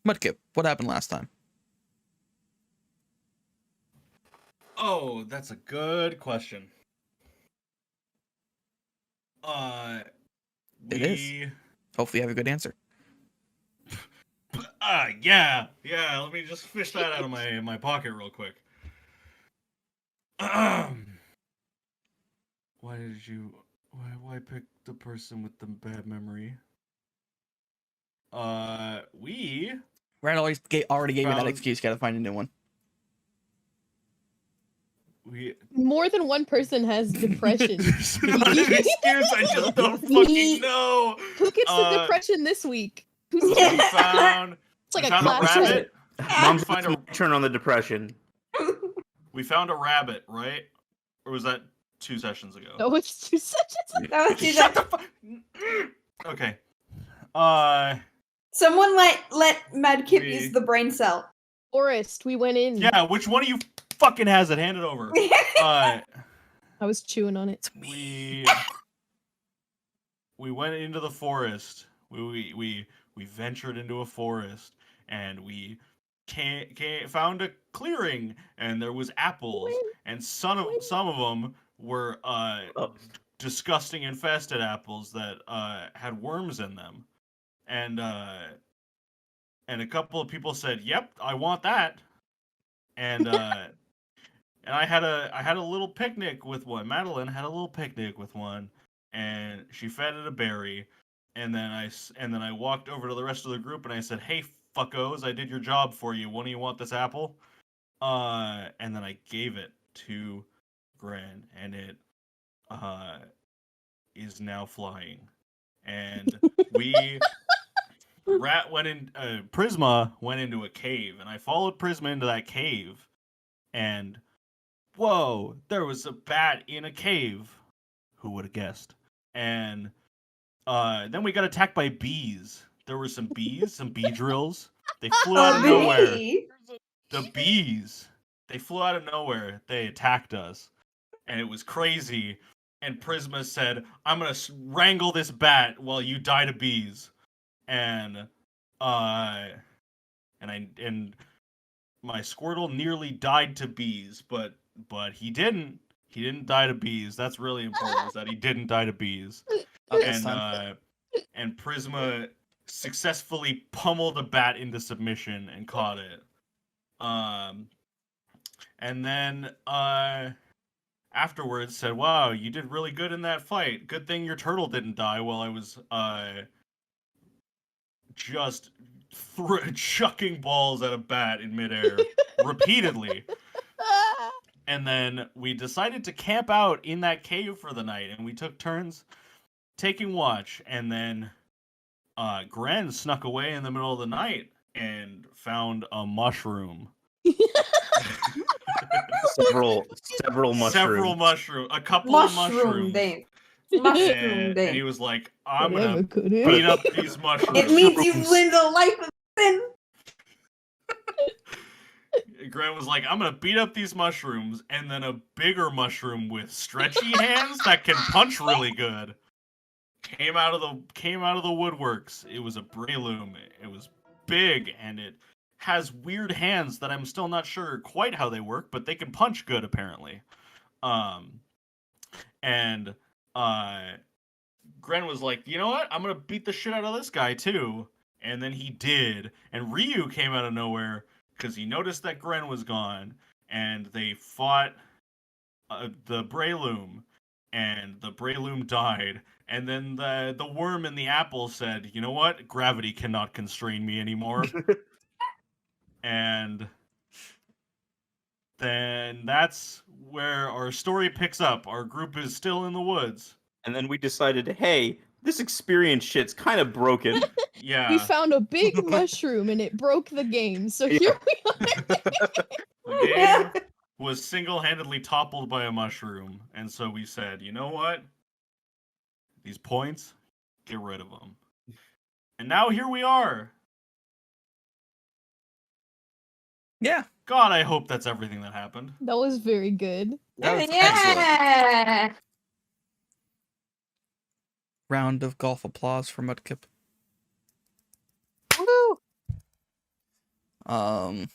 Mudkip, what happened last time? Oh, that's a good question. It is. Hopefully you have a good answer. Yeah. Let me just fish that out of my pocket real quick. Why pick the person with the bad memory? Red already gave you that found- excuse. Gotta find a new one. More than one person has depression. It's not an excuse. I just don't fucking know. Who gets the depression this week? We found. It's like we a found class rabbit. Mom's turn on the depression. We found a rabbit, right? Or was that 2 sessions ago? No, it's 2 sessions ago. That was too Shut the fuck. Okay. Someone let Madkip use the brain cell. Forest, we went in. Yeah, which one of you fucking has it? Hand it over. I was chewing on it. We went into the forest. We ventured into a forest, and we found a clearing, and there was apples, and some of them were disgusting infested apples that had worms in them, and a couple of people said, "Yep, I want that," and and I had a little picnic with one. Madeline had a little picnic with one, and she fed it a berry, and then I walked over to the rest of the group and I said, "Hey, fuckos, I did your job for you. One of you want this apple?" And then I gave it to Gran, and it is now flying, and Prisma went into a cave, and I followed Prisma into that cave, and whoa, there was a bat in a cave. Who would have guessed? And then we got attacked by bees. There were some bees, some bee drills. They flew out of nowhere. The bees. They flew out of nowhere. They attacked us. And it was crazy. And Prisma said, "I'm going to wrangle this bat while you die to bees." And my Squirtle nearly died to bees, but he didn't. He didn't die to bees. That's really important, is that he didn't die to bees. And Prisma successfully pummeled a bat into submission and caught it. And then afterwards said, "Wow, you did really good in that fight. Good thing your turtle didn't die while I was just chucking balls at a bat in midair repeatedly." And then we decided to camp out in that cave for the night, and we took turns taking watch. And then Gren snuck away in the middle of the night and found a mushroom. several mushrooms. A couple of mushrooms. Mushroom day. And he was like, "I'm gonna beat up these mushrooms." It means you've lived a life of sin. Grant was like, "I'm gonna beat up these mushrooms," and then a bigger mushroom with stretchy hands that can punch really good came out of the woodworks. It was a Breloom. It was big, and it has weird hands that I'm still not sure quite how they work, but they can punch good apparently. And Gren was like, "You know what? I'm gonna beat the shit out of this guy too." And then he did, and Ryu came out of nowhere because he noticed that Gren was gone, and they fought the Breloom, and the Breloom died. And then the worm in the apple said, "You know what? Gravity cannot constrain me anymore." And then that's where our story picks up. Our group is still in the woods. And then we decided, hey, this experience shit's kind of broken. Yeah. We found a big mushroom and it broke the game. So here we are. The game was single-handedly toppled by a mushroom. And so we said, you know what? These points, get rid of them. And now here we are. Yeah. God, I hope that's everything that happened. That was very good. That was Yeah. excellent. Round of golf applause for Mudkip. Woo! Um,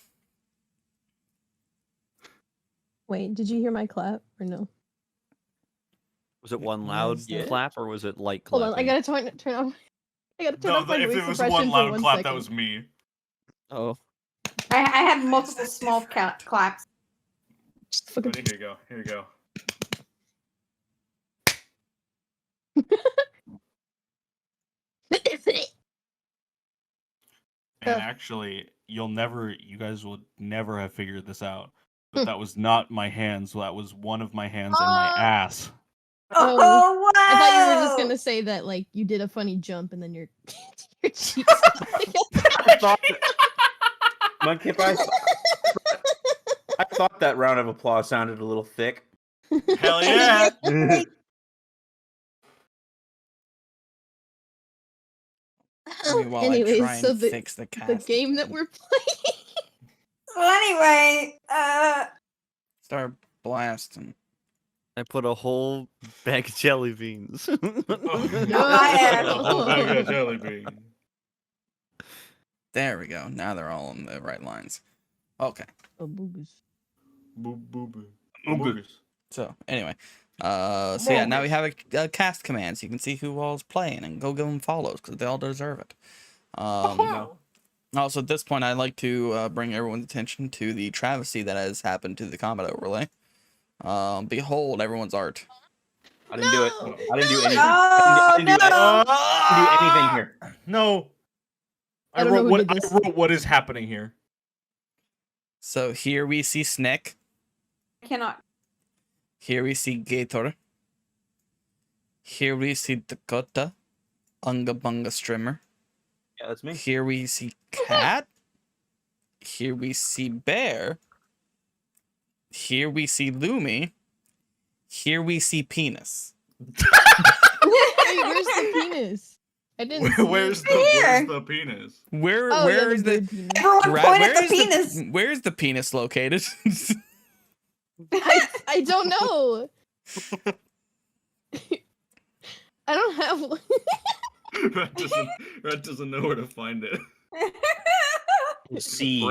Wait, did you hear my clap or no? Was it one Yeah, loud yeah. clap or was it light Hold clapping? on, I gotta turn off. I gotta turn No, off my if voice it was suppression one for loud 1 clap, second. that was me. Oh. I had multiple small claps. Fucking- Ready? Here you go. Here you go. And actually, you guys will never have figured this out. But that was not my hands. That was one of my hands and my ass. Oh, Oh, wow! I thought you were just gonna say that like you did a funny jump and then your your cheeks. I thought Mudkip, I thought that round of applause sounded a little thick. Hell yeah! meanwhile, I Anyways, try and so fix the the cast. game that we're playing. So anyway, Start blasting. I put a whole bag of jelly beans. Oh, yeah. a whole bag of jelly beans. There we go. Now they're all in the right lines. Okay. Oh, boogus. Boogers. So anyway, so yeah, now we have a cast command, so you can see who all's playing and go give them follows because they all deserve it. No. Also, at this point, I'd like to bring everyone's attention to the travesty that has happened to the combat overlay. Behold everyone's art. I didn't do it. I didn't do anything. Oh, I didn't do no. anything here. No. I don't know who did I this. wrote what is happening here. So here we see Snick. I cannot. Here we see Gator. Here we see Dakota. Unga Bunga Strimmer. Yeah, that's me. Here we see Cat. Here we see Bear. Here we see Lumi. Here we see Penis. Wait, where's the penis? I didn't. see Where's it. the penis? Where Oh, yeah, is the bird penis. Everyone Rat, point at where's the penis. Where's the penis located? I don't know. I don't have one. Rat doesn't know where to find it. See.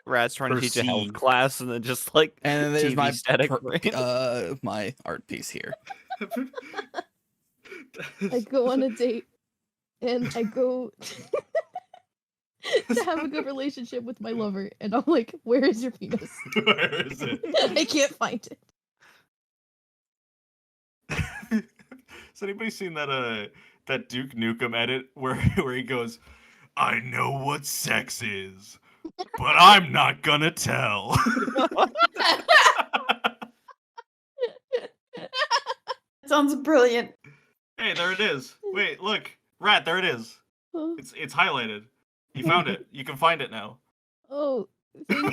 Rat's trying to teach a health Perceive. class and then just like And then there's TV my static brain. my art piece here. I go on a date and I go to have a good relationship with my lover, and I'm like, "Where is your penis?" Where is it? I can't find it. Has anybody seen that that Duke Nukem edit where he goes, "I know what sex is, but I'm not gonna tell." Sounds brilliant. Hey, there it is. Wait, look, Rat, there it is. Oh, It's highlighted. You found it. You can find it now. oh, thank you.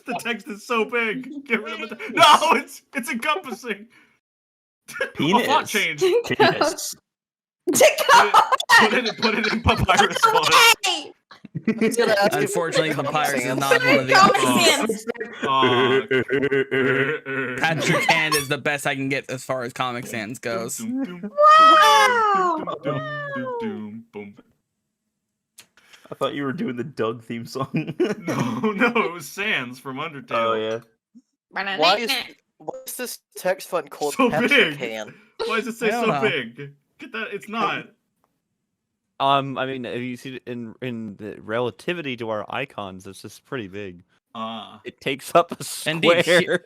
The text is so big. Get rid of it. No, it's encompassing. Penis. A font change. Penis. Put it in papyrus font. Hey! Unfortunately, Papyrus is not one of the Comic options. Sans. Patrick Hand is the best I can get as far as Comic Sans goes. Wow! I thought you were doing the Doug theme song. No, it was Sans from Undertale. Oh yeah. Why is this text font called So Patrick big. Hand? Why does it say I don't so know. big? Get that? It's not. I mean, if you see it in the relativity to our icons, it's just pretty big. It takes up a Indeed, square.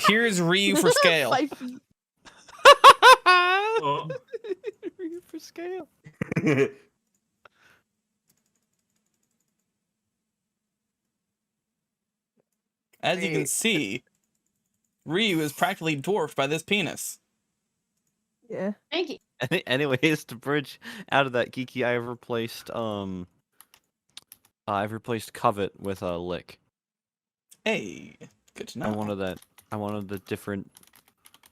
here's Ryu for scale. 5 feet. Oh. For scale. As you can Wait. see, Ryu is practically dwarfed by this penis. Yeah. Thank you. Anyways, to bridge out of that, Geeky, I've replaced Covet with a Lick. Hey, good to know. I wanted the different,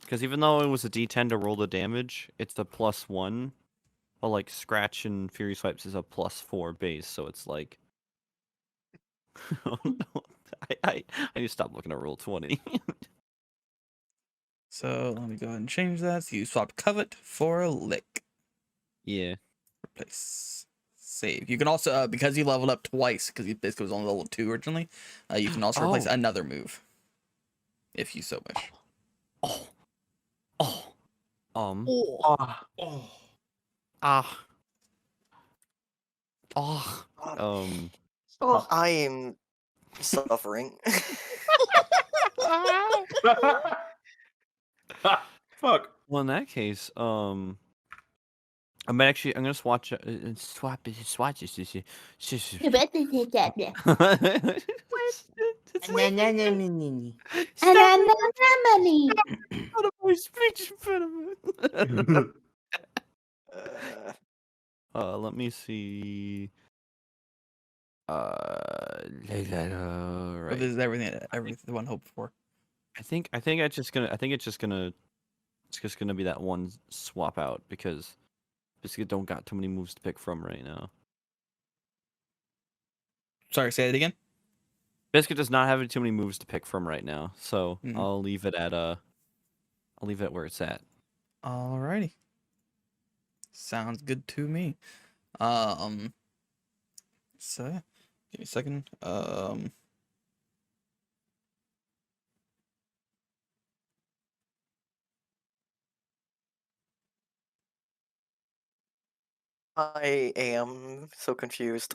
because even though it was a D10 to roll the damage, it's a +1. But like Scratch and Fury Swipes is a +4 base, so it's like, oh no, I need to stop looking at roll 20. So let me go ahead and change that. So you swap Covet for a Lick. Yeah. Replace save. You can also, because you leveled up twice, because you basically was only level 2 originally, you can also replace Oh. another move, if you so wish. Oh. Oh. Oh. Ah, Oh. Ah. Oh. Oh, I am suffering. fuck. Well, in that case, I'm gonna swatch swatch this. Out of my speech impediment. Uh, Let me see. But Right. this is everything one hoped for. I think it's just gonna be that one swap out because basically don't got too many moves to pick from right now. Sorry, say it again. Biscuit does not have too many moves to pick from right now, so Mhm. I'll leave it at where it's at. Alrighty. Sounds good to me. So yeah. Give me a second. I am so confused.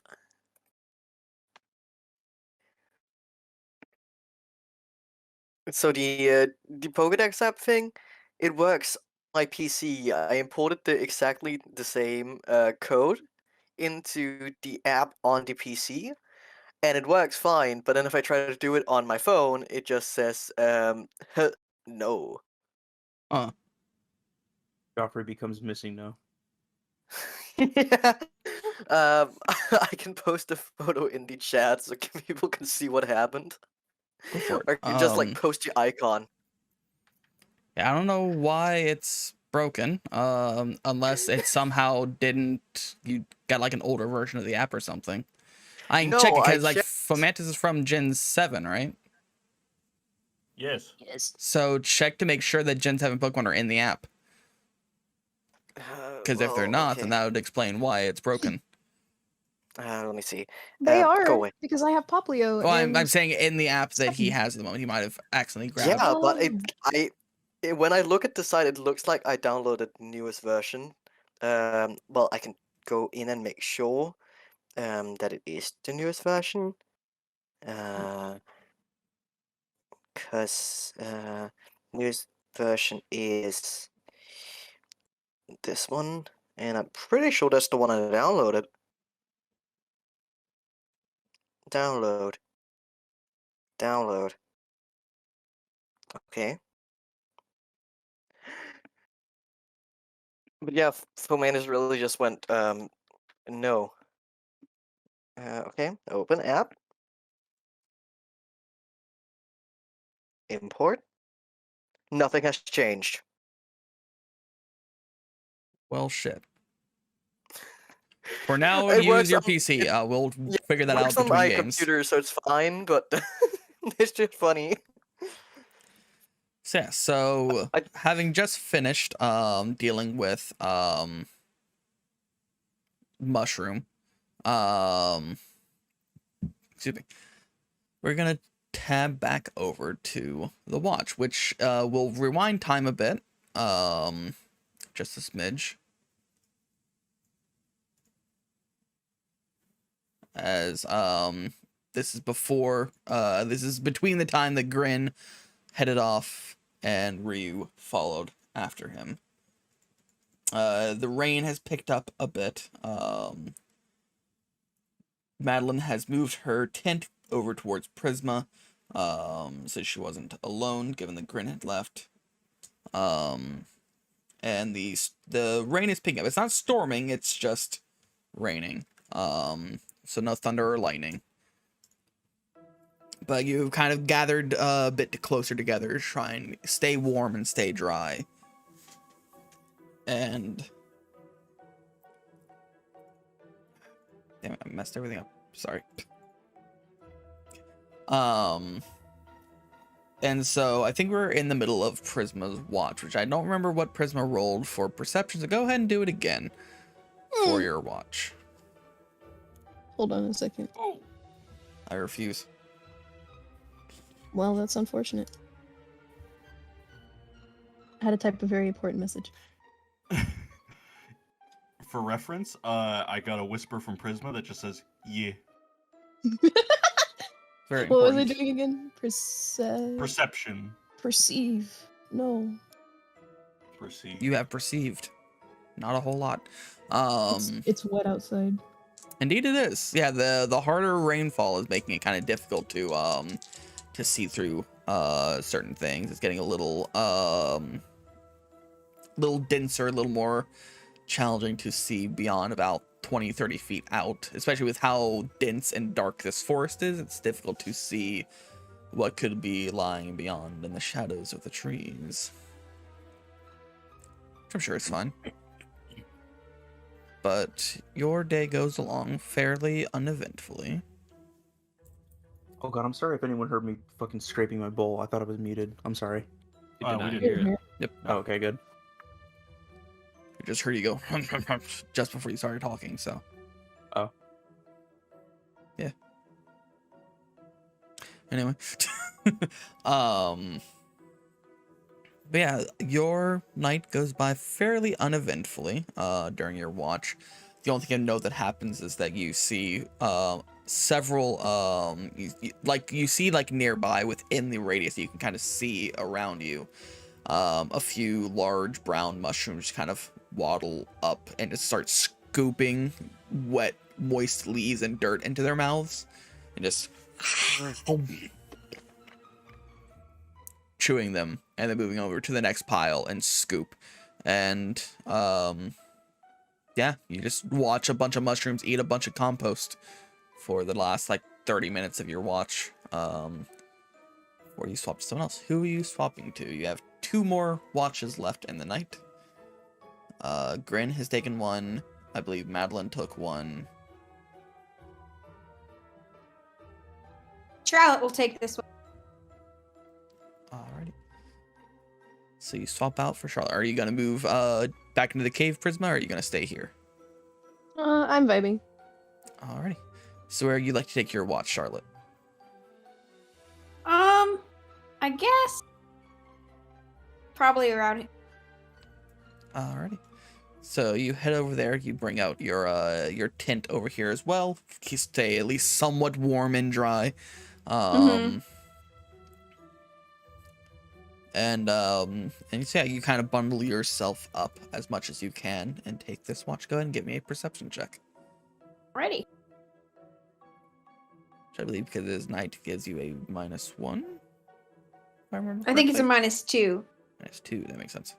So the Pokédex app thing, it works on my PC. I imported exactly the same code into the app on the PC, and it works fine. But then if I try to do it on my phone, it just says no. Joffrey becomes missing now. Yeah. I can post a photo in the chat so people can see what happened. Go for it. Or you just like post the icon. Yeah, I don't know why it's broken. Unless it somehow didn't. You got like an older version of the app or something. I can check it No, I because like checked. Fomantis is from Gen 7, right? Yes. So check to make sure that Gen 7 Pokemon are in the app. Because if they're Well, not, okay. then that would explain why it's broken. Let me see. They Go are away. because I have Poplio. Well, and I'm saying in the app that he Seven. has at the moment. He might have accidentally grabbed. Yeah, but Oh. when I look at the site, it looks like I downloaded the newest version. Well, I can go in and make sure that it is the newest version. Because newest version is this one, and I'm pretty sure that's the one I downloaded. Download. Okay. But yeah, Fomantis really just went no. Okay, open app. Import. Nothing has changed. Well, shit. For now, It use works your on- PC. We'll Yeah, figure that it out works on between my games. computer, so it's fine. But it's just funny. So, yeah, so I- having just finished dealing with Mushroom, excuse me, we're gonna tab back over to the watch, which will rewind time a bit, just a smidge, as this is between the time that Grin headed off and Ryu followed after him. The rain has picked up a bit. Madeline has moved her tent over towards Prisma, so she wasn't alone, given that Grin had left. And the rain is picking up. It's not storming, it's just raining. So no thunder or lightning. But you've kind of gathered a bit closer together to try and stay warm and stay dry. And damn it, I messed everything up. Sorry. And so I think we're in the middle of Prisma's watch, which I don't remember what Prisma rolled for perception, so go ahead and do it again for your watch. Hold on a second. Oh. I refuse. Well, that's unfortunate. I had to type a very important message. For reference, I got a whisper from Prisma that just says, yeah. Very What was I important. doing again? Perception. Perceive. No. Perceive. You have perceived. Not a whole lot. It's wet outside. Indeed it is. Yeah, the harder rainfall is making it kind of difficult to see through certain things. It's getting a little denser, a little more challenging to see beyond about 20-30 feet out, especially with how dense and dark this forest is. It's difficult to see what could be lying beyond in the shadows of the trees. I'm sure it's fine. But your day goes along fairly uneventfully. Oh god, I'm sorry if anyone heard me fucking scraping my bowl. I thought I was muted. I'm sorry. You did We not didn't hear hear it. Yep. Oh, okay, good. I just heard you go just before you started talking, so. Oh. Yeah. Anyway. But yeah, your night goes by fairly uneventfully during your watch. The only thing I know that happens is that you see several you see like nearby within the radius you can kind of see around you a few large brown mushrooms kind of waddle up and just start scooping wet moist leaves and dirt into their mouths and just chewing them and then moving over to the next pile and scoop. And yeah, you just watch a bunch of mushrooms eat a bunch of compost for the last like 30 minutes of your watch. Or you swap to someone else. Who are you swapping to? You have 2 more watches left in the night. Grin has taken one. I believe Madeline took one. Charlotte will take this one. Alrighty. So you swap out for Charlotte. Are you gonna move back into the cave, Prisma, or are you gonna stay here? I'm vibing. Alrighty. So where you like to take your watch, Charlotte? I guess probably around here. Alrighty. So you head over there. You bring out your tent over here as well. You stay at least somewhat warm and dry. And you see how you kind of bundle yourself up as much as you can and take this watch. Go ahead and give me a perception check. Ready. Which I believe because it is night gives you a -1. If I remember I think it's a correctly. -2. -2. That makes sense.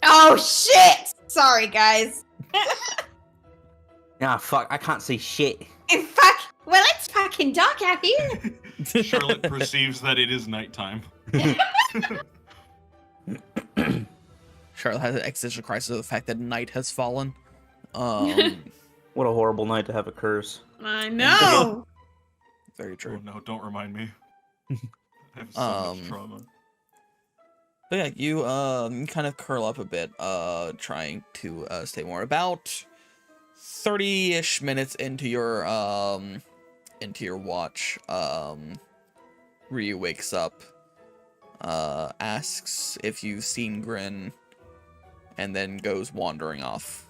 Oh shit! Sorry, guys. Nah, fuck, I can't see shit. Well, it's fucking dark out here. Charlotte perceives that it is nighttime. Charlotte has an existential crisis of the fact that night has fallen. What a horrible night to have a curse. I know. Very Oh true. no, don't remind me. I have so much trauma. But yeah, you kind of curl up a bit, trying to stay warm. About 30-ish minutes into your watch, Ryu wakes up, asks if you've seen Grin, and then goes wandering off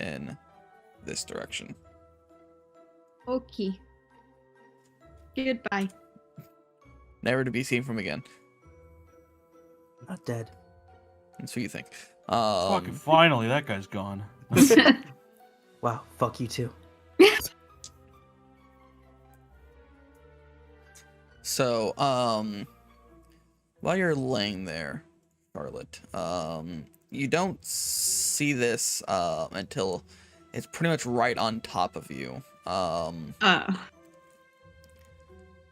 in this direction. Okay. Goodbye. Never to be seen from again. Not dead. That's what you think. Fucking finally, that guy's gone. Wow, fuck you too. So, while you're laying there, Charlotte, you don't see this until it's pretty much right on top of you.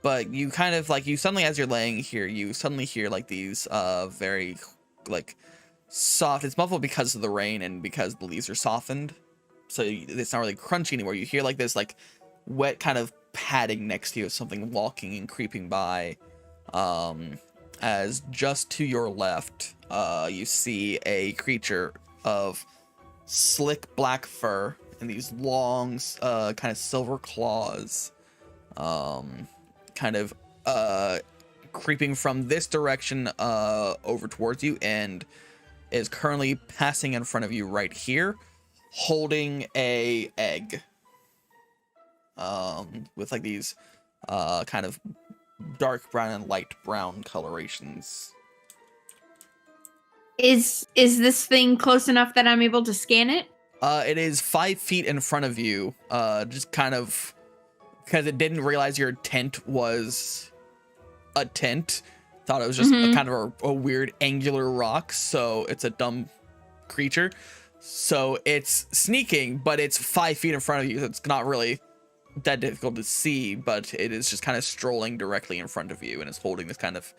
But you kind of like, you suddenly, as you're laying here, you suddenly hear like these very like soft, it's muffled because of the rain and because the leaves are softened, so it's not really crunchy anymore. You hear like this like wet kind of padding next to you, something walking and creeping by, as just to your left you see a creature of slick black fur and these long, kind of silver claws, kind of creeping from this direction over towards you, and is currently passing in front of you right here, holding a egg, with like these kind of dark brown and light brown colorations. Is this thing close enough that I'm able to scan it? It is 5 feet in front of you, just kind of because it didn't realize your tent was a tent. Thought it was just a kind of a weird angular rock, so it's a dumb creature. So it's sneaking, but it's 5 feet in front of you. So it's not really that difficult to see, but it is just kind of strolling directly in front of you and is holding this kind of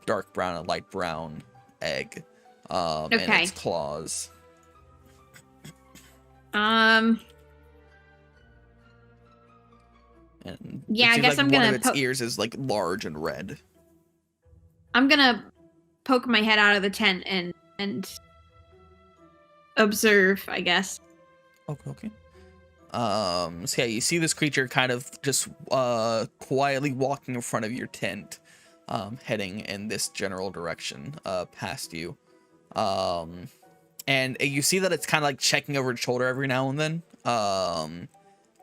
dark brown and light brown egg in its claws. And yeah, I guess like I'm one gonna. of its ears is like large and red. I'm gonna poke my head out of the tent and observe, I guess. Okay. So yeah, you see this creature kind of just quietly walking in front of your tent, heading in this general direction, past you. And you see that it's kind of like checking over its shoulder every now and then,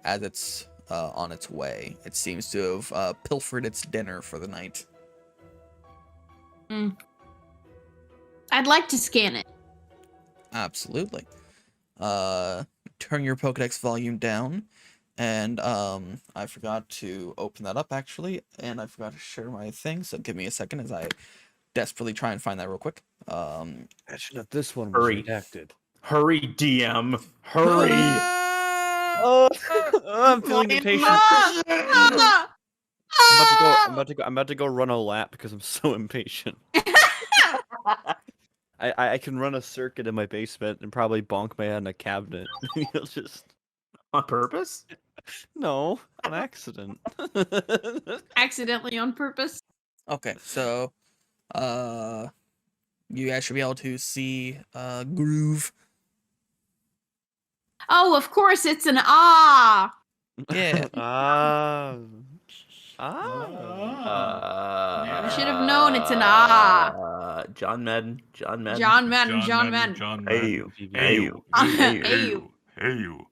as it's on its way. It seems to have pilfered its dinner for the night. I'd like to scan it. Absolutely. Turn your Pokedex volume down, and I forgot to open that up actually, and I forgot to share my thing, so give me a second as I desperately try and find that real quick. Imagine if this one was Hurry. redacted. Hurry, DM. Hurry. I'm feeling impatient. I'm about to go run a lap because I'm so impatient. I can run a circuit in my basement and probably bonk my head in a cabinet. You'll just On purpose? no, an accident. Accidentally on purpose. Okay, so you guys should be able to see Groove. Oh, of course, it's an ah. Yeah. I should have known it's an ah. John Madden. John Madden. John Hey you. Hey you. Hey, you. Hey you.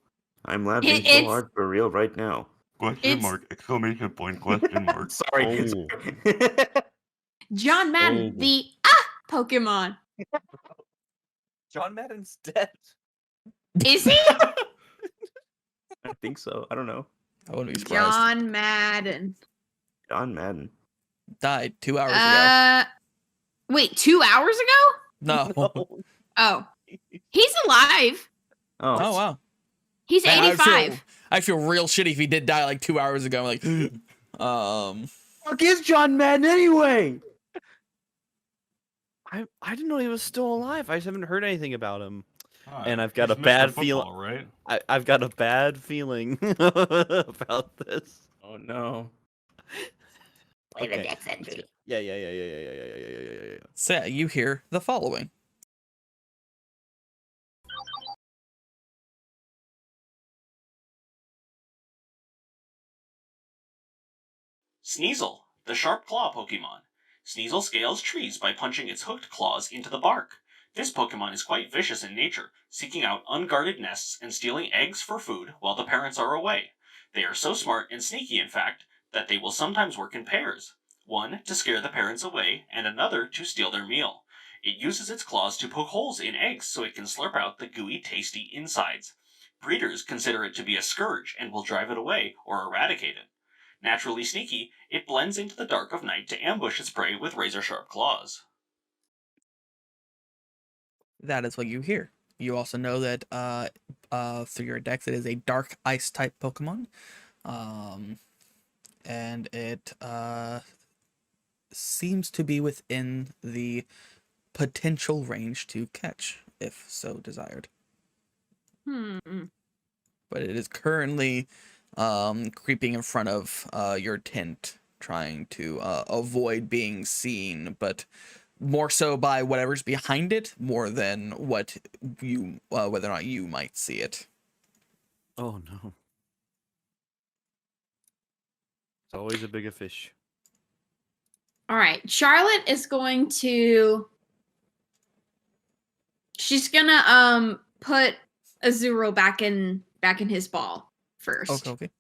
I'm laughing It's- so hard for real right now. Question It's- mark, exclamation point, question mark. Sorry. Oh. John Madden, Oh. the Pokemon. John Madden's dead. Is he? I think so. I don't know. I wouldn't be surprised. John Madden. John Madden. Died 2 hours ago. Wait, 2 hours ago? No. Oh, he's alive. Oh. Oh wow. He's Man, 85. I feel real shitty if he did die like 2 hours ago. Like, Fuck is John Madden anyway? I didn't know he was still alive. I just haven't heard anything about him. And I've He's got a Mr. bad Football, right? I've got a bad feeling about this. Oh no. Play the Okay. Dex entry. Yeah. so yeah, you hear the following. Sneasel, the sharp claw Pokemon. Sneasel scales trees by punching its hooked claws into the bark. This Pokemon is quite vicious in nature, seeking out unguarded nests and stealing eggs for food while the parents are away. They are so smart and sneaky, in fact, that they will sometimes work in pairs. One to scare the parents away, and another to steal their meal. It uses its claws to poke holes in eggs so it can slurp out the gooey, tasty insides. Breeders consider it to be a scourge and will drive it away or eradicate it. Naturally sneaky, it blends into the dark of night to ambush its prey with razor-sharp claws. That is what you hear. You also know that through your dex, it is a dark ice type Pokemon. And it seems to be within the potential range to catch, if so desired. But it is currently creeping in front of your tent, trying to avoid being seen, but more so by whatever's behind it, more than what you, whether or not you might see it. Oh no. It's always a bigger fish. All right. Charlotte is going to. She's gonna put Azuro back in his ball first. Okay.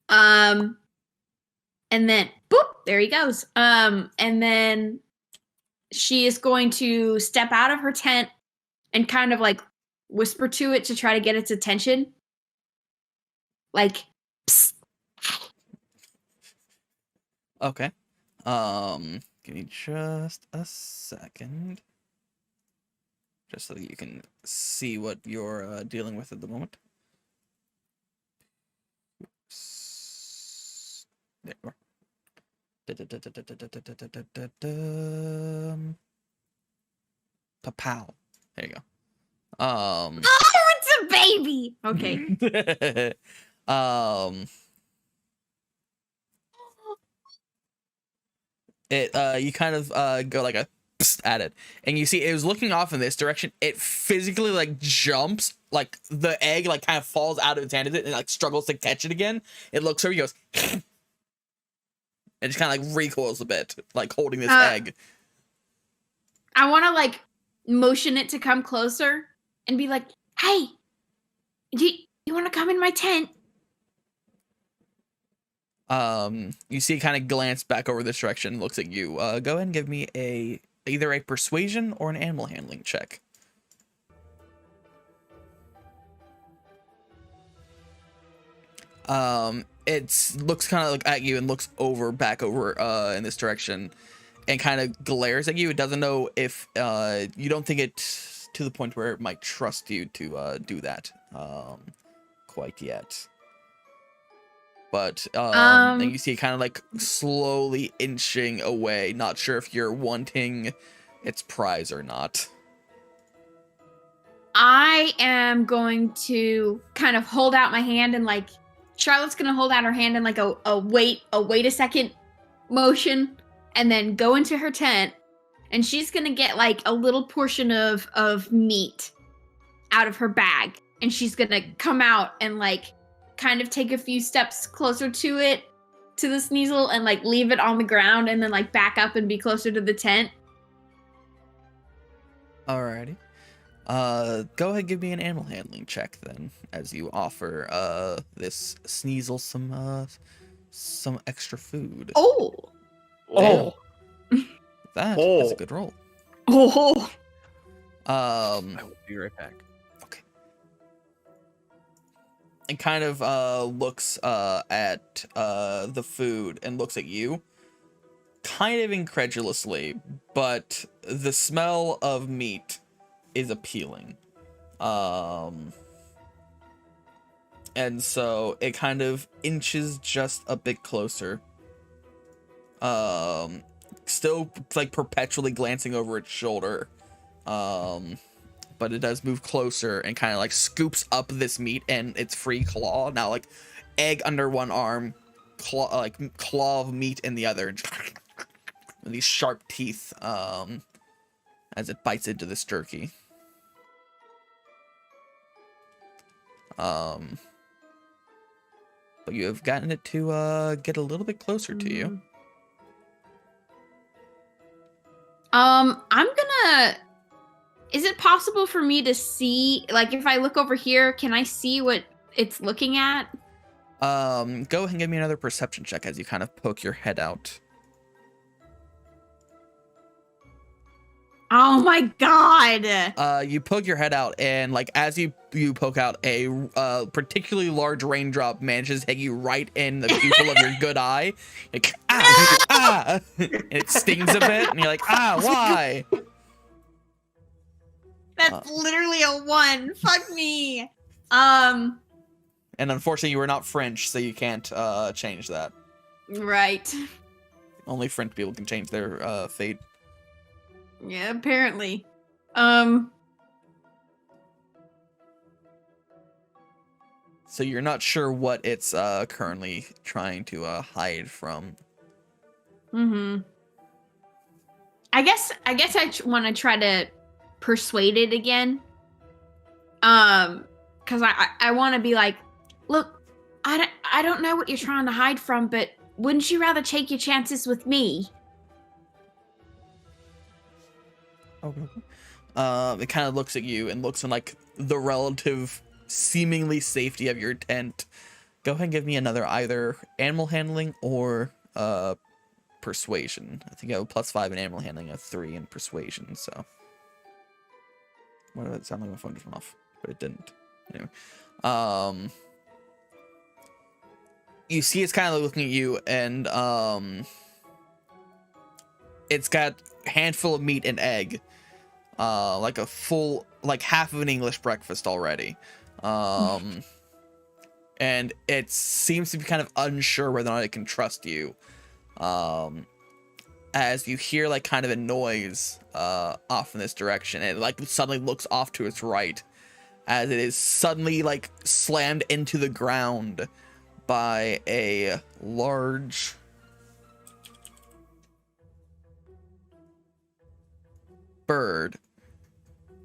And then boop, there he goes. And then she is going to step out of her tent and kind of like whisper to it to try to get its attention. Like, psst. Okay. Give me just a second. Just so that you can see what you're dealing with at the moment. There you are. Papow. There you go. Oh, it's a baby. Okay. You kind of go like a psst at it, and you see it was looking off in this direction. It physically like jumps, like the egg like kind of falls out of its hand and like struggles to catch it again. It looks over, he goes, and just kind of like recoils a bit, like holding this egg. I want to like motion it to come closer and be like, "Hey, do you want to come in my tent?" You see it kind of glance back over this direction, looks at you. Go ahead and give me either a persuasion or an animal handling check. It looks kind of like at you and looks back over in this direction and kind of glares at you. It doesn't know if you don't think it to the point where it might trust you to do that quite yet. But and you see it kind of like slowly inching away, not sure if you're wanting its prize or not. I am going to kind of hold out my hand and like Charlotte's gonna hold out her hand in like a wait a second motion and then go into her tent and she's gonna get like a little portion of meat out of her bag and she's gonna come out and like kind of take a few steps closer to the Sneasel and like leave it on the ground and then like back up and be closer to the tent. Alrighty. Go ahead, give me an animal handling check then, as you offer this Sneasel some extra food. Oh. That's a good roll. Oh. I will be right back. Okay. And kind of looks at the food and looks at you, kind of incredulously, but the smell of meat is appealing. And so it kind of inches just a bit closer. Still like perpetually glancing over its shoulder. But it does move closer and kind of like scoops up this meat and its free claw. Now like egg under one arm, claw of meat in the other. And these sharp teeth as it bites into this jerky. But you have gotten it to get a little bit closer to you. I'm gonna. Is it possible for me to see, like, if I look over here, can I see what it's looking at? Go ahead and give me another perception check as you kind of poke your head out. Oh my god! You poke your head out, and like as you poke out, a particularly large raindrop manages to hit you right in the pupil of your good eye. Like, ah! And it stings a bit, and you're like, why? That's literally a 1. Fuck me. And unfortunately, you are not French, so you can't change that. Right. Only French people can change their fate. Yeah, apparently. So you're not sure what it's currently trying to hide from. Mm-hmm. I guess I want to try to persuade it again. because I want to be like, look, I don't know what you're trying to hide from, but wouldn't you rather take your chances with me? Okay. It kind of looks at you and looks in like the relative seemingly safety of your tent. Go ahead and give me another either animal handling or persuasion. I think I have a +5 in animal handling, a 3 in persuasion. So, what did it sound like? My phone just went off, but it didn't. Anyway, you see, it's kind of looking at you, and it's got a handful of meat and egg, like a full, like half of an English breakfast already. And it seems to be kind of unsure whether or not it can trust you. As you hear like kind of a noise off in this direction, and it like suddenly looks off to its right as it is suddenly like slammed into the ground by a large bird.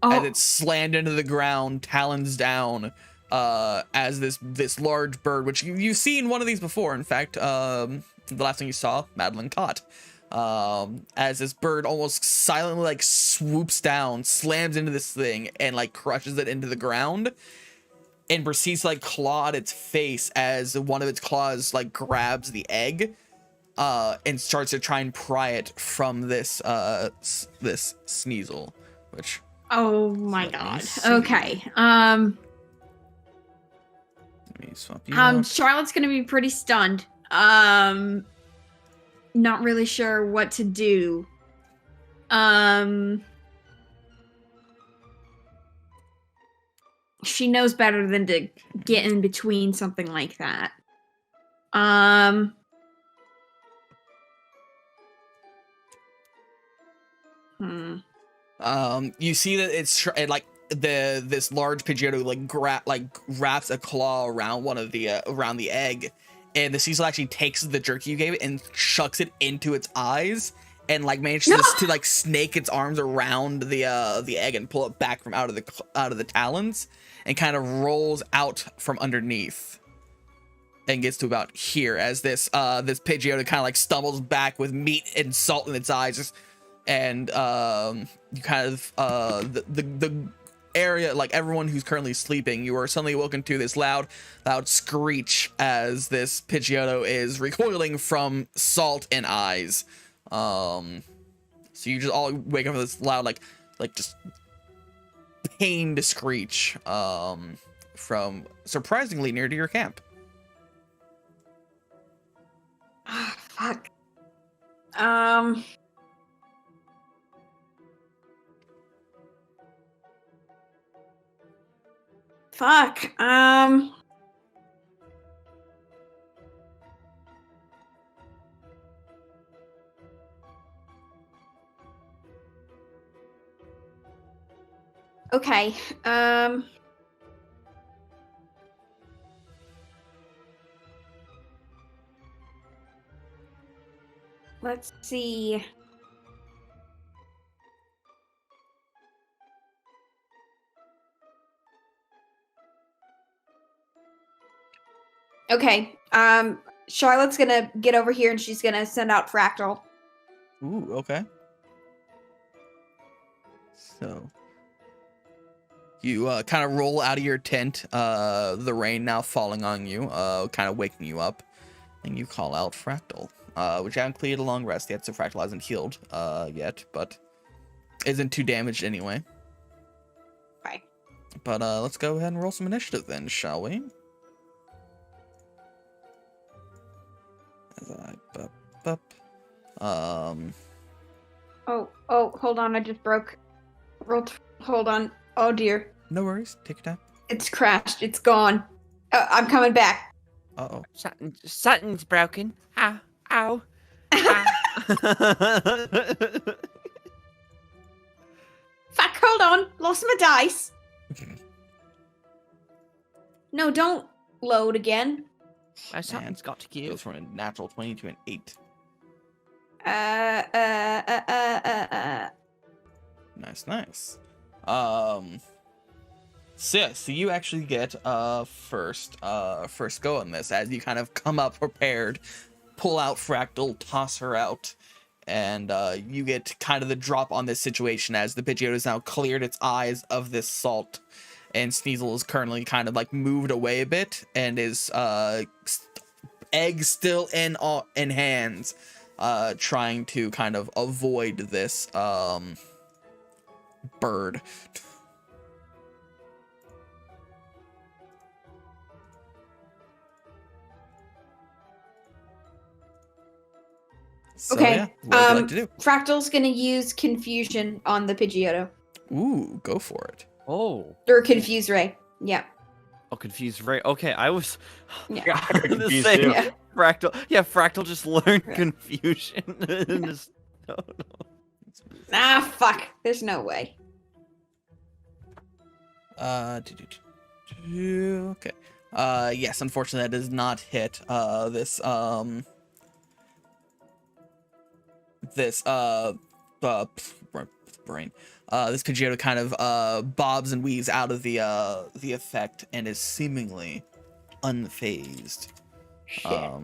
As it's slammed into the ground, talons down, as this large bird, which you've seen one of these before. In fact, the last thing you saw, Madeline caught. As this bird almost silently like swoops down, slams into this thing, and like crushes it into the ground, and proceeds to like claw at its face as one of its claws like grabs the egg, and starts to try and pry it from this this Sneasel, which. Oh my god. see. Okay. Let me swap you up. Charlotte's gonna be pretty stunned. Not really sure what to do. She knows better than to get in between something like that. You see that it's like this large Pidgeotto like wraps a claw around one of the around the egg, and the Cecil actually takes the jerky you gave it and chucks it into its eyes, and like manages to like snake its arms around the egg and pull it back from out of the talons, and kind of rolls out from underneath and gets to about here as this Pidgeotto kind of like stumbles back with meat and salt in its eyes. And you kind of the area, like everyone who's currently sleeping, you are suddenly awoken to this loud screech as this Pidgeotto is recoiling from salt and eyes. So you just all wake up with this loud like just pained screech from surprisingly near to your camp. Oh, fuck. Fuck. Okay. Let's see. Okay. Charlotte's gonna get over here and she's gonna send out Fractal. Ooh, okay. So you kind of roll out of your tent, the rain now falling on you, kind of waking you up, and you call out Fractal, which I haven't cleared a long rest yet, so Fractal hasn't healed yet, but isn't too damaged anyway. Right. But let's go ahead and roll some initiative then, shall we? As I Oh, hold on, I just broke. Hold on. Oh dear. No worries, take your time. It's crashed. It's gone. I'm coming back. Uh-oh. Something's broken. Ow. Ow. Fuck, hold on. Lost my dice. No, don't load again. Something's got to give. Goes from a natural 20 to an 8. Nice. So you actually get first go on this as you kind of come up prepared, pull out Fractal, toss her out, and you get kind of the drop on this situation as the Pidgeotto has now cleared its eyes of this salt, and Sneasel is currently kind of like moved away a bit and is egg still in hands, trying to kind of avoid this bird. So, Okay. yeah, what would you like to do? Fractal's gonna use confusion on the Pidgeotto. Ooh, go for it. Oh. Or confuse ray. Yeah. Oh, confused. Right. Okay, I was. Yeah. I got confused Say, too. Yeah. Fractal. Yeah, Fractal just learned Yeah. confusion. And just, no. Ah, fuck. There's no way. Okay. Yes, unfortunately that does not hit this brain. This Pidgeotto kind of bobs and weaves out of the effect and is seemingly unfazed. Shit. A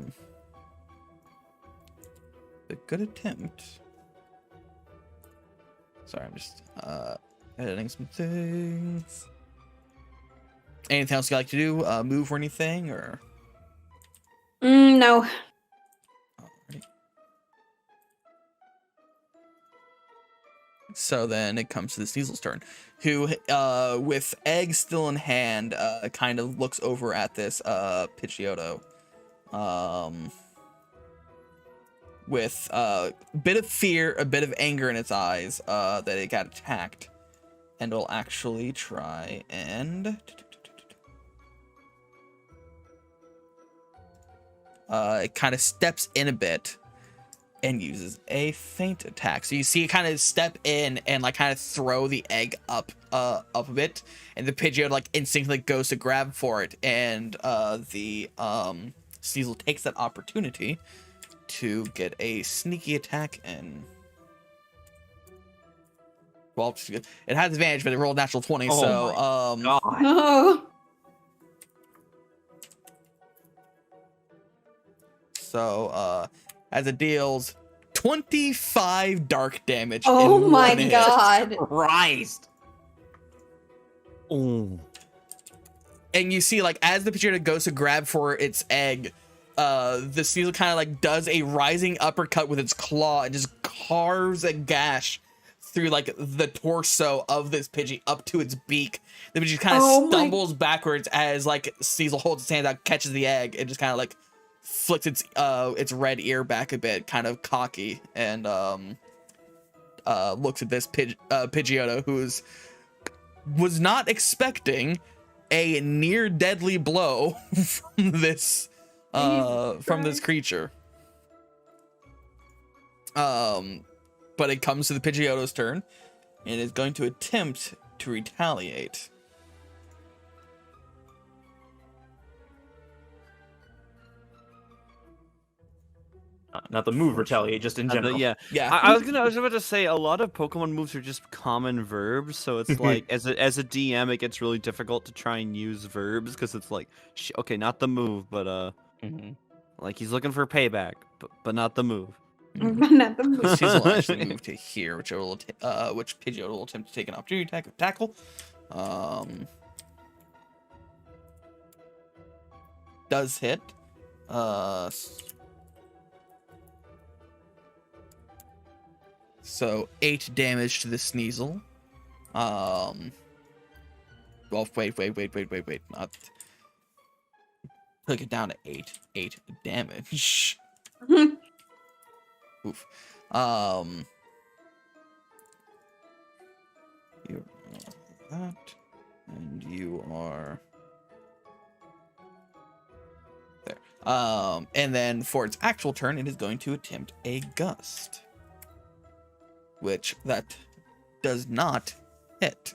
good attempt. Sorry, I'm just editing some things. Anything else you like to do? Move or anything, or? No. Alright. So then it comes to the Sneasel's turn, who, with egg still in hand, kind of looks over at this Pidgeotto, with a bit of fear, a bit of anger in its eyes, that it got attacked, and will actually try and it kind of steps in a bit and uses a feint attack. So you see it kind of step in and like kind of throw the egg up a bit, and the Pidgeotto like instinctively goes to grab for it, and the Sneasel takes that opportunity to get a sneaky attack in. Well, it has advantage, but it rolled natural 20, Oh so God. Oh. So, as it deals 25 dark damage. Oh in my one hit. god. Christ. Oh. And you see, like, as the Pidgeotto goes to grab for its egg, the Sneasel kind of like does a rising uppercut with its claw and just carves a gash through like the torso of this Pidgey up to its beak. The Pidgey kind of stumbles backwards as like Sneasel holds its hand out, catches the egg, and just kind of like flicks its red ear back a bit, kind of cocky, and looks at this Pidgeotto, who was not expecting a near deadly blow from this creature. But it comes to the Pidgeotto's turn, and is going to attempt to retaliate. Not the move retaliate, just in general. Yeah. I was about to say a lot of Pokemon moves are just common verbs, so it's like as a DM, it gets really difficult to try and use verbs because it's like, okay, not the move, but like he's looking for payback, but not the move. Not the move. Sneasel will actually move to here, which Pidgeotto will attempt to take an opportunity attack of tackle. Does hit. So 8 damage to the Sneasel. Well, wait. Not. Took it down to 8 damage. Oof. You are that, and you are there. And then for its actual turn, it is going to attempt a gust, which that does not hit.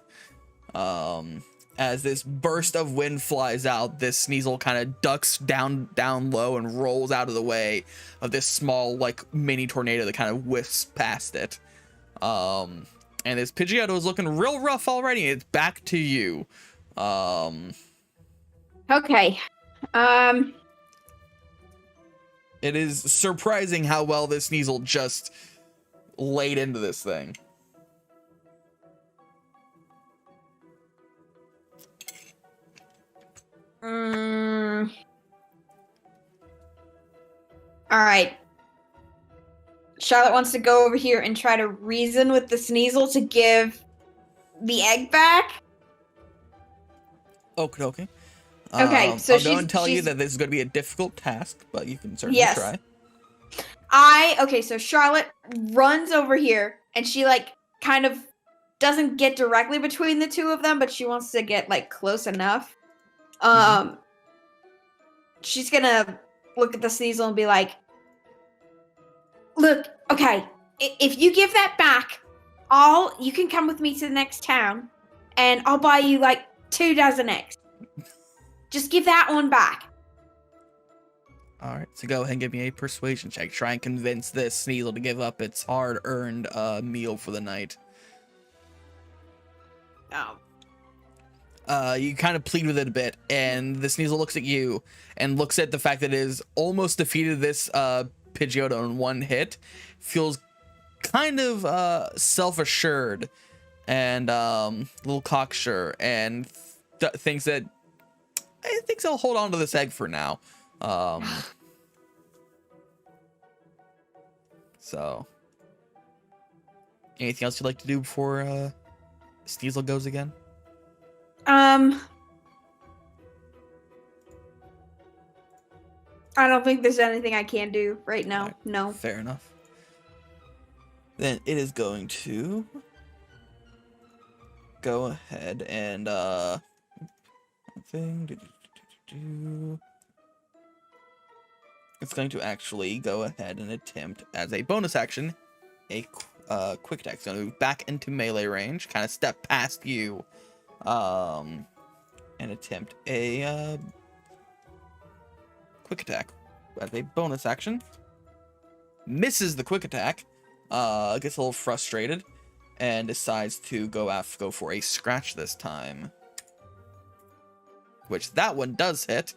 As this burst of wind flies out, this Sneasel kind of ducks down low and rolls out of the way of this small, like, mini tornado that kind of whiffs past it. And this Pidgeotto is looking real rough already. It's back to you. Okay. It is surprising how well this Sneasel just laid into this thing. All right. Charlotte wants to go over here and try to reason with the Sneasel to give the egg back. Okay. Okay, so I'll go and tell you that this is going to be a difficult task, but you can certainly try. Okay, so Charlotte runs over here and she like kind of doesn't get directly between the two of them, but she wants to get like close enough. She's gonna look at the Sneasel and be like, "Look, okay, if you give that back, you can come with me to the next town, and I'll buy you like 2 dozen eggs. Just give that one back." All right, so go ahead and give me a persuasion check. Try and convince this Sneasel to give up its hard-earned meal for the night. You kind of plead with it a bit, and the Sneasel looks at you and looks at the fact that it has almost defeated this Pidgeotto in one hit. Feels kind of self-assured and a little cocksure, and thinks that I'll hold on to this egg for now. So, anything else you'd like to do before Sneasel goes again? I don't think there's anything I can do right now. Right. No. Fair enough. Then it is going to go ahead and it's going to actually go ahead and attempt as a bonus action a quick attack. It's going to move back into melee range, kind of step past you, and attempt a quick attack as a bonus action. Misses the quick attack, gets a little frustrated, and decides to go for a scratch this time. Which that one does hit.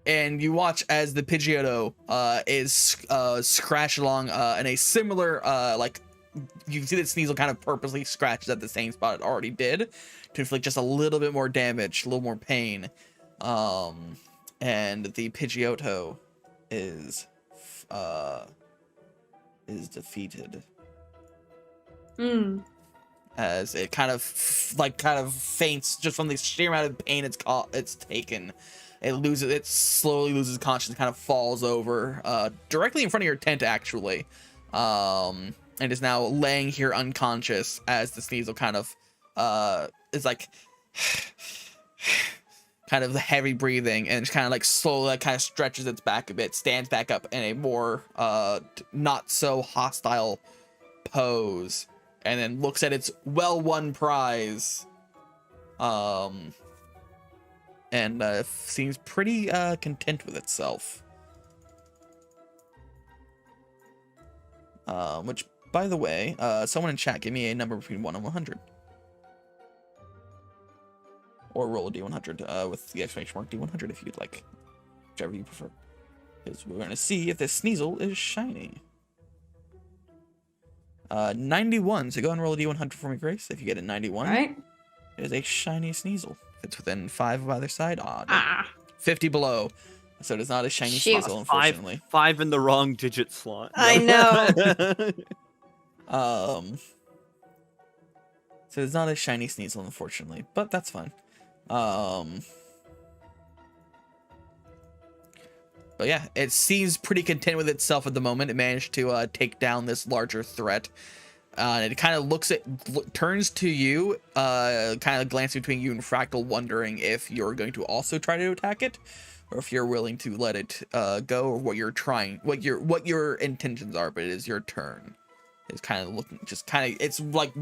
And you watch as the Pidgeotto is scratched along in a similar like you can see that Sneasel kind of purposely scratches at the same spot it already did to inflict just a little bit more damage, a little more pain. And the Pidgeotto is defeated. As it kind of faints just from the sheer amount of pain it's taken. It slowly loses consciousness, kind of falls over directly in front of your tent actually. And is now laying here unconscious as the Sneasel kind of is like kind of heavy breathing and just kind of like slowly kind of stretches its back a bit, stands back up in a more not so hostile pose, and then looks at its well-won prize and seems pretty content with itself. Which, by the way, someone in chat, give me a number between 1 and 100. Or roll a d100 with the exclamation mark d100 if you'd like. Whichever you prefer. Because we're going to see if this Sneasel is shiny. 91, so go and roll a d100 for me, Grace. If you get a 91, Right. It is a shiny Sneasel. If it's within 5 of either side, 50 below. So it is not a shiny Shoot. Sneasel, unfortunately. Five in the wrong digit slot. I know. So it's not a shiny Sneasel, unfortunately, but that's fine. But yeah, it seems pretty content with itself at the moment. It managed to take down this larger threat. And it kind of turns to you, kind of glancing between you and Fractal, wondering if you're going to also try to attack it, or if you're willing to let it go, or what your intentions are. But it is your turn. It's kind of looking, it's like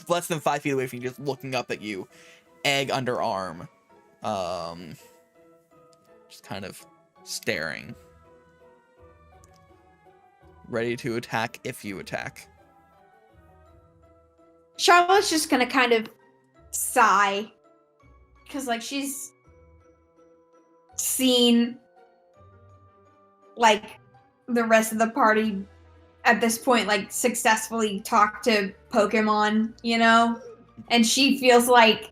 less than 5 feet away from you, just looking up at you, egg under arm, just kind of staring. ready to attack if you attack. Charlotte's just gonna kind of sigh. Because, like, she's seen, like, the rest of the party at this point, like, successfully talk to Pokemon, you know? And she feels like,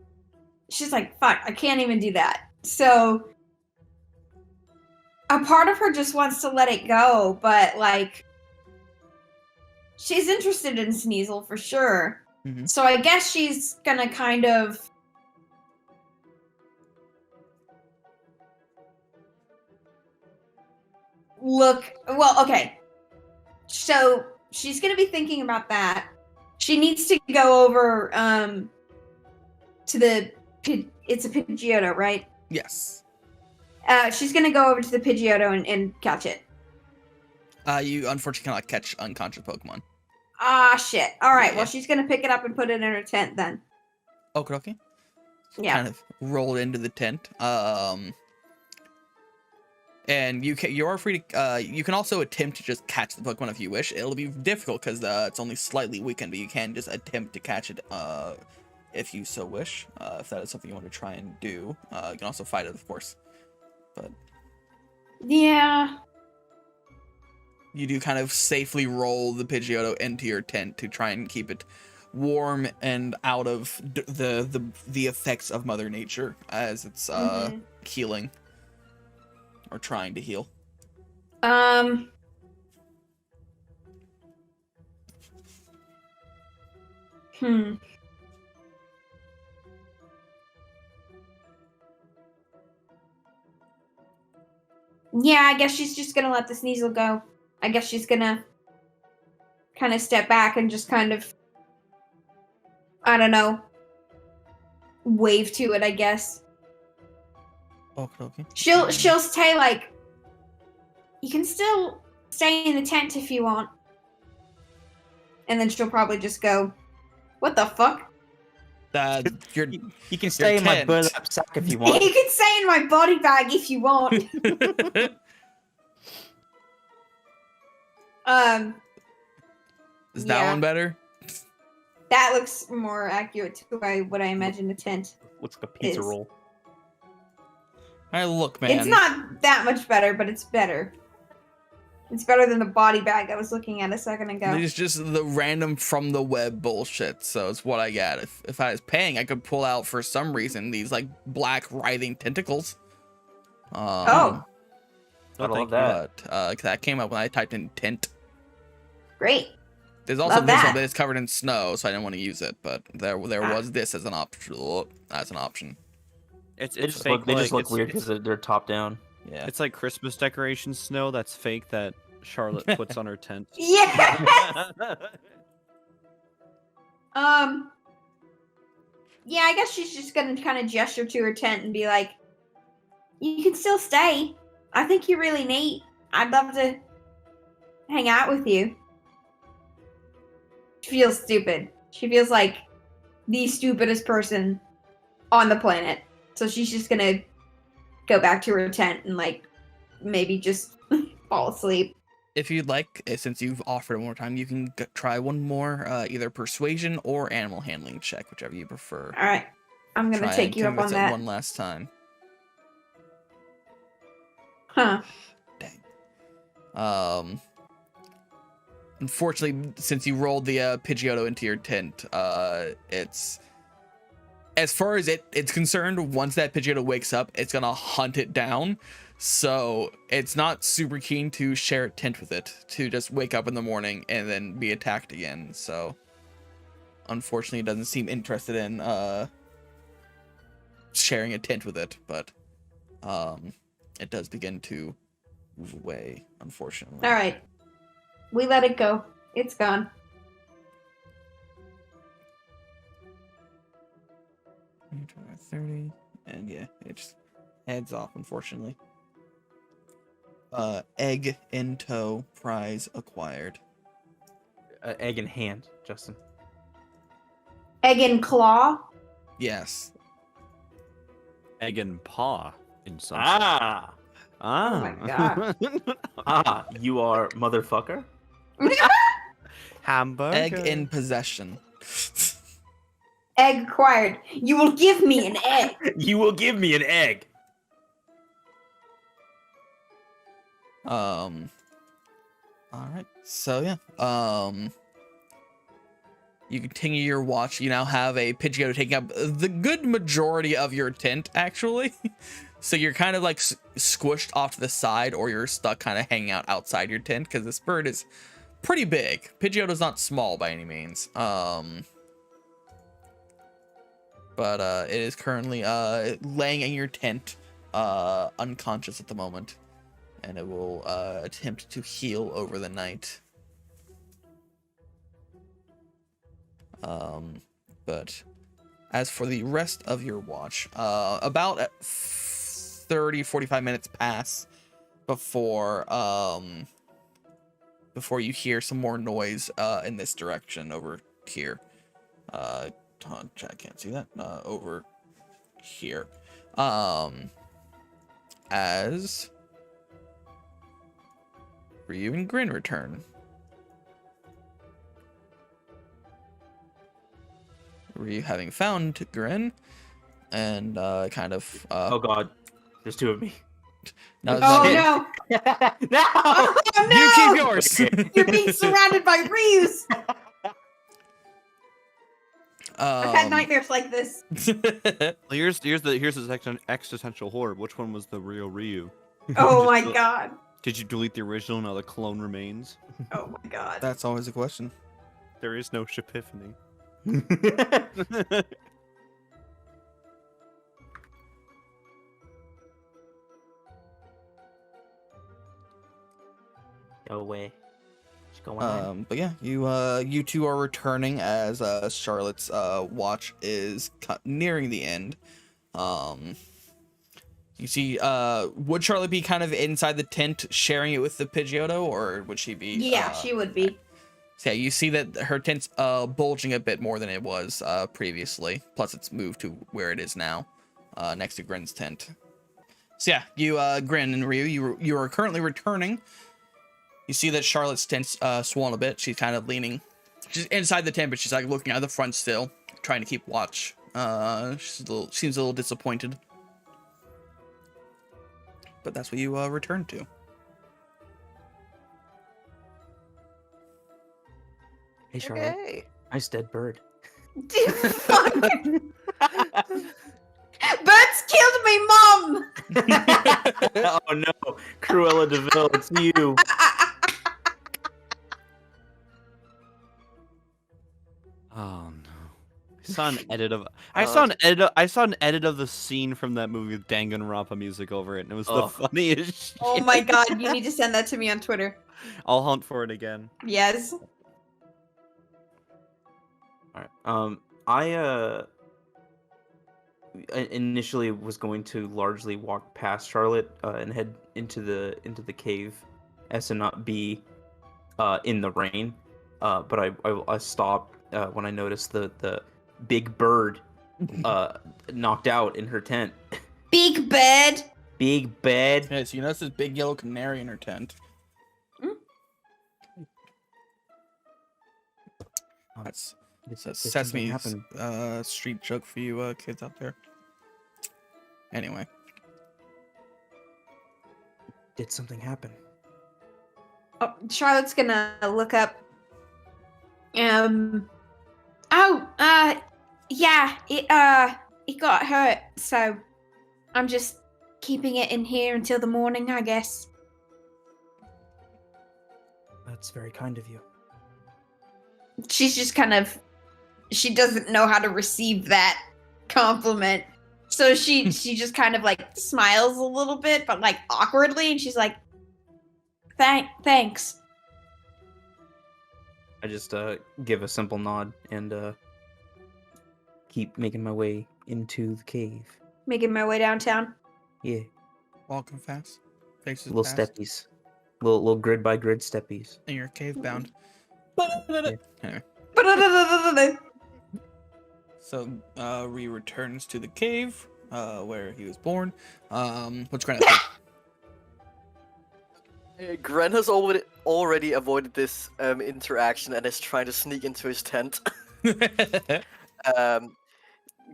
she's like, fuck, I can't even do that. So, a part of her just wants to let it go, but, like, she's interested in Sneasel for sure. Mhm. So I guess she's gonna kind of okay. So she's gonna be thinking about that. She needs to go over to the it's a Pidgeotto, right? Yes. She's gonna go over to the Pidgeotto and catch it. You unfortunately cannot catch unconscious Pokemon. Ah, shit. All right. Yeah. Well, she's gonna pick it up and put it in her tent then. Okay. Yeah. Kind of roll into the tent. And you are free to you can also attempt to just catch the Pokemon if you wish. It'll be difficult because it's only slightly weakened, but you can just attempt to catch it if you so wish. If that is something you want to try and do, you can also fight it, of course. But Yeah. you do kind of safely roll the Pidgeotto into your tent to try and keep it warm and out of the effects of Mother Nature as it's healing or trying to heal. Yeah, I guess she's just gonna let the Sneasel go. I guess she's gonna kind of step back and just kind of, I don't know, wave to it, I guess. Okay. She'll say, like, you can still stay in the tent if you want. And then she'll probably just go, what the fuck? You can stay in my burlap sack if you want. You can stay in my body bag if you want. Is that one better? That looks more accurate to what I imagine the tent Looks like a pizza is. roll. All right, look, man. It's not that much better, but it's better. It's better than the body bag I was looking at a second ago. It's just the random from the web bullshit, so it's what I got. If I was paying, I could pull out for some reason these like black writhing tentacles. Oh. I love that. But that came up when I typed in tent. Great. There's also Love this that. one, but it's covered in snow, so I didn't want to use it. But there was this as an option. It's They just fake. look, they just like, look weird because they're top down. Yeah. It's like Christmas decoration snow that's fake that Charlotte puts on her tent. Yes! Yeah, I guess she's just gonna kind of gesture to her tent and be like, you can still stay. I think you're really neat. I'd love to hang out with you. She feels stupid. She feels like the stupidest person on the planet. So she's just gonna go back to her tent and, like, maybe just fall asleep. If you'd like, since you've offered it one more time, you can try one more, either persuasion or animal handling check, whichever you prefer. All right, I'm gonna Try take and you up on convince it that. one last time. Huh. Dang. Unfortunately, since you rolled the Pidgeotto into your tent, it's as far as it's concerned. Once that Pidgeotto wakes up, it's gonna hunt it down. So it's not super keen to share a tent with it, to just wake up in the morning and then be attacked again. So unfortunately, it doesn't seem interested in sharing a tent with it, but it does begin to move away, unfortunately. All right, we let it go. It's gone. Try 30, and yeah, it just heads off, unfortunately. Egg in tow, prize acquired. Egg in hand, Justin. Egg and claw. Yes. Egg and paw in some Ah! Oh my god. Ah, you are motherfucker? Hamburger. Egg in possession. Egg acquired. You will give me an egg. You will give me an egg. All right. So yeah. You continue your watch. You now have a Pidgeotto taking up the good majority of your tent, actually. So you're kind of like squished off to the side, or you're stuck kind of hanging out outside your tent because this bird is pretty big. Pidgeotto's not small by any means. But it is currently laying in your tent, unconscious at the moment, and it will attempt to heal over the night. But as for the rest of your watch, about 30-45 minutes pass before you hear some more noise in this direction over here. Chat, I can't see that. Over here. As Ryu and Grin return. Ryu having found Grin and kind of Oh god, there's two of me. No, Oh no. no! No! Oh no! You keep yours. You're being surrounded by Ryus. I've had nightmares like this. Well, here's the existential horror. Which one was the real Ryu? Oh my god. Did you delete the original? Now the clone remains. Oh my god. That's always a question. There is no Shipiphany. Go away. What's going on? But yeah, you two are returning as Charlotte's watch is nearing the end. You see, would Charlotte be kind of inside the tent sharing it with the Pidgeotto, or would she be? Yeah, she would be. So yeah, you see that her tent's bulging a bit more than it was previously. Plus, it's moved to where it is now, next to Grin's tent. So yeah, you Grin and Ryu, you are currently returning. You see that Charlotte's tent's swollen a bit. She's kind of leaning. She's inside the tent, but she's like looking out the front still, trying to keep watch. Seems a little disappointed. But that's what you return to. Hey Charlotte, Okay. nice dead bird. Fuck. Birds killed me, Mom. Oh no, Cruella DeVille, it's you. Oh no! I saw an edit of the scene from that movie with Danganronpa music over it, and it was the funniest shit. Oh my god, you need to send that to me on Twitter. I'll hunt for it again. Yes. All right. I initially was going to largely walk past Charlotte and head into the cave, as to not be in the rain. But I stopped when I noticed the big bird knocked out in her tent. Big bird. Big bed. Yeah, so you notice this big yellow canary in her tent. That's it's a Sesame Street joke for you kids out there. Anyway. Did something happen? Oh, Charlotte's gonna look up. Yeah, it got hurt, so I'm just keeping it in here until the morning, I guess. That's very kind of you. She's just kind of, she doesn't know how to receive that compliment. So she just kind of like smiles a little bit, but like awkwardly, and she's like, thanks. I just give a simple nod and keep making my way into the cave. Making my way downtown. Yeah. Walking fast. Faces Little fast. steppies. Little grid by grid steppies. And you're cave bound. Anyway. So Ree returns to the cave where he was born. What's going on? Gren has already avoided this interaction and is trying to sneak into his tent.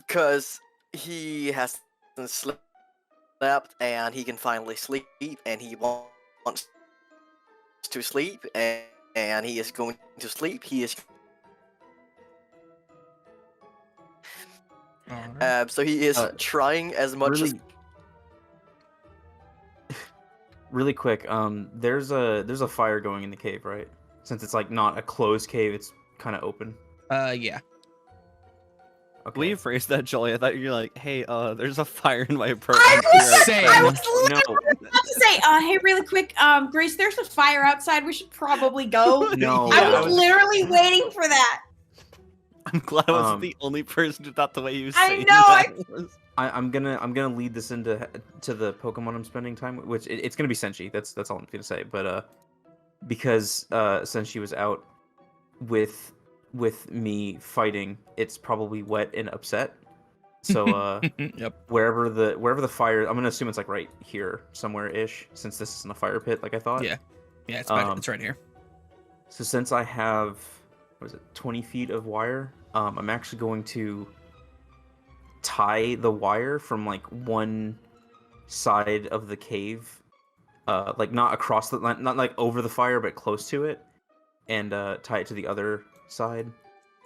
Because he hasn't slept and he can finally sleep, and he wants to sleep, and he is going to sleep. He is. So he is trying as much as. Really quick, there's a fire going in the cave, right? Since it's like not a closed cave, it's kind of open. Yeah. Okay. Will you phrase that, Jolly? I thought you were like, hey, there's a fire in my I apartment. was, Same. I was No. literally about to say, hey, really quick, Grace, there's a fire outside. We should probably go. No. I was literally waiting for that. I'm glad I wasn't the only person who thought the way you were I saying know, that was. I'm gonna lead this into the Pokemon I'm spending time with, which it's gonna be Senshi. That's all I'm gonna say. But because Senshi was out with me fighting, it's probably wet and upset. So Yep. wherever the fire, I'm gonna assume it's like right here somewhere ish, since this isn't a fire pit like I thought. Yeah. Yeah, it's right here. So since I have 20 feet of wire, I'm actually going to tie the wire from like one side of the cave, like not across the, not like over the fire, but close to it, and tie it to the other side.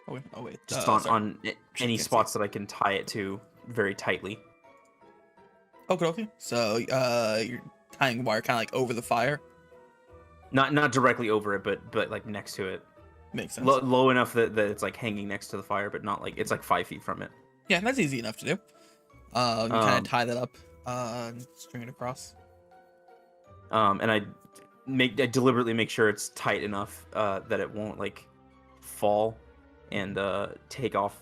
Oh wait. Just on any spots that I can tie it to very tightly. Okay. So you're tying wire kind of like over the fire. Not directly over it, but like next to it. Makes sense. Low enough that it's like hanging next to the fire, but not like it's like 5 feet from it. Yeah, that's easy enough to do. You kind of tie that up, and string it across. And I deliberately make sure it's tight enough that it won't like fall, and take off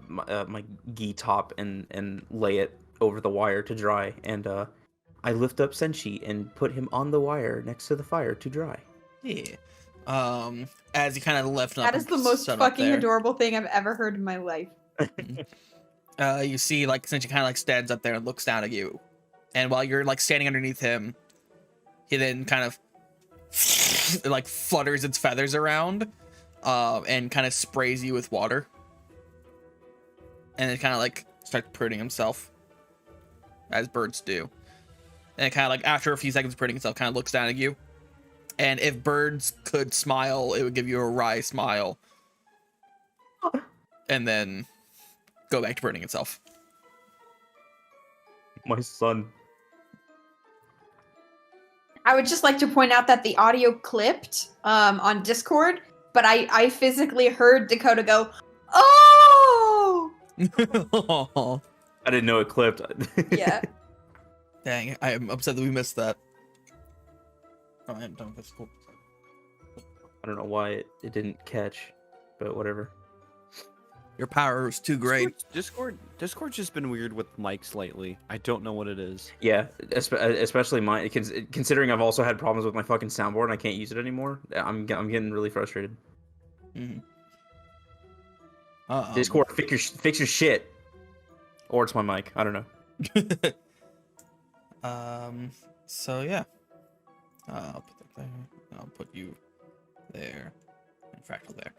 my gi top and lay it over the wire to dry. And I lift up Senshi and put him on the wire next to the fire to dry. Yeah. As you kind of lift up. That is the most fucking adorable thing I've ever heard in my life. You see, like, since he kind of like stands up there and looks down at you, and while you're like standing underneath him, he then kind of like flutters its feathers around, and kind of sprays you with water, and then kind of like starts pruning himself, as birds do, and kind of like after a few seconds of pruning himself, kind of looks down at you, and if birds could smile, it would give you a wry smile, and then go back to burning itself. My son. I would just like to point out that the audio clipped on Discord, but I physically heard Dakota go, "Oh!" I didn't know it clipped. Yeah. Dang, I am upset that we missed that. Oh, I am done with this. Cool. I don't know why it didn't catch, but whatever. Your power is too great. Discord's just been weird with mics lately. I don't know what it is. Yeah, especially mine. Considering I've also had problems with my fucking soundboard and I can't use it anymore. I'm getting really frustrated. Mm-hmm. Discord, fix your shit. Or it's my mic. I don't know. So yeah. I'll put that there. I'll put you there. And Fractal there.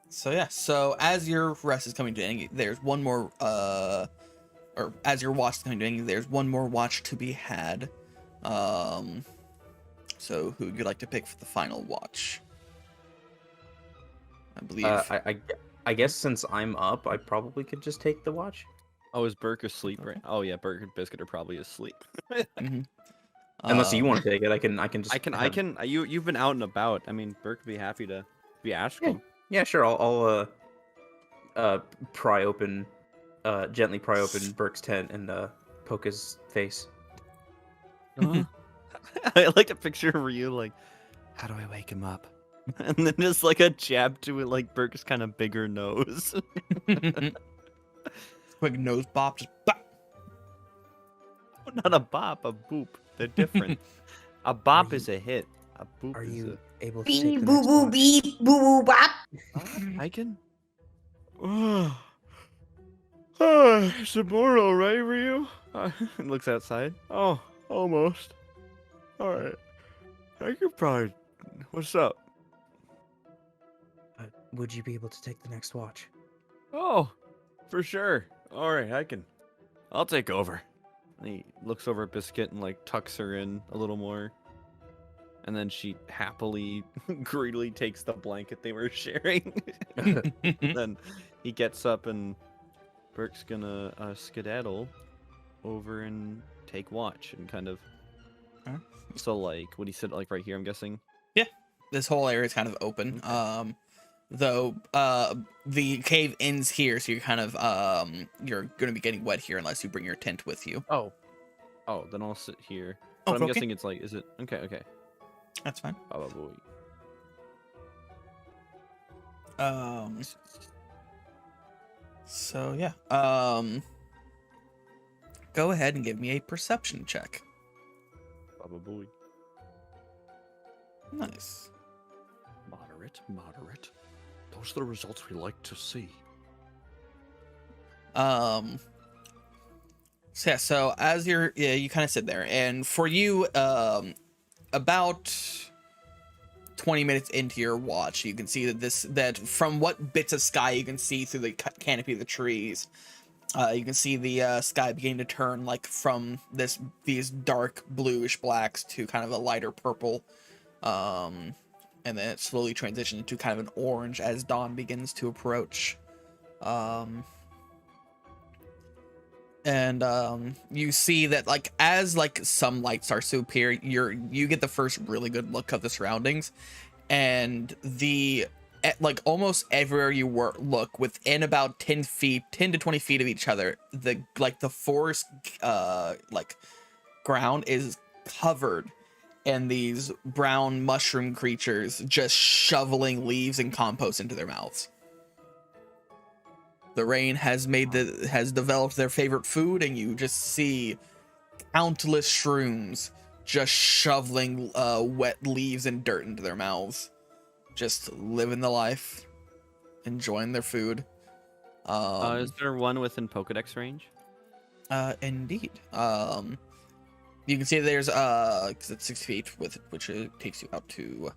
So yeah, so as your rest is coming to an end, there's one more, or as your watch is coming to an end, there's one more watch to be had. So who would you like to pick for the final watch? I believe. I guess since I'm up, I probably could just take the watch. Oh, is Burke asleep right? Oh yeah, Burke and Biscuit are probably asleep. Mm-hmm. Unless you want to take it, I can just. I can. You've been out and about. I mean, Burke would be happy to be Ashcombe. Yeah, sure. I'll gently pry open Burke's tent and poke his face. I like a picture of you like, how do I wake him up? And then just like a jab to it, like Burke's kind of bigger nose. Quick nose bop, just bop. Not a bop, a boop. They're different. A bop is a hit. A boop is a... able to Beep take the boo next boo watch? beep boo boo bop. I can. It's tomorrow, right, Ryu? Looks outside. Oh, almost. All right. I could probably. What's up? Would you be able to take the next watch? Oh, for sure. All right, I'll take over. And he looks over at Biscuit and like tucks her in a little more. And then she happily, greedily takes the blanket they were sharing. Then he gets up and Burke's gonna skedaddle over and take watch and kind of. Alright. So like, what he said, like right here, I'm guessing. This whole area is kind of open. Though the cave ends here, so you're kind of you're gonna be getting wet here unless you bring your tent with you. Oh, then I'll sit here. Oh, But I'm okay. guessing it's like, is it okay? That's fine. Oh boy. So yeah. Go ahead and give me a perception check. Baba boy. Nice. Moderate. Those are the results we like to see. So as you kind of sit there, and for you, about 20 minutes into your watch, you can see that from what bits of sky you can see through the canopy of the trees, you can see the sky beginning to turn like from these dark bluish blacks to kind of a lighter purple, and then it slowly transitions to kind of an orange as dawn begins to approach. And you see that like as like some light starts to appear, you get the first really good look of the surroundings, and like almost everywhere you look within about 10 to 20 feet of each other, the forest like ground is covered in these brown mushroom creatures just shoveling leaves and compost into their mouths. The rain has developed their favorite food, and you just see countless shrooms just shoveling wet leaves and dirt into their mouths, just living the life, enjoying their food. Is there one within Pokedex range? Indeed. You can see there's 'cause it's 6 feet which takes you out to.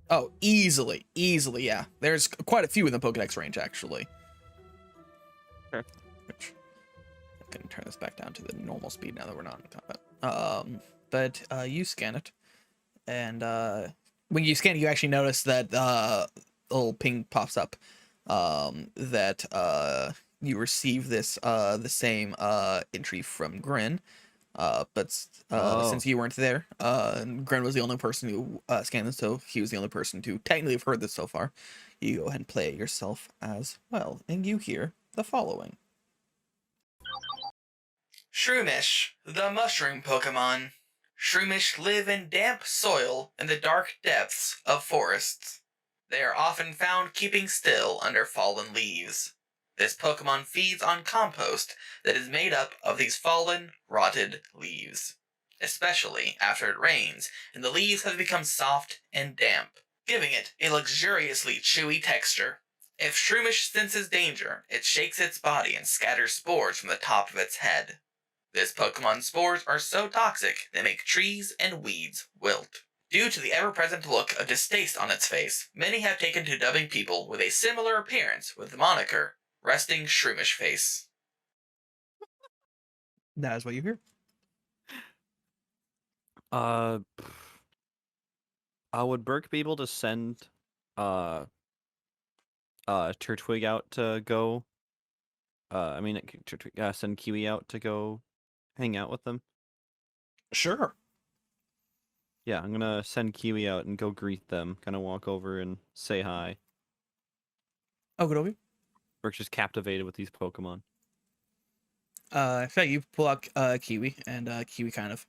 Oh, easily, yeah. There's quite a few in the Pokedex range, actually. Okay. Which I can turn this back down to the normal speed now that we're not in combat. But you scan it, and when you scan it, you actually notice that a little ping pops up, that you receive this the same entry from Grin. But since you weren't there, Gren was the only person who scanned this, so he was the only person to technically have heard this so far. You go ahead and play it yourself as well, and you hear the following. Shroomish, the mushroom Pokemon. Shroomish live in damp soil in the dark depths of forests. They are often found keeping still under fallen leaves. This Pokemon feeds on compost that is made up of these fallen, rotted leaves, especially after it rains and the leaves have become soft and damp, giving it a luxuriously chewy texture. If Shroomish senses danger, it shakes its body and scatters spores from the top of its head. This Pokemon's spores are so toxic they make trees and weeds wilt. Due to the ever-present look of distaste on its face, many have taken to dubbing people with a similar appearance with the moniker Resting Shroomish Face. That is what you hear. Would Burke be able to send Turtwig out to go? Send Kiwi out to go hang out with them. Sure. Yeah, I'm gonna send Kiwi out and go greet them. Kind of walk over and say hi. Okay. Burke's just captivated with these Pokemon. So you pull out Kiwi, and Kiwi kind of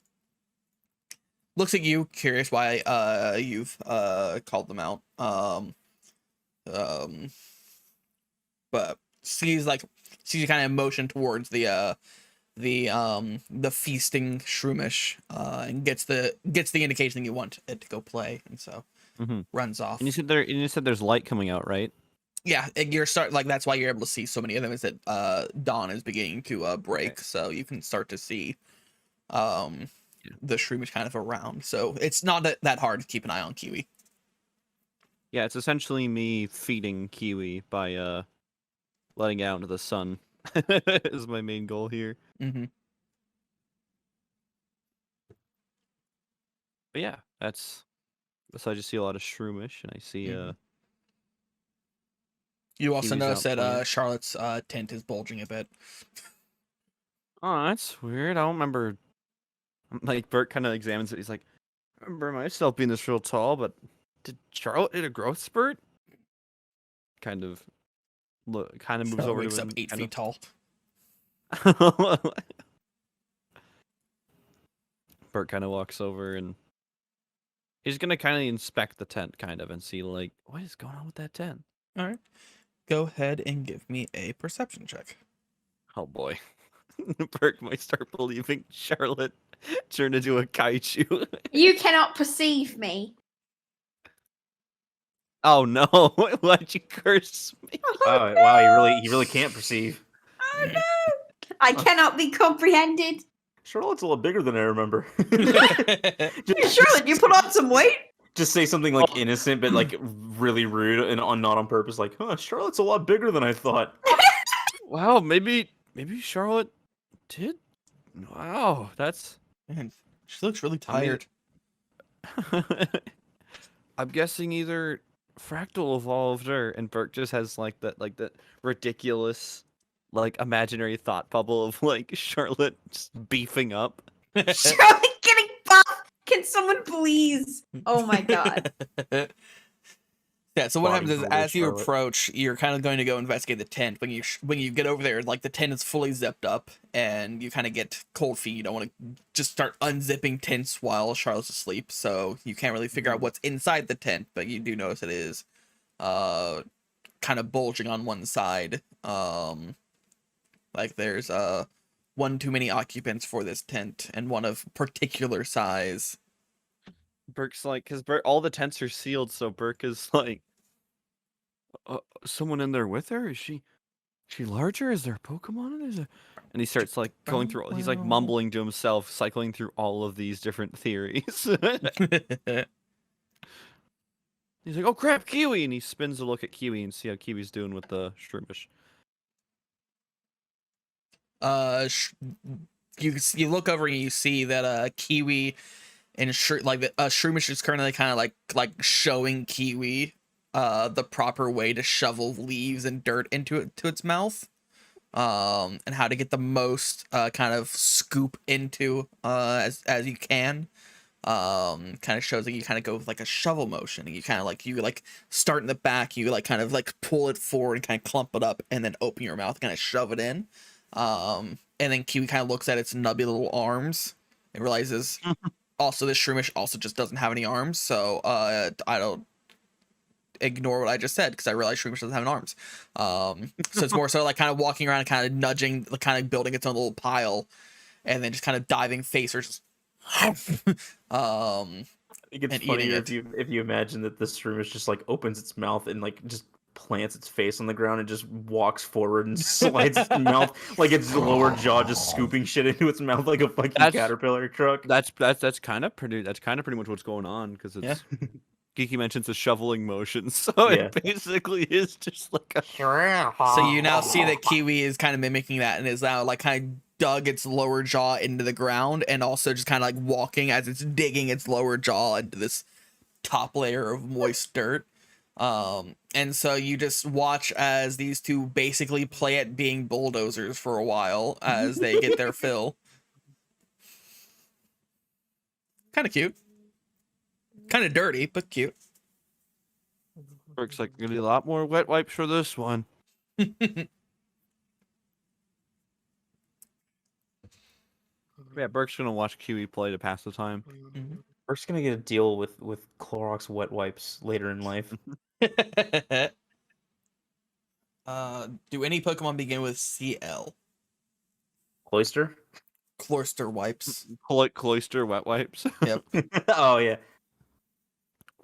looks at you, curious why you've called them out. But sees you kind of motion towards the feasting Shroomish, and gets the indication you want it to go play, and so runs off. And you said there's light coming out, right? Yeah, and that's why you're able to see so many of them, is that dawn is beginning to break, so you can start to see the Shroomish kind of around. So it's not that hard to keep an eye on Kiwi. Yeah, it's essentially me feeding Kiwi by letting it out into the sun. Is my main goal here. Mm-hmm. But yeah, that's so I just see a lot of Shroomish, and I see You also Kiwi's notice out that playing. Charlotte's tent is bulging a bit. Oh, that's weird. I don't remember. Like Bert kind of examines it. He's like, I remember myself being this real tall, but did Charlotte hit a growth spurt? Kind of moves over Wakes to up him. 8 feet tall. Bert kind of walks over and he's gonna kind of inspect the tent, kind of, and see like what is going on with that tent. All right. Go ahead and give me a perception check. Oh boy. Bert might start believing Charlotte turned into a kaiju. You cannot perceive me. Oh no! Why'd you curse me? Oh wow, he really can't perceive. Oh no! I cannot be comprehended. Charlotte's a lot bigger than I remember. Charlotte, you put on some weight? Just say something like innocent, but like really rude and not on purpose. Like, huh, Charlotte's a lot bigger than I thought. Wow, maybe Charlotte did. Wow, that's. Man, she looks really tired. I'm guessing either Fractal evolved her, and Bert just has like that ridiculous, like imaginary thought bubble of like Charlotte just beefing up. Charlotte getting buff. Can someone please? Oh my god. Yeah, so what Body happens is builder as you Charlotte. approach, you're kind of going to go investigate the tent. When you get over there, like the tent is fully zipped up, and you kind of get cold feet. You don't want to just start unzipping tents while Charlotte's asleep, so you can't really figure out what's inside the tent. But you do notice it is, kind of bulging on one side. Like there's one too many occupants for this tent, and one of particular size. Burke's like, because all the tents are sealed, so Burke is like, someone in there with her? Is she larger? Is there a Pokemon in there? And he starts like going through. He's like mumbling to himself, cycling through all of these different theories. He's like, "Oh crap, Kiwi!" And he spins to look at Kiwi and see how Kiwi's doing with the Shroomish. You look over and you see that Kiwi and Shroomish is currently kind of like showing Kiwi the proper way to shovel leaves and dirt into its mouth, and how to get the most kind of scoop into as you can. Kind of shows that you kind of go with like a shovel motion, and you kind of you start in the back, you like kind of like pull it forward and kind of clump it up, and then open your mouth, kind of shove it in. And then Kiwi kind of looks at its nubby little arms and realizes also this Shroomish also just doesn't have any arms, so I don't ignore what I just said because I realize Shroomish doesn't have any arms. So it's more so like kind of walking around and kind of nudging, kind of building its own little pile, and then just kind of diving face or just I think it's and funnier eating if you imagine that the Shroomish just like opens its mouth and like just plants its face on the ground and just walks forward and slides its mouth like its lower jaw just scooping shit into its mouth like a fucking caterpillar truck. That's kind of pretty much what's going on because it's Geeky mentions the shoveling motion, so it basically is just like a. So you now see that Kiwi is kind of mimicking that and is now like kind of dug its lower jaw into the ground and also just kind of like walking as it's digging its lower jaw into this top layer of moist dirt. And so you just watch as these two basically play at being bulldozers for a while as they get their fill. Kind of cute. Kind of dirty, but cute. Burke's like, gonna need a lot more wet wipes for this one. Yeah, Burke's gonna watch Kiwi play to pass the time. Burke's gonna get a deal with Clorox wet wipes later in life. Do any Pokemon begin with CL? Cloister? Cloister wipes. Cloister wet wipes. Yep. Oh yeah.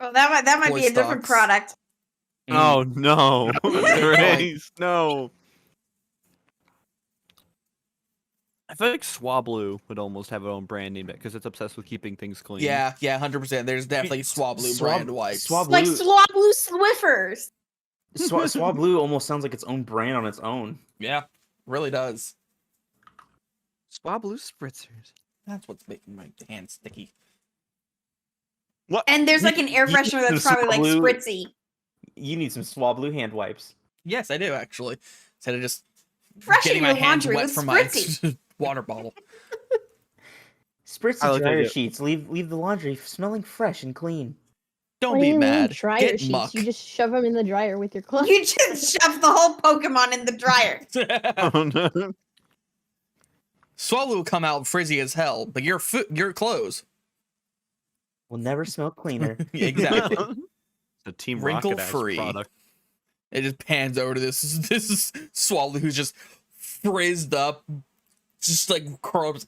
Well, that might be a different product. Oh no, Grace, no. I feel like Swablu would almost have its own brand name because it's obsessed with keeping things clean. Yeah, 100%. There's definitely Swablu brand wipes. Like Swablu Swiffers. Swablu almost sounds like its own brand on its own. Yeah, really does. Swablu spritzers. That's what's making my hand sticky. What? And there's like an air You- freshener that's the probably like Swablu- spritzy. You need some Swablu hand wipes. Yes, I do actually. Instead of just Freshen getting my your hands laundry wet with from my spritzy. water bottle. Spritz I the like dryer that. sheets. Leave the laundry smelling fresh and clean. Don't What do be you mad. mean dryer Get sheets? muck. You just shove them in the dryer with your clothes. You just shove the whole Pokemon in the dryer. Oh no. Swallow will come out frizzy as hell, but your clothes. Will never smell cleaner. Exactly. It's a Team Rocket ass Wrinkle-free. product. It just pans over to this. This is Swallow who's just frizzed up, just like curled.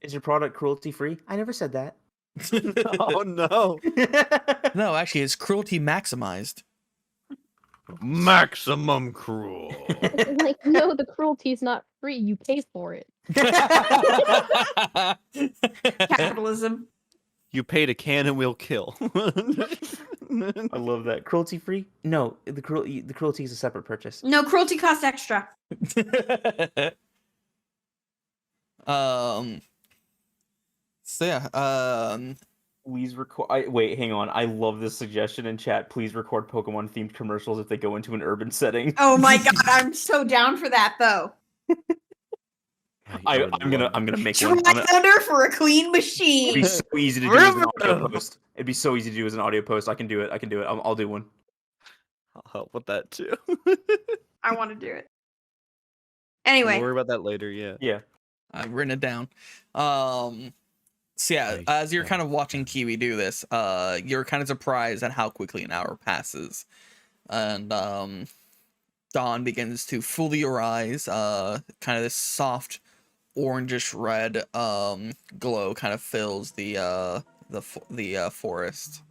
Is your product cruelty free? I never said that. Oh no. No, actually, it's cruelty maximized. Maximum cruel. Like, no, the cruelty's not free. You pay for it. Capitalism. You paid a can and we'll kill. I love that. Cruelty free? No, the cruelty is a separate purchase. No, cruelty costs extra. So yeah, Please record. Wait, hang on. I love this suggestion in chat. Please record Pokemon themed commercials if they go into an urban setting. Oh my god, I'm so down for that though. I'm gonna make Try one. Thunder for a clean It'd be machine. so easy to do as an audio post. It'd be so easy to do as an audio post. I can do it. I'll do one. I'll help with that too. I want to do it. We'll Anyway, worry about that later. Yeah. Yeah. I've written it down. So yeah, as you're kind of watching Kiwi do this, you're kind of surprised at how quickly an hour passes, and dawn begins to fully arise. Kind of this soft orangish red glow kind of fills the forest.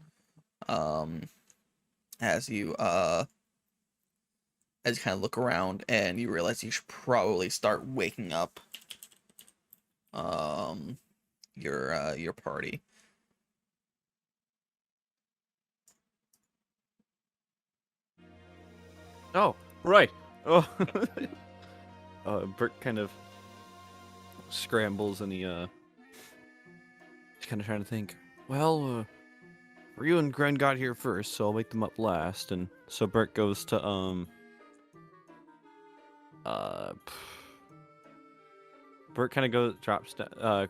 As you kind of look around and you realize you should probably start waking up your party. Oh, right. Oh. Bert kind of scrambles and he's kind of trying to think. Well, Ryu and Gren got here first, so I'll wake them up last. And so Bert goes to Bert kind of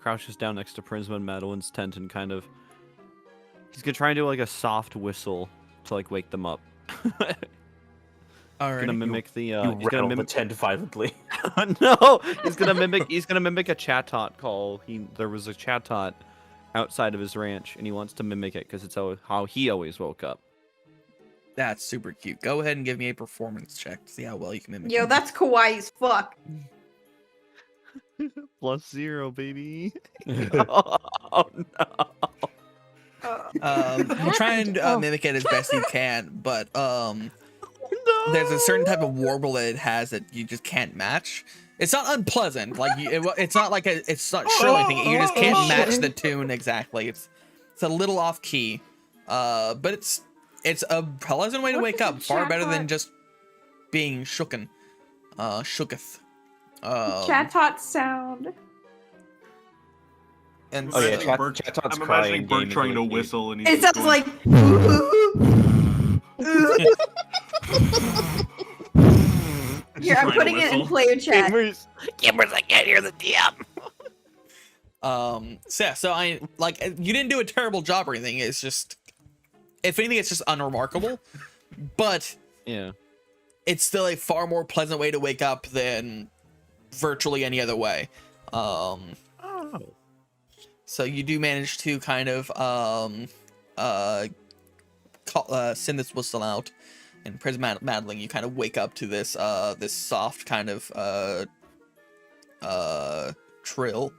crouches down next to Prisma and Madeline's tent and kind of he's gonna try and do like a soft whistle to like wake them up. All right. Gonna mimic the You he's gonna rattle the mimic tent violently. no, he's gonna mimic a chatot call. There was a chatot outside of his ranch, and he wants to mimic it because it's how he always woke up. That's super cute. Go ahead and give me a performance check to see how well you can mimic. yo, him. that's kawaii as fuck. +0, baby. Oh no. Try and mimic it as best you can, but No. there's a certain type of warble that it has that you just can't match. It's not unpleasant, like it's not like it's not shrilling thing. You just can't match the tune exactly. It's a little off key, but it's a pleasant way to wake up. Far better than just being shooken, shooketh. Chatot sound. And Oh yeah, so- Chatot's I'm crying imagining Bert game is trying really to cute. whistle and he's It just sounds going, like. Here, I'm Trying to putting it in whistle. player chat. Gimmers, I can't hear the DM. So yeah, so I like you didn't do a terrible job or anything. It's just, if anything, it's just unremarkable, but Yeah. it's still a far more pleasant way to wake up than virtually any other way. Oh. So you do manage to kind of send this whistle out, and Prism Madeline, you kind of wake up to this this soft kind of trill.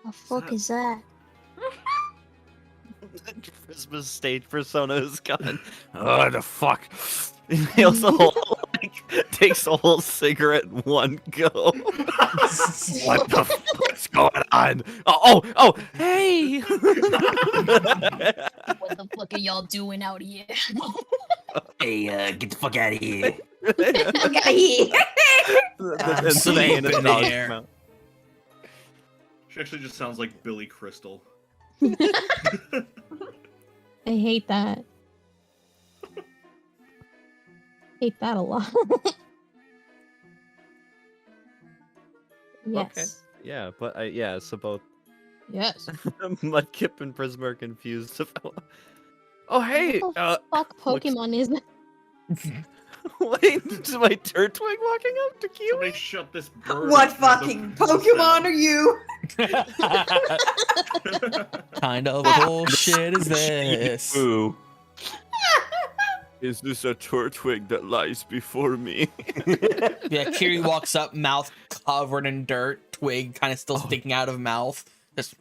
The fuck is that? Christmas stage persona is gone. Oh, the fuck. Inhales the whole, takes a whole cigarette in one go. What the fuck's going on? Oh, hey! What the fuck are y'all doing out here? Hey, get the fuck out of here. Look at here. I'm And sleeping saying in a dog's there. mouth. She actually just sounds like Billy Crystal. I hate that. Hate that a lot. Yes. Yeah, but so both Yes. Mudkip and Prism are confused about. Oh hey, What the fuck Pokemon is that? wait, is my Turtwig walking up to Kiwi? Somebody shut this bird What up. fucking Pokemon are you? Kind of bullshit is this? Ooh. Is this a Turtwig that lies before me? Yeah, Kiri walks up, mouth covered in dirt, twig kind of still sticking out of mouth. Just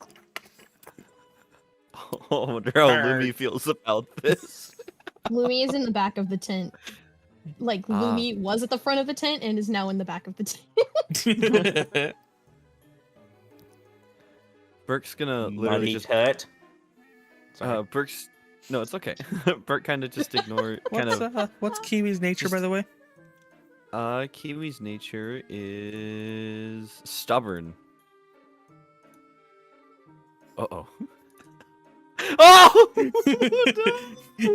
Oh, I wonder how Lumi feels about this. Lumi is in the back of the tent. Like Ah. Lumi was at the front of the tent and is now in the back of the tent. Burke's gonna Muddy literally just cut. Burke's no, it's okay. Burke kind of just ignore what's Kiwi's nature, by the way? Kiwi's nature is stubborn. Uh-oh. Oh!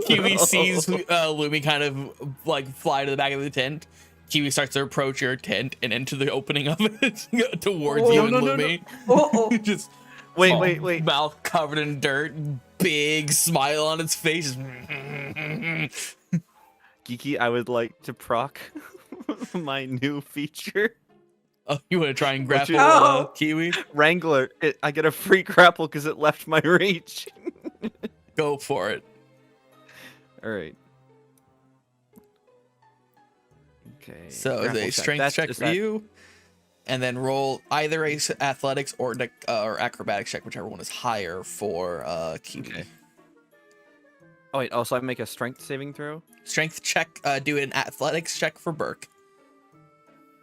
Kiwi sees Lumi kind of like fly to the back of the tent. Kiwi starts to approach your tent and into the opening of it towards you and Lumi. Just wait. Mouth covered in dirt, big smile on its face. Geeky, I would like to proc my new feature. Oh, you want to try and grapple Kiwi? Wrangler. I get a free grapple because it left my reach. Go for it. All right. Okay. So grapple a check. strength check Is for that- you, and then roll either a athletics or acrobatics check, whichever one is higher for Kiwi. Okay. Oh wait. Also, I make a strength saving throw. Strength check. Do an athletics check for Burke.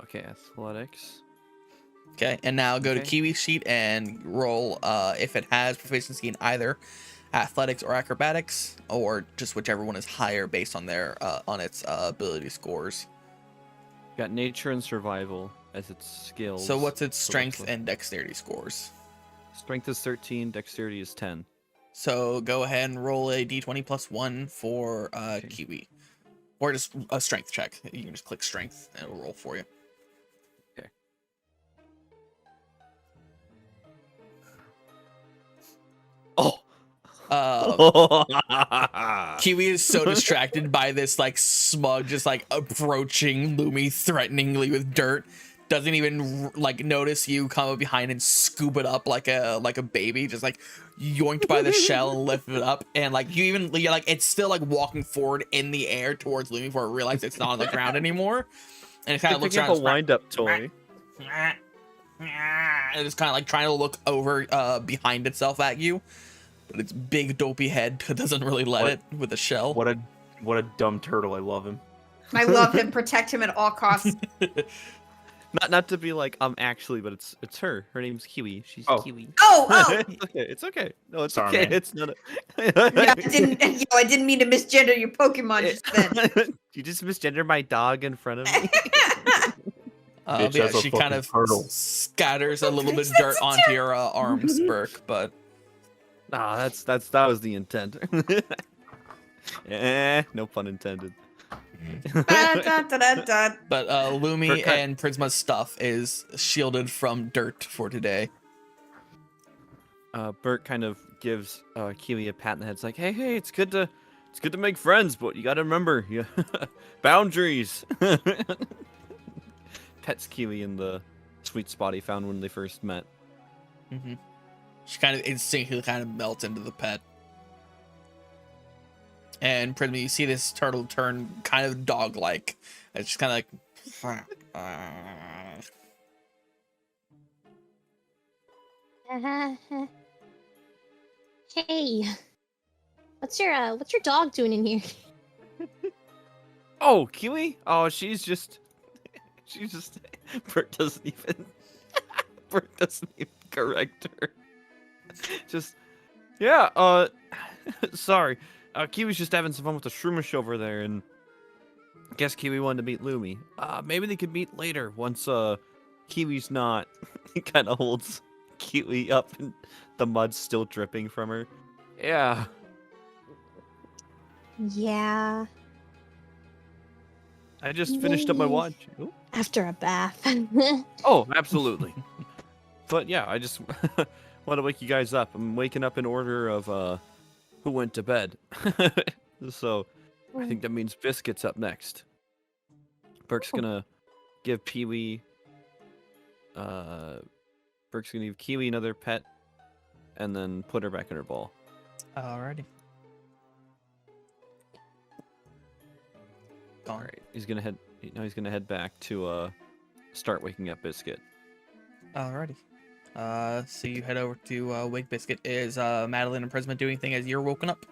Okay, athletics. Okay, and now go to Okay. Kiwi sheet and roll if it has proficiency in either athletics or acrobatics, or just whichever one is higher based on their on its ability scores. Got nature and survival as its skills. So what's its So strength what's the- and dexterity scores? Strength is 13, dexterity is 10. So go ahead and roll a d20 plus 1 for Kiwi, or just a strength check. You can just click strength and it'll roll for you. Okay. Oh. Kiwi is so distracted by this like smug, just like approaching Lumi threateningly with dirt, doesn't even like notice you come up behind and scoop it up like a baby, just like yoinked by the shell and lift it up, and like you're like it's still like walking forward in the air towards Lumi before it realizes it's not on the ground anymore, and it kind of looks Picking around. up a wind-up toy. And it's kind of like trying to look over behind itself at you, but its big dopey head doesn't really let it with the shell. What a dumb turtle. I love him. I love him. Protect him at all costs. Not to be like actually, but it's her. Her name's Kiwi. She's Kiwi. Oh. It's okay. No, it's Sorry, okay. man. It's not. Yeah, I didn't mean to misgender your Pokemon just then. You just misgendered my dog in front of me. Bitch, Yeah, that's a she kind fucking of turtle. scatters a little bit of dirt onto your arms, Burke, but Nah, that was the intent. No pun intended. but Lumi Burke, and Prisma's stuff is shielded from dirt for today. Bert kind of gives Kiwi a pat in the head. It's like, hey, it's good to make friends, but you got to remember, boundaries. Pets Kiwi in the sweet spot he found when they first met. Mm-hmm. She kind of instinctively kind of melts into the pet. And Prisma, you see this turtle turn kind of dog-like. It's just kind of like. Hey, What's your dog doing in here? Oh, Kiwi? Oh, she's just Bert doesn't even correct her. Just yeah, sorry. Kiwi's just having some fun with the Shroomish over there, and I guess Kiwi wanted to meet Lumi. Maybe they could meet later once Kiwi's not. He kind of holds Kiwi up, and the mud's still dripping from her. Yeah. Yeah. I just finished up my Maybe watch. Ooh. after a bath. Oh, absolutely. But yeah, I just want to wake you guys up. I'm waking up in order of who went to bed. So I think that means Biscuit's up next. Burke's gonna give Kiwi another pet and then put her back in her ball. Alrighty. All right, he's gonna head back to start waking up Biscuit. Alrighty. So you head over to Wake Biscuit. Is Madeline and Prisma doing anything as you're woken up?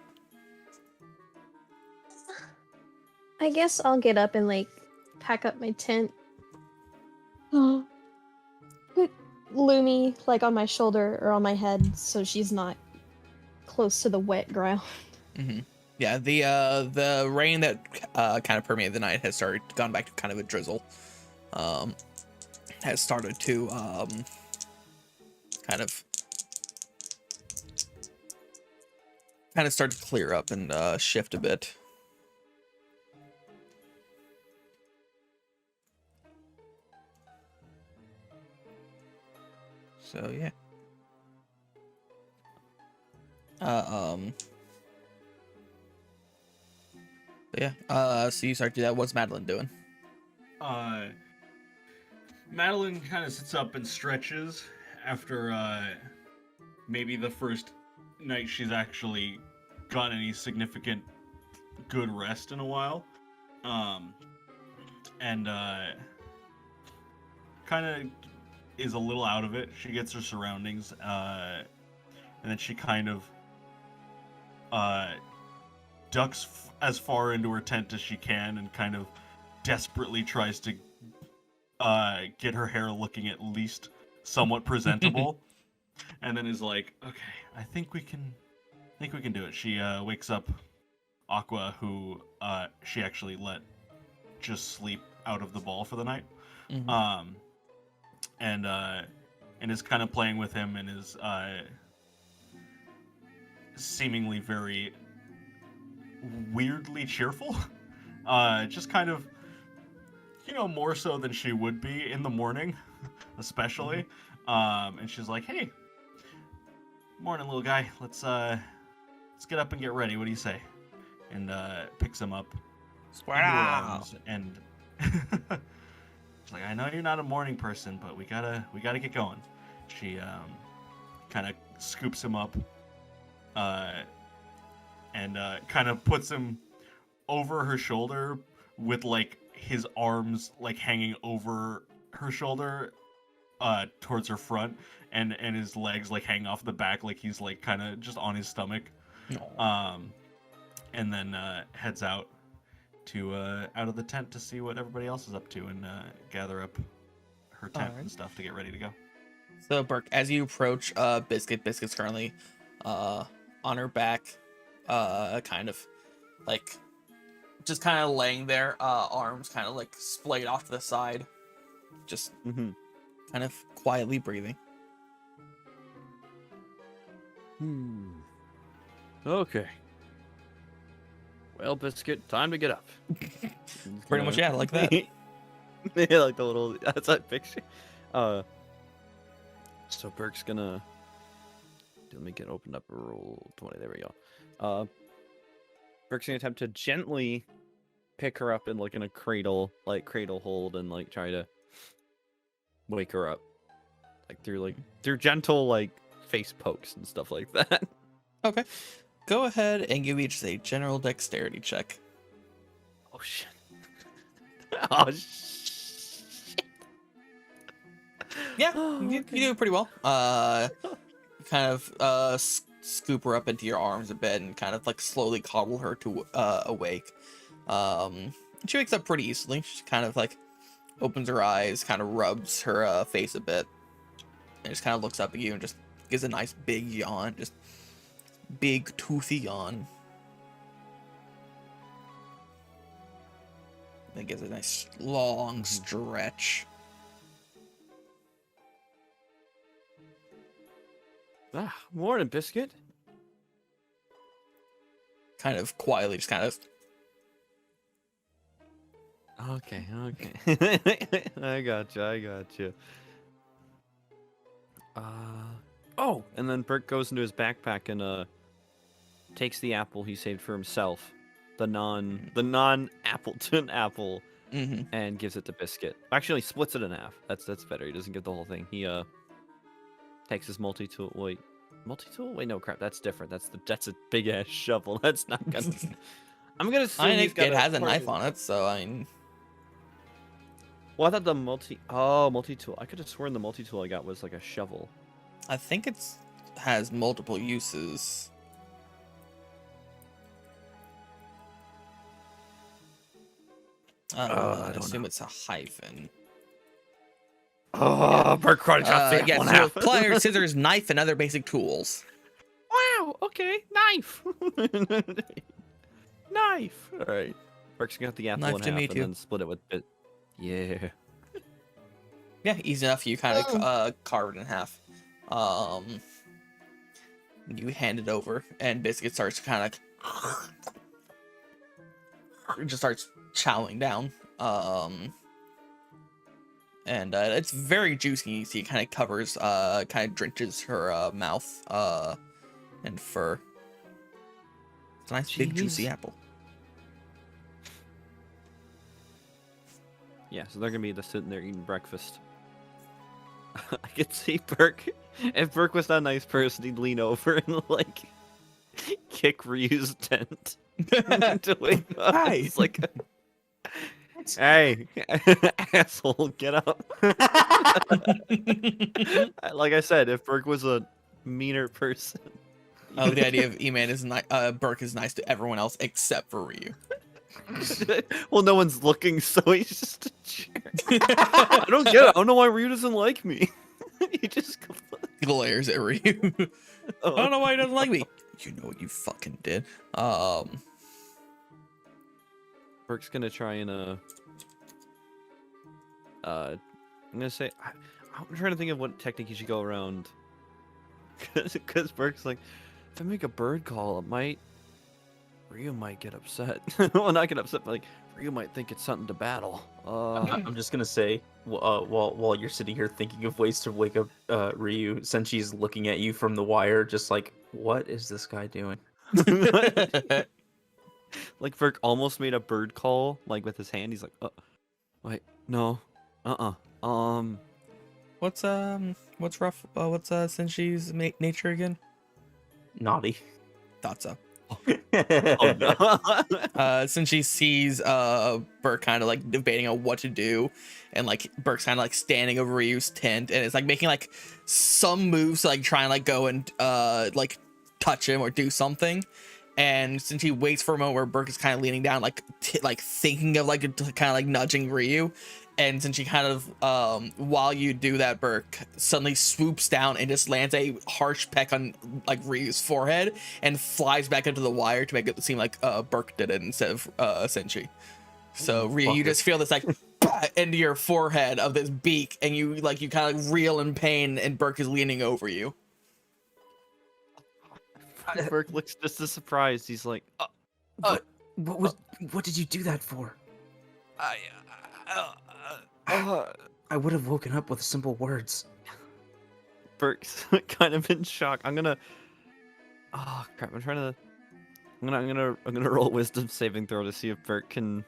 I guess I'll get up and like pack up my tent. Put Lumi like on my shoulder or on my head so she's not close to the wet ground. Mm-hmm. Yeah, the rain that kind of permeated the night has gone back to kind of a drizzle. Has started to kind of start to clear up and shift a bit. So yeah. But yeah, so you start to do that. What's Madeline doing? Madeline kind of sits up and stretches after maybe the first night she's actually gotten any significant good rest in a while. And kind of is a little out of it. She gets her surroundings, and then she kind of ducks as far into her tent as she can and kind of desperately tries to get her hair looking at least somewhat presentable. And then is like, okay, I think we can do it. She wakes up Aqua, who she actually let just sleep out of the ball for the night. Mm-hmm. And is kind of playing with him and is seemingly very weirdly cheerful. Just kind of, more so than she would be in the morning, especially. And she's like, "Hey, morning, little guy. Let's get up and get ready. What do you say?" And picks him up into her arms and she's like, "I know you're not a morning person, but we gotta get going." She kind of scoops him up and kind of puts him over her shoulder with like his arms like hanging over her shoulder towards her front, and his legs like hang off the back like he's like kind of just on his stomach. And then heads out to out of the tent to see what everybody else is up to and gather up her tent and stuff to get ready to go. So Burke, as you approach Biscuit's currently on her back, kind of like just kind of laying there, arms kind of like splayed off to the side, just kind of quietly breathing. Okay. Well, Biscuit, time to get up. Pretty much, yeah, like that. Yeah, like the little outside picture. So Burke's gonna let me get opened up a roll 20. There we go. Burke's gonna attempt to gently pick her up in like in a cradle hold and like try to wake her up, like through gentle like face pokes and stuff like that. Okay. Go ahead and give each a general dexterity check. Oh shit. Oh shit. Yeah, you do pretty well. Kind of scoop her up into your arms a bit and kind of like slowly coddle her to awake. She wakes up pretty easily. She kind of like opens her eyes, kind of rubs her face a bit, and just kind of looks up at you and just gives a nice big yawn, just big toothy yawn. Then gives a nice long stretch. Morning, Biscuit. Kind of quietly, just kind of. Okay. I gotcha. Oh, and then Bert goes into his backpack and takes the apple he saved for himself, the non-Appleton apple, and gives it to Biscuit. Actually, he splits it in half. That's better. He doesn't give the whole thing. He takes his multi-tool. Wait, no, crap. That's different. That's a big ass shovel. That's not gonna. I'm gonna assume it has a knife on it, so I mean. Well, I thought the multi-tool. I could have sworn the multi-tool I got was like a shovel. I think has multiple uses. I assume it's a hyphen. Oh, Bert Crunch, so pliers, scissors, knife, and other basic tools. Wow, okay, knife. Knife. All right. Bert's got the apple Knife in to half me and too. then split it with bit. Yeah. Yeah, easy enough. You kind of carve it in half. You hand it over, and Biscuit starts kind of just starts chowing down. And it's very juicy. You see, it kind of covers, kind of drenches her mouth and fur. It's a nice big juicy apple. Yeah, so they're gonna be just sitting there eating breakfast. I could see Burke. If Burke was not a nice person, he'd lean over and like kick Ryu's tent to wake up. Hi. It's like, hey, asshole, get up. Like I said, if Burke was a meaner person. Oh, the idea of E-Man is Burke is nice to everyone else except for Ryu. Well, no one's looking, so he's just a jerk. I don't get it. I don't know why Ryu doesn't like me. He just glares at Ryu. I don't know why he doesn't like me. You know what you fucking did. Burke's gonna try and I'm gonna say I'm trying to think of what technique he should go around. Because Burke's like, if I make a bird call, Ryu might get upset. Well, not get upset, but like Ryu might think it's something to battle. I'm just gonna say, while you're sitting here thinking of ways to wake up Ryu, Senchi's looking at you from the wire, just like, what is this guy doing? Like Burke almost made a bird call, like with his hand. He's like, wait, no, What's rough? What's Senchi's nature again? Naughty. Thought so. Oh no. Since she sees Burke kind of like debating on what to do, and like Burke's kind of like standing over Ryu's tent, and it's like making like some moves to like try and like go and like touch him or do something. And since he waits for a moment where Burke is kind of leaning down, like thinking of like kind of like nudging Ryu, and since she kind of while you do that, Burke suddenly swoops down and just lands a harsh peck on like Ryu's forehead and flies back into the wire to make it seem like Burke did it instead of Senshi. So Ryu, you just feel this like into your forehead of this beak, and you kind of reel in pain, and Burke is leaning over you. Burke looks just as surprised. He's like, What did you do that for? I would have woken up with simple words. Burke's kind of in shock. I'm gonna. Oh crap! I'm gonna roll a wisdom saving throw to see if Burke can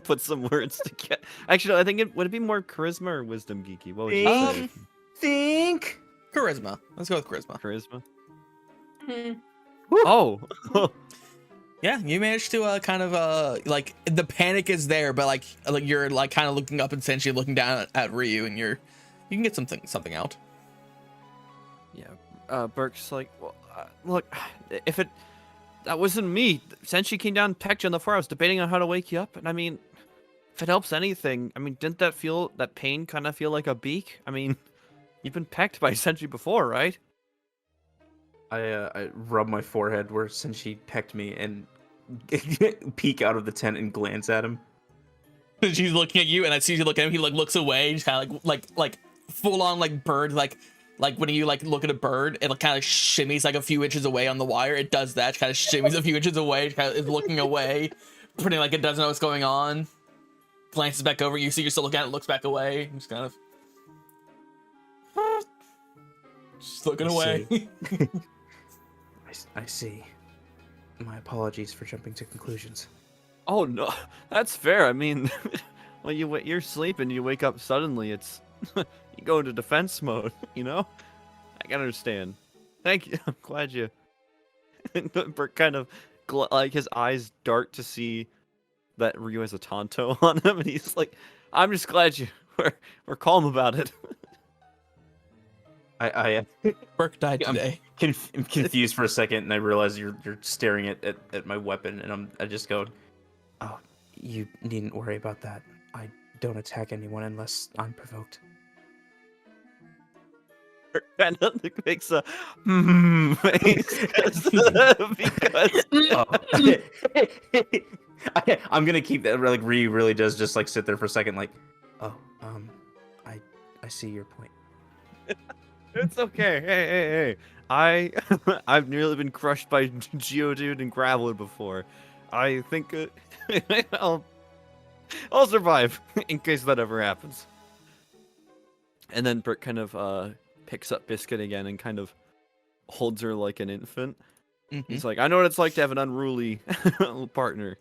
put some words together. Actually, I think would it be more charisma or wisdom, Geeky? What would you say? Think charisma. Let's go with charisma. Charisma. Mm-hmm. Oh. Yeah, you managed to kind of like the panic is there, but like you're like kind of looking up and essentially looking down at Ryu, and you can get something out. Yeah. Burke's like, well, look, if that wasn't me. Since she came down and pecked you on the floor, I was debating on how to wake you up. And I mean, if it helps anything, I mean, didn't that pain kind of feel like a beak? I mean, you've been pecked by Sentry before, right? I rub my forehead where Senshi pecked me and peek out of the tent and glance at him. She's looking at you, and I see you look at him. He like looks away, just kind of like full on like bird, like when you like look at a bird, it kind of shimmies like a few inches away on the wire. It does that, kind of shimmies a few inches away, kind of is looking away, pretending like it doesn't know what's going on. Glances back over, you see you're still looking at it, looks back away, just kind of just looking away. I see. My apologies for jumping to conclusions. Oh no, that's fair. I mean, when you're sleeping, you wake up suddenly. It's you go into defense mode. You know, I can understand. Thank you. I'm glad you. Bert kind of like his eyes dart to see that Ryu has a Tonto on him, and he's like, "I'm just glad we're calm about it." Burke died today. I'm confused for a second, and I realize you're staring at my weapon, and I just go, "Oh, you needn't worry about that. I don't attack anyone unless I'm provoked." Kind of makes a face because I'm gonna keep that. Like Ryu really does just like sit there for a second, like, "Oh, I see your point." It's okay. Hey. I've nearly been crushed by Geodude and Graveler before. I think I'll survive in case that ever happens. And then Bert kind of picks up Biscuit again and kind of holds her like an infant. Mm-hmm. He's like, I know what it's like to have an unruly partner.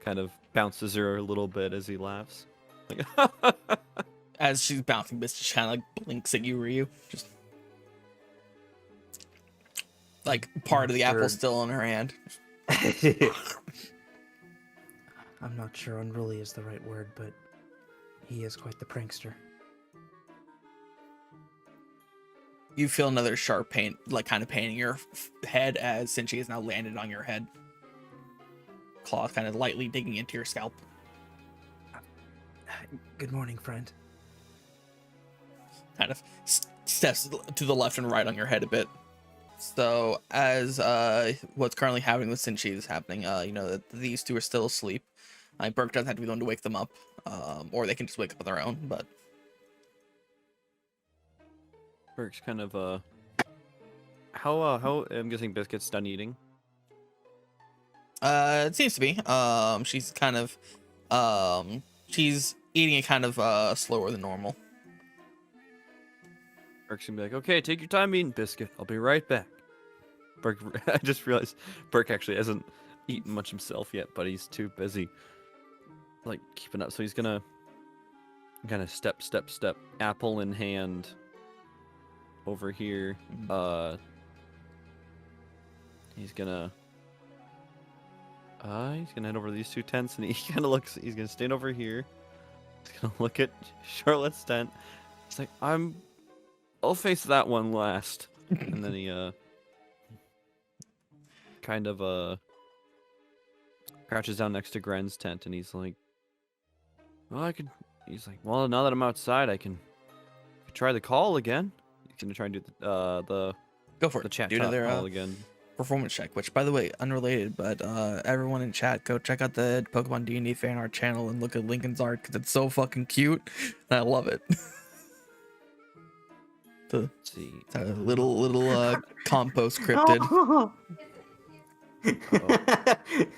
Kind of bounces her a little bit as he laughs. Like, as she's bouncing, Biscuit she kind of like blinks at you, Ryu. Just like part of the apple still in her hand. I'm not sure unruly is the right word, but he is quite the prankster. You feel another sharp pain, like kind of pain in your head as Senshi has now landed on your head. Claws kind of lightly digging into your scalp. Good morning, friend. Kind of steps to the left and right on your head a bit. So as what's currently happening with Senshi is happening, you know that these two are still asleep. Burke doesn't have to be the one to wake them up, or they can just wake up on their own. But Burke's kind of how I'm guessing Biscuit's done eating. It seems to be. She's kind of she's eating it kind of slower than normal. Burke's gonna be like, okay, take your time eating, Biscuit. I'll be right back. Burke, I just realized Burke actually hasn't eaten much himself yet, but he's too busy, like, keeping up. So he's gonna kind of step, apple in hand, over here. He's gonna head over to these two tents, and he kind of looks. He's gonna stand over here. He's gonna look at Charlotte's tent. He's like, I'll face that one last. And then he kind of crouches down next to Gren's tent, and he's like, well, he's like, well, now that I'm outside, I can try the call again. He's gonna try and do the Go for it. The chat do another call again. Performance check, which, by the way, unrelated, but everyone in chat, go check out the Pokemon D&D fan art channel and look at Lincoln's art because it's so fucking cute, and I love it. Let's see, it's a little compost cryptid.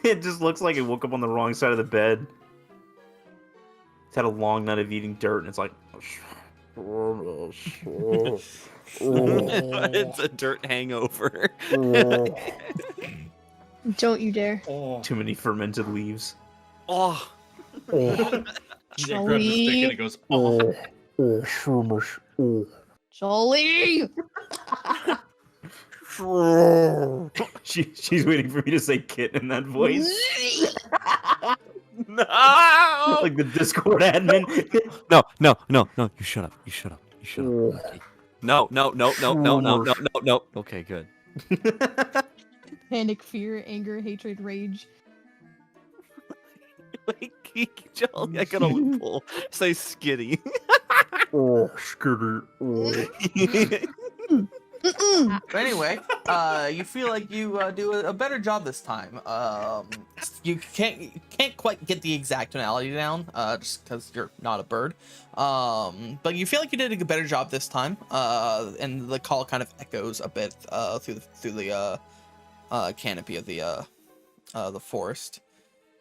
It just looks like it woke up on the wrong side of the bed. It's had a long night of eating dirt, and it's like, it's a dirt hangover. Don't you dare. Too many fermented leaves. Oh. Nick grabs a stick and it goes, Jolly! She's waiting for me to say kit in that voice. No! Like the Discord admin. No. You shut up. Okay. No. Okay, good. Panic, fear, anger, hatred, rage. Like Geeky Jolly, I got a loophole. Say skitty. Oh, skitty. But anyway, you feel like you do a better job this time. You can't quite get the exact tonality down, just because you're not a bird. But you feel like you did a better job this time. And the call kind of echoes a bit through the canopy of the forest.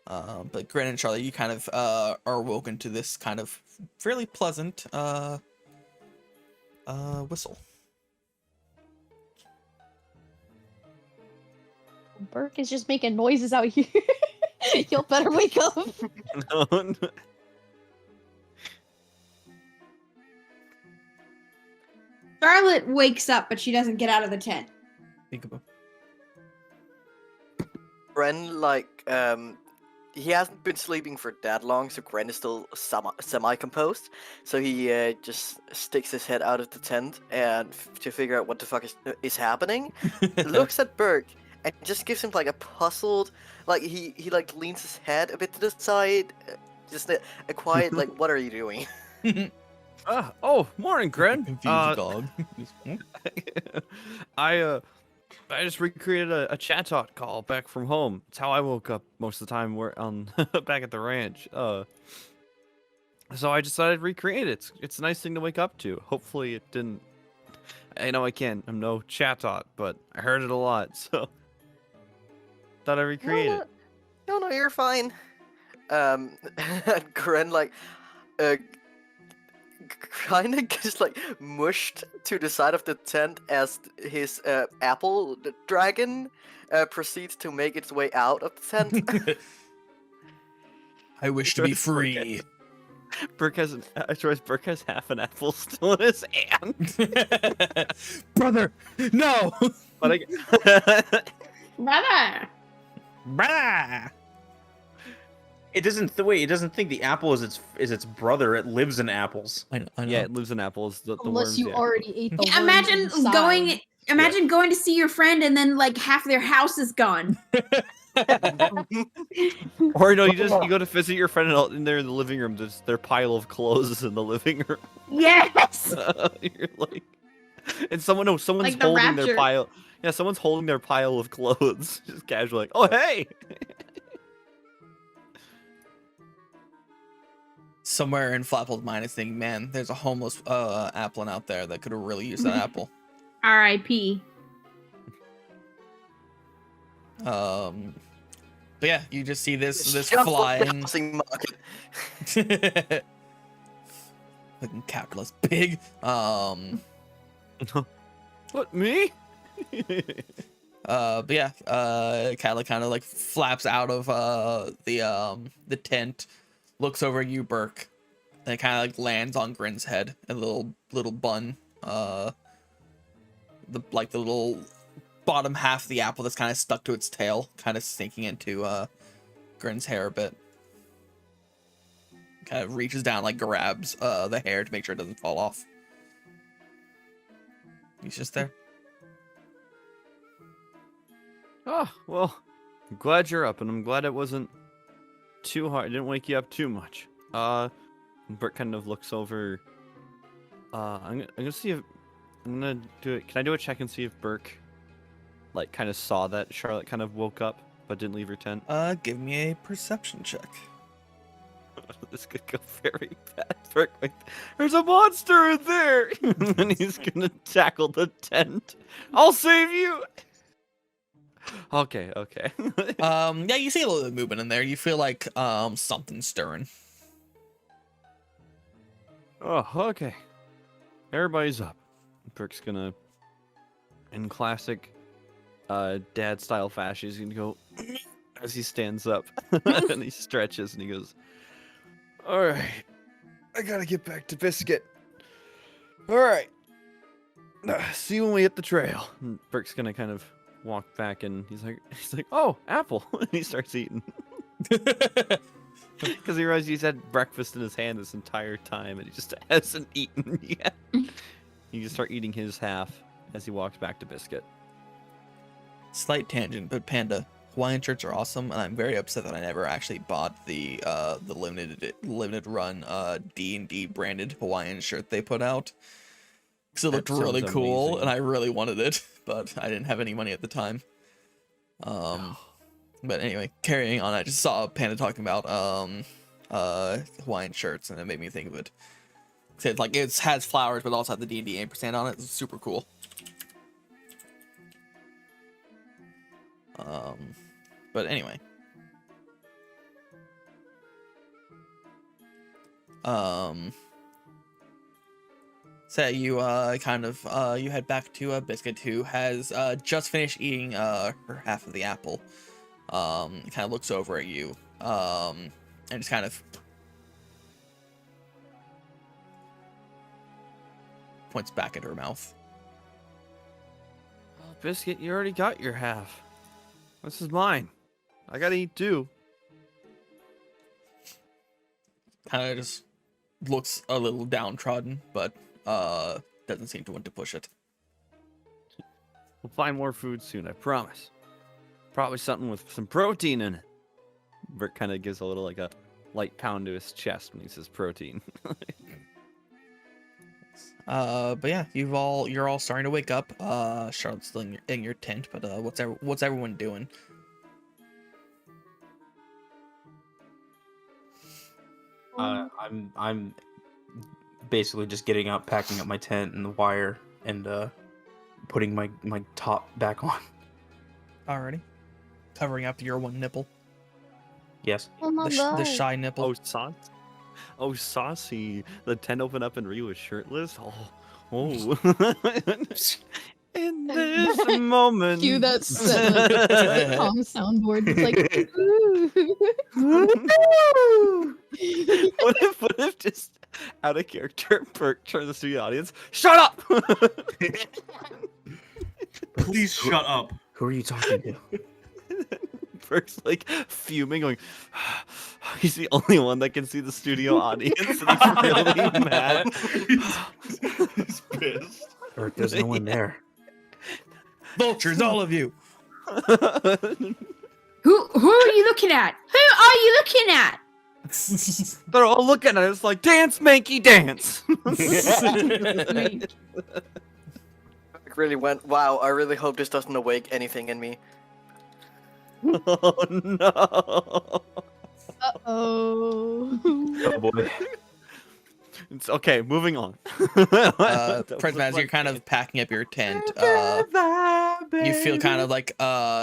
But Grin and Charlie, you kind of are woken to this kind of fairly pleasant whistle. Burke is just making noises out here. Y'all better wake up. No. Charlotte wakes up, but she doesn't get out of the tent. Think about. Gren, he hasn't been sleeping for that long, so Gren is still semi-composed. So he just sticks his head out of the tent and to figure out what the fuck is happening. Looks at Burke and just gives him a puzzled, he leans his head a bit to the side, just a quiet what are you doing? Morning, Gren. Confused dog. I just recreated a chat call back from home. It's how I woke up most of the time. We're back at the ranch. So I decided to recreate it. It's a nice thing to wake up to. Hopefully it didn't. I know I can't. I'm no chatot, but I heard it a lot, so thought I recreate it. No, you're fine. Gren kind of gets mushed to the side of the tent as his apple dragon proceeds to make its way out of the tent. I wish to be free. Burke has half an apple still in his hand. Brother, no. But Brother. Brah. It doesn't wait. It doesn't think the apple is its brother. It lives in apples. I know. Yeah, it lives in apples. The Unless worms, you yeah. already ate the worms Imagine inside. going to see your friend and then half their house is gone. Or no, you go to visit your friend and they're in the living room. There's their pile of clothes in the living room. Yes. You're and someone's Like the holding their rapture. pile. Yeah, someone's holding their pile of clothes, just casually. Oh hey. Somewhere in Flapple's mind is thinking, man, there's a homeless applin out there that could have really used that apple. R.I.P. But yeah, you just see this Just like fly the and housing market. fucking capitalist pig. What, me? But yeah, Kyla kind of flaps out of the tent, looks over at you, Burke, and it kind of lands on Grin's head, a little bun. The little bottom half of the apple that's kind of stuck to its tail, kind of sinking into Grin's hair a bit. Kind of reaches down, grabs the hair to make sure it doesn't fall off. He's just there. Oh, well, I'm glad you're up, and I'm glad it wasn't too hard. It didn't wake you up too much. Bert kind of looks over. I'm gonna see if I'm gonna do it. Can I do a check and see if Burke, kind of saw that Charlotte kind of woke up but didn't leave her tent? Give me a perception check. This could go very bad. Burke, there's a monster in there, and he's gonna tackle the tent. I'll save you. Okay. Yeah, you see a little bit of movement in there. You feel like something's stirring. Oh, okay. Everybody's up. Burke's gonna, in classic dad style fashion, he's gonna go as he stands up and he stretches and he goes, all right, I gotta get back to Biscuit. All right, see you when we hit the trail. And Burke's gonna kind of walk back and he's like, oh, apple. And he starts eating. Because he realized he's had breakfast in his hand this entire time and he just hasn't eaten yet. You just start eating his half as he walks back to Biscuit. Slight tangent, but Panda, Hawaiian shirts are awesome, and I'm very upset that I never actually bought the limited run D&D branded Hawaiian shirt they put out. Because it looked That really sounds cool, amazing. and I really wanted it, but I didn't have any money at the time. But anyway, carrying on, I just saw Panda talking about Hawaiian shirts, and it made me think of it. It's like it has flowers, but also has the D&D ampersand on it. It's super cool. But anyway. So you kind of you head back to Biscuit, who has just finished eating her half of the apple. Kind of looks over at you, and just kind of points back at her mouth. Oh, Biscuit, you already got your half. This is mine. I gotta eat too. Kind of just looks a little downtrodden, but doesn't seem to want to push it. We'll find more food soon, I promise. Probably something with some protein in it. Bert kind of gives a little, like a light pound to his chest when he says protein. But yeah, you're all starting to wake up. Charlotte's still in your tent, but what's everyone doing? I'm basically just getting up, packing up my tent and the wire, and putting my top back on. Alrighty. Covering up your one nipple. Yes. Oh my The god. shy nipple. Oh, saucy. The tent opened up and Ryu was shirtless. Oh. In this moment. Cue that calm soundboard. It's like, ooh. What if just out of character, Bert turns to the audience, shut up! Please shut up. Who are you talking to? Bert's like fuming, going, he's the only one that can see the studio audience, and he's really mad. He's pissed. Bert, there's no one there. Vultures, all of you. Who are you looking at? Who are you looking at? They're all looking at us like, dance, Mankey, dance. Really went, wow, I really hope this doesn't awake anything in me. Oh no. Uh-oh. Oh boy. It's okay, moving on. Prisma, as you're kind of packing up your tent, you feel kind of like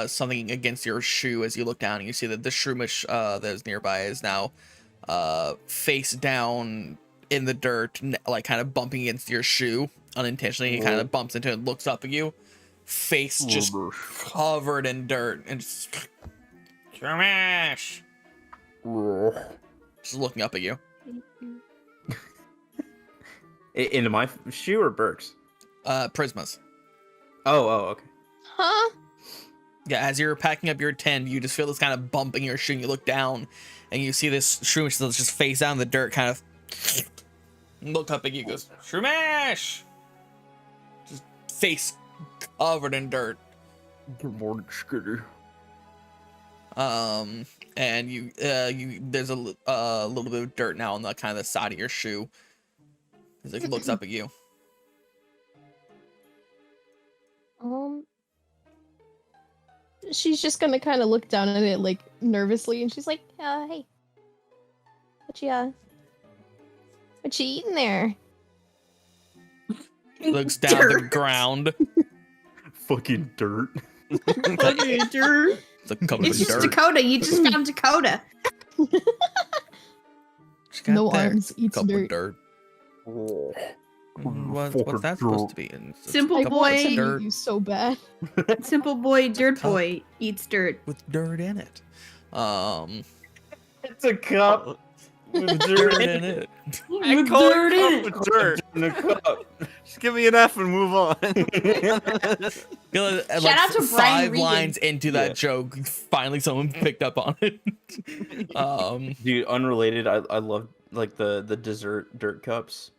something against your shoe as you look down and you see that the shroomish that is nearby is now face down in the dirt, like kind of bumping against your shoe unintentionally. He kind of bumps into it and looks up at you, face just covered in dirt, and just shroomish, just looking up at you. Into my shoe or Burke's? Prisma's. Oh, okay. Huh? Yeah, as you're packing up your tent, you just feel this kind of bump in your shoe, and you look down, and you see this Shroomish that's just face down in the dirt, kind of look up at you, goes, Shroomish! Just face covered in dirt. Good morning, Skitty. And you there's a little bit of dirt now on the kind of the side of your shoe. As it looks up at you. She's just gonna kind of look down at it like nervously, and she's like, "Hey, what you eating there?" Looks down at the ground. Fucking dirt. Fucking dirt. It's just Dakota. You just found Dakota. No arms, eats dirt. What's that supposed to be? Simple boy. Dirt You so bad. Simple boy, dirt boy eats dirt with dirt in it. It's a cup with dirt in it. I call it with dirt in a cup. Just give me an F and move on. Shout out to Brian 5 Regan. lines into that joke, finally someone picked up on it. Dude, unrelated, I love like the dessert dirt cups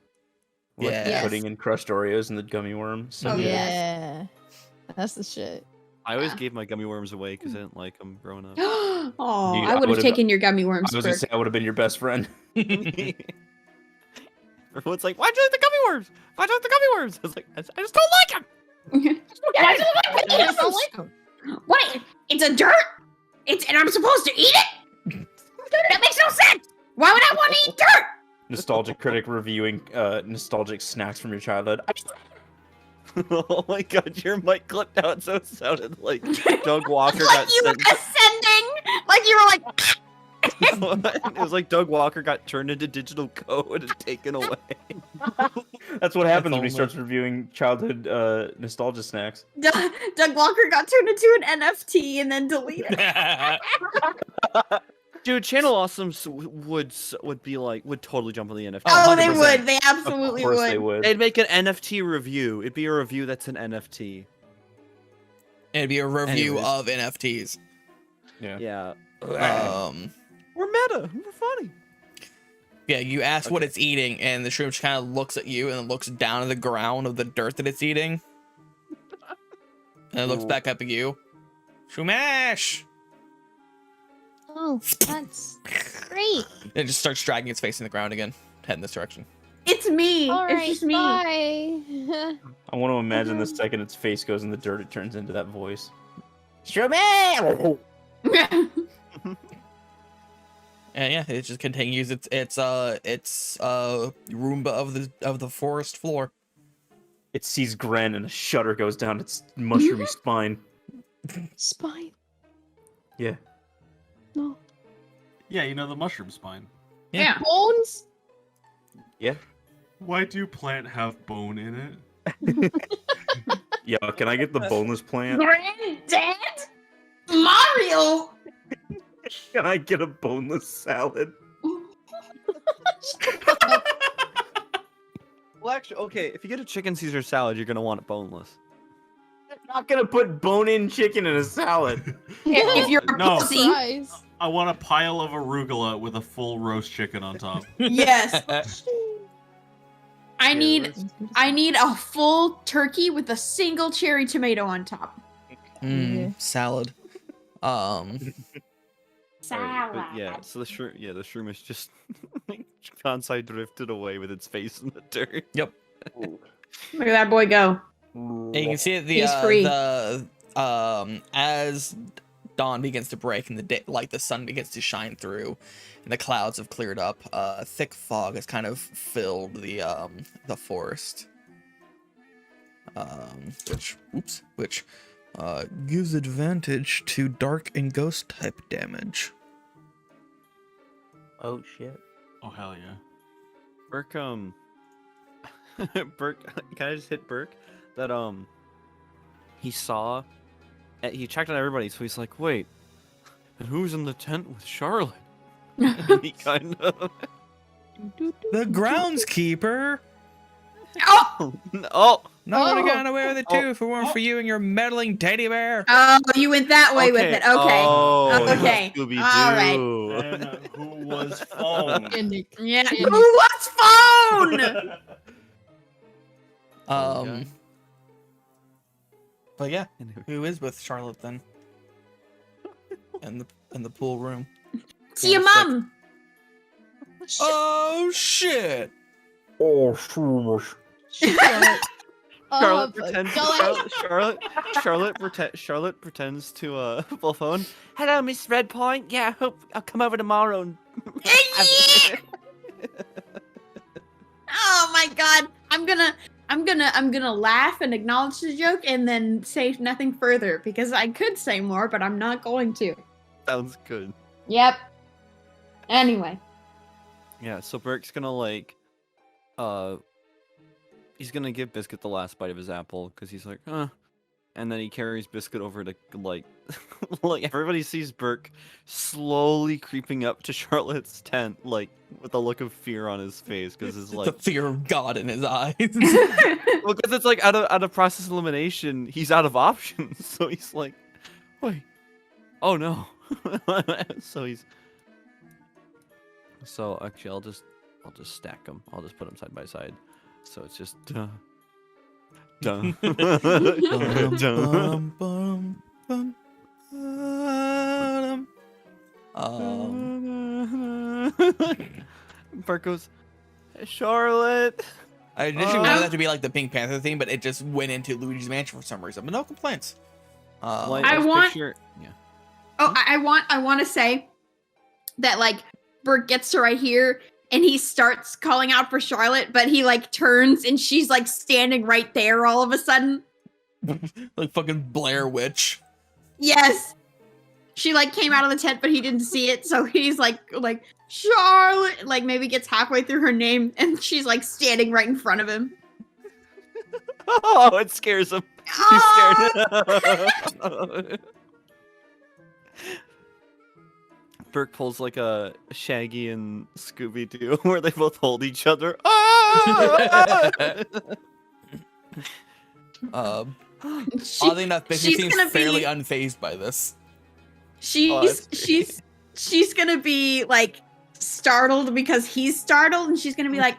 Like Yeah. the Yes. pudding and crushed Oreos and the gummy worms. So Oh, good. yes. Yeah. That's the shit. I always Yeah. gave my gummy worms away because I didn't like them growing up. Oh, Dude, I would have would've- taken your gummy worms, I was gonna Berk. say I would have been your best friend. Everyone's like, "Why'd you like the gummy worms? Why'd you like the gummy worms?" I was like, "I just don't like them." I just don't like them. What? It's a dirt? And I'm supposed to eat it? That makes no sense. Why would I want to eat dirt? Nostalgic critic reviewing nostalgic snacks from your childhood. Oh my god, your mic clipped out, so it sounded like Doug Walker Like got you were sent. ascending. Like you were like. It was like Doug Walker got turned into digital code and taken away. That's what happens when he only. starts reviewing childhood nostalgia snacks. Doug Walker got turned into an NFT and then deleted. Dude, Channel Awesomes would be like would totally jump on the NFT. Oh, they 100%. would. They absolutely Of course would. they would. They'd make an NFT review. It'd be a review that's an NFT. It'd be a review Anyways. of NFTs. Yeah. We're meta. We're funny. Yeah, you ask what it's eating, and the shroom just kind of looks at you and then looks down at the ground of the dirt that it's eating. And it looks back up at you. Shumash! Oh, that's great. And it just starts dragging its face in the ground again, heading this direction. It's me. All It's right, just me. bye. I want to imagine the second its face goes in the dirt, it turns into that voice. And yeah, it just continues its Roomba of the forest floor. It sees Gren and a shudder goes down its mushroomy spine. Spine. Yeah. No. Yeah, you know the mushroom spine. Yeah. Bones? Yeah. Why do plant have bone in it? Yeah, can I get the boneless plant? Granddad? Mario? Can I get a boneless salad? Well, actually, okay. If you get a chicken Caesar salad, you're gonna want it boneless. I'm not gonna put bone-in chicken in a salad. If you're a No. pussy. Fries. I want a pile of arugula with a full roast chicken on top. Yes. I need a full turkey with a single cherry tomato on top. Salad. Salad. But yeah, so the shroom is just Kansai drifted away with its face in the dirt. Yep. Look at that boy go. And you can see it, He's free. as dawn begins to break and the sun begins to shine through, and the clouds have cleared up. Thick fog has kind of filled the forest. Which gives advantage to dark and ghost type damage. Oh shit. Oh hell yeah. Burke, Burke, can I just hit Burke? That he saw, he checked on everybody, so he's like, wait, and who's in the tent with Charlotte? And he kind of. The groundskeeper. Oh! Oh! Nobody would have gotten away with it too if it weren't for you and your meddling teddy bear. Oh, you went that way with it. Okay. Oh, Okay. Scooby-Doo. All right. And who was phone? Yeah. Who was phone? But yeah, who is with Charlotte then? In the pool room. See your mom. Oh shit! Oh, shoot. Charlotte pretends. Charlotte pretends to pull phone. Hello, Miss Redpoint. Yeah, I hope I'll come over tomorrow. And Oh my god. I'm gonna laugh and acknowledge the joke and then say nothing further because I could say more, but I'm not going to. Sounds good. Yep. Anyway. Yeah, so Burke's gonna he's gonna give Biscuit the last bite of his apple because he's like, huh. And then he carries Biscuit over to like everybody sees Burke slowly creeping up to Charlotte's tent, like with a look of fear on his face because it's The like fear of God in his eyes. well, because it's like out of process elimination, he's out of options. So he's like, wait, oh no. So actually, I'll just stack them. I'll just put them side by side. So it's just duh. Duh. Bum, bum, bum, bum. Bert goes, Charlotte. I initially wanted that to be like the Pink Panther theme, but it just went into Luigi's Mansion for some reason. But no complaints. I want. Yeah. Oh, I want to say that like Bert gets to right here and he starts calling out for Charlotte, but he like turns and she's like standing right there all of a sudden. Like fucking Blair Witch. Yes. She like came out of the tent, but he didn't see it, so he's like Charlotte, like maybe gets halfway through her name, and she's like standing right in front of him. Oh, it scares him. He's scared. Burke pulls like a Shaggy and Scooby Doo, where they both hold each other. Oddly enough, Biffy seems fairly unfazed by this. She's gonna be like startled because he's startled, and she's gonna be like,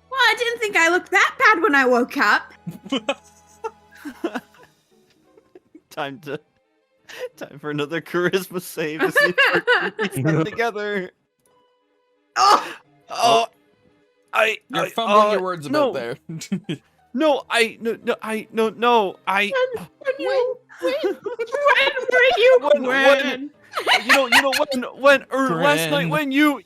"Well, I didn't think I looked that bad when I woke up." Time for another charisma save to see if we come togetir. You're fumbling your words about there. No, when were you when? Last night when you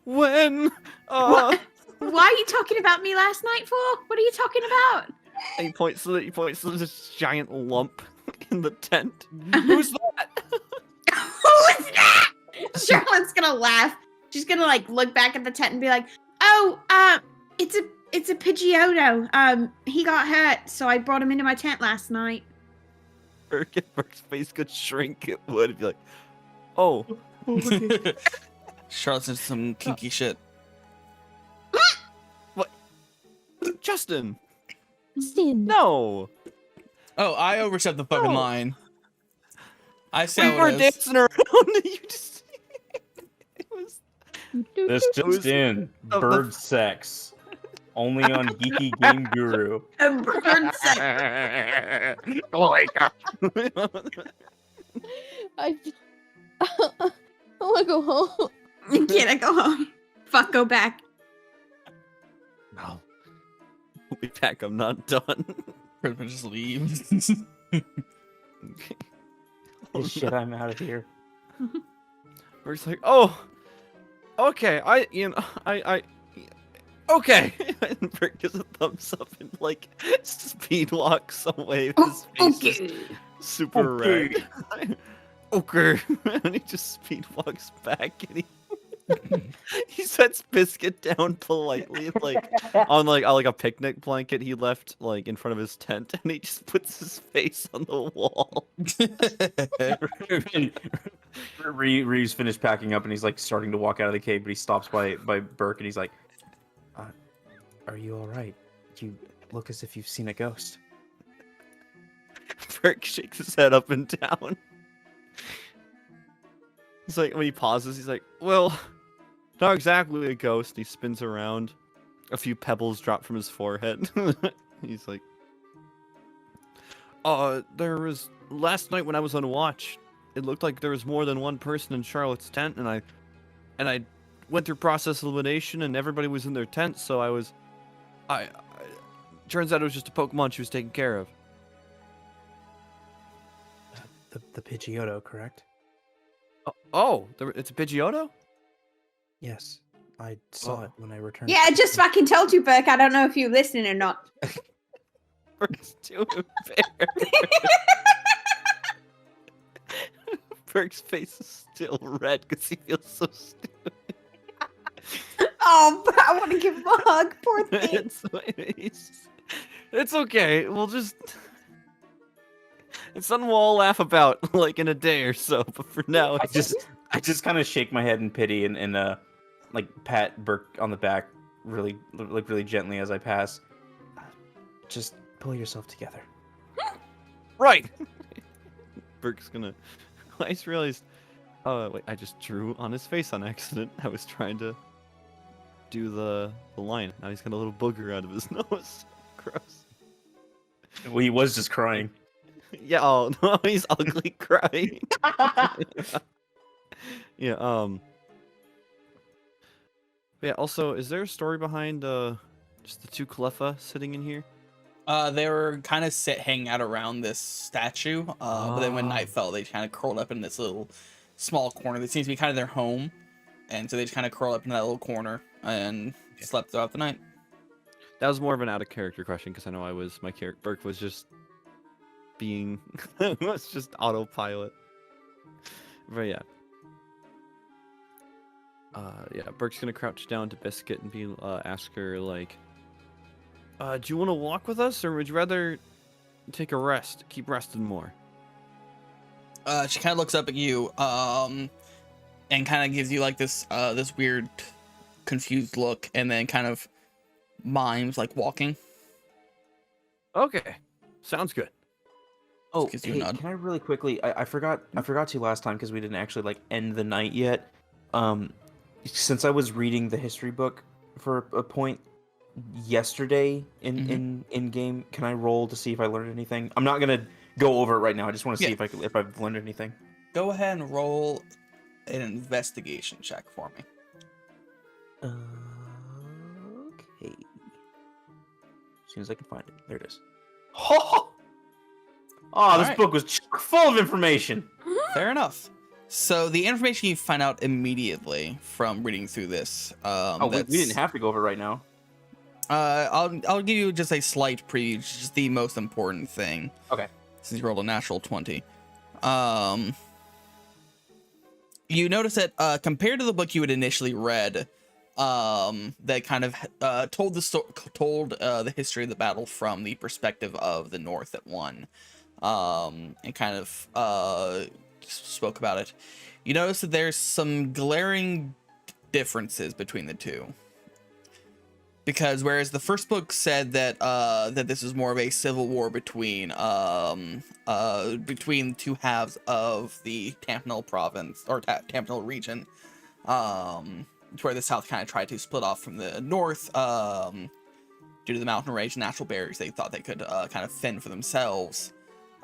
when Why are you talking about me last night for? What are you talking about? And he points to this giant lump in the tent. Who's that? Who is that? Charlotte's gonna laugh. She's gonna like look back at the tent and be like, "Oh, it's a Pidgeotto. He got hurt, so I brought him into my tent last night." Burke's face could shrink. It would be like, "Oh." Charlotte's into some kinky shit. What? Justin. Justin. No. Oh, I overstepped the fucking line. I see We how were it is. dancing around. You just. This just in. Bird sex. Only on Geeky Game Guru. Bird sex. I want to go home. You can't go home. Fuck, go back. No. We'll be back. I'm not done. Prisma just leaves. Oh, shit, I'm out of here. Burke's like, oh, okay, okay. And Burke gives a thumbs up and like speed walks away with his face just super red. Okay. And he just speed walks back and he sets Biscuit down politely, like on like a picnic blanket he left like in front of his tent, and he just puts his face on the wall. Reeves finished packing up and he's like starting to walk out of the cave, but he stops by Burke and he's like, "Are you all right? You look as if you've seen a ghost." Burke shakes his head up and down. He's like, when he pauses, he's like, "Well, not exactly a ghost." He spins around. A few pebbles drop from his forehead. He's like, there was last night when I was on watch, it looked like there was more than one person in Charlotte's tent, and I went through process elimination and everybody was in their tent, so I turns out it was just a Pokemon she was taking care of." The Pidgeotto, correct? It's a Pidgeotto? Yes, I saw it when I returned. Yeah, I just fucking told you, Burke. I don't know if you're listening or not. Burke's too embarrassed. Burke's face is still red because he feels so stupid. Oh, but I want to give him a hug. Poor thing. It's okay. We'll just. It's something we'll all laugh about like in a day or so. But for now, I just kind of shake my head in pity and like pat Burke on the back really gently as I pass. Just pull yourself together. Right. Burke's gonna. I just realized. Oh wait! I just drew on his face on accident. I was trying to. do the line. Now he's got a little booger out of his nose. Gross. Well, he was just crying. Yeah. Oh no, he's ugly crying. Yeah. Yeah. Also, is there a story behind just the two Cleffa sitting in here? They were kind of hanging out around this statue, but then when night fell, they kind of curled up in this little small corner that seems to be kind of their home, and so they just kind of curled up in that little corner and slept throughout the night. That was more of an out of character question because I know my character Burke was just being was just autopilot. But yeah. Yeah, Burke's gonna crouch down to Biscuit and ask her like, do you want to walk with us, or would you rather take a rest, keep resting more? She kind of looks up at you, and kind of gives you like this weird, confused look, and then kind of mimes like walking. Okay, sounds good. Oh, hey, can I really quickly? I forgot to last time because we didn't actually like end the night yet. Since I was reading the history book for a point yesterday in game, can I roll to see if I learned anything? I'm not gonna go over it right now. I just want to see if I've learned anything. Go ahead and roll an investigation check for me. Okay. As soon as I can find it, there it is. Oh, this book was chock full of information. Fair enough. So the information you find out immediately from reading through this. We didn't have to go over it right now. I'll give you just a slight preview, just the most important thing. Okay. Since you rolled a natural 20. You notice that compared to the book you had initially read, that kind of told the history of the battle from the perspective of the North that won, and kind of spoke about it. You notice that there's some glaring differences between the two. Because whereas the first book said that that this is more of a civil war between the two halves of the Tampinell province or Tampinell region, where the South kind of tried to split off from the North due to the mountain range and natural barriers they thought they could kind of fend for themselves.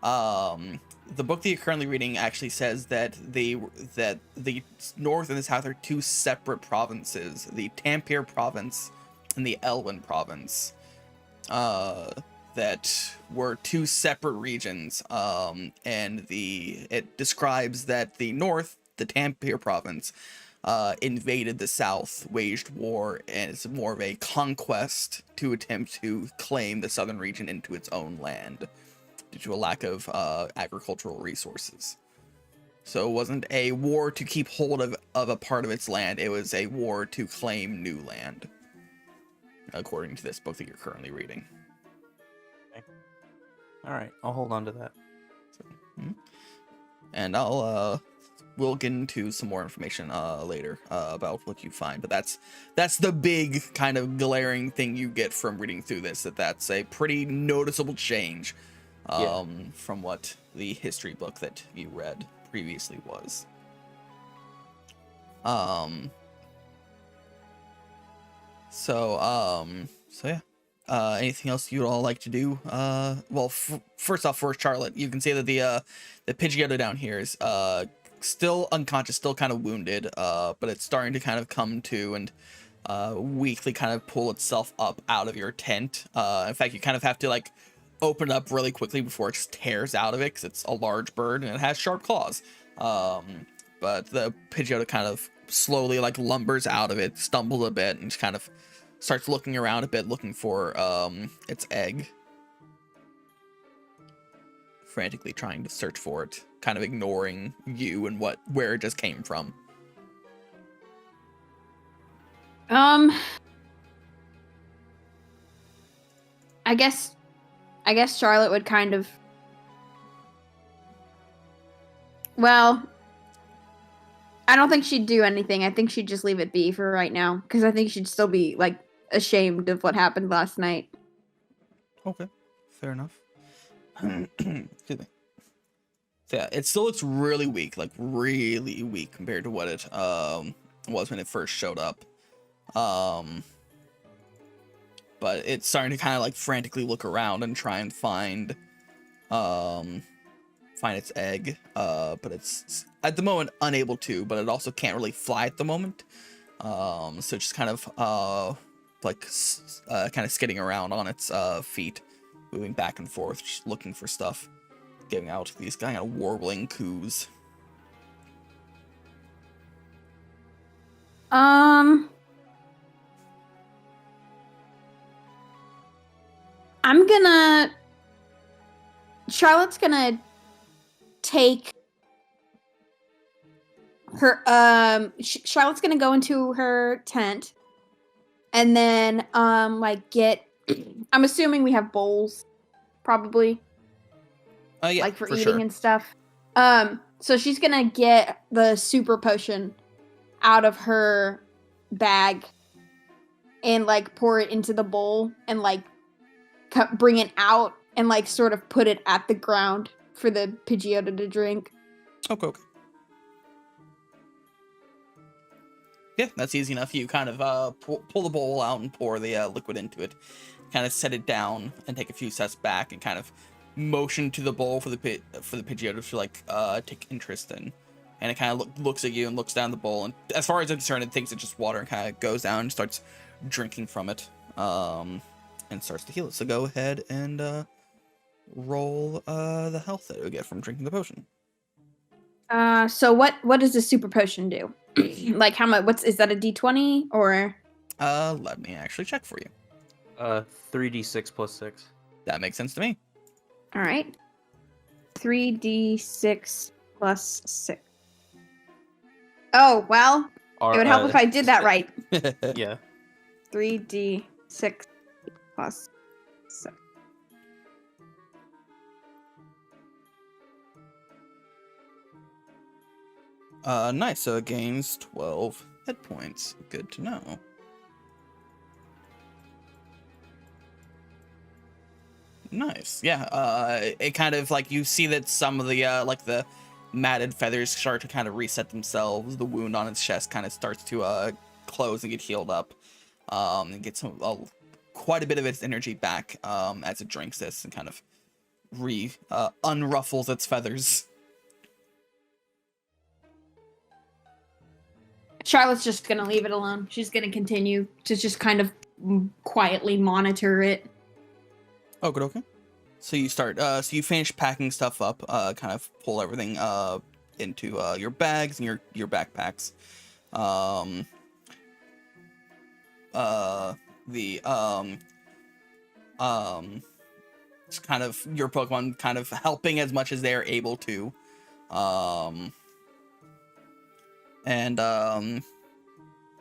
The book that you're currently reading actually says that the North and the South are two separate provinces: the Tampere province and the Elwyn province, that were two separate regions, and it describes that the North, the Tampere province, invaded the South, waged war, and it's more of a conquest to attempt to claim the southern region into its own land due to a lack of agricultural resources. So it wasn't a war to keep hold of a part of its land, it was a war to claim new land, according to this book that you're currently reading. Okay. All right, I'll hold on to that. And we'll get into some more information later about what you find, but that's the big kind of glaring thing you get from reading through this, that's a pretty noticeable change from what the history book that you read previously was. So yeah. Anything else you'd all like to do? Well, first off, for Charlotte, you can see that the Pidgeotto down here is still unconscious, still kind of wounded, but it's starting to kind of come to and weakly kind of pull itself up out of your tent. In fact, you kind of have to like open it up really quickly before it just tears out of it, because it's a large bird and it has sharp claws. But the Pidgeotto kind of slowly like lumbers out of it, stumbles a bit, and just kind of starts looking around a bit, looking for its egg. Frantically trying to search for it, kind of ignoring you and where it just came from. I guess Charlotte would kind of, well, I don't think she'd do anything. I think she'd just leave it be for right now, because I think she'd still be like ashamed of what happened last night. Okay, fair enough. Excuse me. So yeah, it still looks really weak, like really weak compared to what it was when it first showed up. But it's starting to kind of like frantically look around and try and find its egg. But it's at the moment unable to, but it also can't really fly at the moment. So it's just kind of kind of skidding around on its feet, moving back and forth, just looking for stuff, giving out these kind of warbling coos. Charlotte's gonna take her Charlotte's gonna go into her tent and then get I'm assuming we have bowls probably Yeah, like for eating sure. and stuff. So she's gonna get the super potion out of her bag and like pour it into the bowl and like bring it out and like sort of put it at the ground for the Pidgeotto to drink. Okay. Yeah, that's easy enough. You kind of pull the bowl out and pour the liquid into it, kind of set it down and take a few steps back and kind of motion to the bowl for the Pidgeotto to like take interest in. And it kind of looks at you and looks down the bowl, and as far as it's concerned, it thinks it's just water and kind of goes down and starts drinking from it, and starts to heal it. So go ahead and roll the health that it would get from drinking the potion. So what does the super potion do? Like how much? Is that a D20 or? Let me actually check for you. 3d6 plus 6. That makes sense to me. All right. 3d6 plus 6. Oh, well, it would help if I did that right. Yeah. 3d6 plus 6. Nice. So it gains 12 hit points. Good to know. Nice. Yeah. It kind of like you see that some of the the matted feathers start to kind of reset themselves. The wound on its chest kind of starts to close and get healed up. And gets quite a bit of its energy back as it drinks this and kind of unruffles its feathers. Charlotte's just gonna leave it alone. She's gonna continue to just kind of quietly monitor it. Oh, good. Okay. So you start. So you finish packing stuff up. Kind of pull everything into your bags and your backpacks. It's kind of your Pokemon kind of helping as much as they're able to.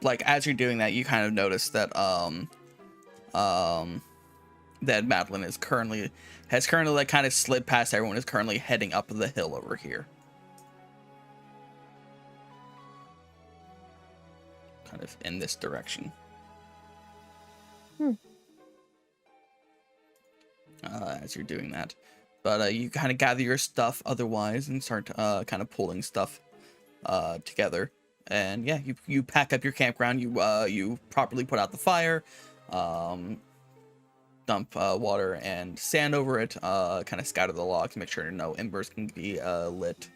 Like as you're doing that, you kind of notice that that Madeline has currently like kind of slid past everyone, is currently heading up the hill over here. Kind of in this direction. As you're doing that. But you kind of gather your stuff otherwise and start kind of pulling stuff together. And yeah, you pack up your campground, you properly put out the fire, dump water and sand over it, kind of scatter the logs, make sure no embers can be lit.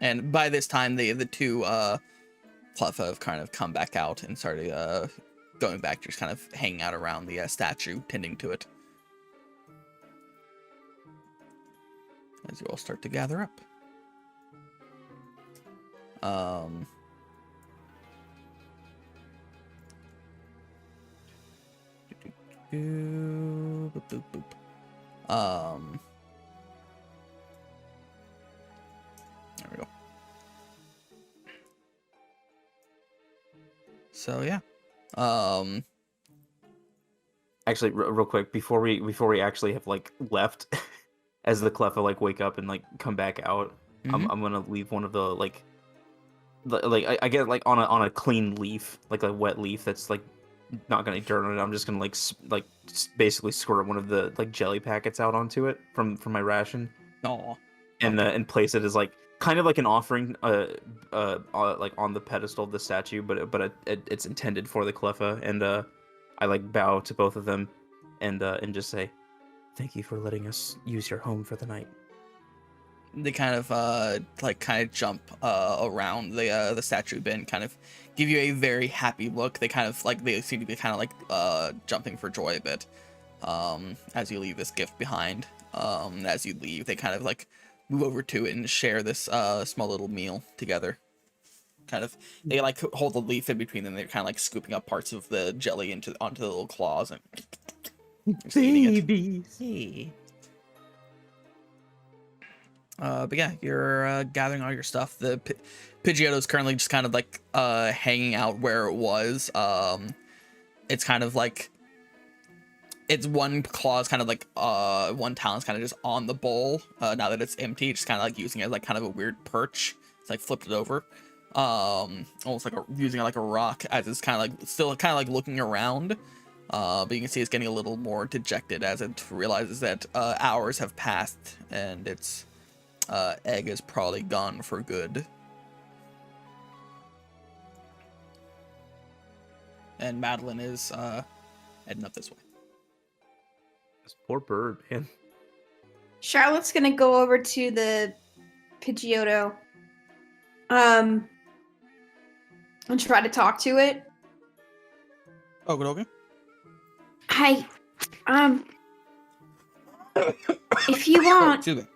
And by this time, the two Cleffa have kind of come back out and started going back, just kind of hanging out around the statue, tending to it. As you all start to gather up. Boop, boop, boop. There we go. So yeah. Actually, real quick, before we actually have like left, as the Cleffa like wake up and like come back out, I'm gonna leave one of the I get like on a clean leaf, like a wet leaf that's like not gonna dirt on it. I'm just gonna basically squirt one of the like jelly packets out onto it from my ration. Aw. And place it as like kind of like an offering, like on the pedestal of the statue, but it's intended for the Cleffa, and I like bow to both of them, and just say, "Thank you for letting us use your home for the night." They kind of jump around the statue bin, kind of give you a very happy look. They seem to be kind of like jumping for joy a bit as you leave this gift behind. As you leave, they kind of like move over to it and share this small little meal together. They like hold the leaf in between them. They're kind of like scooping up parts of the jelly onto the little claws and just eating it. Hey. But yeah, you're gathering all your stuff. The Pidgeotto's currently just kind of like hanging out where it was. It's kind of like its one claw is kind of like one talon's kind of just on the bowl. Now that it's empty, just kind of like using it as like kind of a weird perch. It's like flipped it over, almost like using it like a rock, as it's kind of like still kind of like looking around. But you can see it's getting a little more dejected as it realizes that hours have passed and its egg is probably gone for good. And Madeline is heading up this way. This poor bird, man. Charlotte's gonna go over to the Pidgeotto, and try to talk to it. Oh, good, okay. Hey, if you want, Excuse me.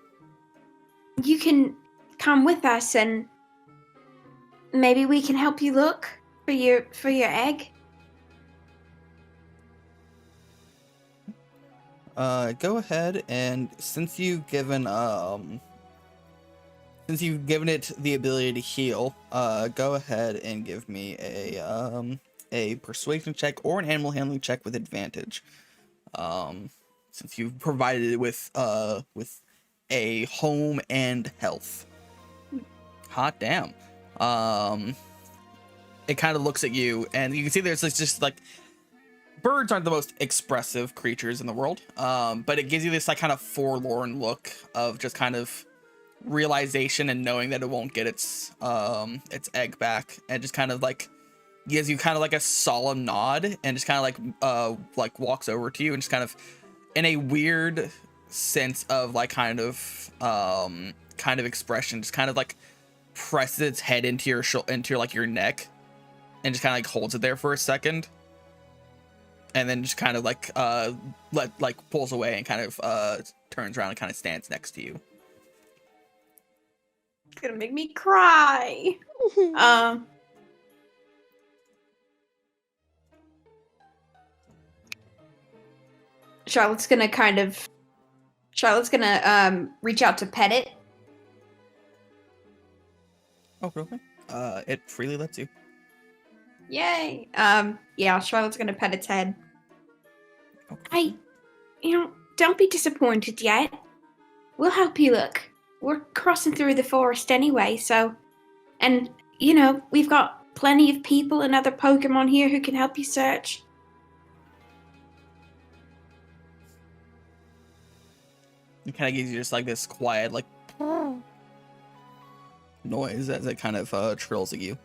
you can come with us, and maybe we can help you look for your egg. Go ahead, and since you've given it the ability to heal, go ahead and give me a persuasion check or an animal handling check with advantage. Since you've provided it with a home and health. Hot damn. It kind of looks at you, and you can see there's just like, birds aren't the most expressive creatures in the world, but it gives you this like kind of forlorn look of just kind of realization and knowing that it won't get its egg back, and just kind of like gives you kind of like a solemn nod and just kind of like walks over to you and just kind of in a weird sense of like kind of expression, just kind of like presses its head into your neck and just kind of like holds it there for a second. And then just kind of like pulls away and kind of turns around and kind of stands next to you. It's gonna make me cry. Charlotte's gonna reach out to pet it. Oh, okay. It freely lets you. Yay. Yeah, Charlotte's gonna pet its head. Okay. Don't be disappointed yet. We'll help you look. We're crossing through the forest anyway, so... And, we've got plenty of people and other Pokemon here who can help you search. It kind of gives you just like this quiet, like... noise as it kind of trills at you.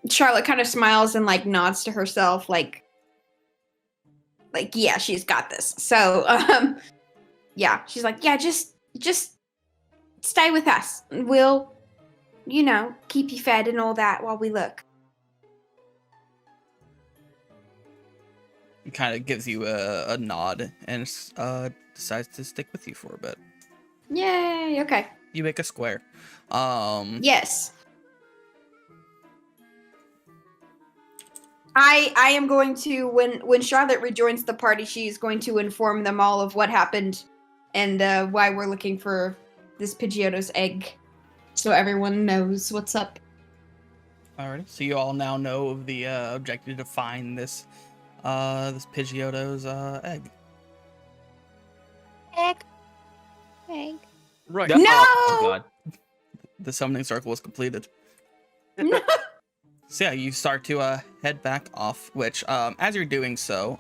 Charlotte kind of smiles and like nods to herself, like yeah, she's got this. So yeah, she's like, yeah, just stay with us. We'll keep you fed and all that while we look. It kind of gives you a nod and decides to stick with you for a bit. Yay, okay. You make a square. Yes. I am going to, when Charlotte rejoins the party, she's going to inform them all of what happened and why we're looking for this Pidgeotto's egg, so everyone knows what's up. Alrighty, so you all now know of the objective to find this Pidgeotto's egg. Egg. Right. No! Oh, God. The summoning circle was completed. So yeah, you start to head back off, which as you're doing so,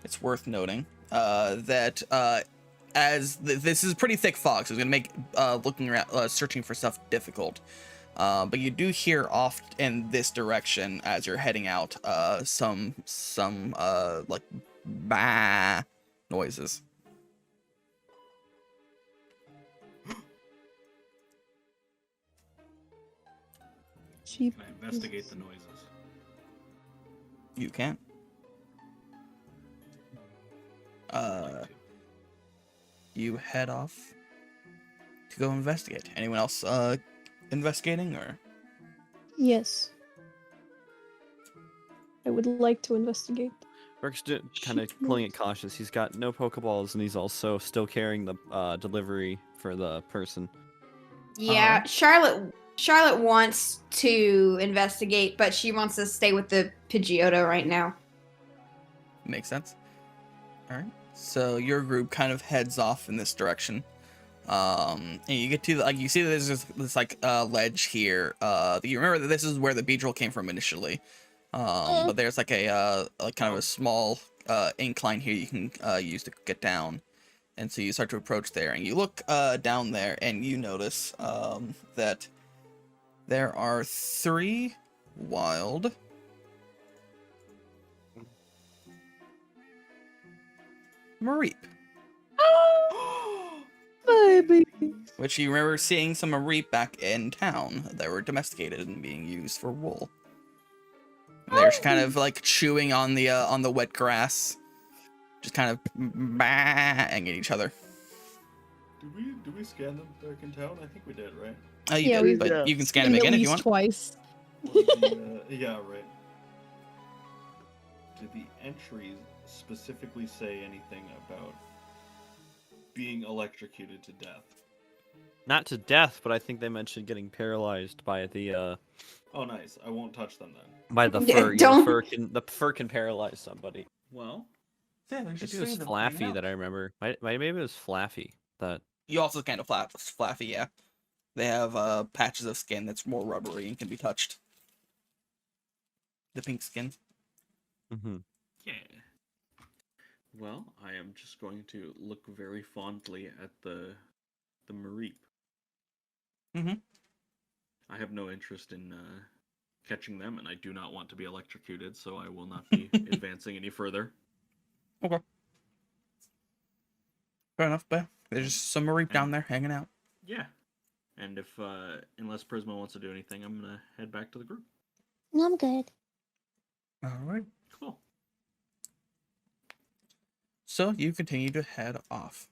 it's worth noting that this is pretty thick fog, so it's gonna make looking around, searching for stuff difficult. But you do hear off in this direction as you're heading out some like bah noises. Cheap. Can I investigate the noises? You can. You head off to go investigate. Anyone else investigating or? Yes. I would like to investigate. Rick's kind of pulling it cautious. He's got no Pokeballs, and he's also still carrying the delivery for the person. Yeah, Charlotte wants to investigate, but she wants to stay with the Pidgeotto right now. Makes sense. All right. So your group kind of heads off in this direction. And you get to you see that there's this like ledge here. You remember that this is where the Beedrill came from initially. But there's like a like kind of a small incline here you can use to get down. And so you start to approach there, and you look down there, and you notice that there are 3 wild Mareep. Baby. Which you remember seeing some Mareep back in town that were domesticated and being used for wool. And they're just kind of like chewing on the wet grass, just kind of bang at each other. Did we scan them back in town? I think we did, right? You did, but you can scan them again if you want. Twice. Yeah, right. Did the entries specifically say anything about being electrocuted to death? Not to death, but I think they mentioned getting paralyzed by the Oh, nice. I won't touch them then. by the Yeah, fur. don't- The fur can paralyze somebody. Well, Yeah, Maybe it was Flaffy that I remember. Maybe it was Flaffy that. You also kind of Flaffy, yeah. They have patches of skin that's more rubbery and can be touched. The pink skin. Mm-hmm. yeah. Well, I am just going to look very fondly at the Mareep. Mhm. I have no interest in catching them, and I do not want to be electrocuted, so I will not be advancing any further. Okay. Fair enough, but there's just some Mareep down there hanging out. Yeah. And if unless Prisma wants to do anything, I'm gonna head back to the group. No, I'm good. All right. Cool. So you continue to head off.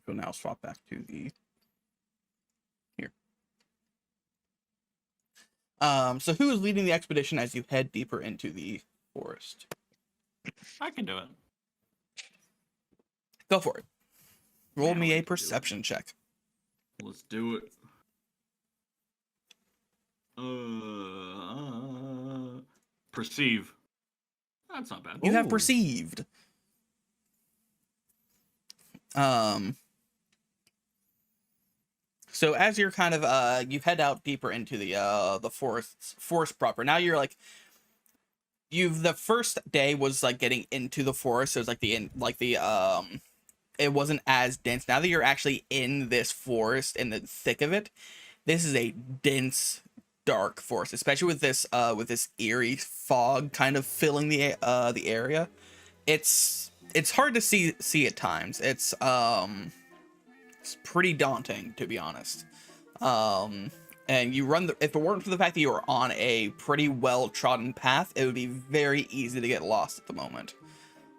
We'll now swap back to the here. So who is leading the expedition as you head deeper into the forest? I can do it. Go for it. Roll Yeah, me we a can do it. perception check. Let's do it. Perceive. That's not bad. You have Ooh. perceived. So as you're kind of you head out deeper into the forest proper. Now you're like the first day was like getting into the forest. So it was like it wasn't as dense. Now that you're actually in this forest in the thick of it, this is a dense, dark forest, especially with this eerie fog kind of filling the area. It's hard to see at times. It's pretty daunting, to be honest. And you run if it weren't for the fact that you were on a pretty well trodden path, it would be very easy to get lost at the moment.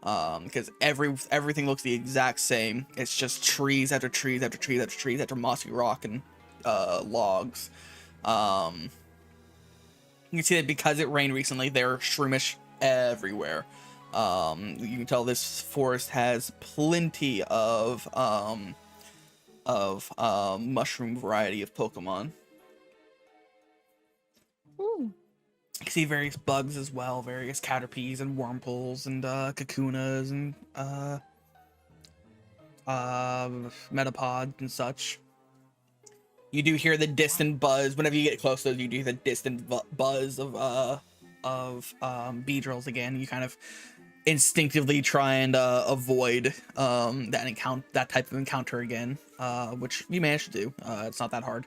Because everything looks the exact same. It's just trees after trees after trees after trees after mossy rock and logs. You can see that because it rained recently, there are shroomish everywhere. You can tell this forest has plenty of mushroom variety of Pokemon. Ooh. You can see various bugs as well, various caterpies and wormholes and kakunas and metapods and such. You do hear the distant buzz whenever you get close to those. You do hear the distant buzz of Beedrills again. You kind of instinctively try and avoid that type of encounter again, which you managed to do. It's not that hard.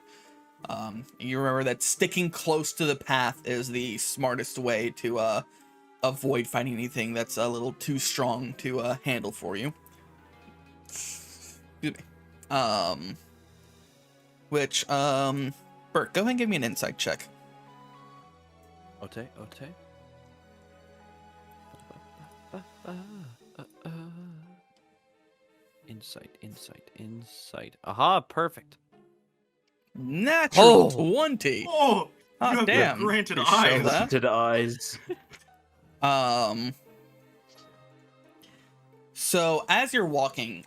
You remember that sticking close to the path is the smartest way to avoid fighting anything that's a little too strong to handle for you. Excuse me. Bert, go ahead and give me an insight check. Ote. Insight. Aha, perfect. Natural Oh. 20. Oh, Hot you have damn. the granted Just show eyes. that. To the eyes. So as you're walking,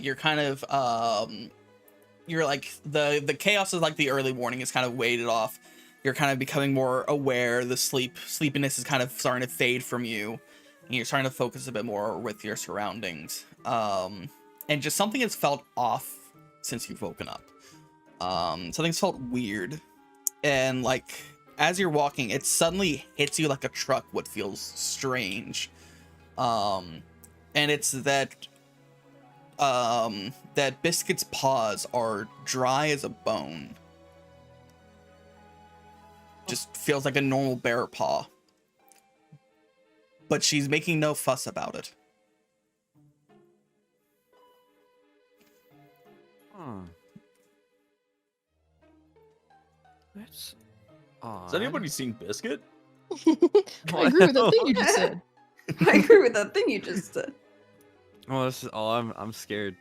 you're kind of you're like the chaos of like the early morning is kind of weighted off. You're kind of becoming more aware. The sleepiness is kind of starting to fade from you, and you're starting to focus a bit more with your surroundings. And just something has felt off since you've woken up. Something's felt weird, and like as you're walking, it suddenly hits you like a truck. What feels strange, and it's that that Biscuit's paws are dry as a bone. Just feels like a normal bear paw. But she's making no fuss about it. That's odd. Has anybody seen Biscuit? I agree with that thing you just said. I agree with that thing you just said. Oh, this is I'm scared.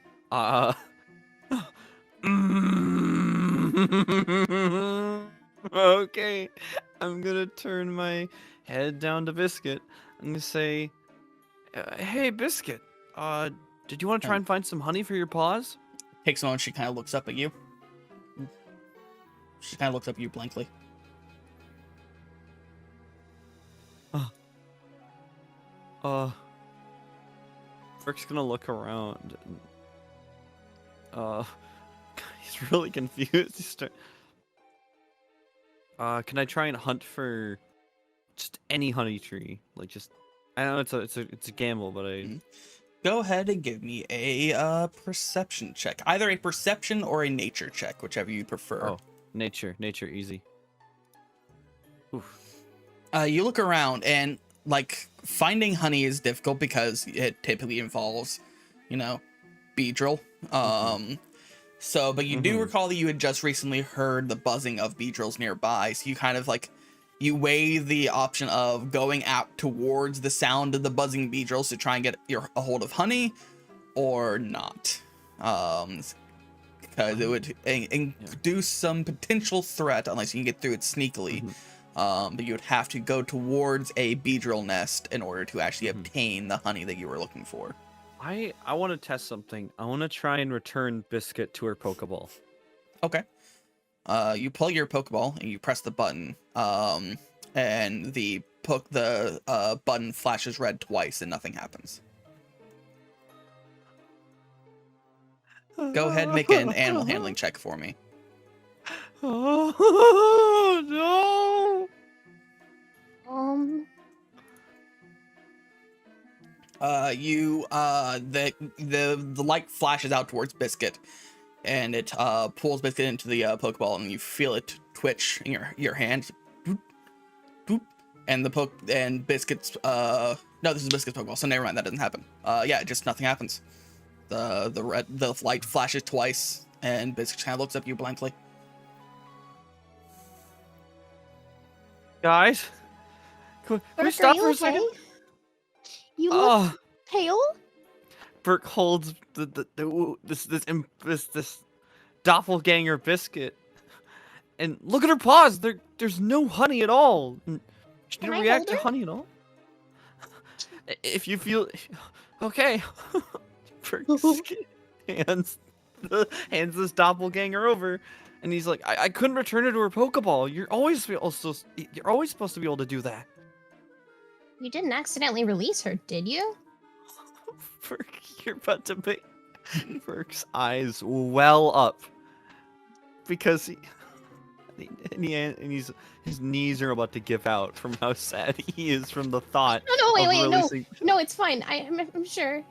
Okay, I'm gonna turn my head down to Biscuit. I'm gonna say, "Hey, Biscuit. Did you want to try and find some honey for your paws?" Takes a moment. She kind of looks up at you. She kind of looks up at you blankly. Frick's gonna look around. He's really confused. Can I try and hunt for just any honey tree? Like just, I know it's a gamble, but I. Go ahead and give me a perception check. Either a perception or a nature check, whichever you prefer. Oh, nature, easy. Oof. You look around and like finding honey is difficult because it typically involves, beedrill. But you do recall that you had just recently heard the buzzing of beedrills nearby, so you kind of like you weigh the option of going out towards the sound of the buzzing beedrills to try and get a hold of honey, or not, because it would induce some potential threat unless you can get through it sneakily. But you would have to go towards a beedrill nest in order to actually obtain the honey that you were looking for. I want to test something. I want to try and return Biscuit to her Pokeball. Okay. You pull your Pokeball and you press the button, and the button flashes red twice and nothing happens. Go ahead and make an animal handling check for me. Oh no! The light flashes out towards Biscuit, and it pulls Biscuit into the Pokeball, and you feel it twitch in your hand. Boop, boop, and Biscuit's no, this is Biscuit's Pokeball, so never mind, that doesn't happen. Just nothing happens. The light flashes twice, and Biscuit kind of looks up at you blankly. Guys, can we stop for a second? You look pale. Burke holds this doppelganger Biscuit, and look at her paws. There's no honey at all. She didn't react to honey at all. If you feel okay, Burke hands this doppelganger over. And he's like, I couldn't return her to her Pokeball. You're always supposed to be able to do that. You didn't accidentally release her, did you? Burke, you're about to make Burke's eyes well up because and his knees are about to give out from how sad he is from the thought. No, wait, of no, releasing... no, it's fine. I'm sure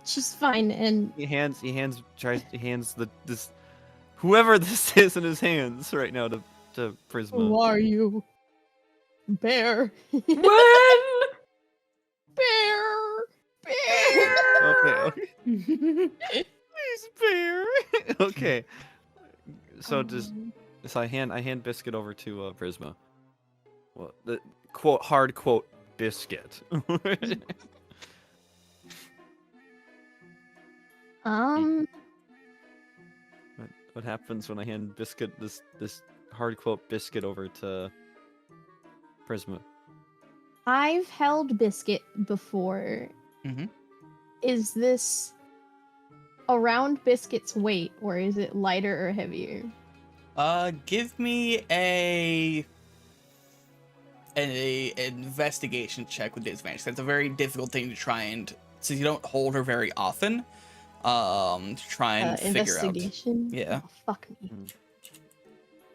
she's fine. And he hands this whoever this is in his hands right now to Prisma. Who are you? Bear. When? Bear. Okay. Please, Bear. Okay. So I hand Biscuit over to Prisma. Well, the hard quote Biscuit. What happens when I hand Biscuit this hard quote Biscuit over to Prisma? I've held Biscuit before. Mm-hmm. Is this around Biscuit's weight, or is it lighter or heavier? Give me an investigation check with disadvantage. That's a very difficult thing to try and, since you don't hold her very often, to try and figure out. Investigation? Yeah. Oh, fuck me.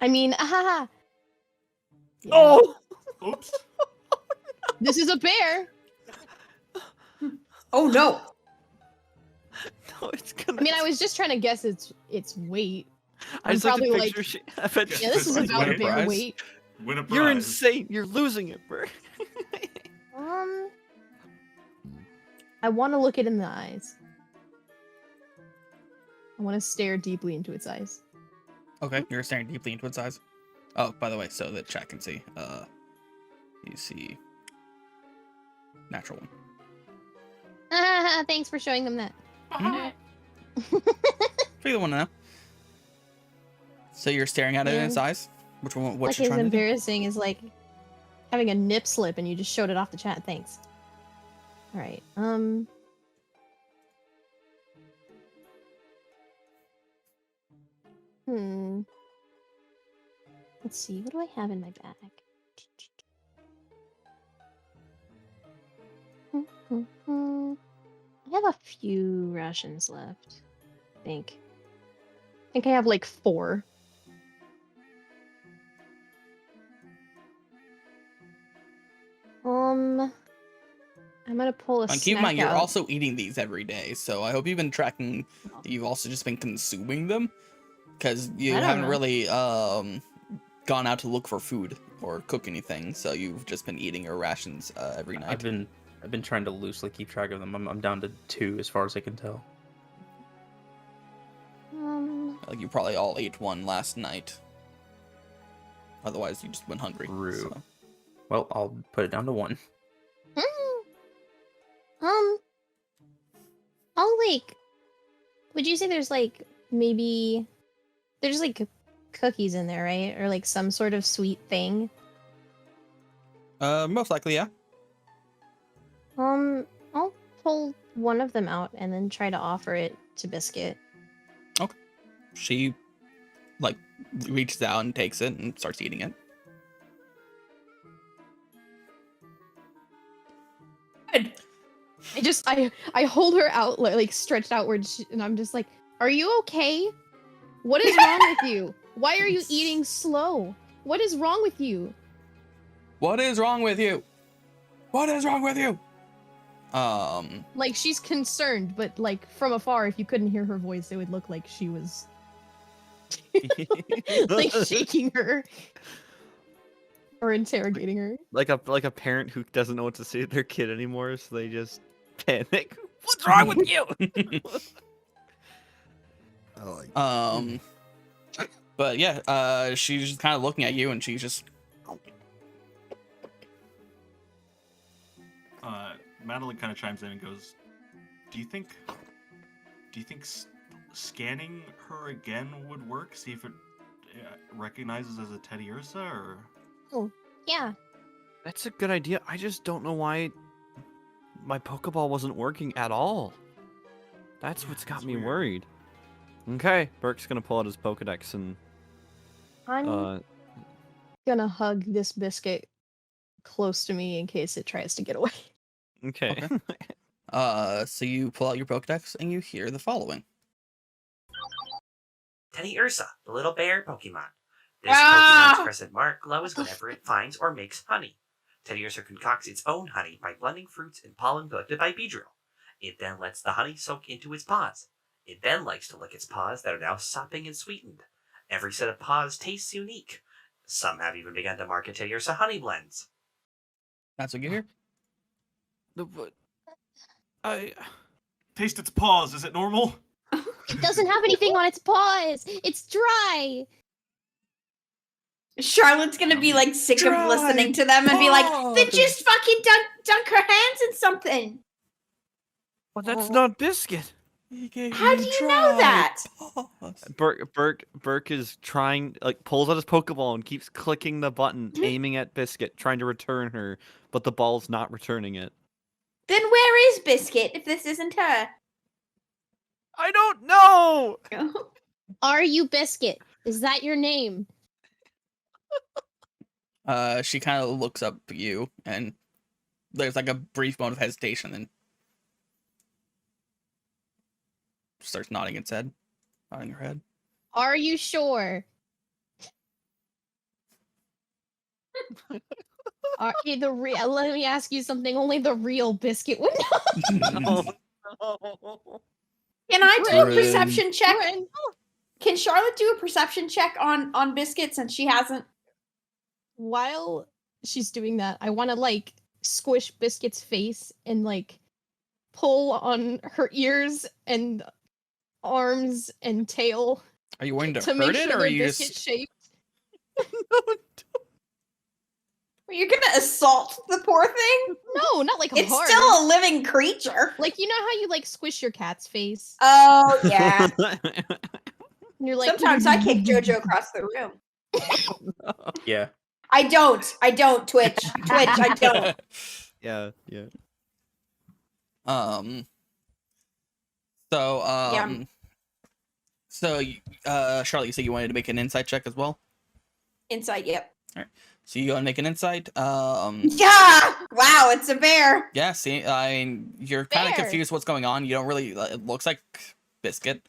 I mean, ahaha. Yeah. Oh! Oops. This is a bear. Oh no! No, it's gonna. I mean, I was just trying to guess its weight. I I'm just like to probably picture like, I bet yeah, this is Win a about bear prize. weight. Win a prize. You're insane. You're losing it, Bert. I want to look it in the eyes. I want to stare deeply into its eyes. Okay, you're staring deeply into its eyes. Oh, by the way, so that chat can see. You see, natural one. Thanks for showing them that. For the one to know. So you're staring at it in its eyes. Which one? What Like you're as trying to do? embarrassing as like having a nip slip and you just showed it off the chat. Thanks. All right. Let's see. What do I have in my bag? I have a few rations left. I think I have like 4. I'm gonna pull a And snack keep in mind, you're out. also eating these every day, so I hope you've been tracking that you've also just been consuming them, because you I don't haven't know. really gone out to look for food or cook anything, so you've just been eating your rations every night. I've been trying to loosely keep track of them. I'm down to 2 as far as I can tell. Like you probably all ate one last night. Otherwise, you just went hungry. True. So. Well, I'll put it down to 1. Would you say there's like maybe there's like cookies in there, right? Or like some sort of sweet thing? Most likely, yeah. I'll pull one of them out and then try to offer it to Biscuit. Okay. She, like, reaches out and takes it and starts eating it. I hold her out like stretched outward, and I'm just like, "Are you okay? What is wrong with you? Why are you eating slow? What is wrong with you? What is wrong with you? What is wrong with you? Like she's concerned, but like from afar, if you couldn't hear her voice, it would look like she was like shaking her or interrogating her. Like a parent who doesn't know what to say to their kid anymore, so they just panic. What's wrong with you? But yeah, she's just kind of looking at you, and she's just. Madeline kind of chimes in and goes, "Do you think scanning her again would work? See if it recognizes as a Teddy Ursa, or?" Oh, yeah. That's a good idea. I just don't know why my Pokeball wasn't working at all. That's what's got me worried. Okay, Burke's gonna pull out his Pokedex and I'm gonna hug this Biscuit close to me in case it tries to get away. Okay. So you pull out your Pokedex and you hear the following. Teddy Ursa, the little bear Pokemon. This Pokemon's crescent mark glows whenever it finds or makes honey. Teddiursa concocts its own honey by blending fruits and pollen collected by Beedrill. It then lets the honey soak into its paws. It then likes to lick its paws that are now sopping and sweetened. Every set of paws tastes unique. Some have even begun to market Teddiursa honey blends. That's what you hear. I taste its paws. Is it normal? It doesn't have anything on its paws. It's dry. Charlotte's gonna be like sick of listening to them and be like, then just fucking dunk her hands in something. Well, that's not Biscuit. How do you know that? Burke is trying, like, pulls out his Pokeball and keeps clicking the button, aiming at Biscuit, trying to return her, but the ball's not returning it. Then where is Biscuit if this isn't her? I don't know. Are you Biscuit? Is that your name? She kind of looks up at you, and there's like a brief moment of hesitation, and starts nodding her head. Are you sure? Are you the real? Let me ask you something. Only the real Biscuit would know. Can I do a Bryn. perception check? Can Charlotte do a perception check on Biscuit since she hasn't? While she's doing that, I want to like squish Biscuit's face and like pull on her ears and arms and tail. Are you wanting to make hurt it, sure or are they're you biscuit just? shaped? You're gonna assault the poor thing? No, not like It's hard. still a living creature. Like, you know how you like squish your cat's face? Oh yeah. And you're like, Sometimes I kick JoJo across the room. Yeah. I don't, Twitch. I don't. Yeah. So, Charlotte, you said you wanted to make an insight check as well? Insight, yep. All right. So you go and make an insight. Yeah! Wow, it's a bear. Yeah, see, I mean, you're kind of Bear. confused what's going on. You don't really, it looks like Biscuit.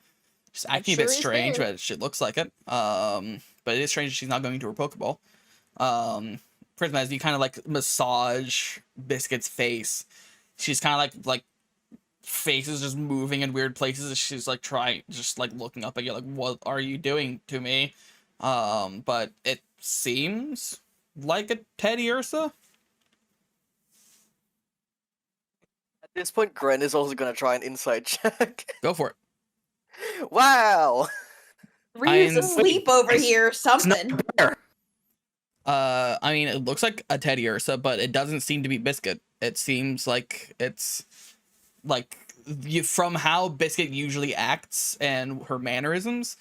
She's acting a sure bit is strange, bear. but it looks like it. But it is strange she's not going to her Pokeball. Prisma, as you kind of like massage Biscuit's face, she's kind of like face is just moving in weird places. She's like just like looking up at you, like, what are you doing to me? But it seems like a Teddiursa. At this point, Gren is also gonna try an insight check. Go for it. Wow. Ryu's asleep over here or something. I mean, it looks like a Teddiursa, but it doesn't seem to be Biscuit. It seems like it's like from how Biscuit usually acts and her mannerisms.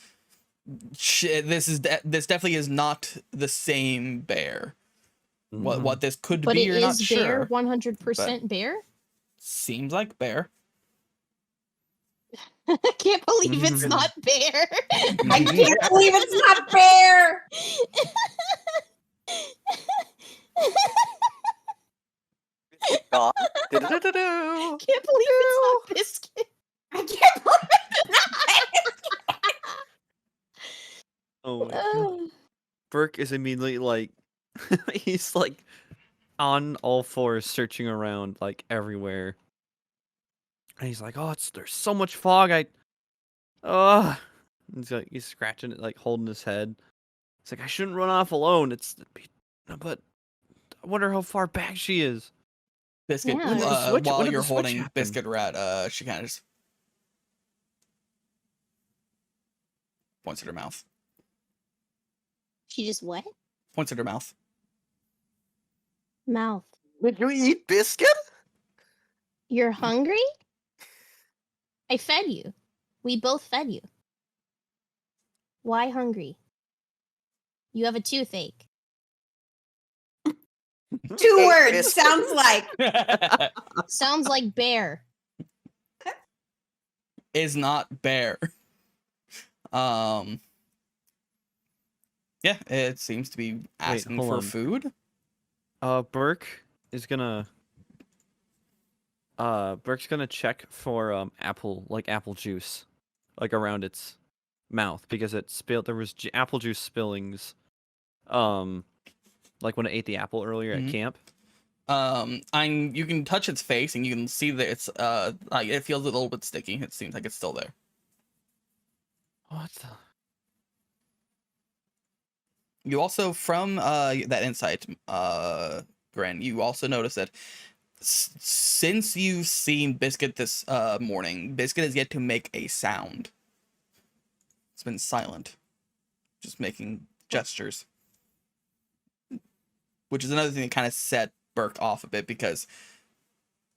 This definitely is not the same bear. What this could but be, it you're not is bear, sure. 100% bear. Seems like bear. I can't believe it's not bear. I can't believe it's not bear. God. Can't believe it's not Biscuit. I can't believe it's not. Oh my God. Burke is immediately like, he's like on all fours searching around like everywhere. And he's like, oh, there's so much fog. He's scratching it, like holding his head. It's like, I shouldn't run off alone. But I wonder how far back she is. Biscuit, When did the switch- when while did you're the switch holding happen? Biscuit Rat, she kind of just points at her mouth. She just what? Points at her mouth. Mouth. Did you eat Biscuit? You're hungry? I fed you. We both fed you. Why hungry? You have a toothache. 2 words. Sounds like. Sounds like bear. Is not bear. Yeah, it seems to be asking hold for on. food. Burke is gonna Burke's gonna check for apple juice, like around its mouth, because there was apple juice spillings like when it ate the apple earlier at camp? You can touch its face and you can see that it's like it feels a little bit sticky. It seems like it's still there. What the? You also, from that insight, Gren, you also notice that since you've seen Biscuit this morning, Biscuit has yet to make a sound. It's been silent, just making gestures, which is another thing that kind of set Burke off a bit, because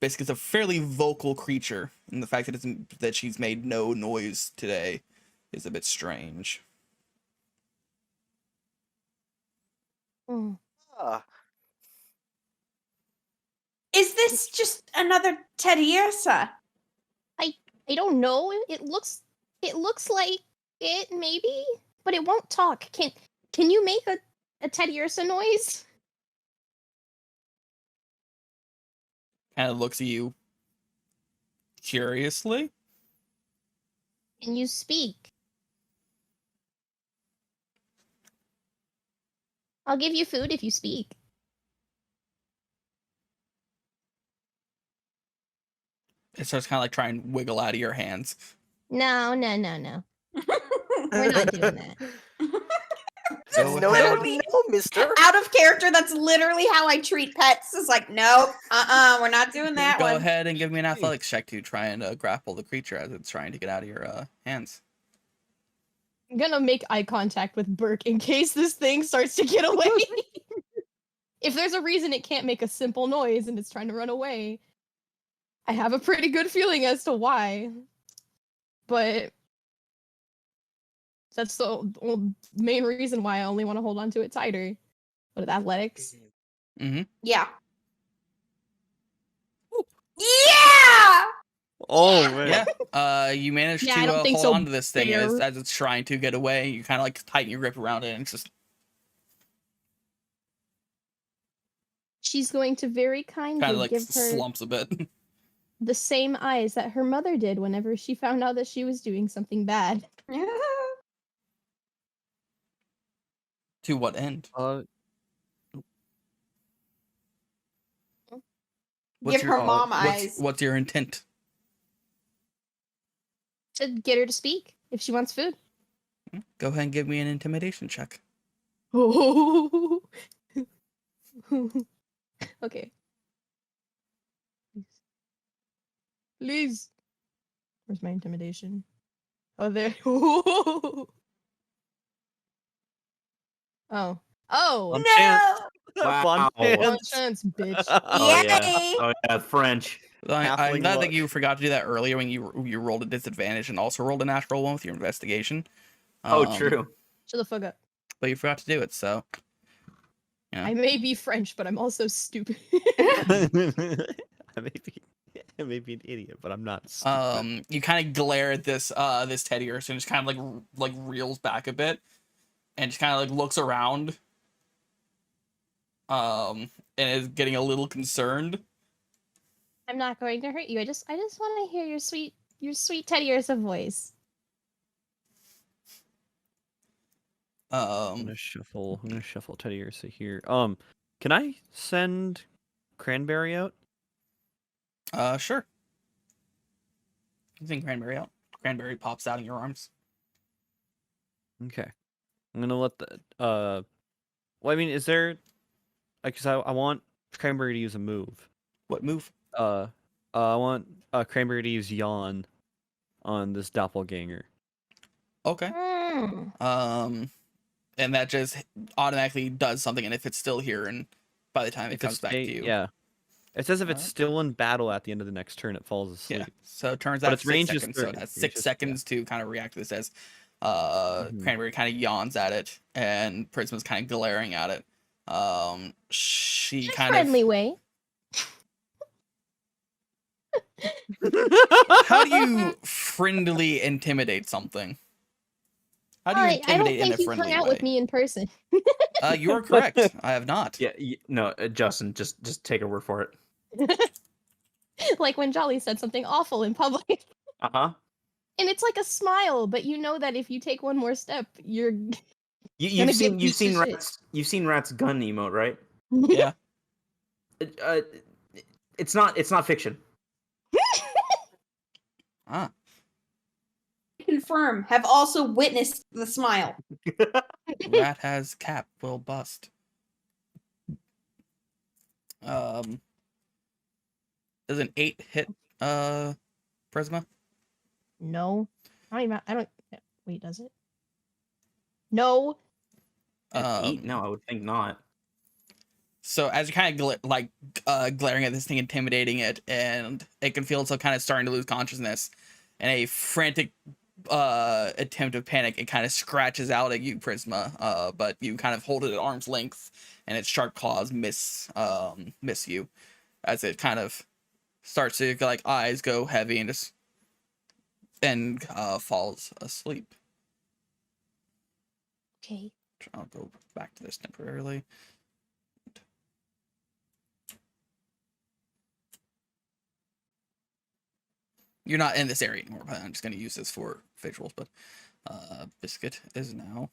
Biscuit's a fairly vocal creature, and the fact that she's made no noise today is a bit strange. Is this just another Teddiursa? I don't know. It looks like it maybe, but it won't talk. Can you make a Teddiursa noise? Kind of looks at you curiously. Can you speak? I'll give you food if you speak. It starts kind of like trying to wiggle out of your hands. No. We're not doing that. No, mister. Out of character, that's literally how I treat pets. It's like, no, we're not doing that Go one. ahead and give me an athletics check to try and grapple the creature as it's trying to get out of your hands. I'm gonna make eye contact with Burke in case this thing starts to get away. If there's a reason it can't make a simple noise and it's trying to run away, I have a pretty good feeling as to why. But that's the main reason why I only want to hold on to it tighter. But athletics. Mm-hmm. Yeah. Yeah! Oh man. Yeah. You managed Yeah, I to don't think hold so, on to this thing as bear. it's trying to get away. You kind of like tighten your grip around it, and it's just She's going to very kind kindly of like give her slumps a bit. the same eyes that her mother did whenever she found out that she was doing something bad. To what end? Give her mom eyes. What's your intent? To get her to speak if she wants food. Go ahead and give me an intimidation check. Okay. Please. Where's my intimidation? Oh, there. Oh. One Oh. chance. Wow. One chance, bitch. Oh yeah. Oh yeah. French. I'm Halfling glad luck. that you forgot to do that earlier when you rolled a disadvantage and also rolled a natural one with your investigation. Oh, true. Shut the fuck up. But you forgot to do it, so. Yeah. I may be French, but I'm also stupid. I may be an idiot, but I'm not stupid. You kind of glare at this teddy ursa and just kind of like reels back a bit, and just kind of like looks around. And is getting a little concerned. I'm not going to hurt you. I just want to hear your sweet Teddy Ursa voice. I'm gonna shuffle Teddy Ursa here. Can I send Cranberry out? Sure. You think Cranberry out? Cranberry pops out in your arms. Okay. I'm gonna let the well, I mean, is there because I want Cranberry to use a move. What move? I want Cranberry to use Yawn on this doppelganger. Okay. And that just automatically does something, and if it's still here, and by the time it comes back to you, yeah, it says if it's still in battle at the end of the next turn, it falls asleep. Yeah. So it turns But out its 6 range is seconds. So 30. it has 6 seconds to kind of react to this as Cranberry kind of yawns at it, and Prisma's kind of glaring at it. She In a kind friendly of way. How do you friendly intimidate something? How do you I don't intimidate in a think you've friendly hung out way? with me in person. You are correct. I have not. Yeah, no, Justin, just take a word for it. Like when Jolly said something awful in public. Uh-huh. And it's like a smile, but you know that if you take one more step, you're Gonna get you've beat to shit. seen Rat's gun emote, right? Yeah. Uh, it's not fiction. Ah. Confirm. Have also witnessed the smile. Rat has cap. Will bust. Does an 8 hit Prisma? No. I don't wait, does it? No. At 8? No, I would think not. So as you're kind of glaring at this thing, intimidating it, and it can feel itself kind of starting to lose consciousness, and a frantic attempt of panic, it kind of scratches out at you, Prisma. But you kind of hold it at arm's length, and its sharp claws miss you as it kind of starts to like eyes go heavy and just falls asleep. Okay. I'll go back to this temporarily. You're not in this area anymore, but I'm just going to use this for visuals. But Biscuit is now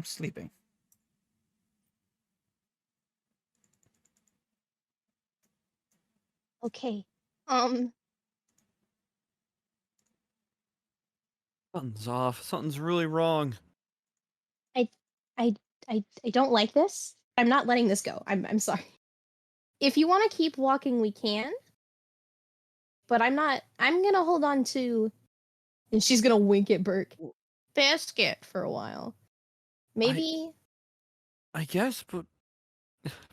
sleeping. Okay. Something's off. Something's really wrong. I don't like this. I'm not letting this go. I'm sorry. If you want to keep walking, we can. But I'm gonna hold on to, and she's gonna wink at Burke. Biscuit for a while. Maybe. I guess, but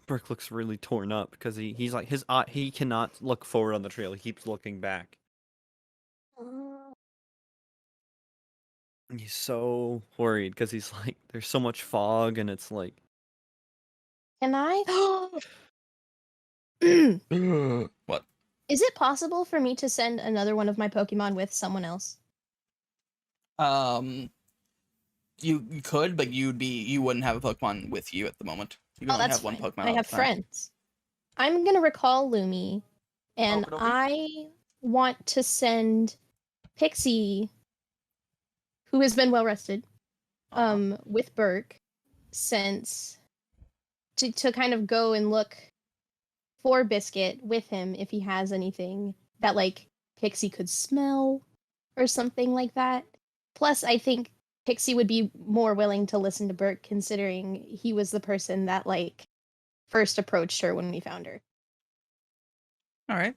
Burke looks really torn up because he's like he cannot look forward on the trail. He keeps looking back. He's so worried because he's like, there's so much fog, and it's like. Can I? What? Is it possible for me to send another one of my Pokemon with someone else? You could, but you wouldn't have a Pokemon with you at the moment. You can only That's have one fine. Pokemon. I at have a time. friends. I'm gonna recall Lumi, and Okey-dokey. I want to send Pixie, who has been well rested, with Burke, since to kind of go and look for Biscuit with him if he has anything that like Pixie could smell or something like that. Plus, I think Pixie would be more willing to listen to Burke considering he was the person that like first approached her when we found her. All right.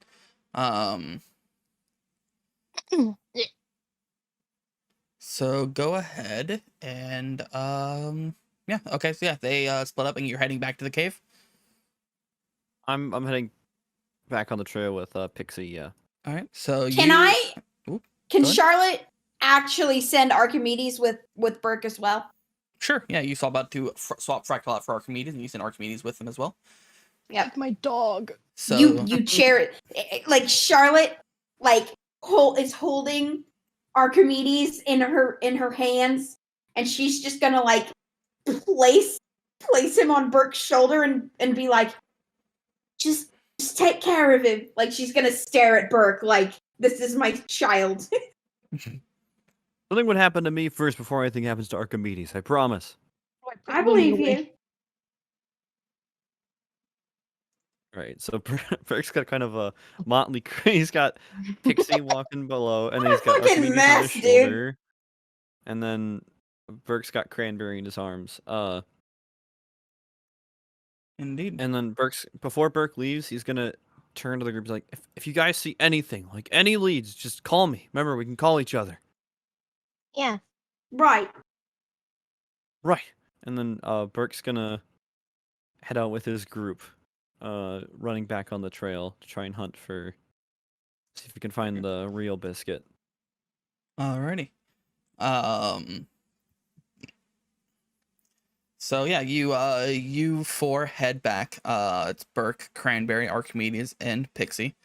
So go ahead and yeah, okay, so yeah, they split up and you're heading back to the cave. I'm heading back on the trail with Pixie. Yeah. All right. So Can you I? Ooh, Can go ahead. Charlotte actually send Archimedes with Burke as well? Sure. Yeah, you saw about to swap Fractal out for Archimedes, and you sent Archimedes with them as well. Yeah. Like my dog. So You cherish like Charlotte like is holding Archimedes in her hands, and she's just gonna like place him on Burke's shoulder and be like, just take care of him. Like she's gonna stare at Burke like this is my child. Something would happen to me first before anything happens to Archimedes. I promise. I believe you. Right, so Burke's got kind of a motley crew. He's got Pixie walking below, and then he's got fucking Archimedes mess, on his dude. shoulder. And then Burke's got Cranberry in his arms. Indeed. And then before Burke leaves, he's gonna turn to the group. He's like, if you guys see anything, like any leads, just call me. Remember, we can call each other. Yeah. Right. Right. And then Burke's gonna head out with his group, running back on the trail to try and hunt see if we can find the real Biscuit. Alrighty. So yeah, you four head back. It's Burke, Cranberry, Archimedes, and Pixie.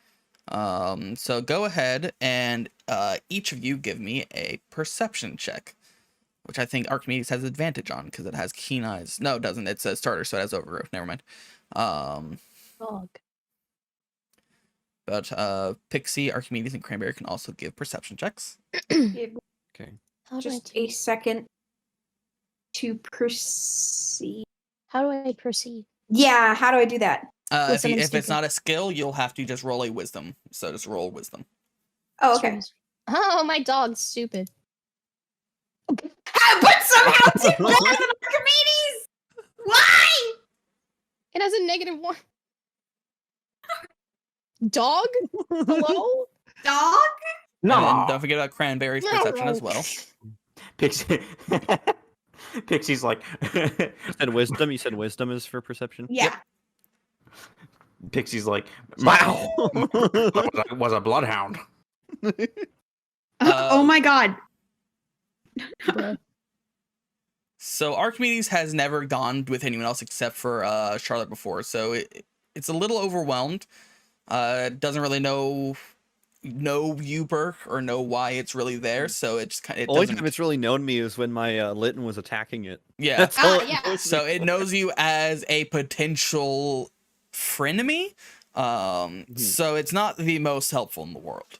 So go ahead and each of you give me a perception check, which I think Archimedes has advantage on because it has keen eyes. No, it doesn't. It's a starter, so it has overgrowth. Never mind. Dog. But Pixie, Archimedes, and Cranberry can also give perception checks. Okay. Just a second to proceed. How do I proceed? Yeah, how do I do that? If it's not a skill, you'll have to just roll a wisdom. So just roll wisdom. Oh, okay. Oh, my dog's stupid. But somehow it's better than Archimedes! Why? It has a -1. Dog? Hello? Dog? No. And don't forget about Cranberry's perception as well. Pixie's like. You said wisdom. You said wisdom is for perception. Yeah. Pixie's like, wow, was a bloodhound. Oh my god. So Archimedes has never gone with anyone else except for Charlotte before, so it's a little overwhelmed. Doesn't really know you, Burke, or know why it's really there. So it just kind of. The only time it's really known me is when my Litten was attacking it. Yeah. That's all yeah. So it knows you as a potential frenemy. So it's not the most helpful in the world.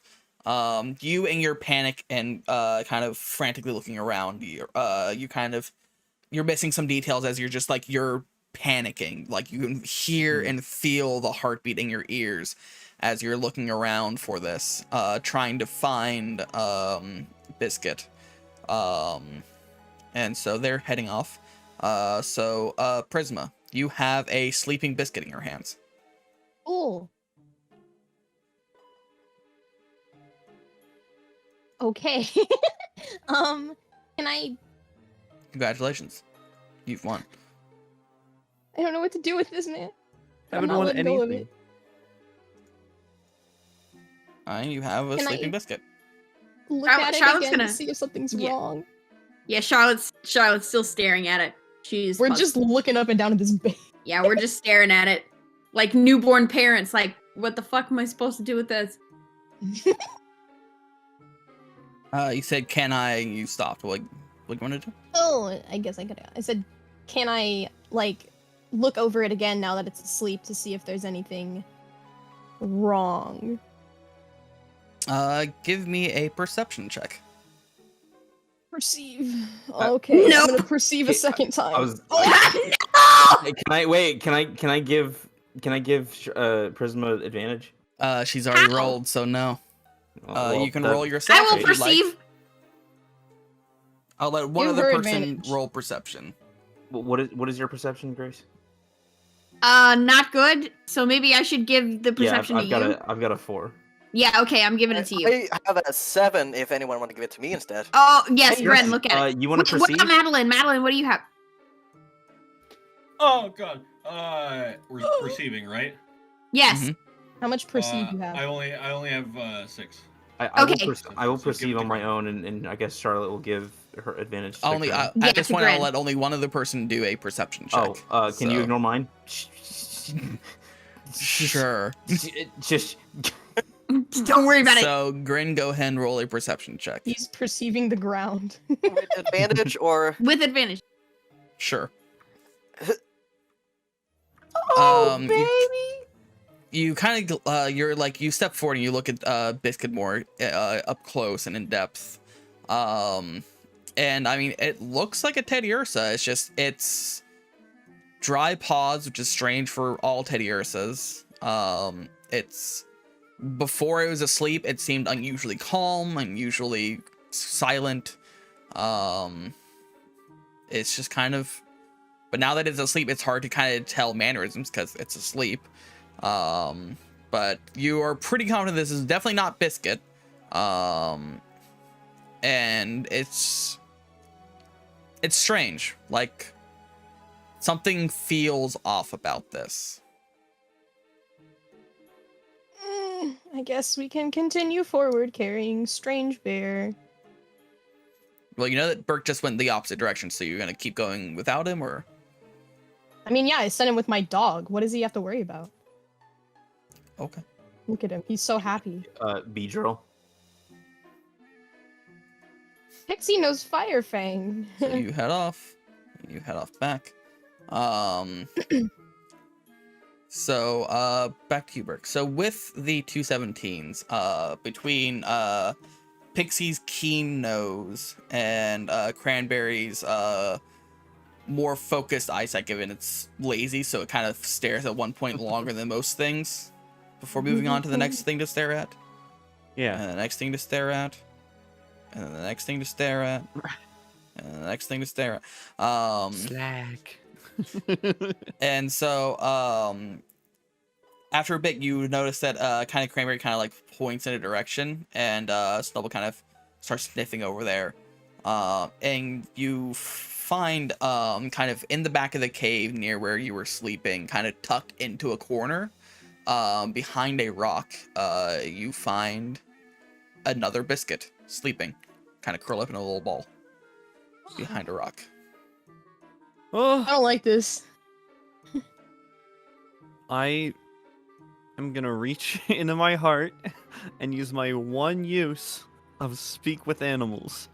You and your panic and kind of frantically looking around, you're missing some details as you're panicking. Like you can hear and feel the heartbeat in your ears as you're looking around for this, trying to find Biscuit. And so they're heading off. Prisma, you have a sleeping Biscuit in your hands. Oh. Okay. Can I? Congratulations, you've won. I don't know what to do with this, man. Haven't won anything. You have a Can sleeping I- Biscuit. Look Charlotte- at it Charlotte's again gonna- to see if something's Yeah. wrong. Yeah, Charlotte's still staring at it. She's We're puzzled. just looking up and down at this bed. Yeah, we're just staring at it. Like newborn parents, like, what the fuck am I supposed to do with this? You said, "Can I?" You stopped. What you want to do? Oh, I guess I could. I said, can I look over it again now that it's asleep to see if there's anything wrong? Give me a perception check. Perceive. Okay, Nope. I'm gonna perceive a second time. I was. Oh! Hey, can I wait? Can I give Prisma advantage? She's already How? rolled, so no. Well, You can that- roll yourself. I will if you'd like. perceive. I'll let one Give other her person advantage. roll perception. What is your perception, Grace? Not good. So maybe I should give the perception I've to got you. I've got a 4. Yeah, okay, I'm giving it to you. I have a 7 if anyone want to give it to me instead. Oh, yes, Hey, Bren, yes, look at it. you wanna What about perceive? Madeline? Madeline, what do you have? Oh god. We're receiving, right? Yes. Mhm. How much perceive you have? I only have 6. I Okay. I will So give perceive it to on my Grant. own, and I guess Charlotte will give her advantage. to Only Grant. Yeah, at this to point, I'll Gren. let only one other person do a perception check. Can you so- ignore mine? Sure. Just Don't worry about it. So, Grin, go ahead and roll a perception check. He's perceiving the ground. With advantage or With advantage. Sure. Oh, Um, baby! You kind of you step forward and you look at Biscuit more up close and in depth. And I mean, it looks like a Teddy Ursa. It's dry paws, which is strange for all Teddy Ursas. It's before it was asleep, it seemed unusually calm, unusually silent. It's just kind of, but now that it's asleep, it's hard to kind of tell mannerisms because it's asleep. But you are pretty confident this is definitely not Biscuit. And it's strange. Like, something feels off about this. I guess we can continue forward carrying Strange Bear. Well, you know that Burke just went the opposite direction, so you're gonna keep going without him, or? I mean, yeah, I sent him with my dog. What does he have to worry about? Okay. Look at him. He's so happy. Beedrill. Pixie knows Fire Fang. So you head off. You head off back. So back to you, Burke. So with the 217s, between Pixie's keen nose and Cranberry's more focused eyesight, given it's lazy, so it kind of stares at one point longer than most things before moving on to the next thing to stare at. Yeah. And the next thing to stare at. And then the next thing to stare at. And the next thing to stare at. Slack. And so, after a bit, you notice that kind of Cranberry kind of like points in a direction, and Snubble kind of starts sniffing over there. And you find kind of in the back of the cave near where you were sleeping, kind of tucked into a corner, behind a rock, you find another biscuit sleeping, kind of curled up in a little ball behind a rock. Oh, I don't like this. I am gonna reach into my heart and use my one use of speak with animals.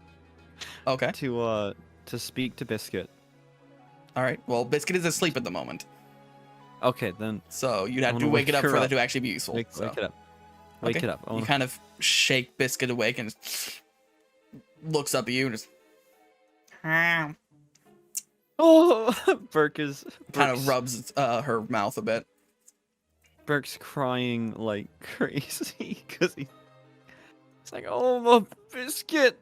Okay. To speak to Biscuit. All right. Well, Biscuit is asleep at the moment, Okay, then. so you'd have I to wanna wake it wake up her for that up. to actually be useful. Wake so. it up. Wake Okay. it up. I You wanna- kind of shake Biscuit awake and just looks up at you and just Oh, Burke is kind Burke's- of rubs her mouth a bit. Burke's crying like crazy because he's like, "Oh my Biscuit!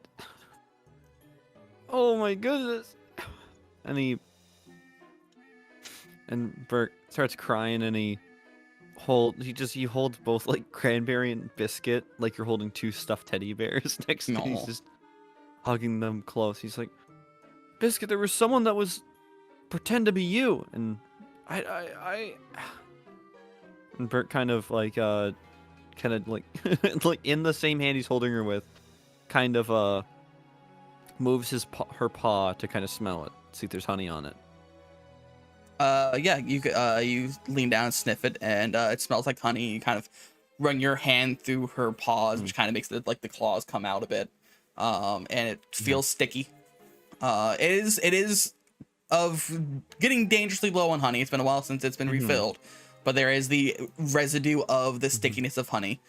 Oh my goodness!" And Burke starts crying and he holds both like Cranberry and Biscuit like you're holding two stuffed teddy bears next to you. He's Aw. just hugging them close. He's like, "Biscuit, there was someone that was pretend to be you," and I and Bert kind of like like in the same hand he's holding her with, kind of moves her paw to kind of smell it, see if there's honey on it. Yeah, you lean down and sniff it, and it smells like honey. You kind of run your hand through her paws, which kind of makes it like the claws come out a bit, and it feels sticky. It is of getting dangerously low on honey. It's been a while since it's been refilled, but there is the residue of the stickiness of honey,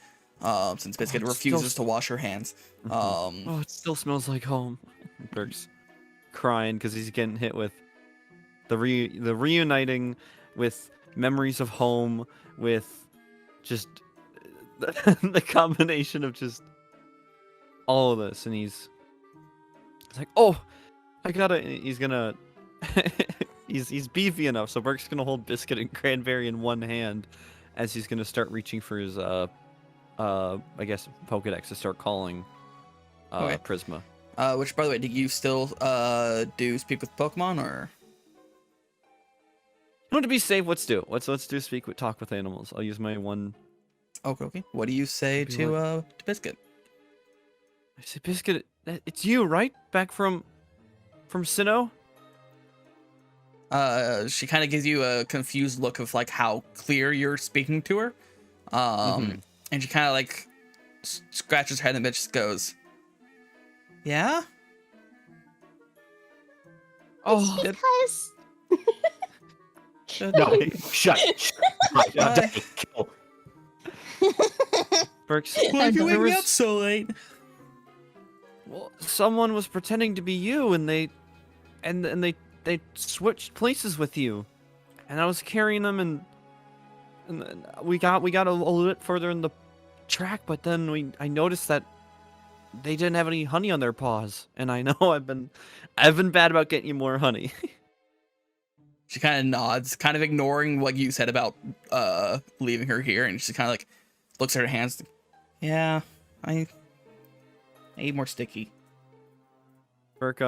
since Biscuit it refuses still- to wash her hands. Oh, it still smells like home. Bert's crying because he's getting hit with the reuniting with memories of home, with just the combination of just all of this, and he's like, "Oh, I gotta." He's gonna. he's beefy enough, so Burke's gonna hold Biscuit and Cranberry in one hand, as he's gonna start reaching for his I guess Pokédex to start calling Okay. Prisma. Which, by the way, do you still do speak with Pokemon, or? You want to be safe? Let's do it. Let's do talk with animals. I'll use my one. Okay. What do you say Be to Biscuit? I say, Biscuit, it's you, right? Back from Sinnoh? She kind of gives you a confused look of like how clear you're speaking to her. And she kind of like scratches her head and just goes, "Yeah." Oh, Because No, shut. Burks. Why did you there wake me was- up so late? Well, someone was pretending to be you, and they switched places with you, and I was carrying them, and then we got a little bit further in the track, but then I noticed that they didn't have any honey on their paws, and I know I've been bad about getting you more honey. She kind of nods, kind of ignoring what you said about leaving her here, and she kind of like looks at her hands. Yeah, I need more sticky. Burke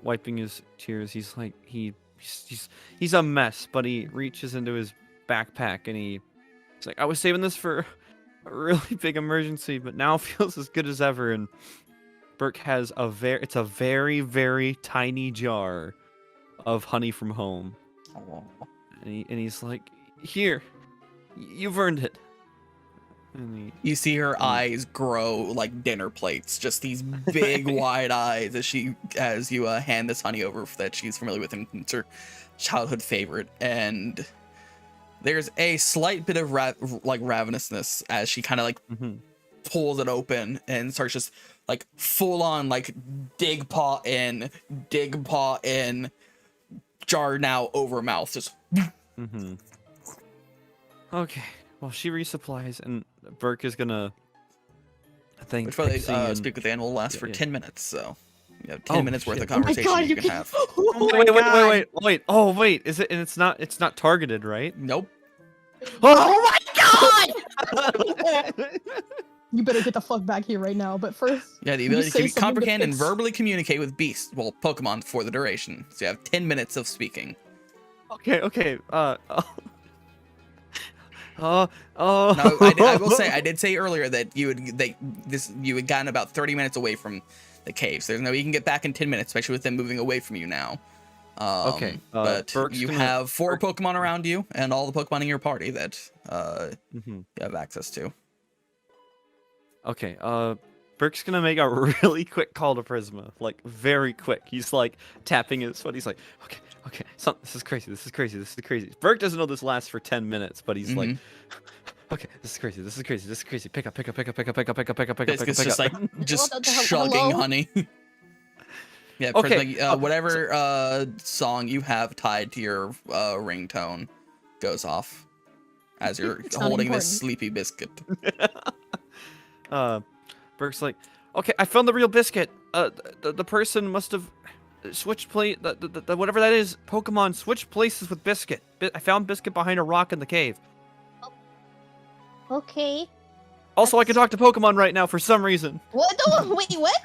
wiping his tears. He's like he's a mess, but he reaches into his backpack and he's like, I was saving this for a really big emergency, but now feels as good as ever. And Burke has it's a very, very tiny jar of honey from home. And he's like, here, you've earned it. And You see her eyes grow like dinner plates, just these big wide eyes as you hand this honey over that she's familiar with, and it's her childhood favorite. And there's a slight bit of ravenousness as she kind of like pulls it open and starts just like full on like dig paw in, jar now over mouth, just. Mm-hmm. Okay. Well, she resupplies, and Burke is gonna. I think. Which probably Pixie and... speak with the animal will last Yeah, for yeah. 10 minutes, so you have 10 minutes worth of shit. Oh my conversation God, you can have. Wait. Oh, wait. Is it? And it's not targeted, right? Nope. Oh my god! You better get the fuck back here right now. But first, Yeah, the you ability say to something comprehend and fix- verbally communicate with beasts, well, Pokemon for the duration. So you have 10 minutes of speaking. Okay. No, I will say, I did say earlier that you had gotten about 30 minutes away from the cave. So there's no, you can get back in 10 minutes, especially with them moving away from you now. Okay, But Burke's you gonna- have 4 Pokemon around you and all the Pokemon in your party that Mhm. you have access to. Okay, Burke's gonna make a really quick call to Prisma, like very quick. He's like tapping his foot. He's like, okay, this is crazy. Burke doesn't know this lasts for 10 minutes, but he's like, okay, this is crazy. Pick up. It's just like just Hello? chugging honey. Yeah, Okay, Prisma, whatever song you have tied to your ringtone goes off as you're It's not holding important. this sleepy biscuit. Burke's like, okay, I found the real biscuit. The person must have switched place. The whatever that is, Pokemon switched places with Biscuit. I found Biscuit behind a rock in the cave. Okay. Also, I can talk to Pokemon right now for some reason. What? No, wait, what?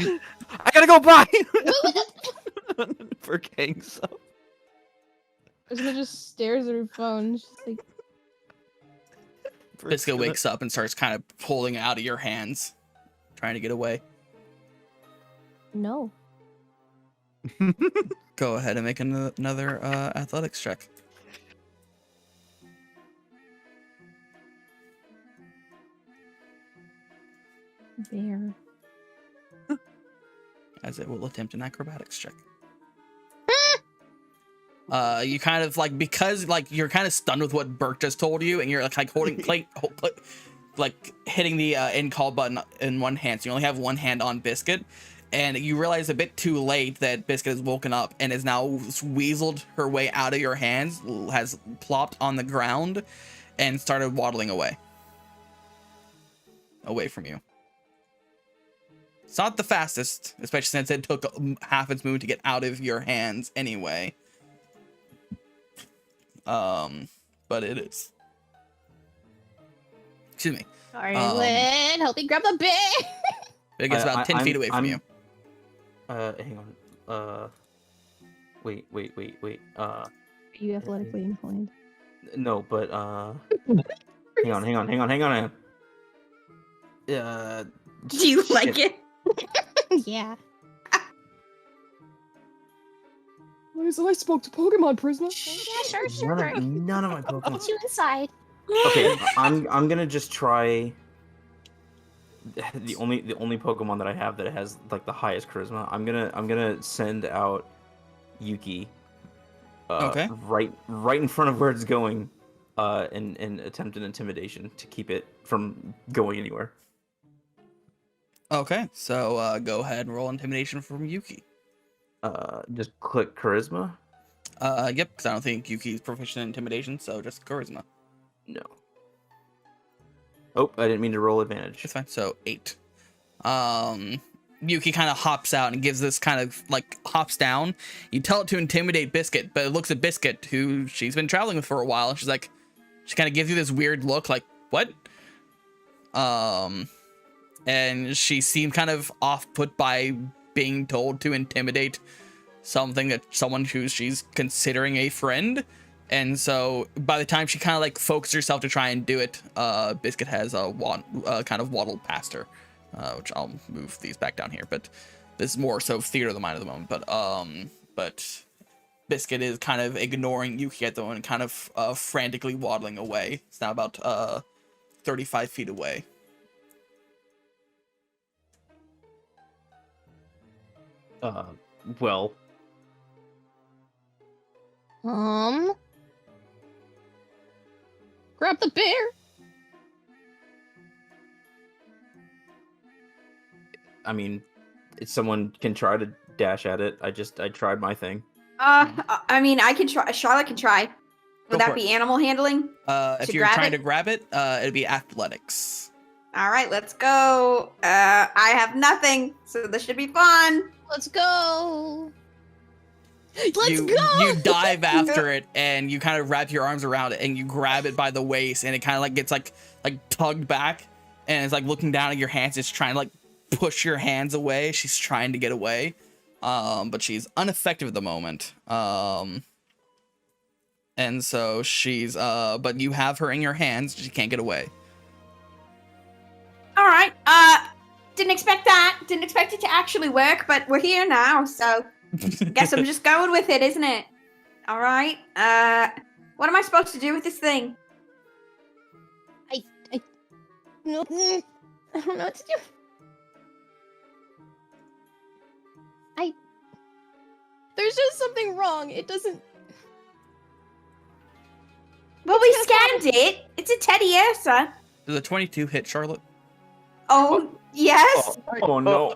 I gotta go by. What? Burke hangs up. Prisma just stares at her phone. She's like, Biscuit wakes up and starts kind of pulling it out of your hands, trying to get away. no. Go ahead and make another athletics check. Bear. As it will attempt an acrobatics check. You kind of like, because like you're kind of stunned with what Burke just told you, and you're like holding like hitting the end call button in one hand, so you only have one hand on Biscuit, and you realize a bit too late that Biscuit has woken up and is now weaseled her way out of your hands, has plopped on the ground, and started waddling away from you. It's not the fastest, especially since it took half its move to get out of your hands anyway. But it is. Excuse me. Arlen, help me grab the bear. It gets about 10 feet away from you. Hang on. Wait. Are you athletically inclined? No, but hang on. Do you like it? Yeah. I spoke to Pokemon Prisma. Yeah, sure. None of my I'll Pokemon. get you inside. Okay, I'm gonna just try the only Pokemon that I have that has like the highest charisma. I'm gonna send out Yuki. Okay. Right in front of where it's going, and attempt an intimidation to keep it from going anywhere. Okay, so go ahead and roll intimidation from Yuki. Just click charisma. Yep, because I don't think Yuki's proficient in intimidation, so just charisma. No. Oh, I didn't mean to roll advantage. It's fine. So 8. Yuki kind of hops out and gives this kind of like hops down. You tell it to intimidate Biscuit, but it looks at Biscuit, who she's been traveling with for a while, and she's like, she kind of gives you this weird look, like what? And she seemed kind of off-put by being told to intimidate someone who she's considering a friend. And so by the time she kind of like focuses herself to try and do it, Biscuit has kind of waddled past her, which I'll move these back down here. But this is more so theater of the mind at the moment. But Biscuit is kind of ignoring Yuki at the moment, kind of frantically waddling away. It's now about 35 feet away. Well. Grab the bear. I mean, if someone can try to dash at it, I tried my thing. I mean, I can try. Charlotte can try. Go Would that for be animal handling? If you're trying to grab it, it'd be athletics. All right, let's go. I have nothing, so this should be fun. Let's go. Let's go. You dive after it, and you kind of wrap your arms around it, and you grab it by the waist, and it kind of like gets like tugged back, and it's like looking down at your hands, just trying to like push your hands away. She's trying to get away, but she's ineffective at the moment. And so she's but you have her in your hands. She can't get away. All right. Didn't expect that. Didn't expect it to actually work, but we're here now, so guess I'm just going with it, isn't it? All right. What am I supposed to do with this thing? No, I don't know what to do. There's just something wrong. It doesn't. Well, we scanned it. It's a Teddy Ursa. Does a 22 hit, Charlotte? Oh, yes. Oh no.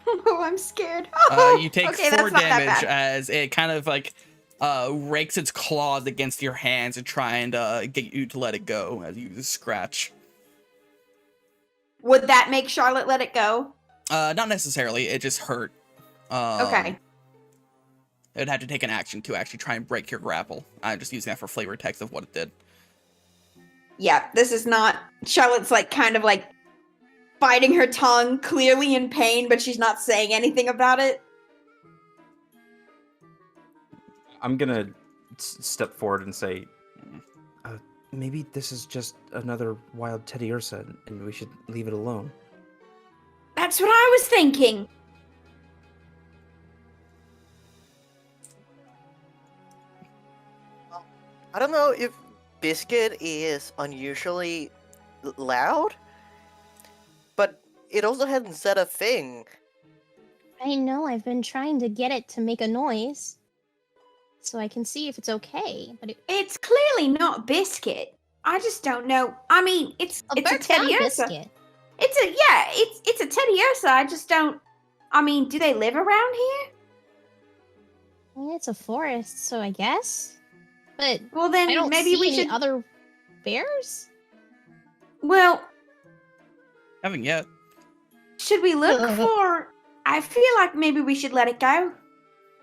Oh, I'm scared. You take okay, 4 that's not that damage bad. as it kind of like rakes its claws against your hands and trying to get you to let it go as you scratch. Would that make Charlotte let it go? Not necessarily. It just hurt. Okay. It would have to take an action to actually try and break your grapple. I'm just using that for flavor text of what it did. Yeah, this is not. Charlotte's like kind of like biting her tongue, clearly in pain, but she's not saying anything about it. I'm gonna step forward and say, maybe this is just another wild Teddy Ursa, and we should leave it alone. That's what I was thinking. I don't know if Biscuit is unusually loud, but it also hasn't said a thing. I know I've been trying to get it to make a noise, so I can see if it's okay. But it's clearly not Biscuit. I just don't know. I mean, it's a Teddy Ursa. Biscuit. It's a Teddy Ursa. I just don't. I mean, do they live around here? I mean, it's a forest, so I guess. But well, then I don't maybe see we any should. other bears. Well, haven't yet. Should we look for? I feel like maybe we should let it go.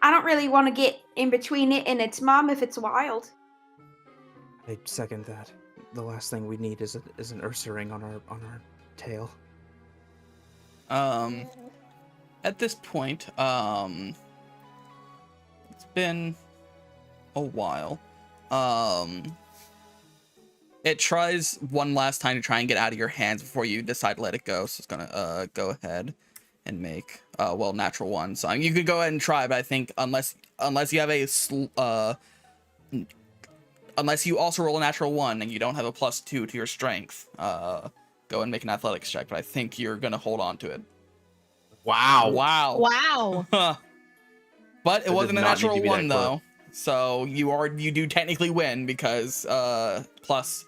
I don't really want to get in between it and its mom if it's wild. I second that. The last thing we need is an Ursa ring on our tail. At this point, it's been a while. It tries one last time to try and get out of your hands before you decide to let it go. So it's gonna go ahead and make natural one. So you could go ahead and try, but I think unless you have unless you also roll a natural 1 and you don't have a +2 to your strength, go and make an athletics check. But I think you're gonna hold on to it. Wow. But it wasn't a natural 1 that though, so you do technically win because plus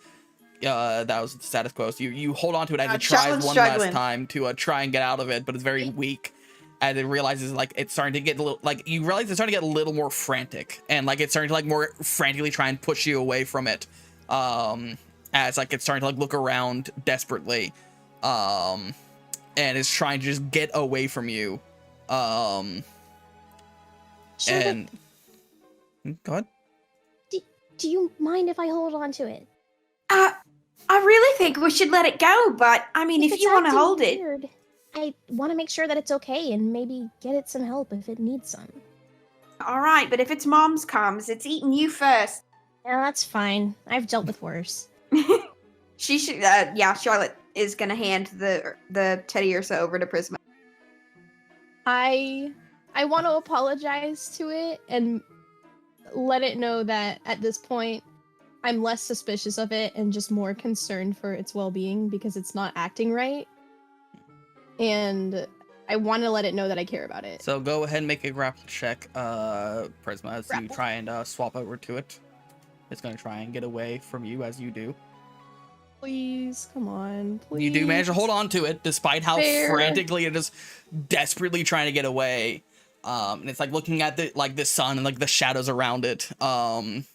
that was the status quo. So you hold on to it as it tries one last time to try and get out of it, but it's very weak. And it realizes like it's starting to get a little you realize it's starting to get a little more frantic, and like it's starting to like more frantically try and push you away from it. As like it's starting to like look around desperately, and is trying to just get away from you. And go ahead. Do you mind if I hold on to it? I really think we should let it go, but I mean, if you want to hold it. I want to make sure that it's okay and maybe get it some help if it needs some. All right, but if its mom's comes, it's eating you first. Yeah, that's fine. I've dealt with worse. She should. Charlotte is gonna hand the Teddy Ursa over to Prisma. I want to apologize to it and let it know that at this point I'm less suspicious of it and just more concerned for its well-being because it's not acting right. And I want to let it know that I care about it. So go ahead and make a grapple check, Prisma, as you try and swap over to it. It's going to try and get away from you as you do. Please, come on, please. You do manage to hold on to it, despite how Fair. frantically it is desperately trying to get away. And it's like looking at the sun and like the shadows around it. And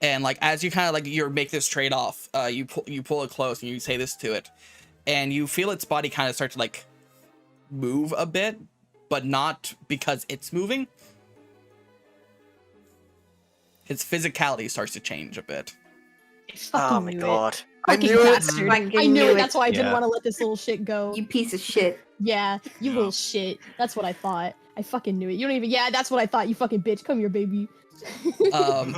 like as you kind of like you make this trade off, you pull it close and you say this to it, and you feel its body kind of start to like move a bit, but not because it's moving. Its physicality starts to change a bit. Oh my god. I I knew knew it. it. Fucking I knew knew it. it. That's why I didn't Yeah. want to let this little shit go. You piece of shit. Yeah, you little shit. That's what I thought. I fucking knew it. You don't even. Yeah, that's what I thought. You fucking bitch. Come here, baby.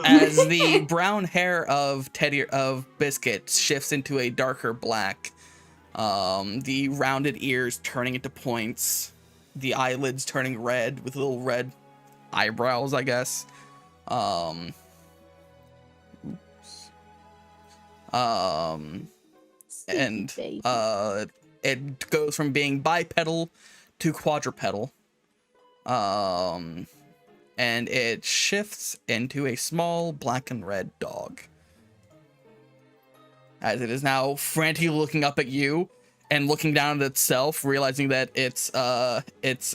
As the brown hair of Biscuit shifts into a darker black, the rounded ears turning into points, the eyelids turning red with little red eyebrows, I guess. And it goes from being bipedal to quadrupedal. And it shifts into a small black and red dog. As it is now frantically looking up at you and looking down at itself, realizing that its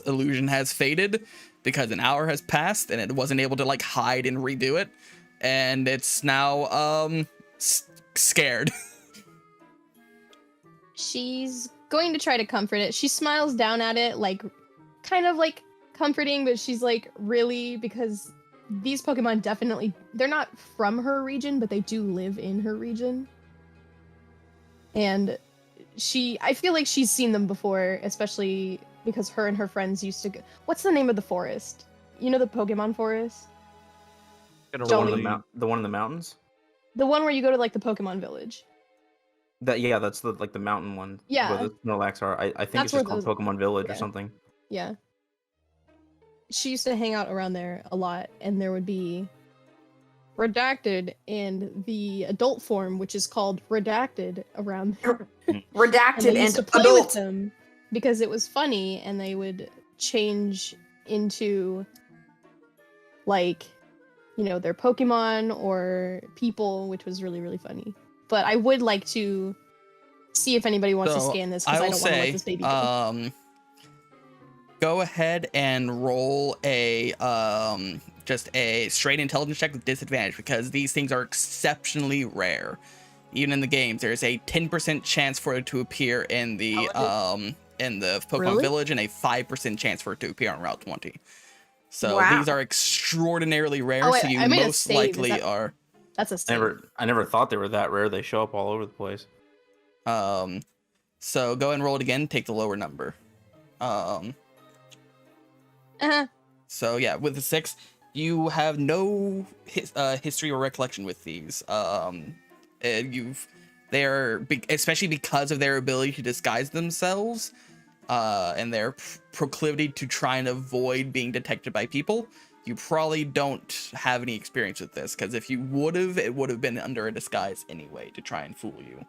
illusion has faded because an hour has passed and it wasn't able to like hide and redo it, and it's now scared. She's going to try to comfort it. She smiles down at it, like kind of like comforting, but she's like, really, because these Pokemon definitely, they're not from her region, but they do live in her region. And I feel like she's seen them before, especially because her and her friends used to go. What's the name of the forest? You know the Pokemon forest? The one in the mountains? The one where you go to like the Pokemon village. That's the like the mountain one. Yeah. Where the Snorlax are. I think That's it's just where called Pokemon Village or yeah. something. Yeah. She used to hang out around there a lot, and there would be Redacted and the adult form, which is called Redacted, around there. Redacted and they used and to play adult. with them because it was funny, and they would change into like, you know, their Pokemon or people, which was really, really funny. But I would like to see if anybody wants to scan this, because I don't want to let this baby go. Go ahead and roll a just a straight intelligence check with disadvantage, because these things are exceptionally rare. Even in the games, there's a 10% chance for it to appear in the Pokemon Really? Village, and a 5% chance for it to appear on Route 20. So Wow. these are extraordinarily rare. Oh, so you I made a most save. Is likely that- are. That's a save. I never thought they were that rare. They show up all over the place. So go ahead and roll it again. Take the lower number. So yeah, with the 6, you have no history or recollection with these. Especially because of their ability to disguise themselves, and their proclivity to try and avoid being detected by people. You probably don't have any experience with this, because if you would have, it would have been under a disguise anyway to try and fool you.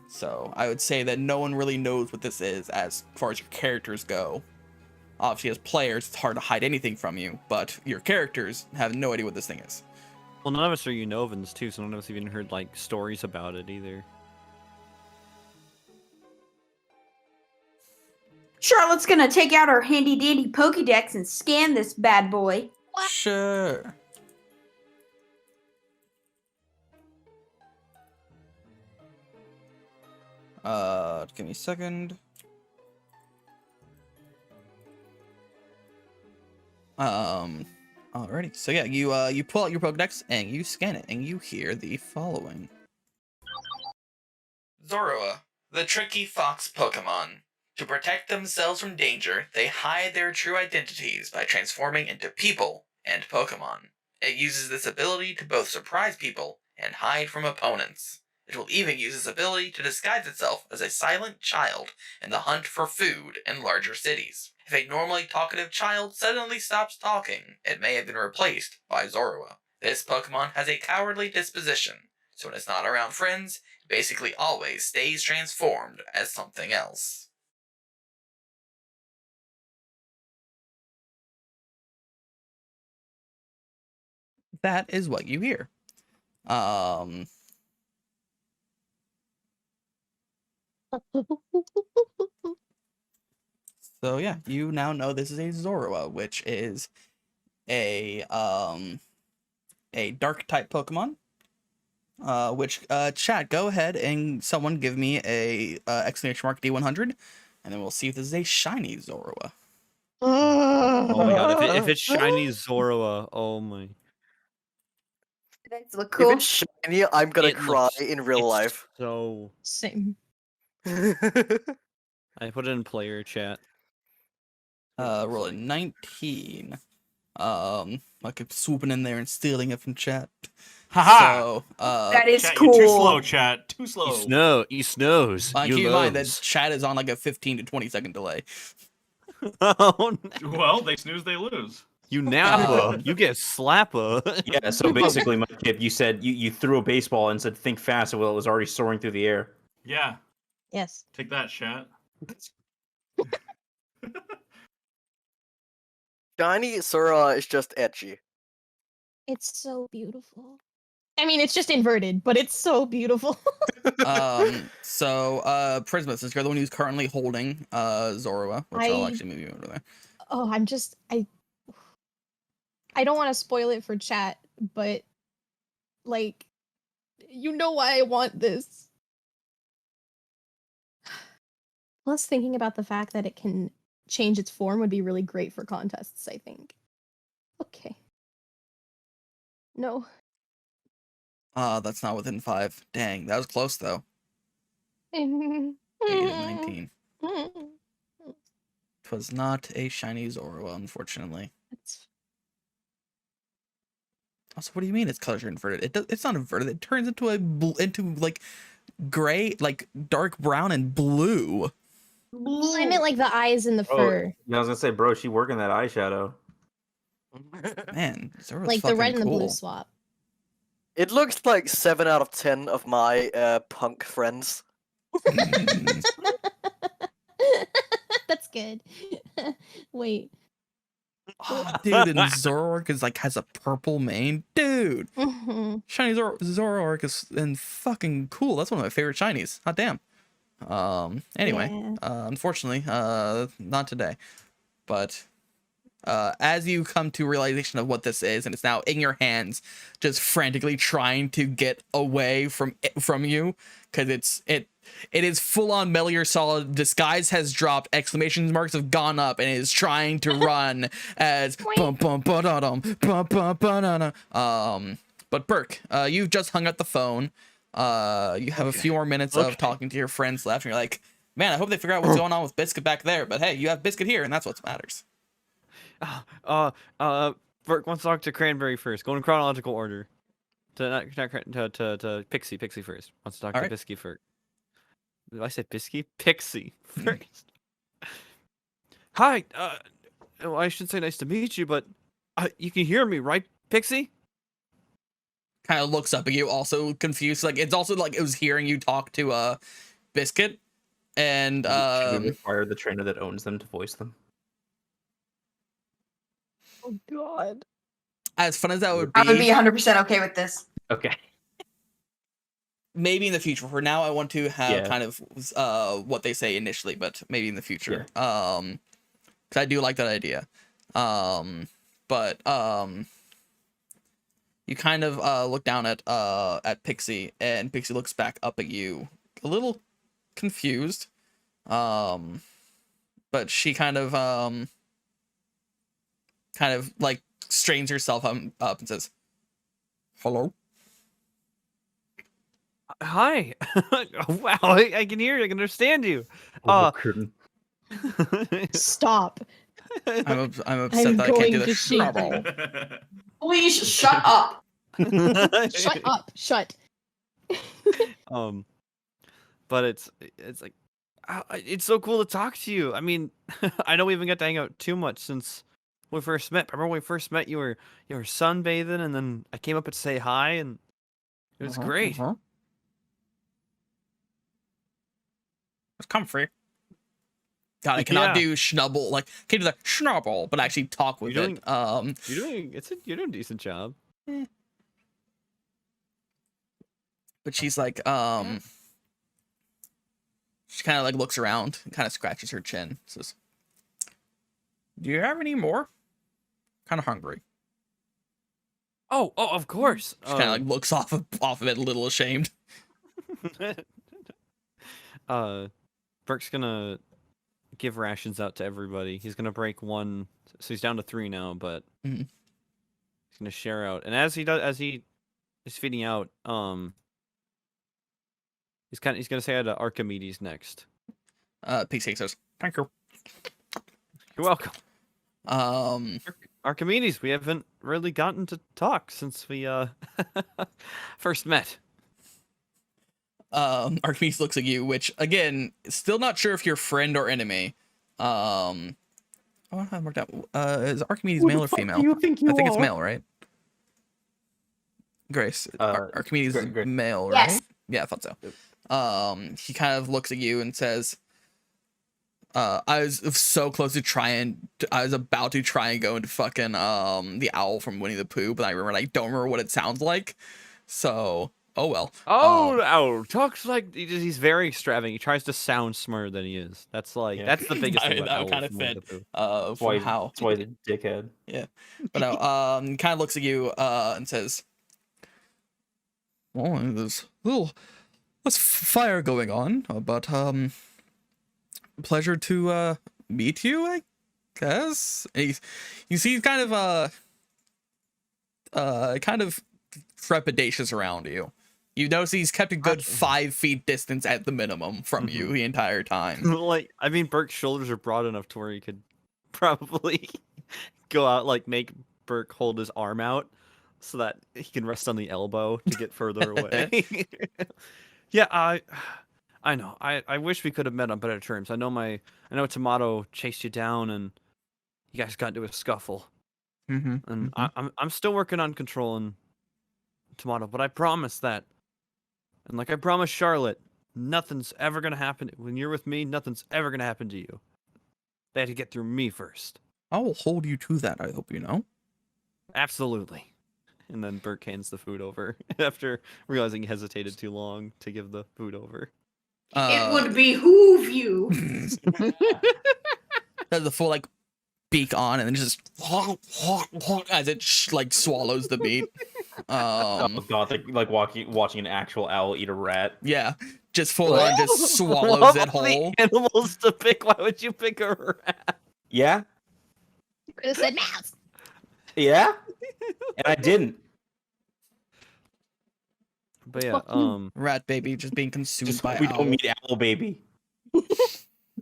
So I would say that no one really knows what this is as far as your characters go. Obviously, as players, it's hard to hide anything from you, but your characters have no idea what this thing is. Well, none of us are Unovans too, so none of us even heard like stories about it either. Charlotte's gonna take out her handy dandy Pokédex and scan this bad boy. Sure. Give me a second. Alrighty. So yeah, you pull out your Pokédex and you scan it, and you hear the following. Zorua, the tricky fox Pokemon. To protect themselves from danger, they hide their true identities by transforming into people and Pokemon. It uses this ability to both surprise people and hide from opponents. It will even use this ability to disguise itself as a silent child in the hunt for food in larger cities. If a normally talkative child suddenly stops talking, it may have been replaced by Zorua. This Pokemon has a cowardly disposition, so when it's not around friends, it basically always stays transformed as something else. That is what you hear. So yeah, you now know this is a Zorua, which is a dark type Pokemon. Chat, go ahead and someone give me a exclamation mark D100, and then we'll see if this is a shiny Zorua. Oh my god, if it's shiny Zorua, oh my. That's look If cool. it's shiny, I'm gonna It cry looks- in real it's life. So Same. I put it in player chat. Roll a 19. Like swooping in there and stealing it from chat. Haha! So, That is Chat, cool. you're too slow, chat. Too slow. He snows. keep You in mind that lows. chat is on like a 15 to 20 second delay. Oh, no. Well, they snooze, they lose. You nappa. You get slappa. Yeah, so basically, my kid, you said you threw a baseball and said think fast, well, it was already soaring through the air. Yeah, Yes. take that, chat. Shiny Zorua is just edgy. It's so beautiful. I mean, it's just inverted, but it's so beautiful. Prisma, since you're the one who's currently holding Zorua, which I'll actually move you over there. Oh, I don't want to spoil it for chat, but like, you know why I want this. Plus, thinking about the fact that it can change its form would be really great for contests, I think. Okay. No. That's not within 5. Dang, that was close though. 8 and 19. Twas not a shiny Zorua, unfortunately. Also, what do you mean its colors are inverted? It's not inverted. It turns into into like gray, like dark brown and blue. I meant like the eyes and the fur. Yeah, I was gonna say, bro, she working that eyeshadow. Man, Zorua's Like the red fucking and the blue cool. swap. It looks like 7 out of 10 of my punk friends. That's good. Wait. Oh, dude, and Zoroark is like has a purple mane, dude. Shiny Zoroark is fucking cool. That's one of my favorite shinies. Hot damn. Anyway, unfortunately, not today. But as you come to realization of what this is, and it's now in your hands, just frantically trying to get away from you, because it is full on Metal Gear Solid. Disguise has dropped. Exclamation marks have gone up, and it is trying to run as bum bum ba-da-dum, bum bum ba-da-dum. But Burke, you've just hung up the phone. You have a few more minutes of talking to your friends left, and you're like, man, I hope they figure out what's going on with Biscuit back there. But hey, you have Biscuit here, and that's what matters. Burke wants to talk to Cranberry first. Go in chronological order. To Pixie first. Wants to talk to Bisky first. Did I say Bisky? Pixie first. Hi. Well, I should say nice to meet you, but you can hear me, right, Pixie? Kind of looks up at you, also confused. Like it's also like it was hearing you talk to Biscuit, and should we require the trainer that owns them to voice them? Oh God. As fun as that would be, I would be 100% okay with this. Okay. Maybe in the future. For now, I want to have kind of what they say initially, but maybe in the future. Because I do like that idea. You kind of look down at Pixie, and Pixie looks back up at you, a little confused. But she kind of like strains herself up and says, "Hello." Hi. Wow, I can hear you. I can understand you. Stop. I'm upset I'm that I can't do going the to shake schnabel. Please shut up. Shut up. Shut. But it's like it's so cool to talk to you. I mean, I know we haven't got to hang out too much since we first met. Remember when we first met? You were sunbathing, and then I came up to say hi, and it was great. It's comfy. God, I cannot do schnubble, like can't do the schnabel, but actually talk with it. You're doing a decent job. But she's like, She kind of like looks around and kind of scratches her chin. Says, "Do you have any more? Kind of hungry." Oh, of course. She kind of like looks off of it, a little ashamed. Burke's gonna give rations out to everybody. He's gonna break one, so he's down to 3 now. But Mhm. he's gonna share out, and as he is feeding out, he's gonna say hi to Archimedes next. Pixie says, "Thank you." You're welcome. Um, Archimedes, we haven't really gotten to talk since we first met. Archimedes looks at you, which again, still not sure if you're friend or enemy. Oh, I haven't worked out. Is Archimedes male or female? Do you think you I think it's are? male, right? Grace, Archimedes is Grace. male, right? Yes. Yeah, I thought so. He kind of looks at you and says, I was so close to I was about to try and go into fucking the owl from Winnie the Pooh, but I don't remember what it sounds like. So, oh well. Oh, talks like he's very extravagant. He tries to sound smarter than he is. That's like that's the biggest thing about that kind of Owl from Winnie fit. the Pooh. That's why, How that's why he's a dickhead. Yeah. But no, kind of looks at you and says, "Oh, there's less fire going on, but pleasure to meet you, I guess." And you see he's kind of trepidatious around you. You notice he's kept a good 5 feet distance at the minimum from you the entire time. Like, I mean, Burke's shoulders are broad enough to where he could probably go out, like, make Burke hold his arm out so that he can rest on the elbow to get further away. Yeah, I know. I wish we could have met on better terms. I know Tomato chased you down and you guys got into a scuffle. And I'm still working on controlling Tomato, but I promise that. And like I promised Charlotte, nothing's ever gonna happen when you're with me. Nothing's ever gonna happen to you. They had to get through me first. I will hold you to that, I hope you know. Absolutely. And then Burke hands the food over after realizing he hesitated too long to give the food over. It would behoove you. Has the full like beak on and then just as it like swallows the meat. Oh god, like watching an actual owl eat a rat. Yeah, just full on just swallows it whole. Animals to pick. Why would you pick a rat? Yeah, Could have said mouse. yeah, and I didn't. But yeah, rat baby just being consumed by we owl. don't meet owl baby.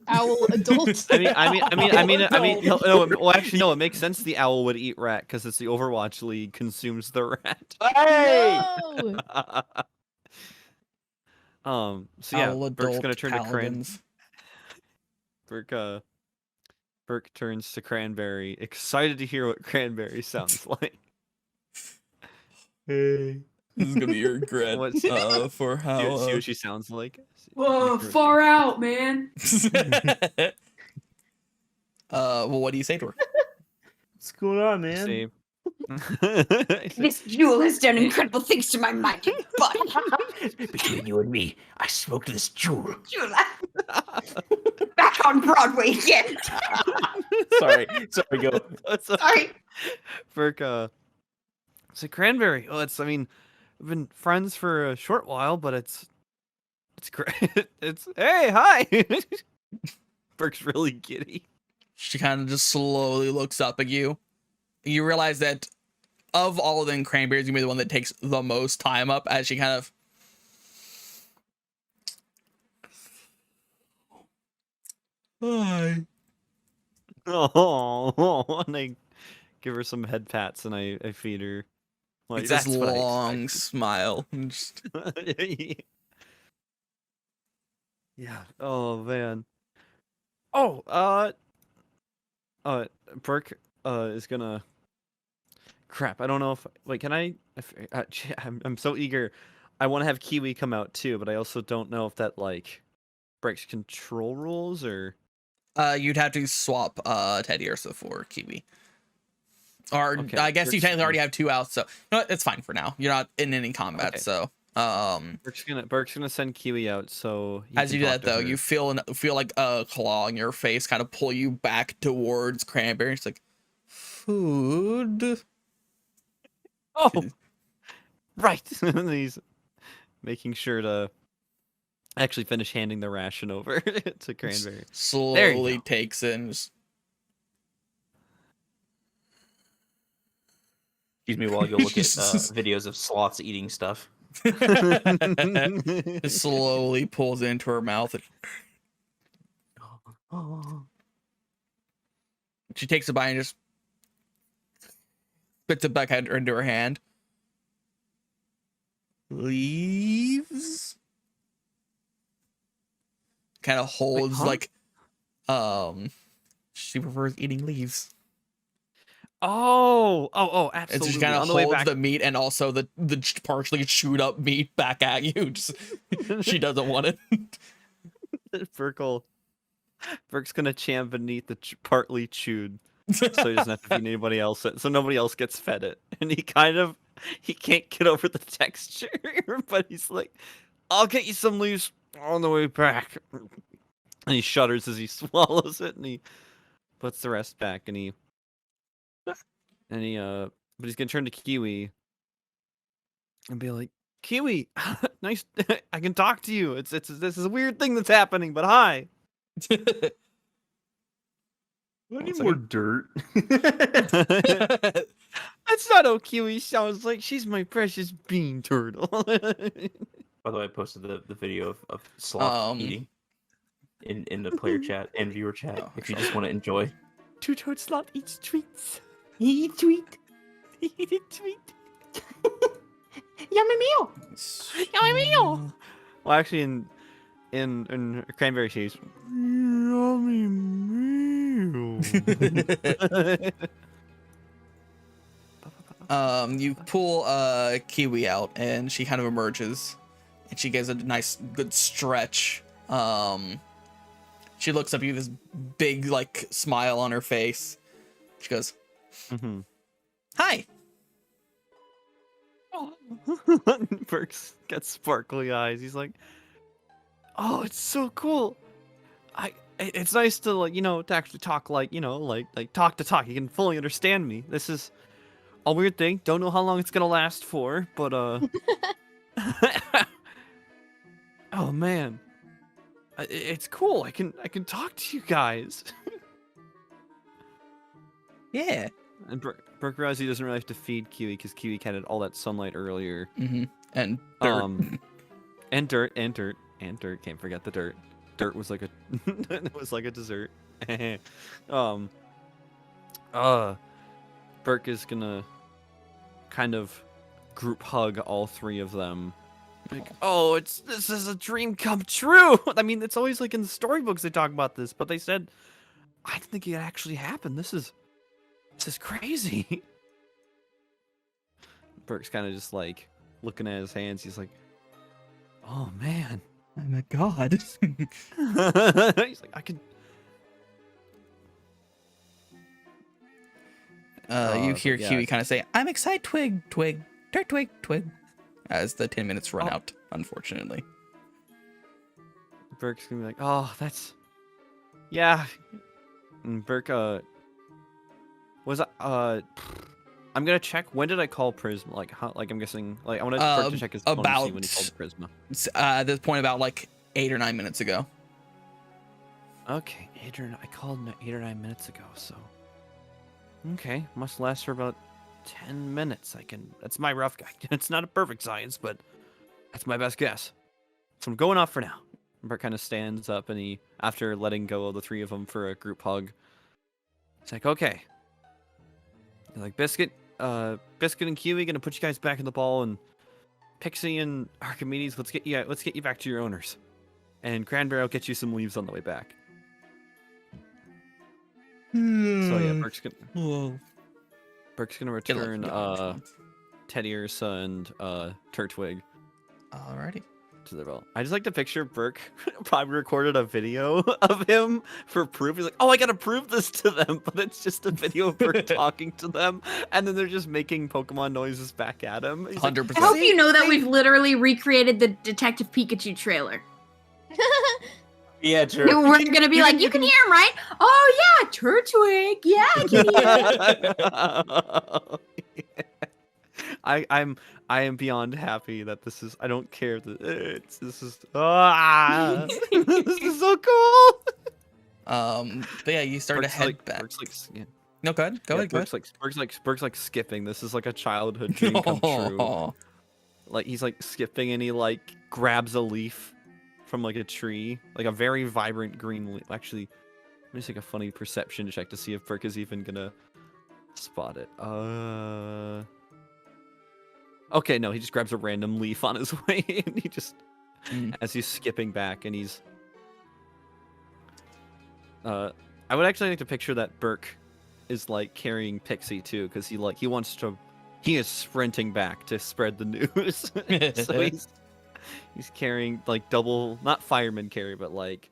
Owl adult. I mean, no, well, actually, no, it makes sense the owl would eat rat because it's the Overwatch League consumes the rat. Hey! No! So yeah, Owl Burke's adult gonna turn to paladins. Burke turns to Cranberry, excited to hear what Cranberry sounds like. Hey. This is gonna be your regret for how. See what she sounds like. Whoa, far out, man. Well, what do you say to her? What's going on, man? See. This jewel has done incredible things to my mind and body. Between you and me, I smoked this jewel. Jewel. Back on Broadway again. Sorry, go. Sorry. Burke, it's a Cranberry. Oh, I mean, we've been friends for a short while, but it's great. It's hey, hi. Burke's really giddy. She kind of just slowly looks up at you. You realize that of all of them, Cranberry's gonna be the one that takes the most time up as she kind of. Hi. Oh, and I give her some head pats and I feed her. Like, It's this that's what I long smile. Just... Yeah. Oh man. Oh, Burke is gonna. Crap. I don't know if wait. Can I? I'm so eager. I want to have Kiwi come out too, but I also don't know if that like breaks control rules or. You'd have to swap Teddy Ursa for Kiwi. Or Okay, I guess you Burke's technically already fine. have 2 out, so you know what? It's fine for now. You're not in any combat, Okay. so Burke's gonna send Kiwi out. So he as can you do talk that, to though, her. you feel like a claw on your face, kind of pull you back towards Cranberry. It's like food. Oh, right. And he's making sure to actually finish handing the ration over to Cranberry. Slowly takes it and just... Excuse me while you go look at videos of sloths eating stuff. Just slowly pulls it into her mouth. She takes a bite and just spits it back into her hand. Leaves. Kind of holds like, she prefers eating leaves. Oh, absolutely. And so she kind of holds the meat and also the partially chewed up meat back at you. Just, she doesn't want it. Burke's gonna champ beneath the partly chewed, so he doesn't have to feed anybody else. So nobody else gets fed it, and he can't get over the texture, but he's like, "I'll get you some leaves on the way back." And he shudders as he swallows it, and he puts the rest back, but he's gonna turn to Kiwi and be like, "Kiwi, nice, I can talk to you. This is a weird thing that's happening, but hi." I need more dirt. That's not how Kiwi sounds like. She's my precious bean turtle. By the way, I posted the video of sloth eating in the player chat and viewer chat if you just want to enjoy. Two-toed sloth eats treats. He eats sweet. Eat a treat. Yummy meal. Yummy meal. Well, actually, in Cranberry she's yummy meal. You pull Kiwi out and she kind of emerges and she gives a nice good stretch. She looks up at you with this big like smile on her face. She goes, "Hi." Burke's got sparkly eyes. He's like, "Oh, it's so cool. It's nice to to actually talk like talk to talk. You can fully understand me. This is a weird thing. Don't know how long it's gonna last for, but oh man, it's cool. I can talk to you guys." Yeah. And Burke realizes he doesn't really have to feed Kiwi because Kiwi had all that sunlight earlier. And dirt. And dirt. Can't forget the dirt. Dirt was like a dessert. Burke is gonna kind of group hug all three of them. Like, oh, this is a dream come true. I mean, it's always like in the storybooks they talk about this, but they said I didn't think it actually happened. This is crazy. Burke's kind of just like looking at his hands. He's like, "Oh man, I'm a god." He's like, "I can." You hear yeah. Kiwi kind of say, "I'm excited, twig, dirt, twig," as the 10 minutes run out, unfortunately. Burke's gonna be like, "Oh, that's, yeah." And Burke, I'm gonna check. When did I call Prisma? Like, how? Like, I'm guessing. Like, I want to check his phone to see when he called Prisma. At this point, about like 8 or 9 minutes ago. Okay, I called 8 or 9 minutes ago. So, okay, must last for about 10 minutes. That's my rough guy. It's not a perfect science, but that's my best guess. So I'm going off for now. Bert kind of stands up and he, after letting go of the three of them for a group hug, it's like, okay. They're like, Biscuit and Kiwi gonna put you guys back in the ball, and Pixie and Archimedes, let's get you back to your owners. And Cranberry will get you some leaves on the way back. So yeah, Burke's gonna return Teddy Ursa and Turtwig Alrighty. to the role. I just like to picture Burke probably recorded a video of him for proof. He's like, oh, I gotta prove this to them, but it's just a video of Burke talking to them, and then they're just making Pokemon noises back at him. He's 100%. I hope you know that we've literally recreated the Detective Pikachu trailer. Yeah, true. We're gonna be like, you can hear him, right? Oh yeah, Turtwig. Yeah, I can hear him. I am beyond happy that this is. I don't care that this is. This is so cool. But yeah, you start to head back. Burke's like, yeah. No, go ahead. Go ahead. Burke's like skipping. This is like a childhood dream come true. Like he's like skipping and he like grabs a leaf from like a tree, like a very vibrant green leaf. Actually, let me just take a funny perception check to see if Burke is even gonna spot it. Okay, no, he just grabs a random leaf on his way, and he just, as he's skipping back, and he's. I would actually like to picture that Burke is like carrying Pixie too, because he wants to. He is sprinting back to spread the news. So he's carrying like double, not fireman carry, but like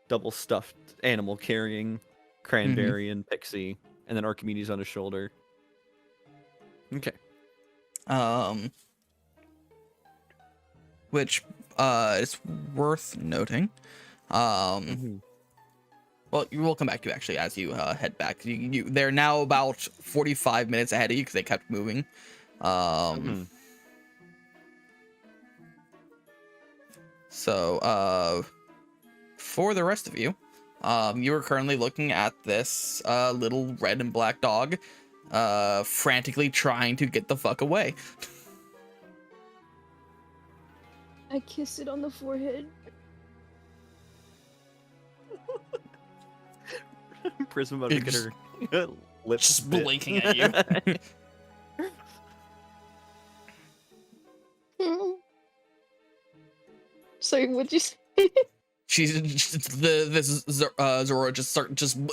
double stuffed animal carrying Cranberry and Pixie, and then Archimedes on his shoulder. Okay. Which is worth noting. Well, you will come back to actually as you head back. They're now about 45 minutes ahead of you because they kept moving. So, for the rest of you, you are currently looking at this little red and black dog, frantically trying to get the fuck away. I kiss it on the forehead. Prism about to get her lips just bit. blinking at you. Sorry, what'd you say? She's just, Zora just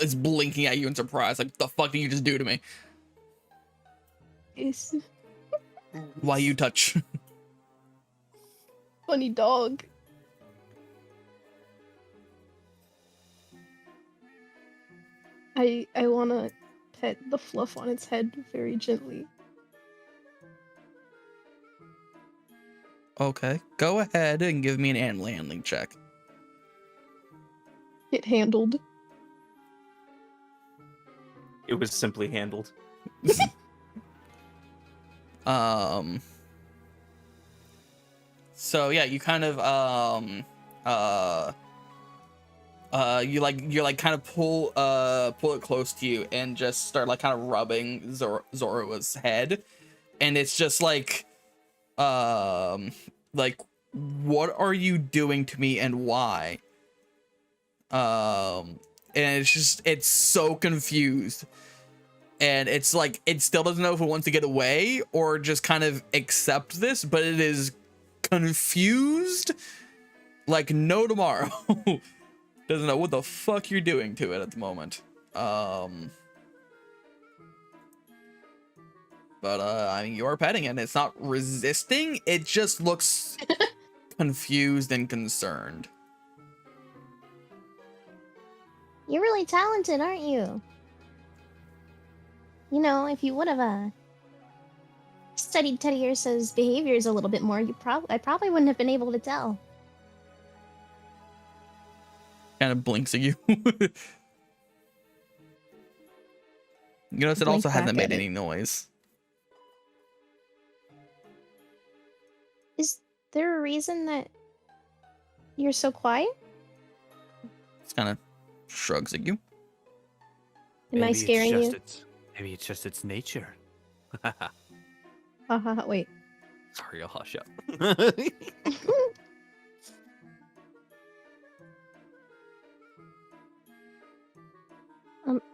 is blinking at you in surprise. Like, the fuck did you just do to me? It's Why you touch? funny dog. I wanna pet the fluff on its head very gently. Okay, go ahead and give me an animal handling check. Get handled. It was simply handled. So yeah, you kind of you're like kind of pull it close to you and just start like kind of rubbing Zoroa's head, and it's just like what are you doing to me and why? And it's so confused, and it's like it still doesn't know if it wants to get away or just kind of accept this, but it is confused like no tomorrow. Doesn't know what the fuck you're doing to it at the moment. But I mean, you're petting it and it's not resisting, it just looks confused and concerned. You're really talented, aren't you? You know, if you would have studied Teddy Ursa's behaviors a little bit more, I probably wouldn't have been able to tell. Kind of blinks at you. You notice it also hasn't made any noise. Is there a reason that you're so quiet? It's kind of shrugs at you. Am I scaring you? Maybe it's just its nature. Wait. Sorry, I'll hush up.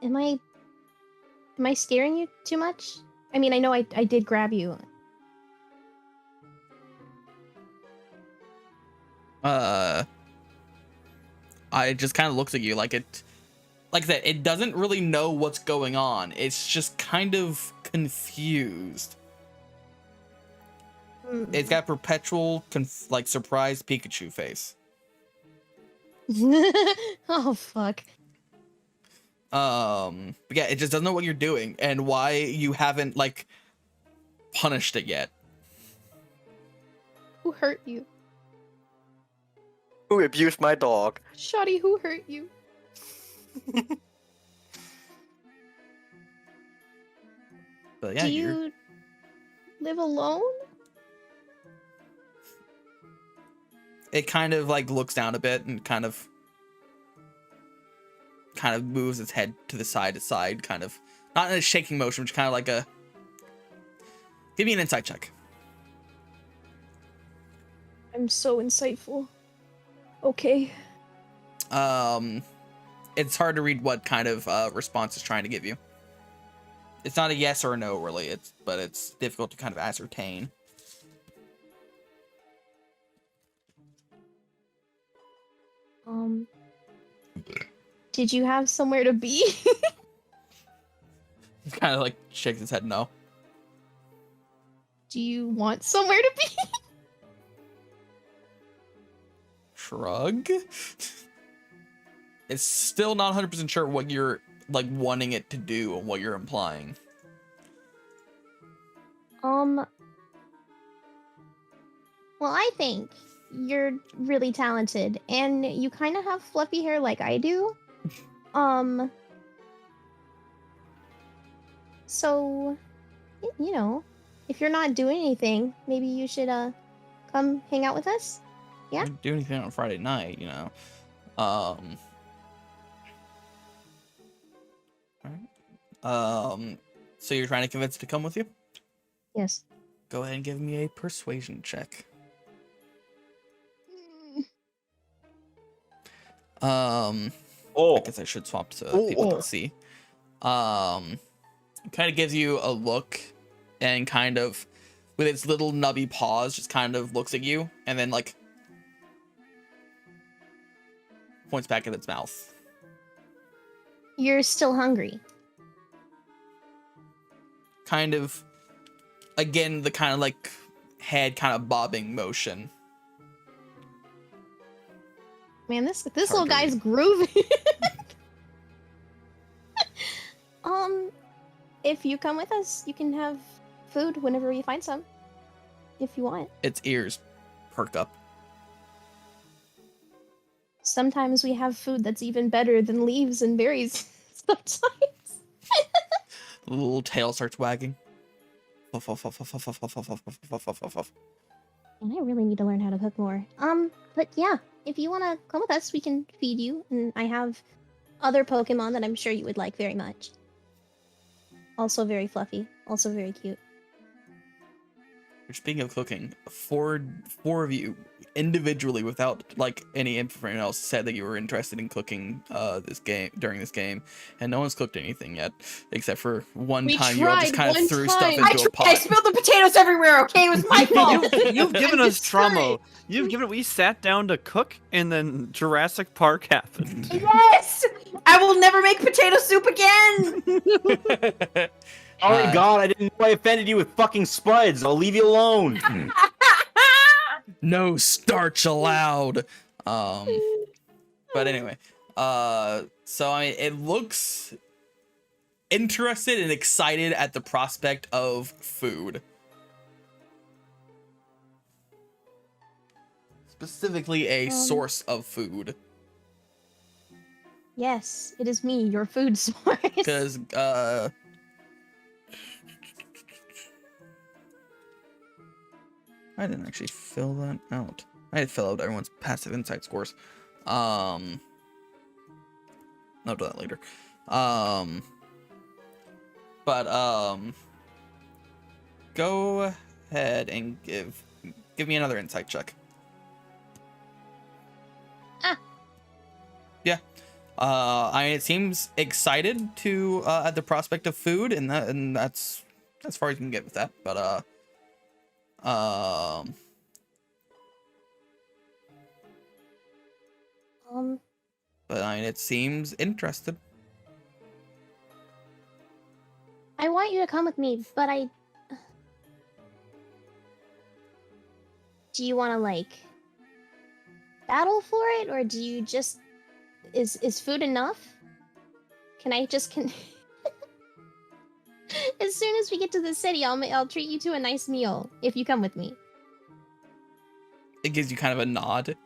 Am I scaring you too much? I mean, I know I did grab you. I just kind of looks at you like it, like that. It doesn't really know what's going on. It's just kind of confused. It's got perpetual like surprised Pikachu face. Oh fuck. But yeah, it just doesn't know what you're doing and why you haven't like punished it yet. Who hurt you? Who abused my dog? Shoddy, who hurt you? But yeah, Do you live alone? it kind of like looks down a bit and kind of moves its head to side, kind of not in a shaking motion, which kind of like a. Give me an insight check. I'm so insightful. Okay. It's hard to read what kind of response it's trying to give you. It's not a yes or a no, really. But it's difficult to kind of ascertain. Did you have somewhere to be? Kind of like shakes his head no. Do you want somewhere to be? Shrug. It's still not 100% sure what you're like wanting it to do and what you're implying. Well, I think you're really talented, and you kind of have fluffy hair like I do. So, you know, if you're not doing anything, maybe you should, come hang out with us? Yeah? Don't do anything on Friday night, you know. So you're trying to convince it to come with you? Yes. Go ahead and give me a persuasion check. I guess I should swap to people to see. It kind of gives you a look and kind of with its little nubby paws just kind of looks at you and then like points back at its mouth. You're still hungry. Kind of again the kind of like head kind of bobbing motion. Man, this little guy's groovy. If you come with us, you can have food whenever you find some. If you want. Its ears perked up. Sometimes we have food that's even better than leaves and berries. Sometimes. The little tail starts wagging. And I really need to learn how to cook more. But yeah, if you want to come with us, we can feed you. And I have other Pokemon that I'm sure you would like very much. Also very fluffy. Also very cute. Speaking of cooking, four of you individually, without like any information else, said that you were interested in cooking during this game, and no one's cooked anything yet, except for one time you all just kind of threw stuff into a pot. I spilled the potatoes everywhere. Okay, it was my fault. You've given us trauma. We sat down to cook, and then Jurassic Park happened. Yes, I will never make potato soup again. Oh my god, I didn't know I offended you with fucking spuds. I'll leave you alone. No starch allowed. But anyway, so I mean, it looks interested and excited at the prospect of food. Specifically, a source of food. Yes, it is me, your food source. Because, I didn't actually fill that out. I had fill out everyone's passive insight scores. I'll do that later. Go ahead and give me another insight check. Yeah. It seems excited to at the prospect of food, and that's as far as you can get with that. But but I mean, it seems interested. I want you to come with me, but do you want to like battle for it, or do you just is food enough? Can I just as soon as we get to the city, I'll treat you to a nice meal if you come with me. It gives you kind of a nod.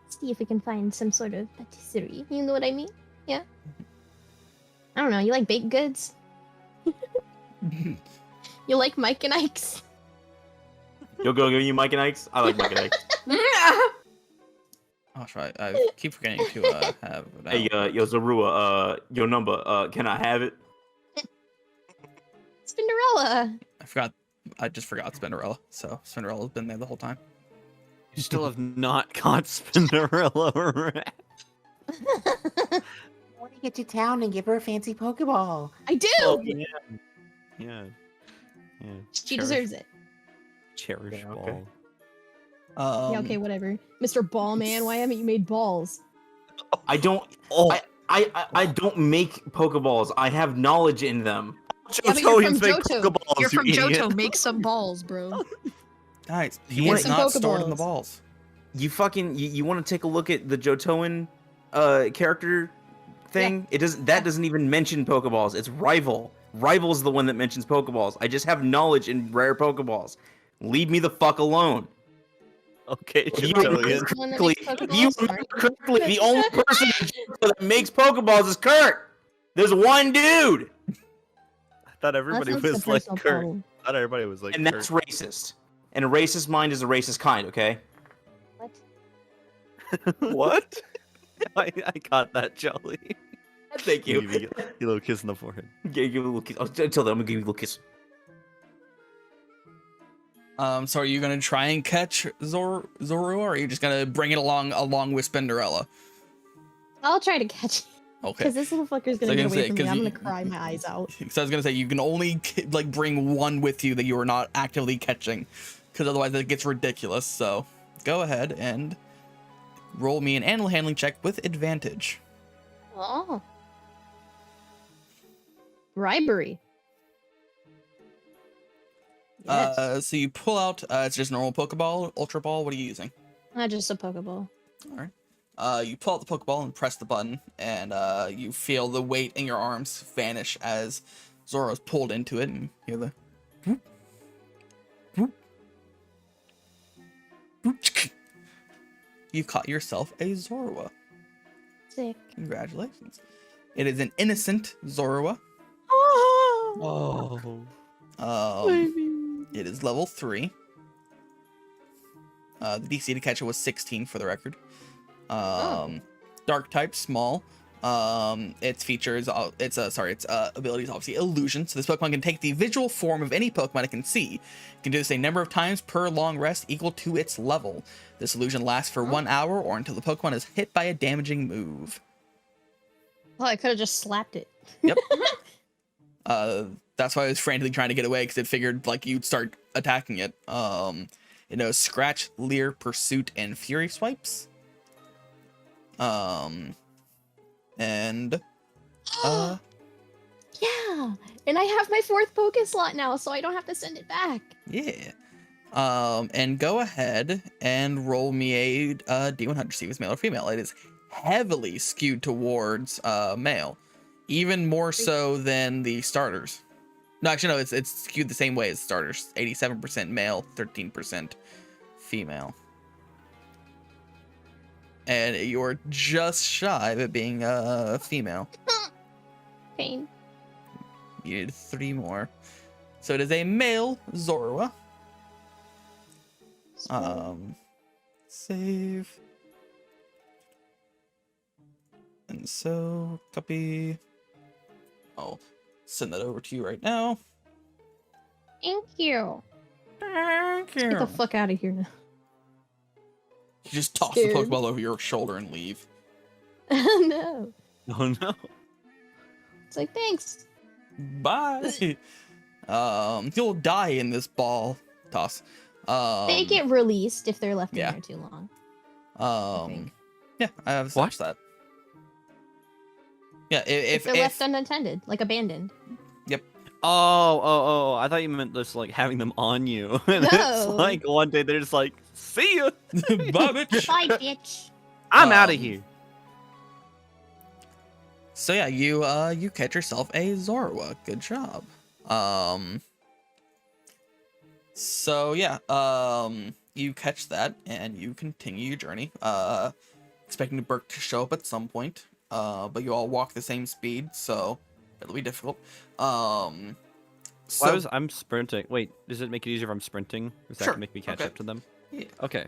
See if we can find some sort of patisserie. You know what I mean? Yeah. I don't know. You like baked goods? You like Mike and Ike's? You'll go give you Mike and Ike's? I like Mike and Ike's. Oh, right. I keep forgetting to have. Hey, yo, Zarua, your number. Can I have it? Spinderella. I just forgot Spinderella. So Spinderella's been there the whole time. You still have not caught Spinderella. I want to get to town and give her a fancy Pokeball. I do. Oh, yeah. Yeah. She deserves it. Cherish ball. Okay. Yeah, okay, whatever. Mr. Ball Man, why haven't you made balls? I don't. I don't make Pokeballs. I have knowledge in them. Yeah, but you're from Johto. You're from Johto. Make some balls, bro. Guys, You he want is not stored in the balls. You fucking you want to take a look at the Johtoan character thing? It doesn't. That doesn't even mention Pokeballs. It's Rival. Rival's the one that mentions Pokeballs. I just have knowledge in rare Pokeballs. Leave me the fuck alone. Okay, You remember correctly. The only person that makes Pokeballs is Kurt. There's one dude. I thought everybody That sounds was the like personal Kurt. problem. I thought everybody was like And Kurt. that's racist. And a racist mind is a racist kind, okay? What? I got that, Jolly. Thank you. Give you a little kiss on the forehead. Give you a little kiss. Until then, I'm gonna give you a little kiss. So are you gonna try and catch Zoru, or are you just gonna bring it along with Spinderella? I'll try to catch it. Okay. Because this little fucker's So gonna I get was away gonna say, from me. 'cause I'm you- gonna cry my eyes out. So I was gonna say you can only like bring one with you that you are not actively catching, because otherwise that gets ridiculous. So go ahead and roll me an animal handling check with advantage. Oh. Bribery. So you pull out. It's just a normal Pokeball, Ultra Ball. What are you using? Just a Pokeball. All right. You pull out the Pokeball and press the button, and you feel the weight in your arms vanish as Zoro's pulled into it, and you hear the. Whoop, whoop, whoop. You caught yourself a Zorua. Sick. Congratulations. It is an innocent Zorua. Oh. It is level 3. The DC to catch it was 16 for the record. Dark type, small. Its features, its ability is obviously illusion. So this Pokemon can take the visual form of any Pokemon it can see. It can do this a number of times per long rest equal to its level. This illusion lasts for 1 hour or until the Pokemon is hit by a damaging move. Oh, I could have just slapped it. Yep. That's why I was frantically trying to get away, because it figured like you'd start attacking it. It knows Scratch, Leer, Pursuit, and Fury Swipes. And Yeah, and I have my 4th Poke slot now, so I don't have to send it back. yeah. And go ahead and roll me a D100, see if it's male or female. It is heavily skewed towards male, even more so than the starters. No, actually, no, it's skewed the same way as starters. 87% male, 13% female. And you're just shy of it being female. Pain. You need 3 more. So it is a male Zorua. Save. And so, copy. I'll send that over to you right now. Thank you. Thank Get the fuck out of here now. You just toss Scared. the Pokeball over your shoulder and leave. No. Oh no. It's like, thanks. Bye. You'll die in this ball toss. They get released if they're left yeah. in there too long. Yeah, I have watched that. Yeah, If they're left unattended, like abandoned. Yep. Oh! I thought you meant just like having them on you. And it's No. like one day they're just like, "See ya, Bye, bitch." Bye, bitch. I'm out of here." So yeah, you catch yourself a Zorua. Good job. So yeah, you catch that and you continue your journey. Expecting Burke to show up at some point. But you all walk the same speed, so it'll be difficult. So I'm sprinting. Wait, does it make it easier if I'm sprinting? Does that Sure, make me catch okay. up to them? Yeah. Okay.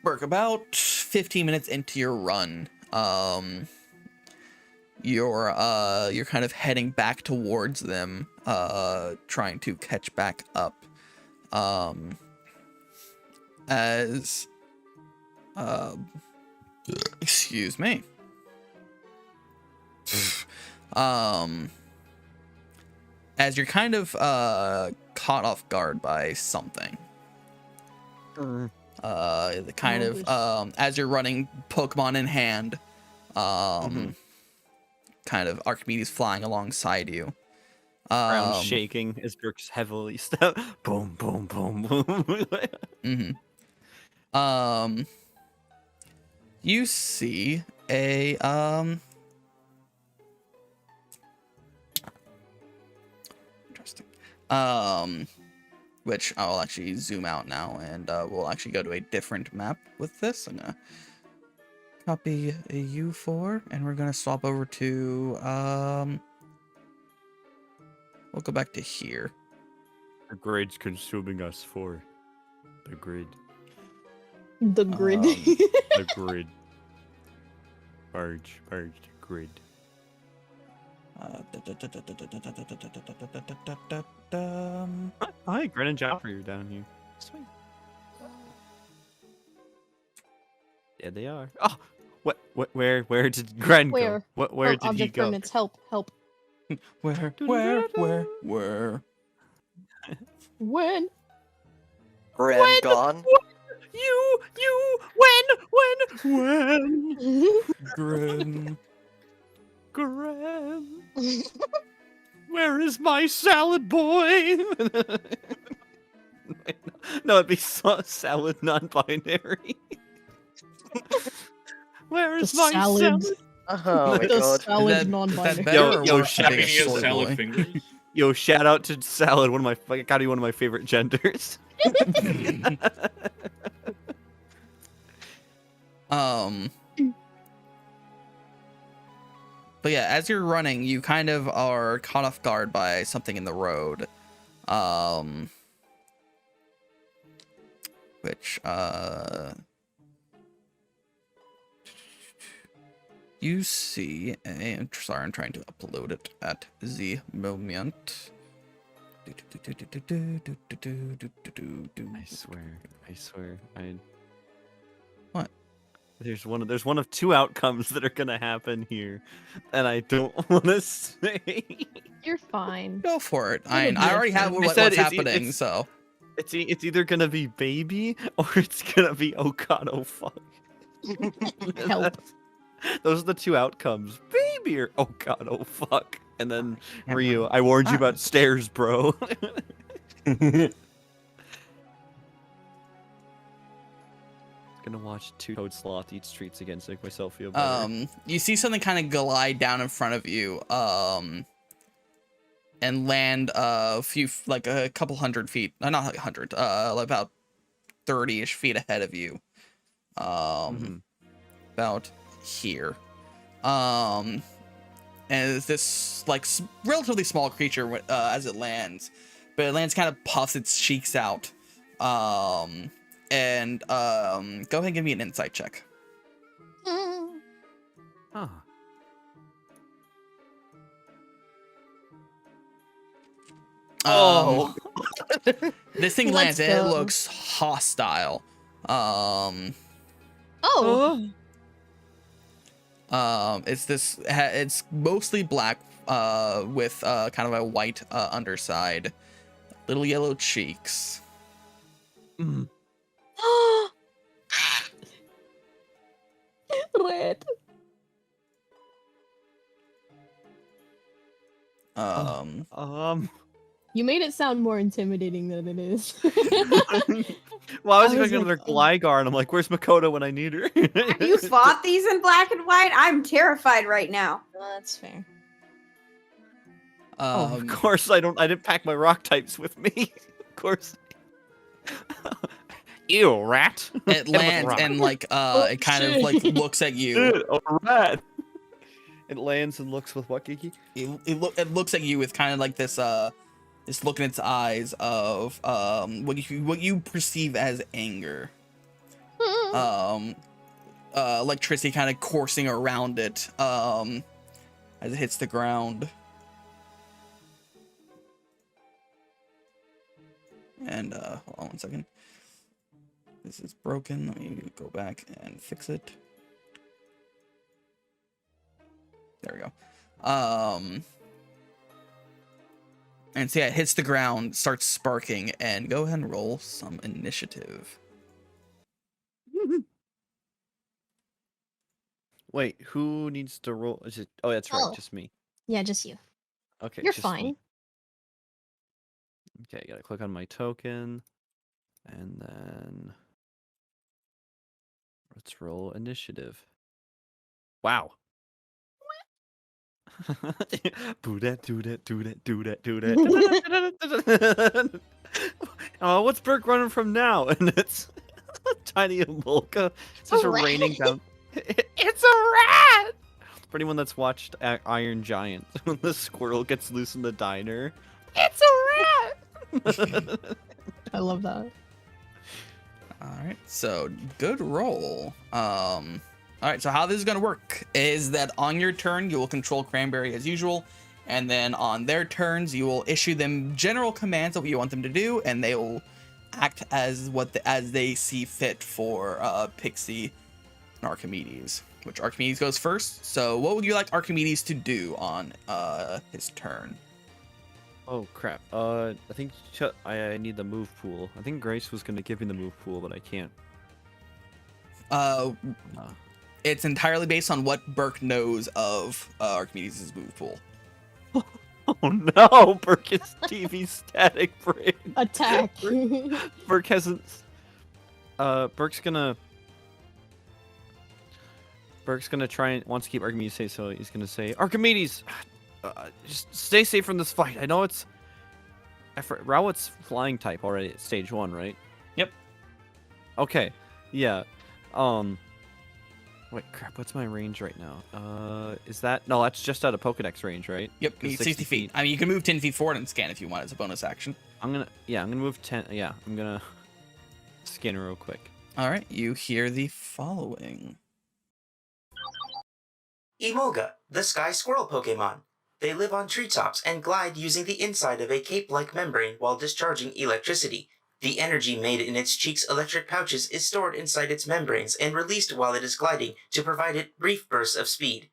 Burke, about 15 minutes into your run, you're kind of heading back towards them, trying to catch back up. As excuse me. As you're kind of caught off guard by something. The kind of as you're running Pokemon in hand, kind of Archimedes flying alongside you. Ground shaking as Burke's heavily step. Boom, boom, boom, boom. You see a interesting. Which I'll actually zoom out now, and we'll actually go to a different map with this. I'm gonna copy a U4, and we're gonna swap over to we'll go back to here. The grid's consuming us for the grid. The grid. The grid. Barge, grid. Hi, Gren and Joffrey are down here. Sweet. There they are. Oh, where did Gren Where? go? Where did he Object go? permits. Help. Where? When? Gren gone. When? Gren. Where is my salad boy? No, it'd be salad non-binary. Where is my salad? Oh my The god. salad non-binary. Yo, shout out to Salad, gotta be one of my favorite genders. But yeah, as you're running, you kind of are caught off guard by something in the road. Which, you see a... Sorry, I'm trying to upload it at the moment. I swear. What? There's one of two outcomes that are gonna happen here, and I don't want to say. You're fine. Go for it. I already have what's happening, so. It's either gonna be baby or it's gonna be oh god, oh fuck. Help. Those are the two outcomes. Baby or oh god, oh fuck. And then Ryu, I warned you about stairs, bro. Gonna watch two Toad Sloth eat streets again to make myself feel better. You see something kind of glide down in front of you, and land a couple hundred feet. Not 100, about 30-ish feet ahead of you. About here. And it's this relatively small creature as it lands, but it lands, kind of puffs its cheeks out. And go ahead and give me an insight check. Huh. This thing lands and it looks hostile. It's mostly black with kind of a white underside, little yellow cheeks. Red. You made it sound more intimidating than it is. Well, I was I was expecting another like, Gligar, and I'm like, where's Makoto when I need her? Have you fought these in black and white? I'm terrified right now. That's fair. Oh, of course I didn't pack my rock types with me. Of course. Ew, rat. It lands and like it kind of like looks at you. Dude, a rat. It lands and looks with what, Geeky? It looks at you with kind of like this this look in its eyes of what you perceive as anger. Electricity kind of coursing around it as it hits the ground. And hold on one second. This is broken. Let me go back and fix it. There we go. And so yeah, it hits the ground, starts sparking, and go ahead and roll some initiative. Wait, who needs to roll? Is it? Oh, that's right, Oh. just me. Yeah, just you. Okay, You're just fine. me. Okay, gotta click on my token, and then let's roll initiative. Wow. Do that, do that, do that, do that, do that. Oh, what's Burke running from now? And it's tiny Emolka. It's just raining down. It's a rat! For anyone that's watched Iron Giant, when the squirrel gets loose in the diner, it's a rat! I love that. Alright, so good roll. Alright, so how this is gonna work is that on your turn you will control Cranberry as usual, and then on their turns you will issue them general commands of what you want them to do, and they will act as as they see fit for Pixie and Archimedes. Which Archimedes goes first. So what would you like Archimedes to do on his turn? Oh crap. I think I need the move pool. I think Grace was gonna give me the move pool, but I can't. It's entirely based on what Burke knows of Archimedes' move pool. Oh no, Burke is TV static brain. Attack. Burke hasn't. Burke's gonna try and wants to keep Archimedes safe, so he's gonna say, Archimedes, just stay safe from this fight. I know it's. Rowlet's flying type already at stage 1, right? Yep. Okay. Yeah. Wait, crap. What's my range right now? Is that no? That's just out of Pokedex range, right? Yep. 60 feet. I mean, you can move 10 feet forward and scan if you want as a bonus action. I'm gonna move 10. Yeah, I'm gonna scan real quick. All right. You hear the following. Emolga, the sky squirrel Pokemon. They live on treetops and glide using the inside of a cape-like membrane while discharging electricity. The energy made in its cheeks' electric pouches is stored inside its membranes and released while it is gliding to provide it brief bursts of speed.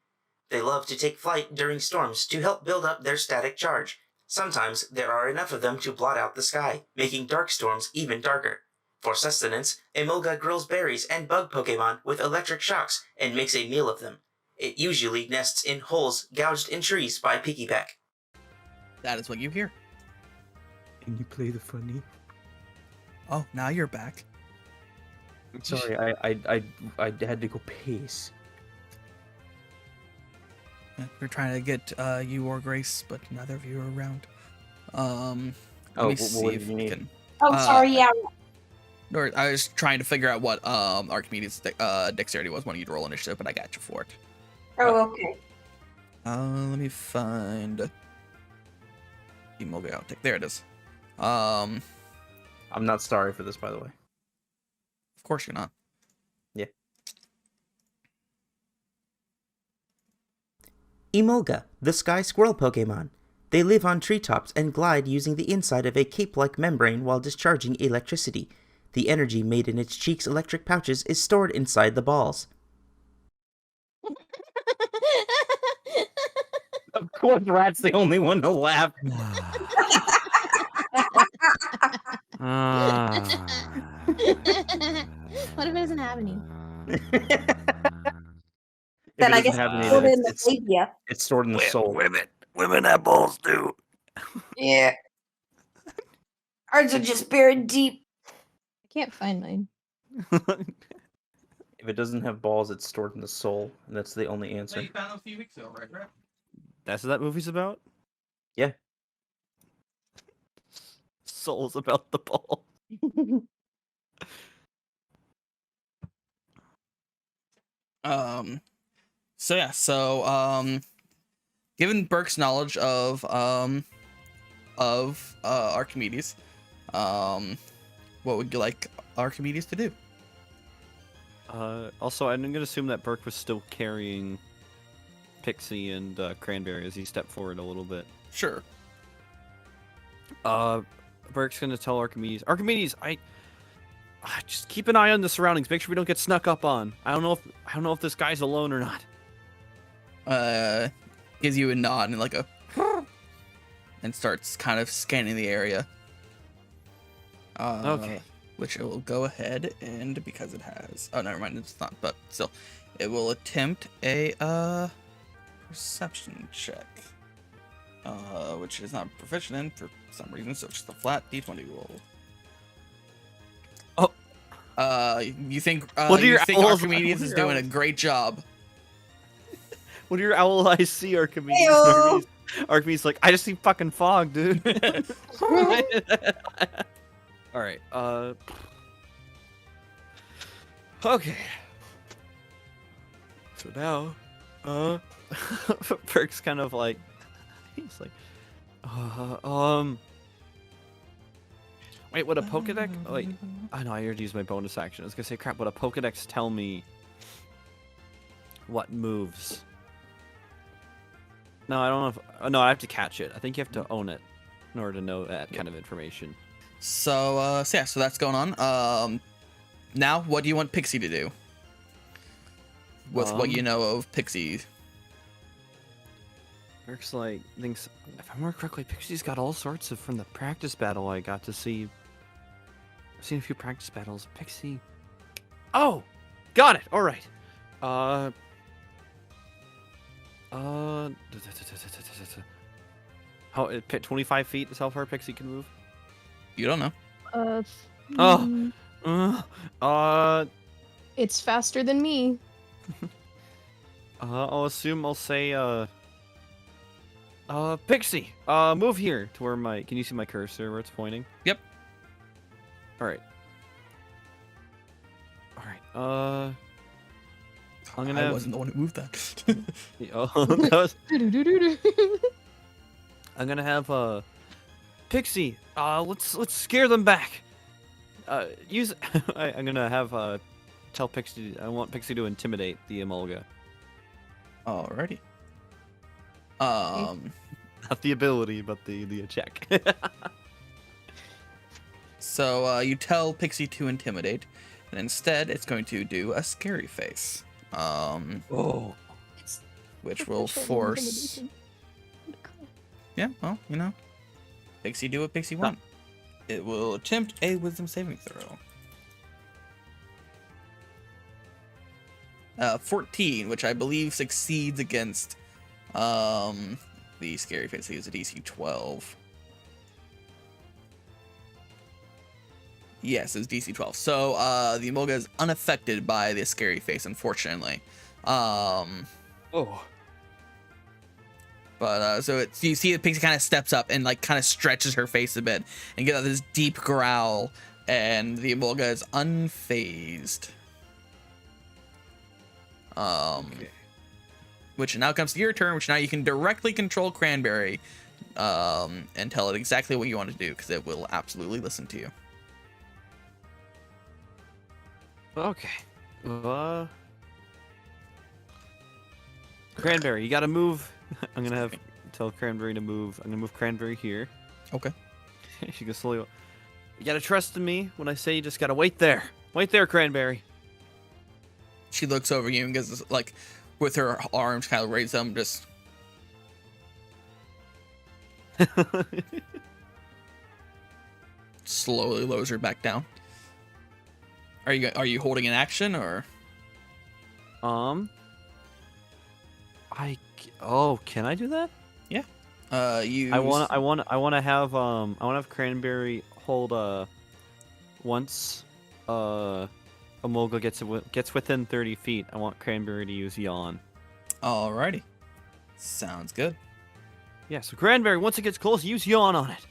They love to take flight during storms to help build up their static charge. Sometimes there are enough of them to blot out the sky, making dark storms even darker. For sustenance, Emolga grills berries and bug Pokemon with electric shocks and makes a meal of them. It usually nests in holes gouged in trees by Piggyback. That is what you hear. Can you play the funny? Oh, now you're back. Sorry, I had to go pace. We're trying to get you or Grace, but neither of you are around. Let Oh, me see what if do you we need? can. Oh, sorry, yeah. Or I was trying to figure out what Archimedes' dexterity was when you'd roll initiative, but I got you for it. Oh, okay. Let me find Emolga outtake. There it is. I'm not sorry for this, by the way. Of course you're not. Yeah. Emolga, the sky squirrel Pokemon. They live on treetops and glide using the inside of a cape-like membrane while discharging electricity. The energy made in its cheeks' electric pouches is stored inside the balls. Of course, Rat's the only one to laugh. What if it doesn't have any? Then I guess it's stored in the labia. It's stored in the soul. Women have balls too. Yeah. Ours are just buried deep. I can't find mine. If it doesn't have balls, it's stored in the soul, and that's the only answer. You found them a few weeks ago, right? That's what that movie's about? Yeah. Soul's about the ball. So yeah, given Burke's knowledge of Archimedes, what would you like Archimedes to do? Also, I'm gonna assume that Burke was still carrying Pixie and Cranberry as he stepped forward a little bit. Sure. Burke's gonna tell Archimedes, I just keep an eye on the surroundings. Make sure we don't get snuck up on. I don't know if this guy's alone or not. Gives you a nod and like a, and starts kind of scanning the area. Okay. Which it will go ahead and, because it has, oh, never mind, it's not, but still, it will attempt a perception check, which is not proficient in for some reason, so it's just a flat d20 roll. You think Archimedes is doing a great job? What do your owl eyes see, Archimedes? Ew. Archimedes like, I just see fucking fog, dude. All right. Okay. So now, Burke's kind of like, he's like, wait, would a Pokedex? Oh, wait, I know I already used my bonus action. I was gonna say, crap. Would a Pokedex tell me what moves? No, I don't know if. No, I have to catch it. I think you have to own it in order to know that kind of information. So that's going on. Now, what do you want Pixie to do? With what you know of Pixie? Burke's like, thinks, if I remember correctly, Pixie's got all sorts of, from the practice battle I got to see. I've seen a few practice battles. Pixie. Oh! Got it! Alright. How, 25 feet is how far Pixie can move? You don't know. It's faster than me. I'll say, Pixie, move here to where can you see my cursor where it's pointing? Yep. Alright. I'm gonna. I wasn't the one who moved that. That was... I'm gonna have Pixie. Let's scare them back. I'm gonna have tell Pixie. I want Pixie to intimidate the Emolga. Alrighty. Not the ability, but the check. So you tell Pixie to intimidate, and instead it's going to do a scary face. Which will force. Yeah, well, you know, Pixie do what Pixie want. It will attempt a wisdom saving throw. 14, which I believe succeeds against the scary face. He is a DC 12. Yes, it's DC 12. So the Emolga is unaffected by the scary face, unfortunately. But so you see the Pixie kind of steps up and like kind of stretches her face a bit and get out this deep growl, and the Emolga is unfazed. Which now comes to your turn, which now you can directly control Cranberry and tell it exactly what you want to do, because it will absolutely listen to you. Okay. Cranberry, you gotta move. I'm gonna tell Cranberry to move. I'm gonna move Cranberry here. Okay. She goes slowly. You gotta trust in me when I say you just gotta wait there. Wait there, Cranberry. She looks over you and gets like, with her arms kind of raised up, just. Slowly lowers her back down. Are you holding an action or? Can I do that? Yeah. You. I want to have Cranberry hold once Emolga gets within 30 feet. I want Cranberry to use Yawn. Alrighty. Sounds good. Yeah, so Cranberry, once it gets close, use Yawn on it.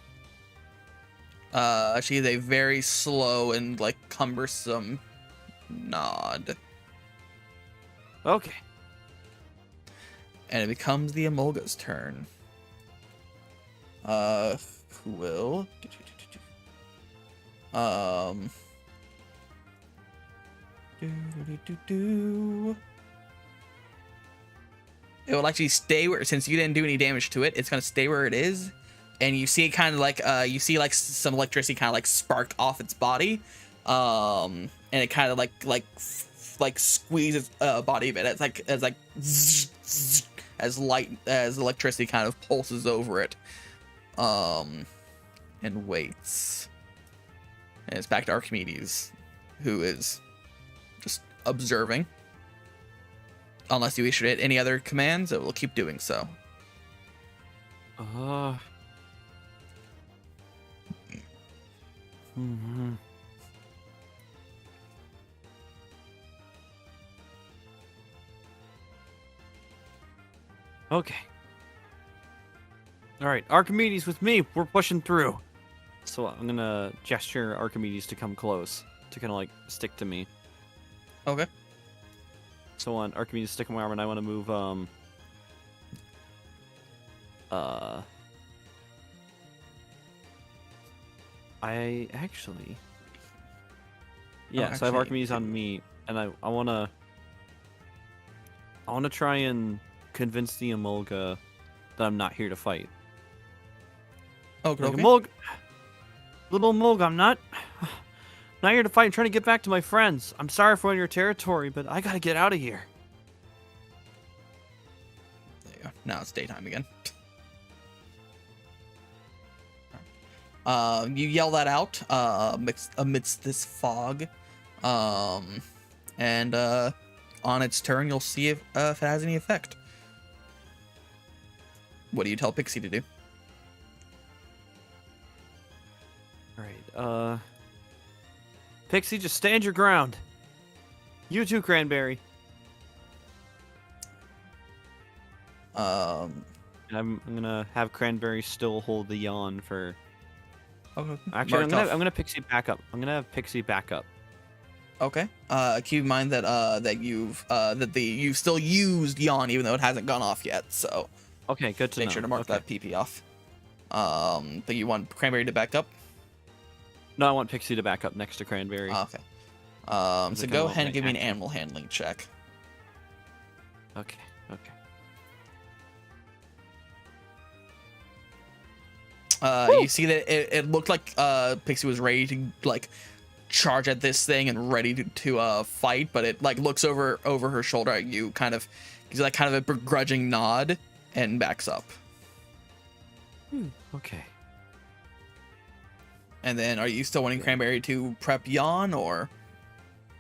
She is a very slow and like cumbersome nod. Okay. And it becomes the Emolga's turn. Who will? It will actually stay where, since you didn't do any damage to it, it's gonna stay where it is. And you see kind of like you see like some electricity kind of like spark off its body, and it kind of like squeezes body of it. It's like zzz, zzz, as light as electricity kind of pulses over it, and waits. And it's back to Archimedes, who is just observing. Unless you issued it any other commands, it will keep doing so. Okay. All right, Archimedes with me. We're pushing through. So I'm gonna gesture Archimedes to come close, to kind of like stick to me. Okay. So on Archimedes stick my arm, and I want to move I actually so I have Archimedes on me, and I wanna try and convince the Emolga that I'm not here to fight. Okay. Like, little Emolga, I'm not here to fight. I'm trying to get back to my friends. I'm sorry for your territory, but I gotta get out of here. There you go. Now it's daytime again. You yell that out amidst this fog, and on its turn, you'll see if it has any effect. What do you tell Pixie to do? All right. Pixie, just stand your ground. You too, Cranberry. I'm gonna have Cranberry still hold the yawn for. Okay. Actually, I'm gonna Pixie back up. I'm gonna have Pixie back up. Okay. Keep in mind that you've still used yawn even though it hasn't gone off yet. So. Okay, good to know. Make sure to mark that PP off. But you want Cranberry to back up? No, I want Pixie to back up next to Cranberry. Okay. So go ahead and give me an animal handling check. Okay. You see that it looked like Pixie was ready to like charge at this thing and ready to fight, but it like looks over her shoulder at you, kind of gives like kind of a begrudging nod and backs up. Okay. And then, are you still wanting Cranberry to prep yawn, or?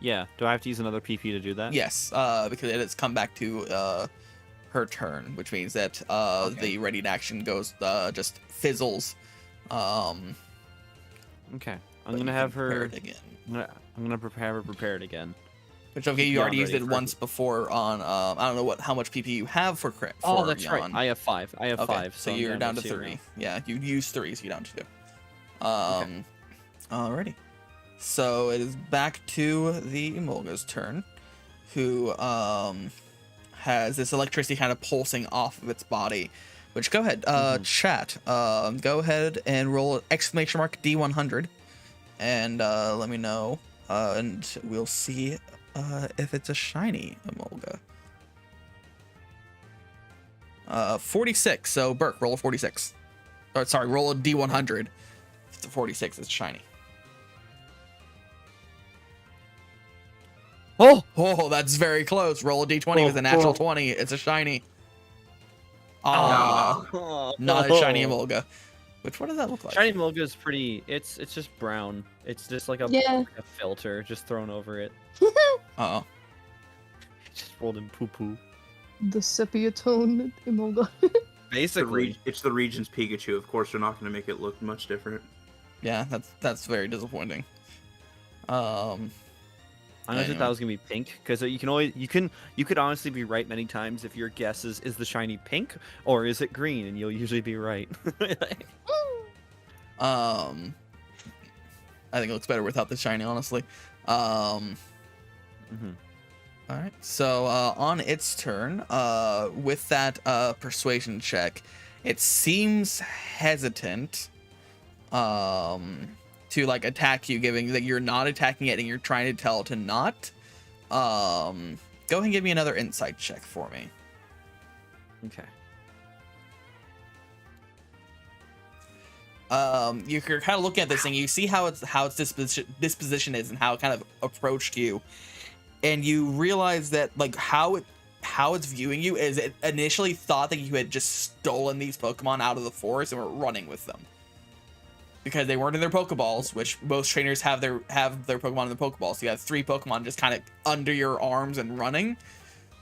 Yeah. Do I have to use another PP to do that? Yes, because it has come back to her turn, which means that the ready to action goes just fizzles. Okay. I'm gonna have her again. I'm gonna have her prepared again. Which you already used it once before on I don't know how much PP you have for crit. Oh, that's yawn. right. I have 5. Okay, 5. So you're down to 3. Yeah, you used 3, so you're down to 2. Alrighty. So it is back to the Emolga's turn, who has this electricity kind of pulsing off of its body. Which, go ahead, chat. Go ahead and roll ! D100, and let me know, and we'll see if it's a shiny Emolga. 46. So Burke, roll a 46. Or sorry, roll a D100. If it's a 46, it's shiny. Oh, that's very close. Roll a D20 with a natural 20. It's a shiny. Not a shiny Emolga. What does that look like? Shiny Emolga is pretty. It's just brown. It's just like a filter just thrown over it. Oh. Just rolled in poo poo. The sepia tone Emolga. Basically. It's the region's Pikachu. Of course, they're not going to make it look much different. Yeah, that's very disappointing. I honestly thought it was gonna be pink because you could honestly be right many times if your guess is the shiny pink or is it green, and you'll usually be right. I think it looks better without the shiny, honestly. All right, so on its turn, with that persuasion check, it seems hesitant to like attack you, giving that you're not attacking it and you're trying to tell it to not. Go ahead and give me another insight check for me. Okay. You're kind of looking at this thing. You see how its disposition is and how it kind of approached you, and you realize that like how it's viewing you is it initially thought that you had just stolen these Pokemon out of the forest and were running with them. Because they weren't in their Pokeballs, which most trainers have their Pokemon in the Pokeballs. So you have 3 Pokemon just kind of under your arms and running.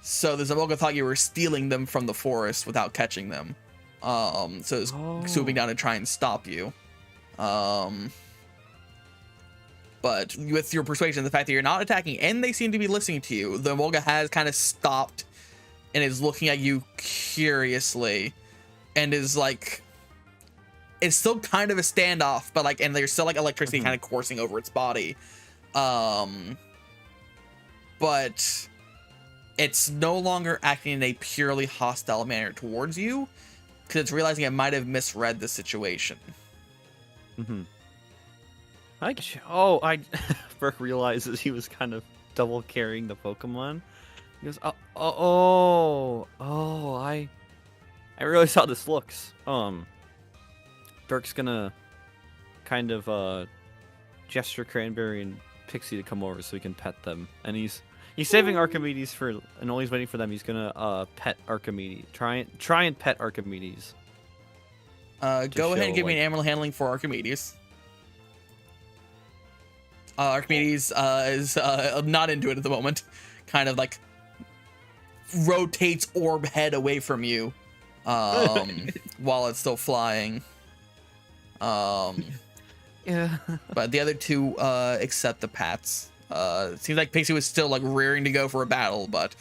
So the Zamoga thought you were stealing them from the forest without catching them. So it's swooping down to try and stop you. But with your persuasion, the fact that you're not attacking and they seem to be listening to you, the Zamoga has kind of stopped and is looking at you curiously and is like... It's still kind of a standoff, but like, and there's still like electricity kind of coursing over its body. But it's no longer acting in a purely hostile manner towards you because it's realizing it might have misread the situation. Burke realizes he was kind of double carrying the Pokemon. He goes, I realize how this looks. Burke's gonna kind of gesture Cranberry and Pixie to come over so he can pet them, and he's saving Archimedes and while he's waiting for them, he's gonna pet Archimedes. Try and pet Archimedes. Go ahead and give me an animal handling for Archimedes. Archimedes is not into it at the moment. Kind of like rotates orb head away from you while it's still flying. Yeah. But the other 2 accept the pats. It seems like Pixie was still like rearing to go for a battle, but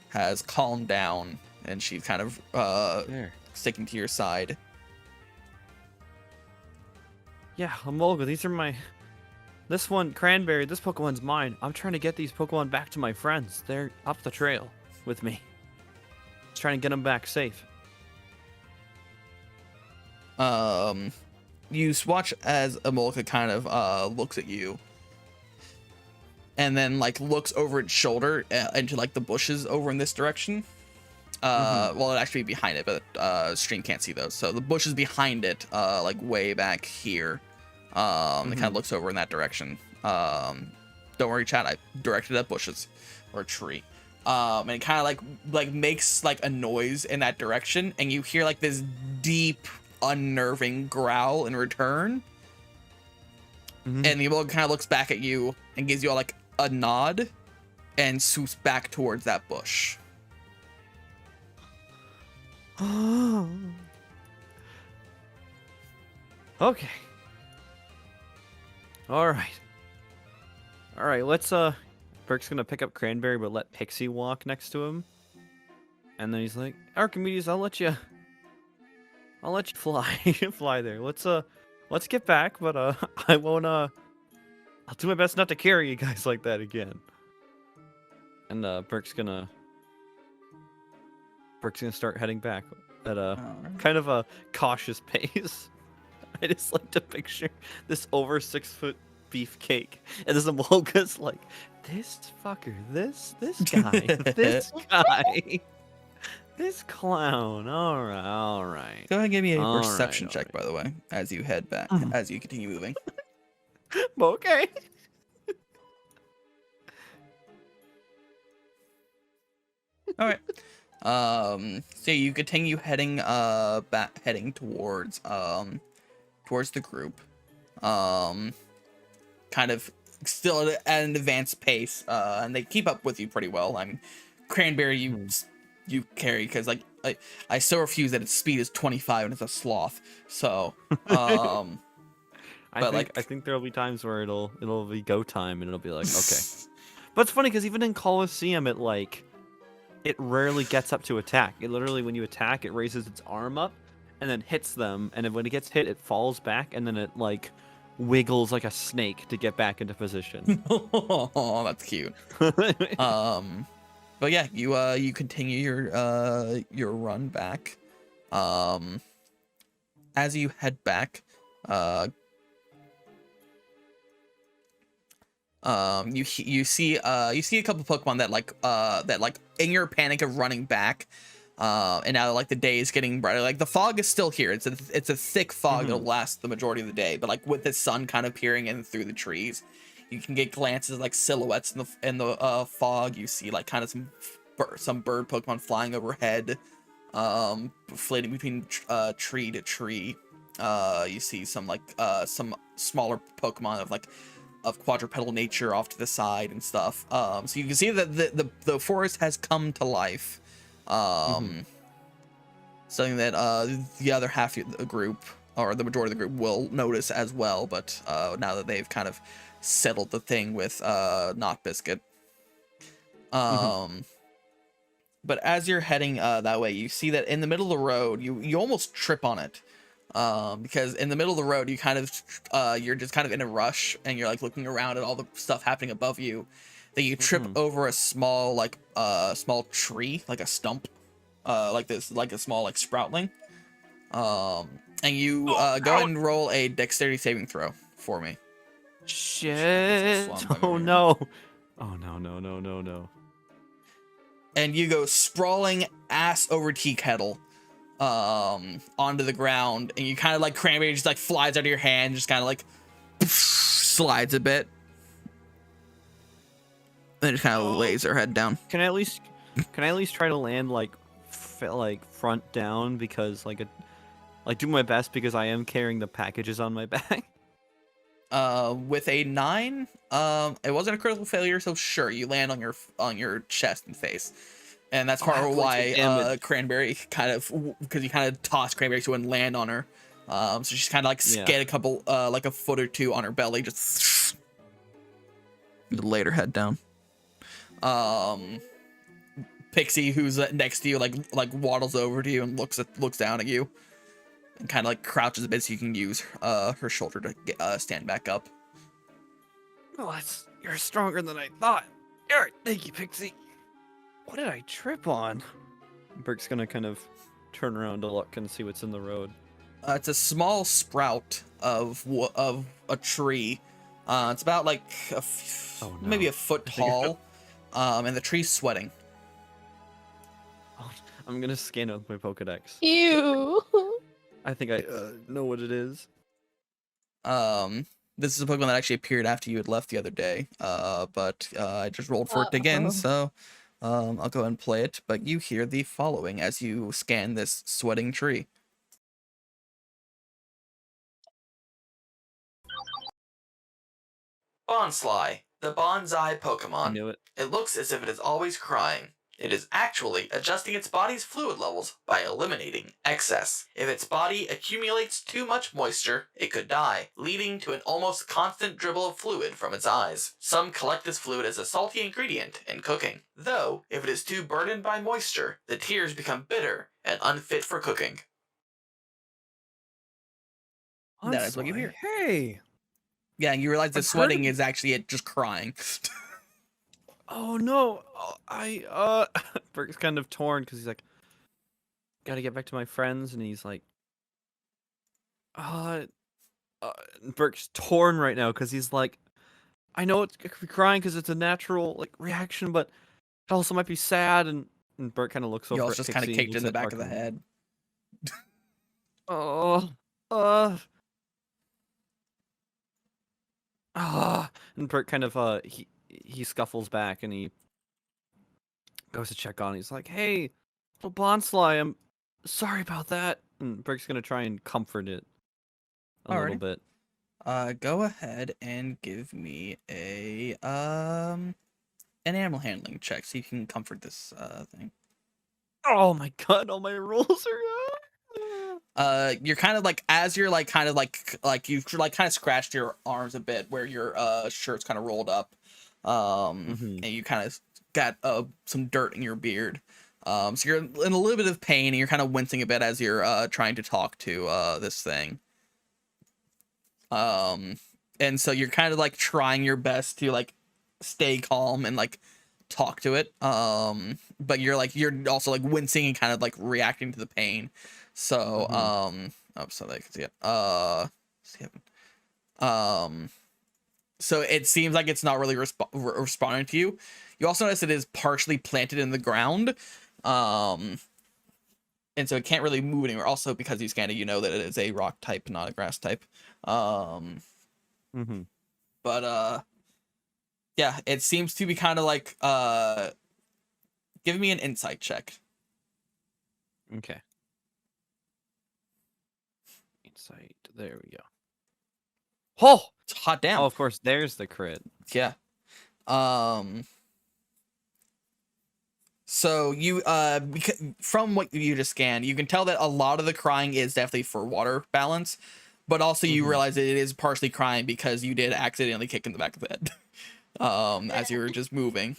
has calmed down and she's kind of sticking to your side. Yeah, Amolga, these are this one, Cranberry, this Pokemon's mine. I'm trying to get these Pokemon back to my friends. They're up the trail with me. Just trying to get them back safe. You watch as Amolka kind of looks at you and then like looks over its shoulder into like the bushes over in this direction. Well, it actually behind it, but stream can't see those. So the bushes behind it, like way back here. It kind of looks over in that direction. Don't worry, chat. I directed at bushes or a tree. And it kind of like makes like a noise in that direction, and you hear like this deep, unnerving growl in return. And the Amolga kind of looks back at you and gives you all like a nod and swoops back towards that bush. Okay. All right, let's Burke's gonna pick up Cranberry but let Pixie walk next to him. And then he's like, Archimedes, I'll let you fly there. Let's get back, but I won't I'll do my best not to carry you guys like that again. And Burke's gonna start heading back at a kind of a cautious pace. I just like to picture this over 6-foot beefcake, and this Amolga's like, this fucker, this guy, this guy, this clown. All right. Go ahead and give me a perception check, by the way, as you head back, as you continue moving. Okay. All right. So you continue heading heading towards the group. Kind of still at an advanced pace, and they keep up with you pretty well. I mean, Cranberry, you carry because like I still refuse that its speed is 25 and it's a sloth. So, but I think there'll be times where it'll be go time and it'll be like, okay. But it's funny because even in Colosseum, it rarely gets up to attack. It literally, when you attack, it raises its arm up and then hits them, and then when it gets hit, it falls back and then it like wiggles like a snake to get back into position. Oh, that's cute. But yeah, you continue your run back. As you head back, you see a couple Pokemon that like in your panic of running back, and now like the day is getting brighter. Like the fog is still here. It's a thick fog that'll last the majority of the day. But like with the sun kind of peering in through the trees, you can get glances like silhouettes in the fog. You see like kind of some bird Pokemon flying overhead, flitting between tree to tree. You see some smaller Pokemon of quadrupedal nature off to the side and stuff. So you can see that the forest has come to life. Something that the other half of the group, or the majority of the group, will notice as well. But now that they've kind of settled the thing with Not Biscuit. But as you're heading that way, you see that in the middle of the road, you almost trip on it. Because in the middle of the road, you kind of you're just kind of in a rush, and you're like looking around at all the stuff happening above you. That you trip over a small small tree, like a stump, like a small sproutling. And you go ahead and roll a dexterity saving throw for me. Shit! Oh no! Oh no! And you go sprawling ass over tea kettle onto the ground, and you kind of like Cranberry just like flies out of your hand, just kind of like slides a bit, then just kind of lays her head down. Can I at least try to land like front down, because do my best, because I am carrying the packages on my back. With a 9, it wasn't a critical failure, so sure, you land on your chest and face. And that's part of why Cranberry kind of, because you kind of toss Cranberry to and land on her. So she's kind of like skid a couple, like a foot or two on her belly, just laid her head down. Pixie, who's next to you, like waddles over to you and looks down at you, and kind of like crouches a bit so you can use her shoulder to stand back up. Oh, you're stronger than I thought. All right, thank you, Pixie. What did I trip on? Burke's gonna kind of turn around to look and see what's in the road. It's a small sprout of a tree. It's about like maybe a foot tall, and the tree's sweating. Oh, I'm gonna scan it with my Pokedex. Ew. I think I know what it is. This is a Pokemon that actually appeared after you had left the other day. But I just rolled for it again, so I'll go ahead and play it. But you hear the following as you scan this sweating tree. Bonsly, the bonsai Pokemon. I knew it. It looks as if it is always crying. It is actually adjusting its body's fluid levels by eliminating excess. If its body accumulates too much moisture, it could die, leading to an almost constant dribble of fluid from its eyes. Some collect this fluid as a salty ingredient in cooking. Though, if it is too burdened by moisture, the tears become bitter and unfit for cooking. That is what you hear. Hey! Yeah, and you realize the sweating is actually it just crying. Oh no! Burke's kind of torn because he's like, gotta get back to my friends, and he's like, Burke's torn right now because he's like, I know it could be crying because it's a natural reaction, but it also might be sad, and Burke kind of looks over. You also just kind of kicked in the back of the head. And Burke kind of he scuffles back and he goes to check on. He's like, "Hey, little Bonsly, I'm sorry about that." And Burke's gonna try and comfort it a little bit. Go ahead and give me an animal handling check so you can comfort this thing. Oh my god, all my rolls are You're kind of like, as you're like kind of like you've like kind of scratched your arms a bit where your shirt's kind of rolled up, and you kind of got some dirt in your beard. So you're in a little bit of pain and you're kind of wincing a bit as you're trying to talk to this thing. And so you're kind of like trying your best to like stay calm and like talk to it. But you're also like wincing and kind of like reacting to the pain. So so they can see it. So it seems like it's not really responding to you. You also notice it is partially planted in the ground. And so it can't really move anywhere. Also, because you scanned it, you know that it is a rock type, not a grass type. But yeah, it seems to be kind of like give me an insight check. Okay. Insight. There we go. Oh, it's hot damn. Oh, of course, there's the crit. Yeah. So you from what you just scanned, you can tell that a lot of the crying is definitely for water balance, but also you realize that it is partially crying because you did accidentally kick in the back of the head as you were just moving.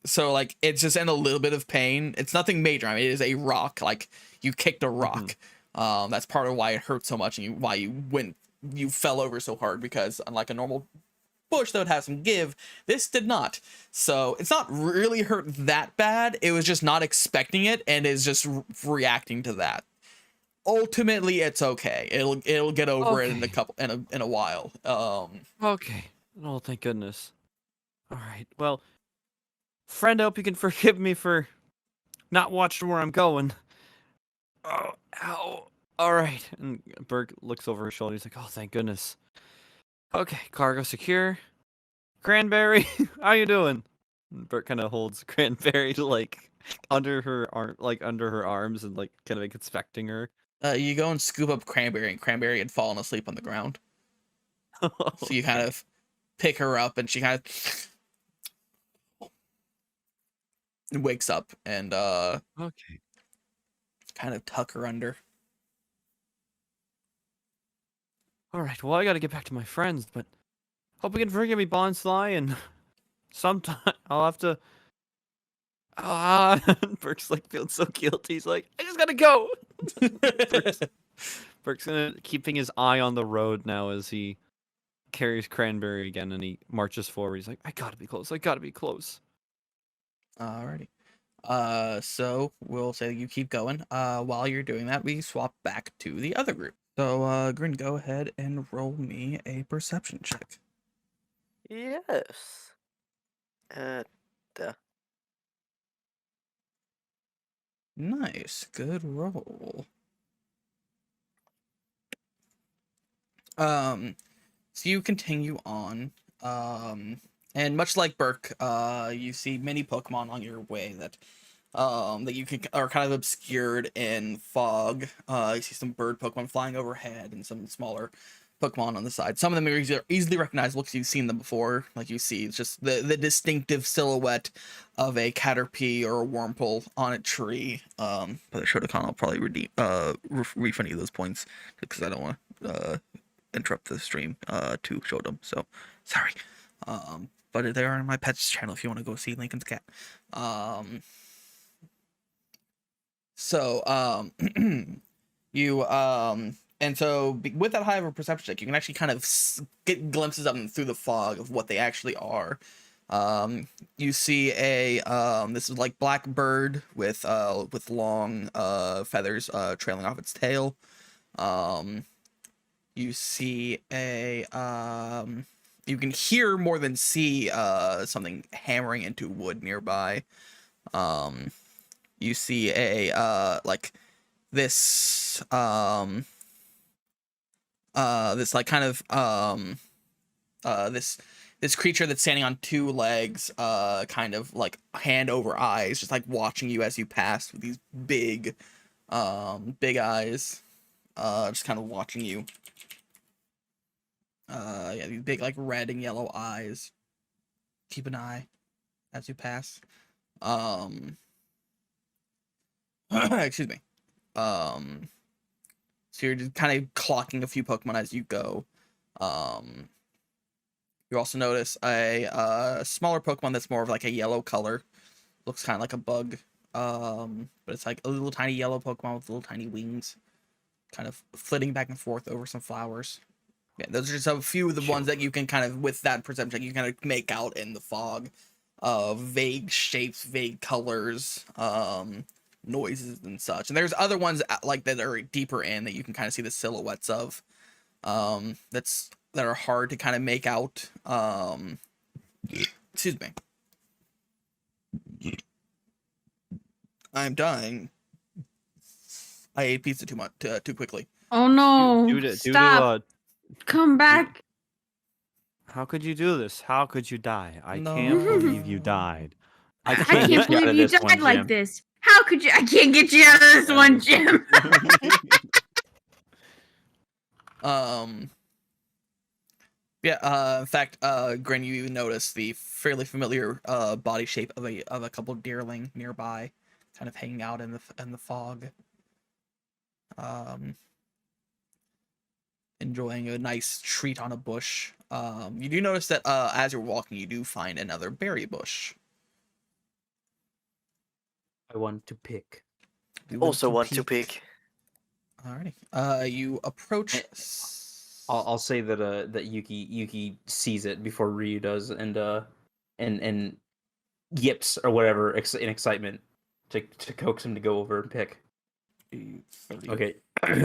So like it's just in a little bit of pain. It's nothing major. I mean, it is a rock. Like you kicked a rock. That's part of why it hurt so much and why you fell over so hard, because unlike a normal bush that would have some give, this did not. So it's not really hurt that bad. It was just not expecting it and is just reacting to that. Ultimately, it's okay. It'll get over it in a while. Okay. Oh, thank goodness. All right. Well, friend, I hope you can forgive me for not watching where I'm going. Oh, ow. All right. And Berg looks over his shoulder. He's like, oh, thank goodness. Okay, cargo secure. Cranberry, how you doing? And Bert kind of holds Cranberry like under her arms and like kind of like inspecting her. You go and scoop up Cranberry, and Cranberry had fallen asleep on the ground. So you kind of pick her up, and she kind of wakes up and okay, kind of tuck her under. All right, well, I got to get back to my friends, but hope you can forgive me, Bonsly, and sometime I'll have to. Burke's like feeling so guilty. He's like, I just gotta go. Burke's keeping his eye on the road now as he carries Cranberry again, and he marches forward. He's like, I gotta be close. I gotta be close. Alrighty. So we'll say you keep going. While you're doing that, we swap back to the other group. So, Grin, go ahead and roll me a perception check. Yes. Nice. Good roll. So you continue on. And much like Burke, you see many Pokemon on your way that you are kind of obscured in fog. You see some bird Pokemon flying overhead and some smaller Pokemon on the side. Some of them are easily recognizable because you've seen them before. Like you see, it's just the distinctive silhouette of a Caterpie or a Wurmple on a tree. But the Shotokan will probably refund you those points because I don't want to interrupt the stream to show them. So sorry. But they are on my pets channel if you want to go see Lincoln's cat. So you and so with that high of a perception check, you can actually kind of get glimpses of them through the fog of what they actually are. You see a this is like black bird with long feathers trailing off its tail. You see a you can hear more than see something hammering into wood nearby. You see a like this this like kind of this creature that's standing on two legs, kind of like hand over eyes, just like watching you as you pass with these big eyes, just kind of watching you. Yeah, these big like red and yellow eyes. Keep an eye as you pass. Excuse me. So you're just kind of clocking a few Pokemon as you go. You also notice a smaller Pokemon that's more of like a yellow color. Looks kind of like a bug. But it's like a little tiny yellow Pokemon with little tiny wings, kind of flitting back and forth over some flowers. Yeah, those are just a few of the ones that you can kind of, with that perception check, you kind of make out in the fog. Vague shapes, vague colors, noises and such. And there's other ones like that are deeper in that you can kind of see the silhouettes of. That are hard to kind of make out. Excuse me. I'm dying. I ate pizza too much too quickly. Oh no! Due to, Stop! Come back! How could you do this? How could you die? I No. can't believe you died. I can't believe you died like this. How could you? I can't get you out of this one, Jim. Yeah, in fact, Grin, you even notice the fairly familiar body shape of a couple deerling nearby, kind of hanging out in the fog. Enjoying a nice treat on a bush. You do notice that as you're walking, you do find another berry bush. I want to pick. Also want to pick. Alrighty. You approach. I'll say that that Yuki sees it before Ryu does, and yips or whatever in excitement to coax him to go over and pick. 30. Okay,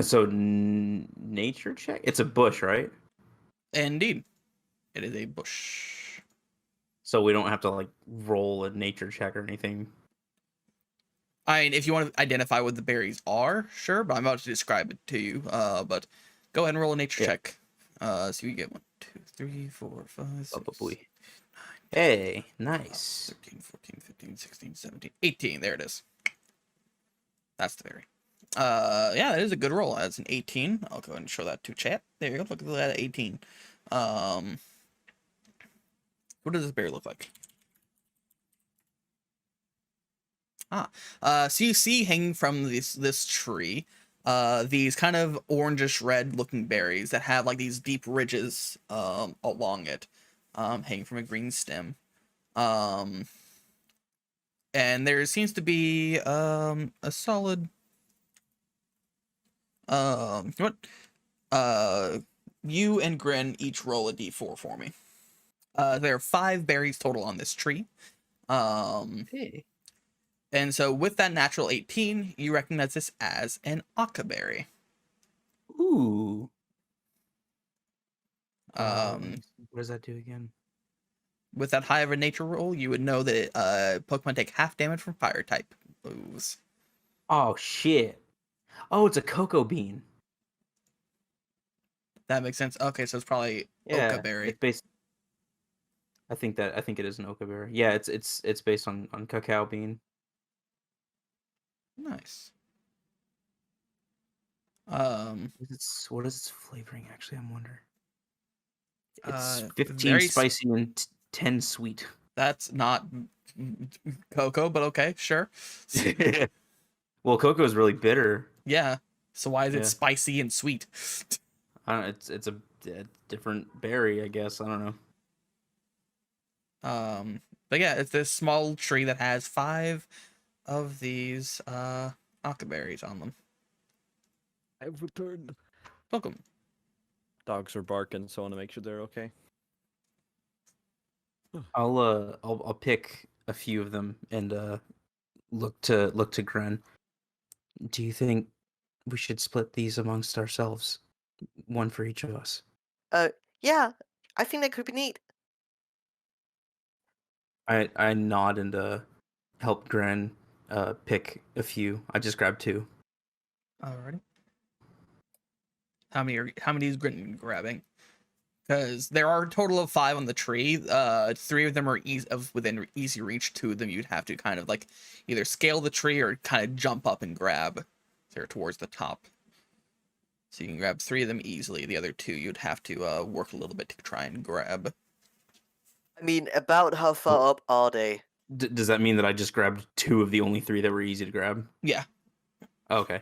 so nature check. It's a bush, right? Indeed, it is a bush. So we don't have to like roll a nature check or anything. I mean, if you want to identify what the berries are, sure, but I'm about to describe it to you. But go ahead and roll a nature check. So you get 1, 2, 3, 4, 5, 6, 9, hey, nice. 13, 14, 15, 16, 17, 18. There it is. That's the berry. Yeah, that is a good roll. That's an 18. I'll go ahead and show that to chat. There you go. Look at that 18. What does this berry look like? So you see hanging from this tree, these kind of orangish red looking berries that have like these deep ridges along it, hanging from a green stem. And there seems to be a solid what you and Grin each roll a d4 for me. There are 5 berries total on this tree. Hey. And so with that natural 18, you recognize this as an ockaberry. Ooh. What does that do again? With that high of a nature roll, you would know that Pokemon take half damage from fire type moves. Oh shit. Oh, it's a cocoa bean. That makes sense. Okay, so it's probably ockaberry. It's I think it is an ockaberry. Yeah, it's based on cacao bean. Nice. What is its flavoring actually? I'm wondering. It's 15 very spicy and 10 sweet. That's not cocoa, but okay, sure. Well, cocoa is really bitter. Yeah. So why is it spicy and sweet? I don't know. It's a different berry, I guess. I don't know. But yeah, it's this small tree that has 5 of these ockaberries on them. I've returned. Welcome. Dogs are barking, so I want to make sure they're okay. I'll pick a few of them and look to Gren. Do you think we should split these amongst ourselves, one for each of us? Yeah, I think that could be neat. I nod and help Gren pick a few. I just grabbed 2. Alrighty. How many is Grin grabbing? Because there are a total of 5 on the tree. 3 of them are within easy reach. 2 of them you'd have to kind of like either scale the tree or kind of jump up and grab. They're towards the top. So you can grab 3 of them easily. The other 2 you'd have to work a little bit to try and grab. I mean, about how far up are they? Does that mean that I just grabbed 2 of the only 3 that were easy to grab? Yeah. Okay.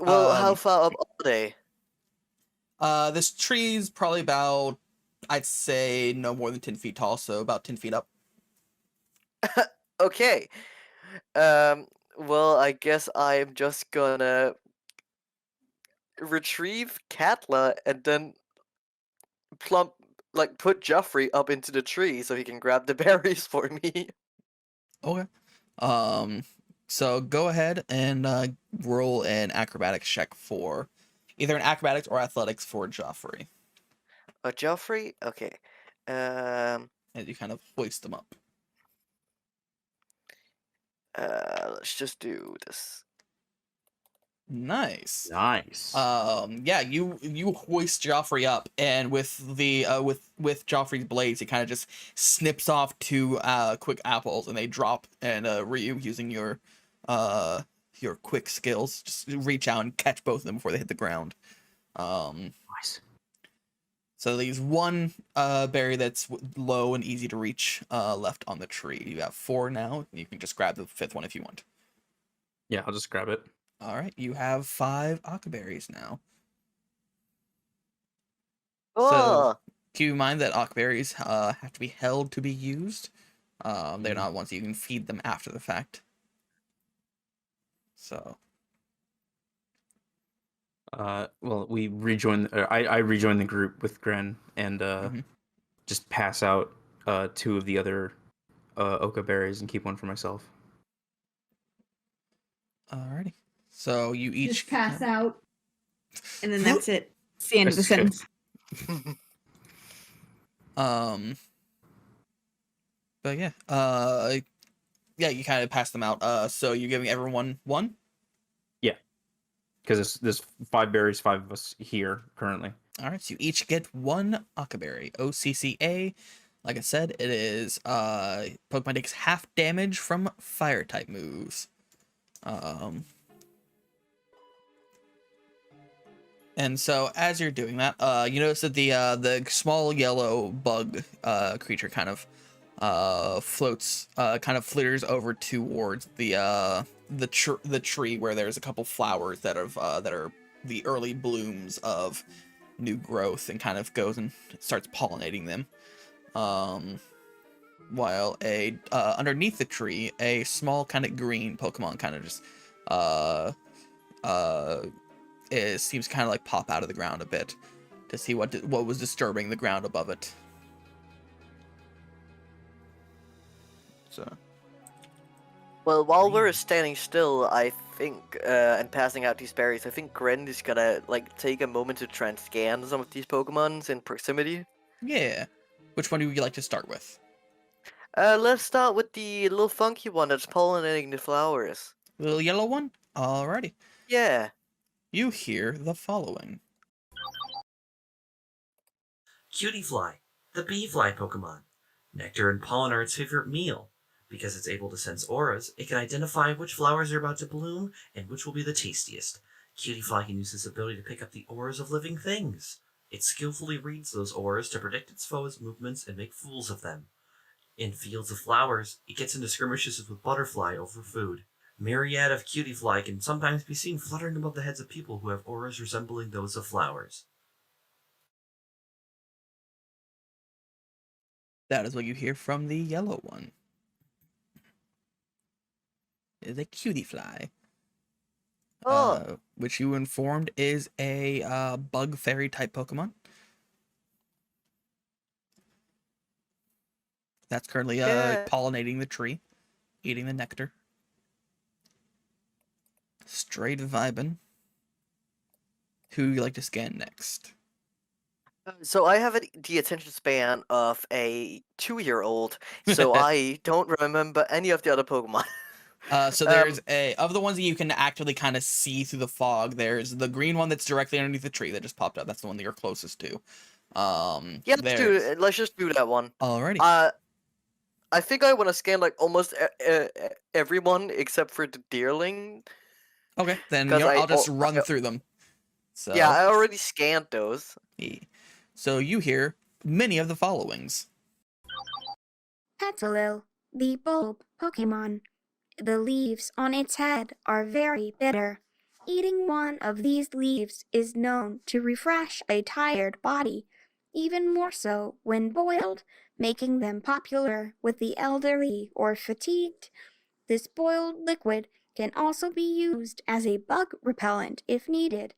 Well, how far up are they? This tree's probably about, I'd say, no more than 10 feet tall, so about 10 feet up. Okay. Well, I guess I'm just gonna retrieve Katla and then put Joffrey up into the tree so he can grab the berries for me. Okay. So go ahead and roll an acrobatics check for either an acrobatics or athletics for Joffrey. Joffrey? Okay. As you kind of hoist them up. Let's just do this. Nice. Nice. Yeah, you hoist Joffrey up, and with the with Joffrey's blades, he kind of just snips off two quick apples, and they drop. And Ryu, using your quick skills, just reach out and catch both of them before they hit the ground. Nice. So there's one berry that's low and easy to reach left on the tree. You have 4 now. You can just grab the 5th one if you want. Yeah, I'll just grab it. All right, you have 5 Akaberries now. Oh. So keep in mind that Akaberries have to be held to be used. They're not ones you can feed them after the fact. So. Well, we rejoin. I rejoin the group with Gren and just pass out 2 of the other Oka berries and keep one for myself. Alrighty. So you each Just pass out. And then that's it. It's the end of the That's sentence. But yeah, yeah, you kind of pass them out. So you're giving everyone 1? Yeah, because there's 5 berries, 5 of us here currently. All right, so you each get 1 Akaberry. OCCA. Like I said, it is Pokemon takes half damage from fire type moves. And so as you're doing that, you notice that the small yellow bug creature kind of floats, kind of flitters over towards the tree where there's a couple flowers that are the early blooms of new growth, and kind of goes and starts pollinating them. While underneath the tree, a small kind of green Pokemon kind of just it seems kind of like pop out of the ground a bit to see what was disturbing the ground above it. So. Well, while we're standing still, I think, and passing out these berries, I think Gren is gonna take a moment to try and scan some of these Pokemons in proximity. Yeah. Which one would you like to start with? Let's start with the little funky one that's pollinating the flowers. The little yellow one? Alrighty. Yeah. You hear the following. Cutiefly, the bee fly Pokemon. Nectar and pollen are its favorite meal. Because it's able to sense auras, it can identify which flowers are about to bloom and which will be the tastiest. Cutiefly can use this ability to pick up the auras of living things. It skillfully reads those auras to predict its foes' movements and make fools of them. In fields of flowers, it gets into skirmishes with Butterfly over food. Myriad of Cutiefly can sometimes be seen fluttering above the heads of people who have auras resembling those of flowers. That is what you hear from the yellow one. It is a Cutiefly. Oh. Which you informed is a bug fairy type Pokemon. That's currently pollinating the tree, eating the nectar. Straight vibin'. Who would you like to scan next? So I have the attention span of a 2-year-old, so I don't remember any of the other Pokemon. So there's of the ones that you can actually kind of see through the fog, there's the green one that's directly underneath the tree that just popped up. That's the one that you're closest to. Yeah, let's just do that one. Alrighty. I think I want to scan almost everyone except for the deerling. Okay, then I'll just run through them. So yeah, I already scanned those. So you hear many of the followings. Petalil, the bulb Pokemon. The leaves on its head are very bitter. Eating one of these leaves is known to refresh a tired body, even more so when boiled, making them popular with the elderly or fatigued. This boiled liquid can also be used as a bug repellent if needed,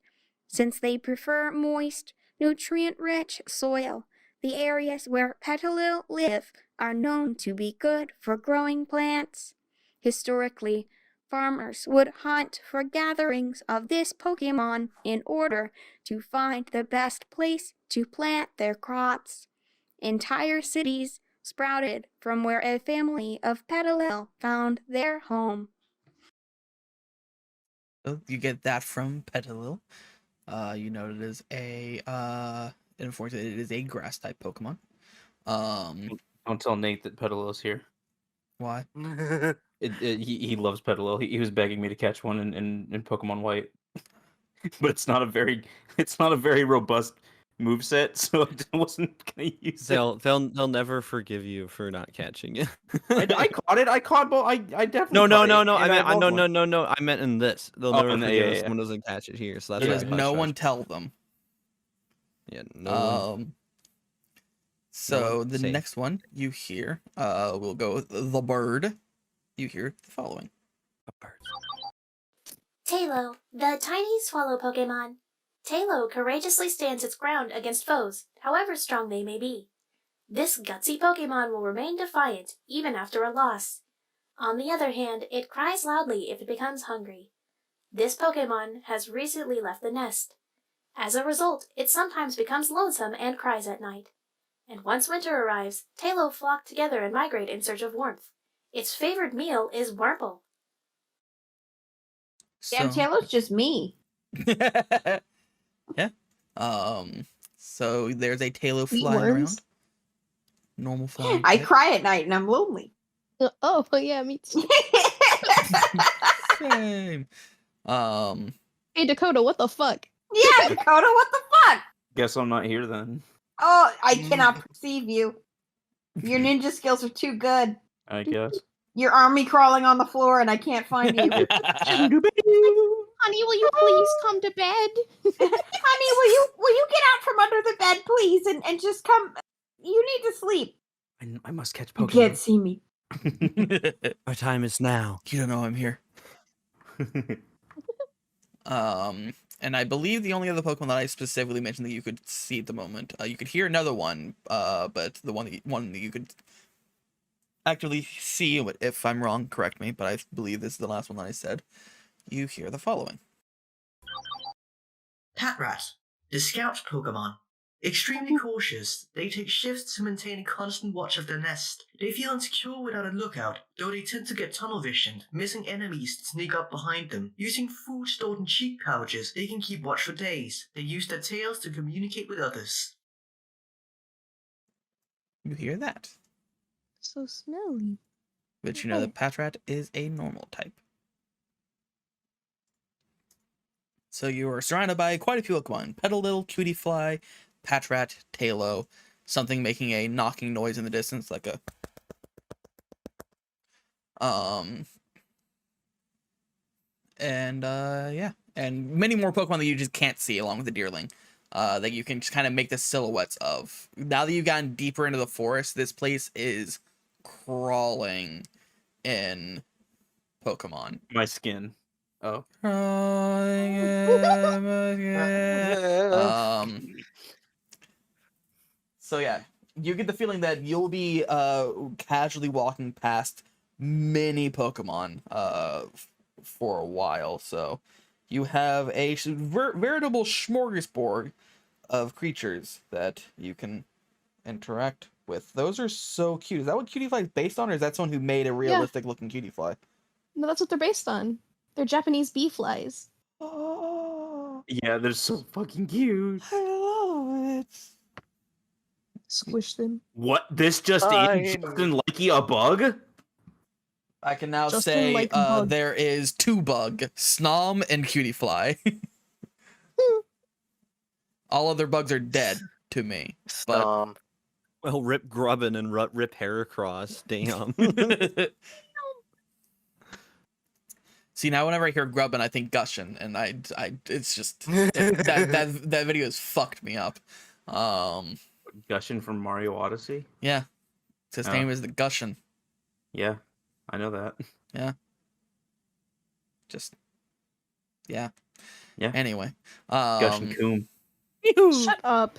since they prefer moist, nutrient-rich soil. The areas where petalil live are known to be good for growing plants. Historically, farmers would hunt for gatherings of this Pokemon in order to find the best place to plant their crops. Entire cities sprouted from where a family of petalil found their home. So you get that from Petalil. You know it is unfortunately it is a grass type Pokemon. Don't tell Nate that Petalil's here. Why? He loves Petalil. He was begging me to catch one in Pokemon White, but it's not a very robust moveset, so I wasn't gonna use it. They'll never forgive you for not catching it. I caught it. I caught both. I definitely No. caught it, I and meant evolved one. no. I meant in this. They'll Oh, never in the- forgive yeah, if yeah. someone doesn't catch it here. So that's Because why no one tell them. Yeah, no one. So one the say. next one you hear, we'll go with the bird. You hear the following. Talo, the tiny swallow Pokemon. Talo courageously stands its ground against foes, however strong they may be. This gutsy Pokemon will remain defiant even after a loss. On the other hand, it cries loudly if it becomes hungry. This Pokemon has recently left the nest. As a result, it sometimes becomes lonesome and cries at night. And once winter arrives, Talo flock together and migrate in search of warmth. Its favorite meal is Wurmple. Damn, Taylor's just me. Yeah. So there's a Talo Eat flying worms? around. Normal flying. I type. cry at night and I'm lonely. Oh, yeah, me too. Same. Hey, Dakota, what the fuck? Yeah, Dakota, what the fuck? Guess I'm not here then. Oh, I cannot perceive you. Your ninja skills are too good. I guess. Your army crawling on the floor and I can't find you. Honey, will you please come to bed? Honey, will you get out from under the bed, please, and just come? You need to sleep. I must catch You Pokemon. can't see me. Our time is now. You don't know I'm here. And I believe the only other Pokemon that I specifically mentioned that you could see at the moment, you could hear another one, but the one that you could actively see, if I'm wrong, correct me, but I believe this is the last one that I said. You hear the following. Patrat, the scout Pokemon. Extremely cautious, they take shifts to maintain a constant watch of their nest. They feel insecure without a lookout, though they tend to get tunnel visioned, missing enemies that sneak up behind them. Using food stored in cheek pouches, they can keep watch for days. They use their tails to communicate with others. You hear that. So smelly. But you know that Patrat is a normal type. So you are surrounded by quite a few Pokemon. Petalil, Cutiefly, Patrat, Talo, something making a knocking noise in the distance, like a yeah, and many more Pokemon that you just can't see, along with the Deerling, that you can just kind of make the silhouettes of. Now that you've gotten deeper into the forest, this place is crawling in Pokemon. My skin. Oh. So yeah, you get the feeling that you'll be casually walking past many Pokemon for a while. So you have a veritable smorgasbord of creatures that you can interact with. Those are so cute. Is that what Cutiefly is based on, or is that someone who made a realistic looking Cutiefly? No, that's what they're based on. They're Japanese bee flies. Yeah, they're so fucking cute. I love it. Squish them. What? This just in? Justin Likey a bug? I can now Justin say like a bug. there is two bug, Snom and Cutiefly. All other bugs are dead to me. But Well, rip Grubbin and rip Heracross. Damn. See, now whenever I hear grubbin, I think gushin, and it's just that video has fucked me up. Gushin from Mario Odyssey. Yeah, his name is the Gushin. Yeah, I know that. Yeah. Just. Yeah. Yeah. Anyway. Gushin Coom. Shut up.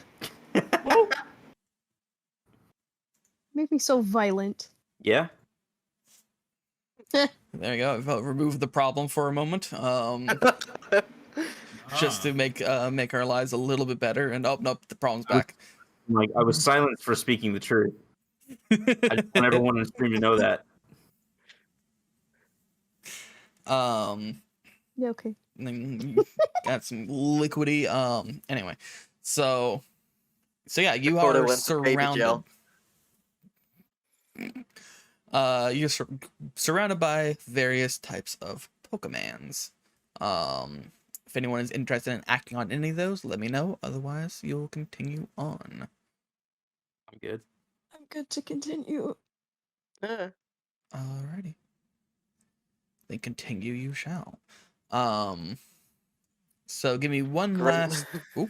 Make me so violent. Yeah. There you go. I've removed the problem for a moment. Just to make our lives a little bit better. And oh nope, the problem's back. Like I was silenced for speaking the truth. I just want everyone on stream to know that. Yeah. Okay. Got some liquidy. Anyway, so yeah, you are surrounded. You're surrounded by various types of Pokemans. If anyone is interested in acting on any of those, let me know. Otherwise, you'll continue on. I'm good. I'm good to continue. Alrighty. Then continue you shall. So give me one last. Oop.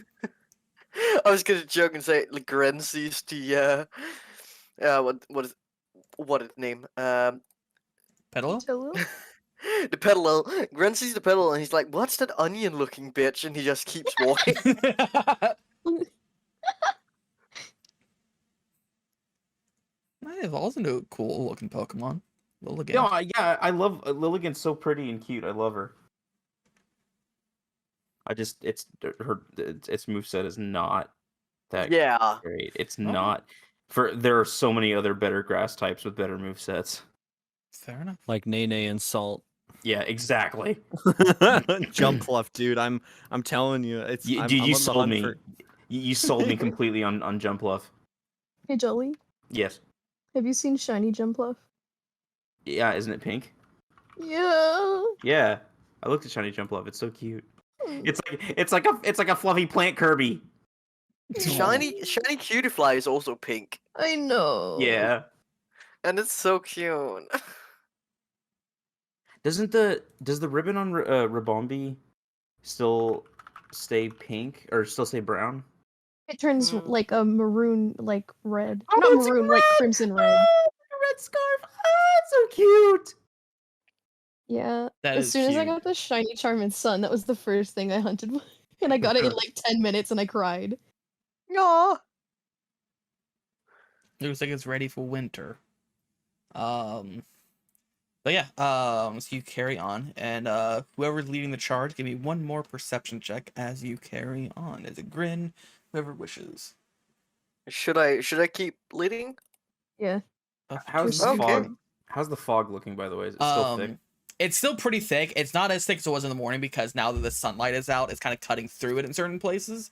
I was gonna joke and say like Gren sees the what is its name? Petalil? The Petalil. Gren sees the Petalil and he's like, "What's that onion-looking bitch?" And he just keeps walking. I evolves into a cool-looking Pokemon. Lilligant. No, I love Lilligant's so pretty and cute. I love her. Its moveset is not that great. It's not. There are so many other better grass types with better movesets. Fair enough. Like Nene and Salt. Yeah, exactly. Jumpluff, dude. I'm telling you, it's. You sold me. You sold me completely on Jumpluff. Hey Jolie, Yes. have you seen Shiny Jumpluff? Yeah, isn't it pink? Yeah. Yeah, I looked at Shiny Jumpluff. It's so cute. It's like a fluffy plant Kirby. Shiny Cutiefly is also pink. I know. Yeah. And it's so cute. Does the ribbon on Ribombee still stay pink or still stay brown? It turns like a maroon, like red. Oh, Not it's maroon, like red! crimson red. Red scarf. Oh, it's so cute. Yeah. That as is soon as I cute. got the shiny Charmin Sun, that was the first thing I hunted. And I got it in like 10 minutes and I cried. Aww. Looks like it's ready for winter. But yeah, so you carry on, and whoever's leading the charge, give me one more perception check as you carry on. Is it Grin? Whoever wishes. Should I keep leading? Yeah. How's the fog? How's the fog looking, by the way? Is it still thick? It's still pretty thick. It's not as thick as it was in the morning because now that the sunlight is out, it's kind of cutting through it in certain places.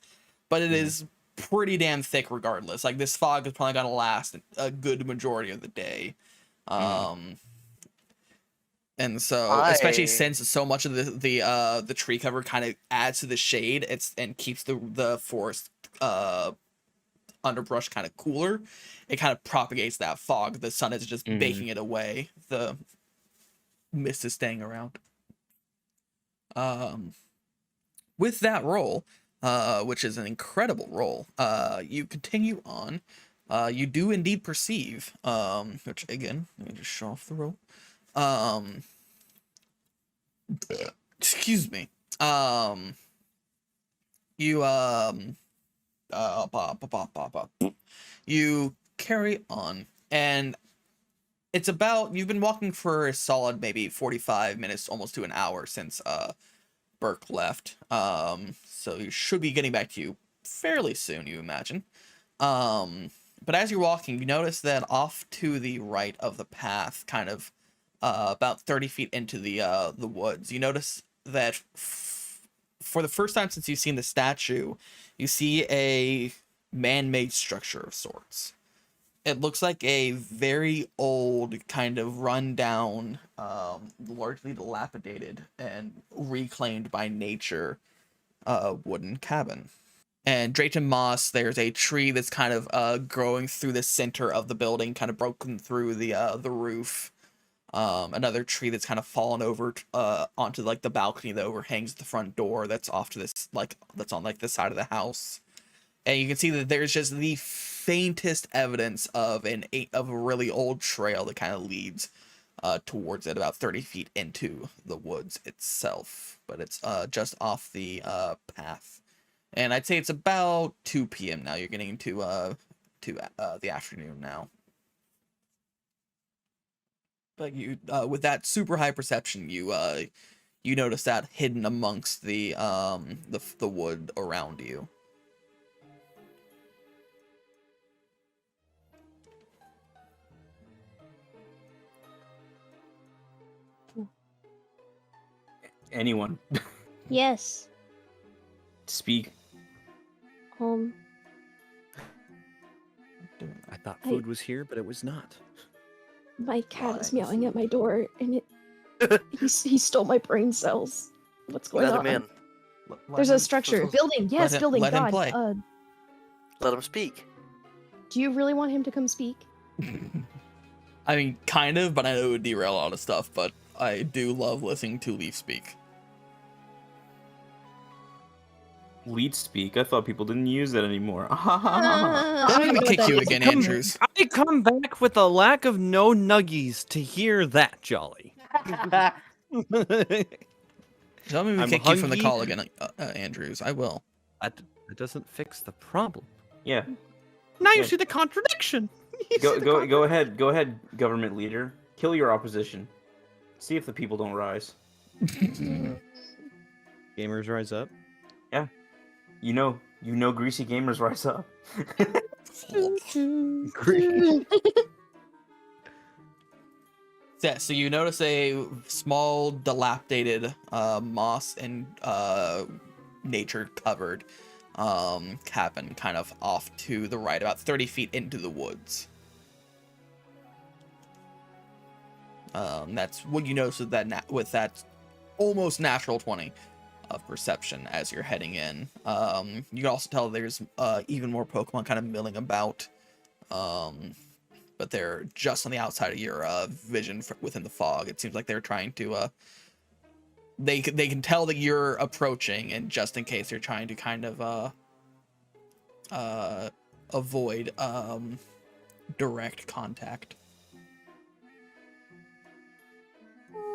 But it is pretty damn thick regardless. Like, this fog is probably going to last a good majority of the day. And so, especially since so much of the tree cover kind of adds to the shade, and keeps the forest underbrush kind of cooler, it kind of propagates that fog. The sun is just baking it away. The mist is staying around. With that roll, which is an incredible roll, you continue on. You do indeed perceive, which again, let me just show off the roll. Excuse me. You carry on, and it's about, you've been walking for a solid maybe 45 minutes, almost to an hour since Burke left. So you should be getting back to you fairly soon, you imagine. But as you're walking, you notice that off to the right of the path, kind of about 30 feet into the woods, you notice that for the first time since you've seen the statue, you see a man-made structure of sorts. It looks like a very old, kind of run-down, largely dilapidated and reclaimed by nature wooden cabin. And draped in moss, there's a tree that's kind of growing through the center of the building, kind of broken through the roof. Another tree that's kind of fallen over onto like the balcony that overhangs the front door. That's off to this that's on like the side of the house, and you can see that there's just the faintest evidence of a really old trail that kind of leads towards it about 30 feet into the woods itself, but it's just off the path. And I'd say it's about 2 p.m. now. You're getting to the afternoon now. But you with that super high perception, you notice that hidden amongst the wood around you. Anyone? Yes. Speak. I thought food was here, but it was not. My cat is meowing at my door, and he stole my brain cells. What's going Let on? him in. There's a structure. Building. Yes, building. let him God. play. Let him speak. Do you really want him to come speak? I mean, kind of, but I know it would derail a lot of stuff, but I do love listening to Leaf speak. Lead speak? I thought people didn't use that anymore. I'm gonna kick you again, Andrews. I come back with a lack of no nuggies to hear that, Jolly. Tell me we kick you from the call again, Andrews. I will. That doesn't fix the problem. Yeah. Now you Yeah. see the contradiction. Go ahead, government leader. Kill your opposition. See if the people don't rise. Gamers rise up. Yeah. You know greasy gamers rise up. Yeah, so you notice a small, dilapidated, moss and nature-covered cabin kind of off to the right, about 30 feet into the woods. That's what you notice with that almost natural 20 of perception as you're heading in. You can also tell there's even more Pokemon kind of milling about, but they're just on the outside of your vision within the fog. It seems like they're trying to they can tell that you're approaching, and just in case they're trying to kind of avoid direct contact.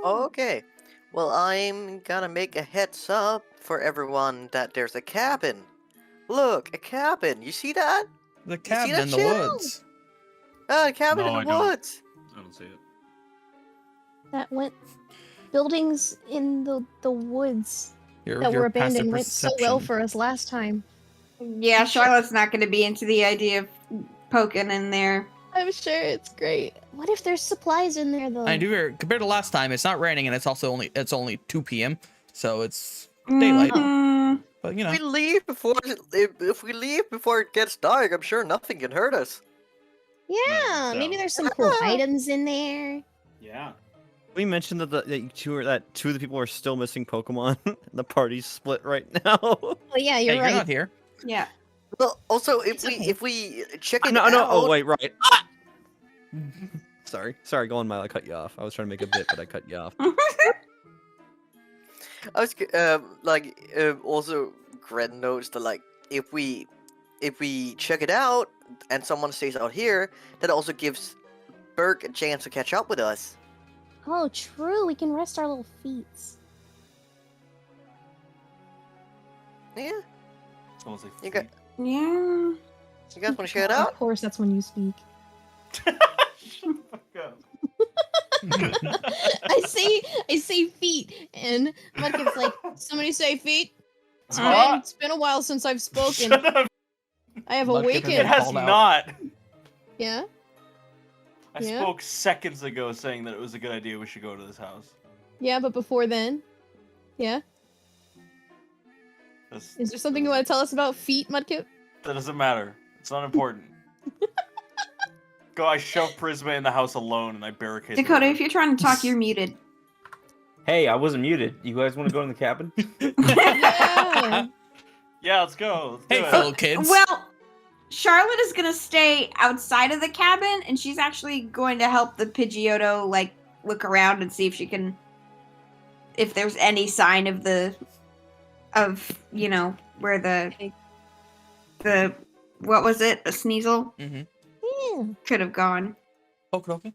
Okay. Well, I'm gonna make a heads up for everyone that there's a cabin. Look, a cabin. You see that? The You see cabin that, in the Chill? woods. A cabin No, in the I don't. woods. I don't see it. That went buildings in the woods Your that were passive abandoned went so well perception. for us last time. Yeah, Charlotte's not going to be into the idea of poking in there. I'm sure it's great. What if there's supplies in there though? I do compared to last time. It's not raining, and it's only 2 p.m. So it's daylight. Mhm. But you know, We leave before if we leave before it gets dark, I'm sure nothing can hurt us. Yeah, maybe there's some cool items in there. Yeah. We mentioned that two of the people are still missing Pokemon. The party's split right now. Oh yeah, you're hey, right. you're not here. Yeah. Well, also if we check it No, out. oh wait, right. Ah! Sorry, go on, Mile. I cut you off. I was trying to make a bit, but I cut you off. I was also Gren notes that like if we check it out and someone stays out here, that also gives Burke a chance to catch up with us. Oh, true. We can rest our little feet. Yeah. Someone say You got. Yeah. You guys want to check it Of out? course, that's when you speak. I say feet, and Mudkip's like, somebody say feet. It's been a while since I've spoken. Shut up. I have Mudkip awakened. It has not. Yeah. I Yeah? spoke seconds ago saying that it was a good idea we should go to this house. Yeah, but before then. Yeah. Is there something you want to tell us about feet, Mudkip? That doesn't matter. It's not important. Go, I shove Prisma in the house alone and I barricade the Dakota, door. if you're trying to talk, you're muted. Hey, I wasn't muted. You guys want to go in the cabin? Yeah. Yeah, let's go. Let's do Hey, it. fellow kids. Well, Charlotte is gonna stay outside of the cabin, and she's actually going to help the Pidgeotto like look around and see if she can, if there's any sign of where the what was it? A Sneasel? Mm-hmm. Yeah. Could have gone. Okay.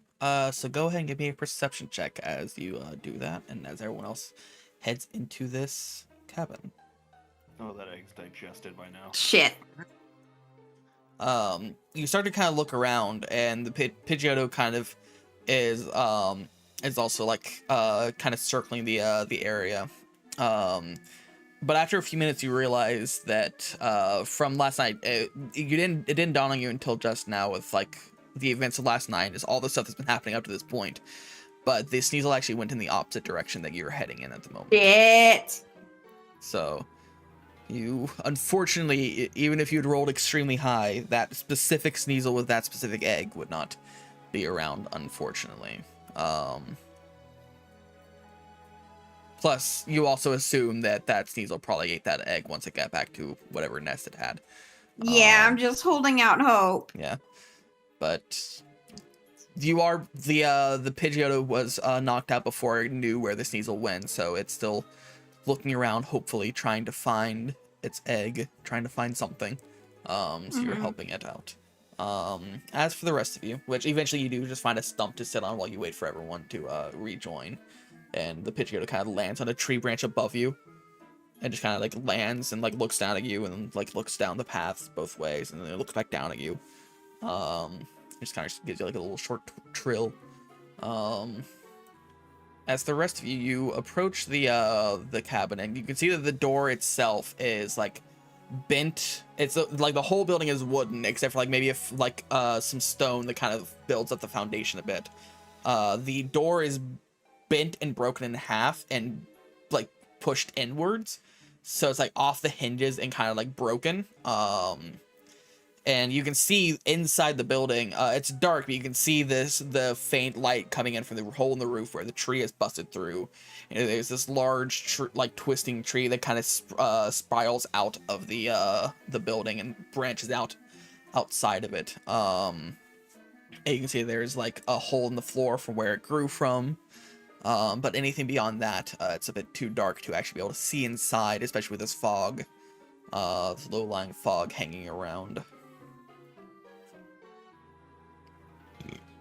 So go ahead and give me a perception check as you do that, and as everyone else heads into this cabin. Oh, that egg's digested by now. Shit. You start to kind of look around, and the Pidgeotto kind of is also like kind of circling the area. But after a few minutes, you realize that from last night, it didn't dawn on you until just now with like the events of last night, is all the stuff that's been happening up to this point. But the Sneasel actually went in the opposite direction that you're heading in at the moment. Shit. So you, unfortunately, even if you'd rolled extremely high, that specific Sneasel with that specific egg would not be around, unfortunately. Plus, you also assume that Sneasel probably ate that egg once it got back to whatever nest it had. Yeah, I'm just holding out hope. Yeah. But you are the Pidgeotto was knocked out before it knew where the Sneasel went, so it's still looking around, hopefully trying to find its egg, trying to find something. So you're helping it out. As for the rest of you, which eventually you do just find a stump to sit on while you wait for everyone to rejoin, and the Pidgeotto kind of lands on a tree branch above you, and just kind of like lands and like looks down at you and like looks down the paths both ways, and then it looks back down at you. Just kind of gives you like a little short trill. As the rest of you approach the cabin, and you can see that the door itself is like bent. It's like the whole building is wooden, except for like maybe some stone that kind of builds up the foundation a bit. The door is bent and broken in half and like pushed inwards, so it's like off the hinges and kind of like broken. And you can see inside the building, it's dark, but you can see the faint light coming in from the hole in the roof where the tree is busted through. And there's this large, twisting tree that kind of spirals out of the building and branches out outside of it. And you can see there's like a hole in the floor from where it grew from. But anything beyond that, it's a bit too dark to actually be able to see inside, especially with this fog, this low-lying fog hanging around.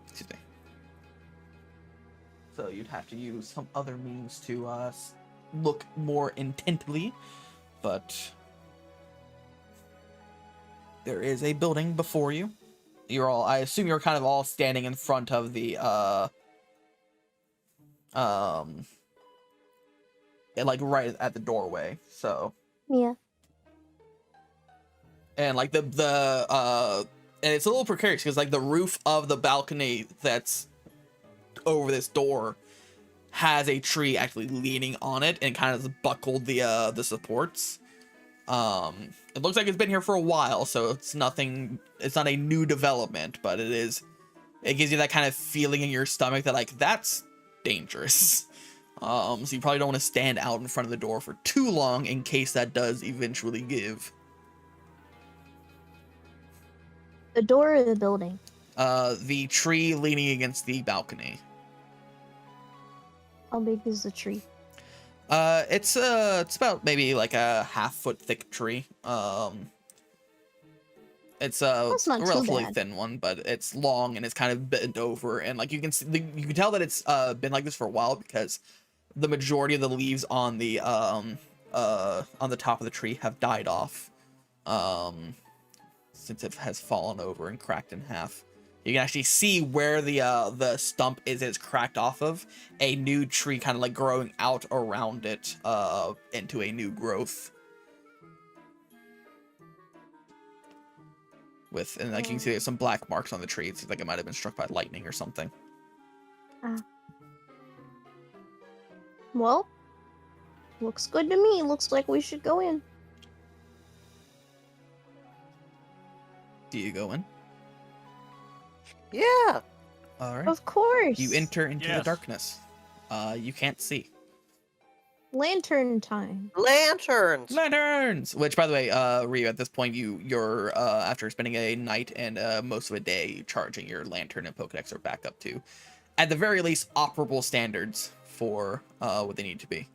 Excuse me. So you'd have to use some other means to look more intently, but there is a building before you. I assume you're kind of all standing in front of the like right at the doorway. So yeah. And like and it's a little precarious because like the roof of the balcony that's over this door has a tree actually leaning on it and kind of buckled the supports. It looks like it's been here for a while, so it's not a new development, but it gives you that kind of feeling in your stomach that like that's dangerous. So you probably don't want to stand out in front of the door for too long in case that does eventually give. The door or the building? The tree leaning against the balcony. How big is the tree? It's about maybe like a half-foot thick tree. It's a relatively thin one, but it's long and it's kind of bent over, and like you can tell that it's been like this for a while because the majority of the leaves on the top of the tree have died off. Since it has fallen over and cracked in half. You can actually see where the stump is cracked off of. A new tree kind of like growing out around it into a new growth. And like you can see there's some black marks on the tree. It seems like it might have been struck by lightning or something. Well, looks good to me. Looks like we should go in. Do you go in? Yeah. All right. Of course. You enter into the darkness. You can't see. Lantern time. Lanterns. Which, by the way, Ryu, at this point, you're after spending a night and most of a day charging your lantern and Pokedex are back up to at the very least, operable standards for what they need to be.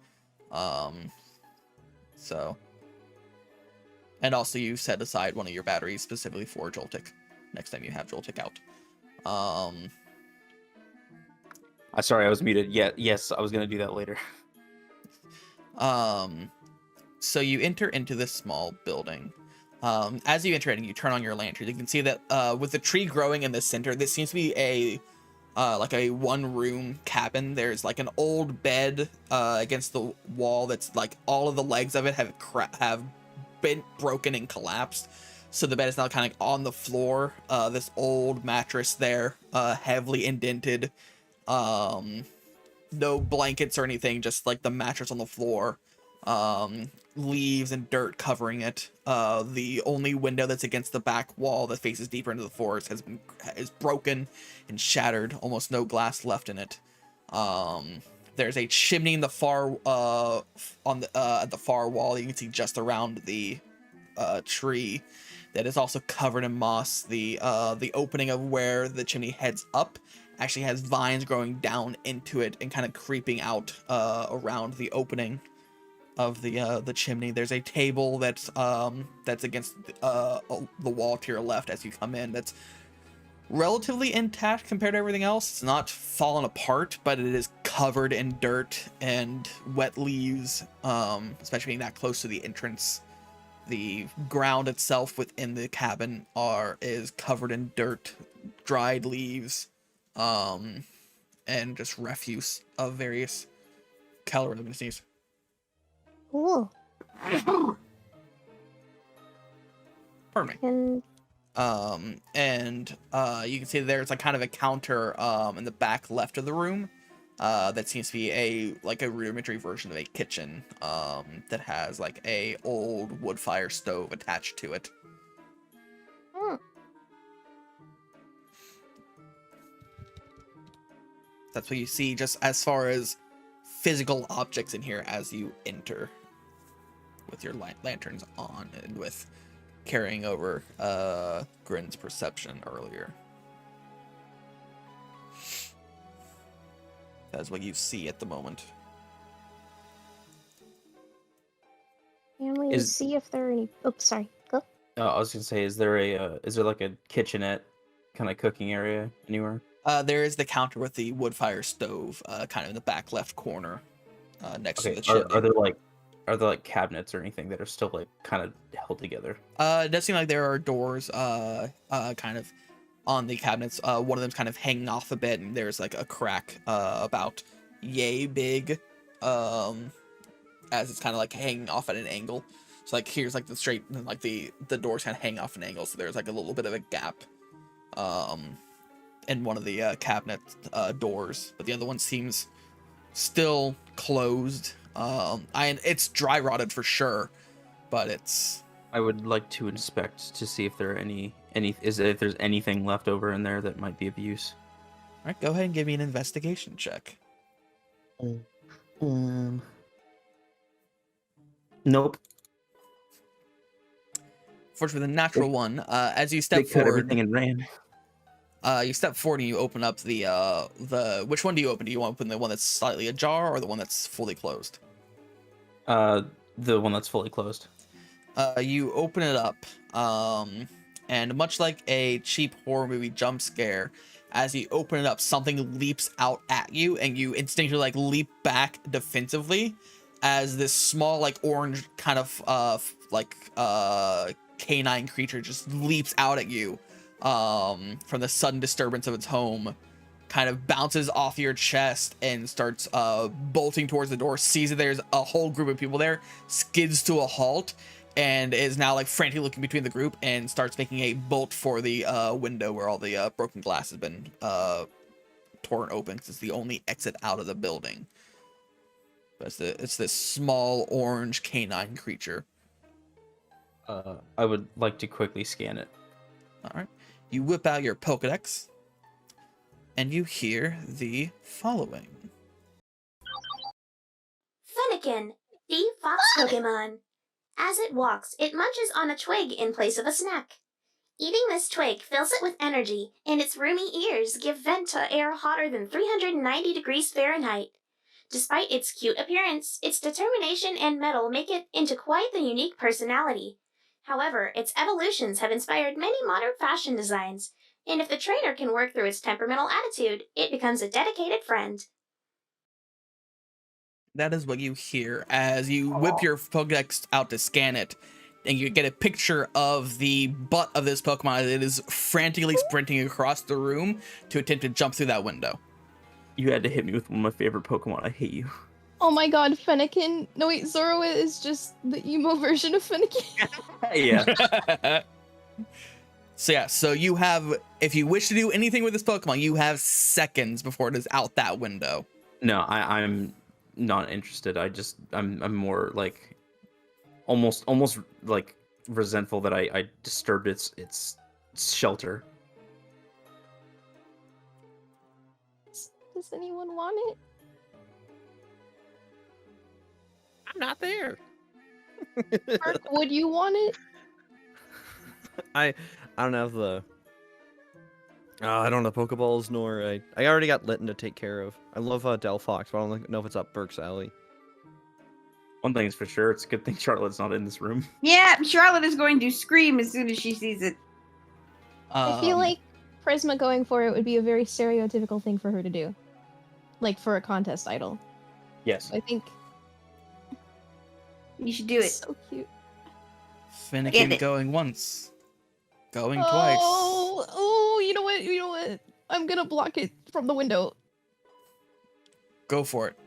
So, and also you set aside one of your batteries specifically for Joltik next time you have Joltik out. Sorry, I was muted. Yeah, yes, I was gonna do that later. So you enter into this small building. As you enter it and you turn on your lantern, you can see that with the tree growing in the center, this seems to be a like a one-room cabin. There's like an old bed against the wall that's like all of the legs of it have been broken and collapsed. So the bed is now kind of on the floor. This old mattress there, heavily indented. No blankets or anything, just like the mattress on the floor. Leaves and dirt covering it. The only window that's against the back wall that faces deeper into the forest is broken and shattered. Almost no glass left in it. There's a chimney in the far at the far wall. You can see just around the tree that is also covered in moss. The opening of where the chimney heads up actually has vines growing down into it and kind of creeping out around the opening of the chimney. There's a table that's against the wall to your left as you come in. That's relatively intact compared to everything else. It's not fallen apart, but it is covered in dirt and wet leaves, especially being that close to the entrance. The ground itself within the cabin is covered in dirt, dried leaves, and just refuse of various color. I'm gonna sneeze. Ooh. Pardon me. And you can see there's like kind of a counter in the back left of the room that seems to be a rudimentary version of a kitchen that has like a old wood fire stove attached to it. That's what you see just as far as physical objects in here as you enter with your lanterns on and with carrying over Grin's perception earlier. That's what you see at the moment. Can we see if there are any... Oops, sorry. Go. I was gonna say, is there like a kitchenette kind of cooking area anywhere? There is the counter with the wood fire stove, kind of in the back left corner, next to the Are chimney. are there like cabinets or anything that are still like kind of held together? It does seem like there are doors, kind of on the cabinets. One of them's kind of hanging off a bit, and there's like a crack, about yay big, as it's kind of like hanging off at an angle. So like here's like the straight, like the doors kind of hang off an angle, so there's like a little bit of a gap, in one of the cabinet doors, but the other one seems still closed. It's dry rotted for sure, but it's... I would like to inspect to see if there are if there's anything left over in there that might be of use. All right, go ahead and give me an investigation check. Nope. Fortunately, the natural one. As you step They cut forward, everything and ran. You step forward and you open up the which one do you open? Do you want to open the one that's slightly ajar or the one that's fully closed? The one that's fully closed. You open it up, and much like a cheap horror movie jump scare, as you open it up, something leaps out at you, and you instinctively like leap back defensively, as this small like orange kind of canine creature just leaps out at you. From the sudden disturbance of its home, kind of bounces off your chest and starts bolting towards the door, sees that there's a whole group of people there, skids to a halt, and is now like frantically looking between the group and starts making a bolt for the window where all the broken glass has been torn open. It's the only exit out of the building. But it's this small orange canine creature. I would like to quickly scan it. All right. You whip out your Pokedex, and you hear the following. Fennekin, the fox Pokemon. As it walks, it munches on a twig in place of a snack. Eating this twig fills it with energy, and its roomy ears give vent to air hotter than 390 degrees Fahrenheit. Despite its cute appearance, its determination and mettle make it into quite the unique personality. However, its evolutions have inspired many modern fashion designs, and if the trainer can work through its temperamental attitude, it becomes a dedicated friend. That is what you hear as you whip your Pokedex out to scan it, and you get a picture of the butt of this Pokemon. It is frantically sprinting across the room to attempt to jump through that window. You had to hit me with one of my favorite Pokemon. I hate you. Oh my god, Fennekin. No wait, Zoro is just the emo version of Fennekin. Yeah. So yeah, so you have, if you wish to do anything with this Pokemon, you have seconds before it is out that window. No, I'm not interested. I'm more like almost like resentful that I disturbed its shelter. Does anyone want it? I'm not there. Mark, would you want it? I don't have the I don't have Pokeballs, nor I already got Litten to take care of. I love Delphox, but I don't know if it's up Burke's alley. One thing is for sure, it's a good thing Charlotte's not in this room. Yeah, Charlotte is going to scream as soon as she sees it. I feel like Prisma going for it would be a very stereotypical thing for her to do. Like for a contest idol. Yes. I think you should do it. So cute. Fennekin going once. Going twice. Oh, you know what? You know what? I'm gonna block it from the window. Go for it.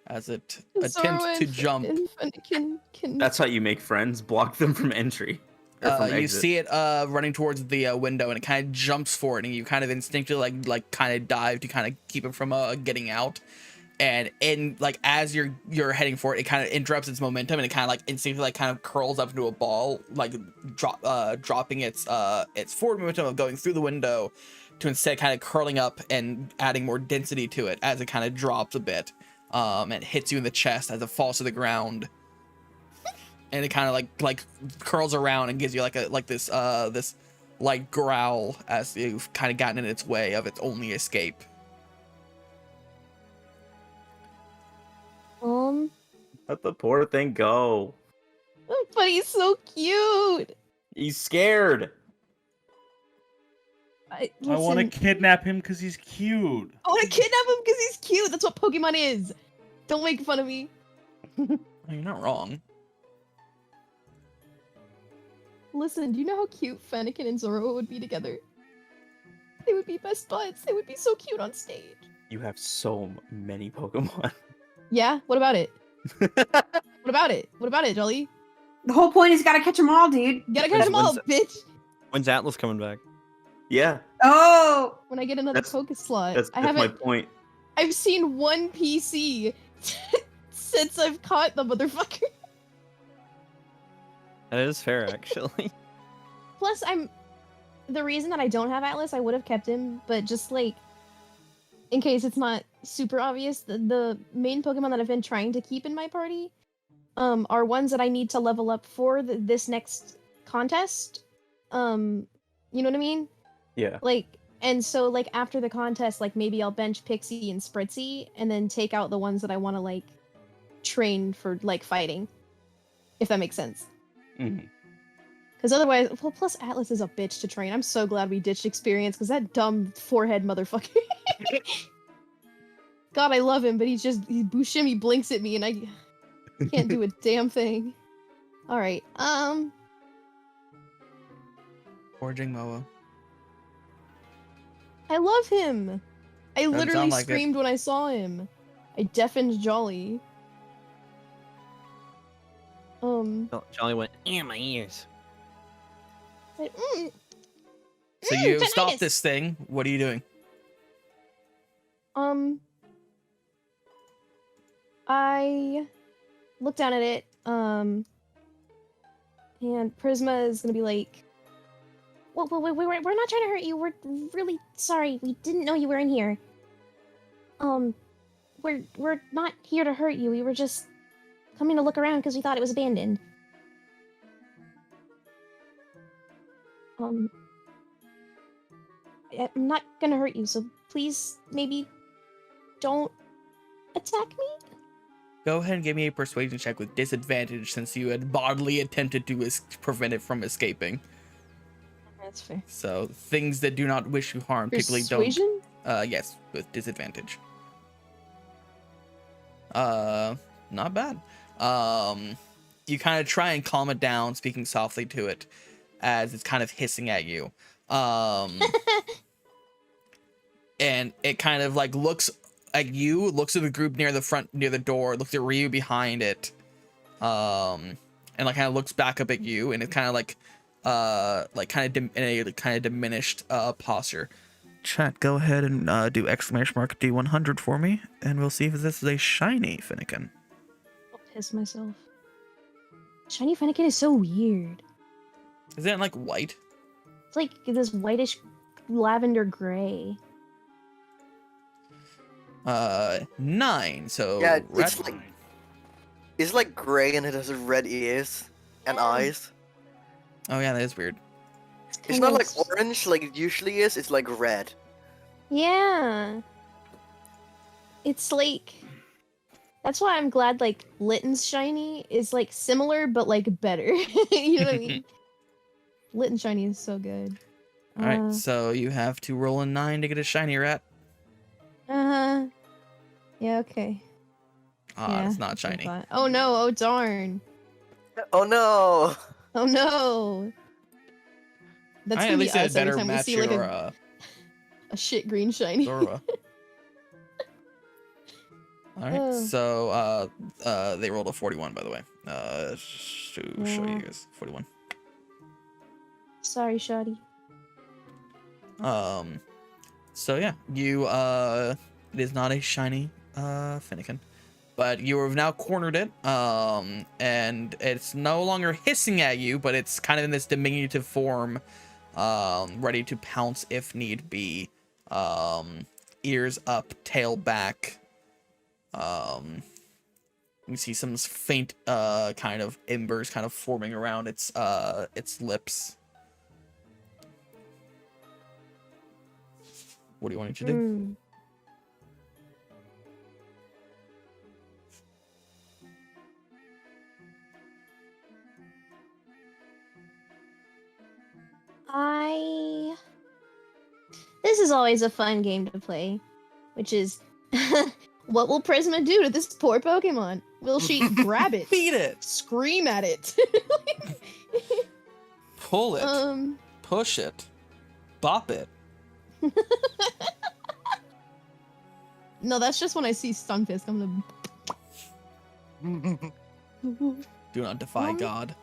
As it attempts to jump. That's how you make friends. Block them from entry. Or from You exit. see it running towards the window, and it kind of jumps for it, and you kind of instinctively like kind of dive to kind of keep it from getting out. And as you're heading for it, it kind of interrupts its momentum, and it kind of like instinctively kind of curls up into a ball, like dropping its forward momentum of going through the window to instead kind of curling up and adding more density to it as it kind of drops a bit. And it hits you in the chest as it falls to the ground. And it kind of like curls around and gives you this light growl as you've kind of gotten in its way of its only escape. Let the poor thing go. But he's so cute. He's scared. I want to kidnap him because he's cute. I want to kidnap him because he's cute. That's what Pokemon is. Don't make fun of me. You're not wrong. Listen, do you know how cute Fennekin and Zoro would be together? They would be best buds. They would be so cute on stage. You have so many Pokemon. Yeah? What about it? What about it? What about it, Jolly? The whole point is gotta catch them all, dude. Gotta catch them all, bitch. When's Atlas coming back? Yeah. Oh! When I get another Poké slot. That's I my haven't. point. I've seen one PC since I've caught the motherfucker. That is fair, actually. Plus, the reason that I don't have Atlas, I would have kept him, but just like in case it's not super obvious, the main Pokemon that I've been trying to keep in my party are ones that I need to level up for this next contest. You know what I mean? Yeah. And so like after the contest, like maybe I'll bench Pixie and Spritzy and then take out the ones that I want to like train for like fighting. If that makes sense. Mm-hmm. Because otherwise, well, plus Atlas is a bitch to train. I'm so glad we ditched Experience because that dumb forehead motherfucker. God, I love him, but he Bushimi blinks at me and I can't do a damn thing. All right, Forging Moa. I love him. I Doesn't literally sound like it. screamed when I saw him. I deafened Jolly. Jolly went, my ears. Like, So you tinnitus. stop this thing. What are you doing? I look down at it, and Prisma is gonna be like, "Well, we're not trying to hurt you. We're really sorry. We didn't know you were in here. We're not here to hurt you. We were just coming to look around because we thought it was abandoned." Um, I'm not gonna hurt you, so please, maybe don't attack me. Go ahead and give me a persuasion check with disadvantage since you had bodily attempted to prevent it from escaping. That's fair. So things that do not wish you harm typically Persuasion? don't. Yes, with disadvantage. Not bad. You kind of try and calm it down, speaking softly to it, as it's kind of hissing at you. And it kind of like looks at you, looks at the group near the front, near the door, looks at Ryu behind it, and like kind of looks back up at you, and it's kind of like in a kind of diminished posture. Chat, go ahead and do exclamation mark D100 for me, and we'll see if this is a shiny Finnegan. I'll piss myself. Shiny Fennekin is so weird. Is that like white? It's like this whitish lavender gray. 9. So Yeah, red. it's like gray and it has red ears and eyes. Oh yeah, that is weird. It's not like orange like it usually is. It's like red. Yeah. It's like... That's why I'm glad, like, Litten's shiny is, like, similar, but, like, better. You know what I mean? Litten shiny is so good. Alright, so you have to roll a 9 to get a shiny rat. Yeah, okay. Ah, it's not shiny. Oh no, oh darn. Oh no! Oh no! That's Alright, gonna at be least it us every better time we match see like your a shit green shiny. Zora. Alright, Oh. so they rolled a 41 by the way. To show Yeah. you guys. 41. Sorry, Shoddy. So yeah, you it is not a shiny Finnegan, but you have now cornered it, and it's no longer hissing at you, but it's kind of in this diminutive form, ready to pounce if need be. Ears up, tail back. You see some faint kind of embers kind of forming around its lips. What do you want it to do? This is always a fun game to play, which is what will Prisma do to this poor Pokemon? Will she grab it? Beat it! Scream at it? Pull it. Push it. Bop it. No, that's just when I see Stunfisk. I'm gonna. Do not defy Mommy? God.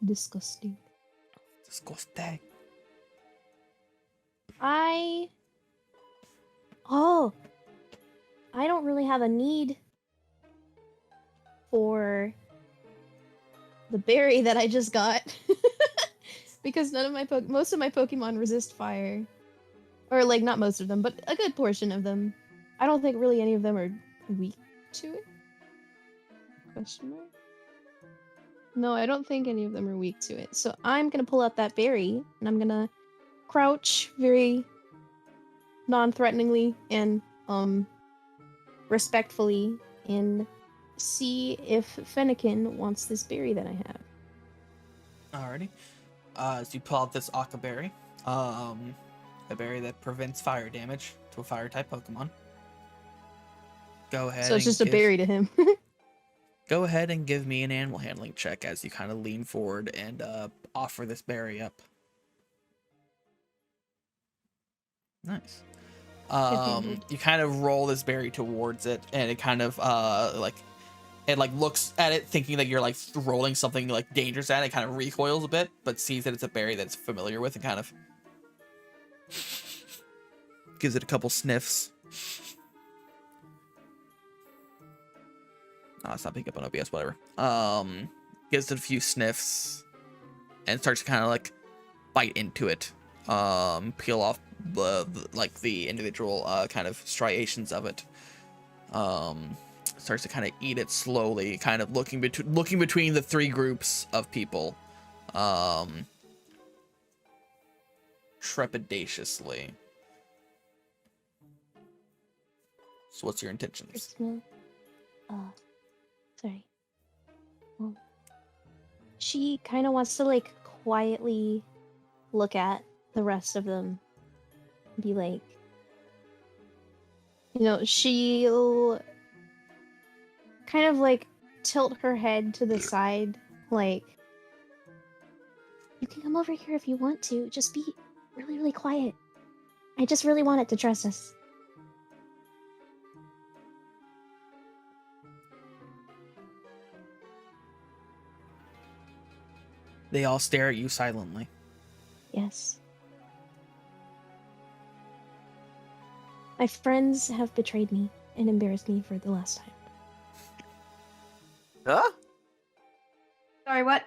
Disgusting. Disgusting. I don't really have a need for the berry that I just got because none of my most of my Pokemon resist fire, or like not most of them, but a good portion of them. I don't think really any of them are weak to it. Question mark? No, I don't think any of them are weak to it. So I'm gonna pull out that berry and I'm gonna crouch very non-threateningly and respectfully and see if Fennekin wants this berry that I have. Alrighty. As you pull out this Aka berry, a berry that prevents fire damage to a fire type Pokemon. Go ahead. So it's just a berry to him. Go ahead and give me an animal handling check as you kind of lean forward and offer this berry up. Nice. You kind of roll this berry towards it, and it kind of looks at it, thinking that you're like rolling something like dangerous at it. It kind of recoils a bit, but sees that it's a berry that's familiar with, and kind of gives it a couple sniffs. Oh, it's not picking up on OBS, whatever. Gives it a few sniffs and starts to kind of like bite into it. Peel off the individual kind of striations of it. Starts to kind of eat it slowly, kind of looking between the three groups of people. trepidatiously. So what's your intentions? Charisma. Sorry. Well, she kind of wants to like quietly look at the rest of them. Be like, she'll kind of like tilt her head to the side, like, you can come over here if you want to. Just be really, really quiet. I just really want it to trust us. They all stare at you silently. Yes. My friends have betrayed me and embarrassed me for the last time. Huh? Sorry, what?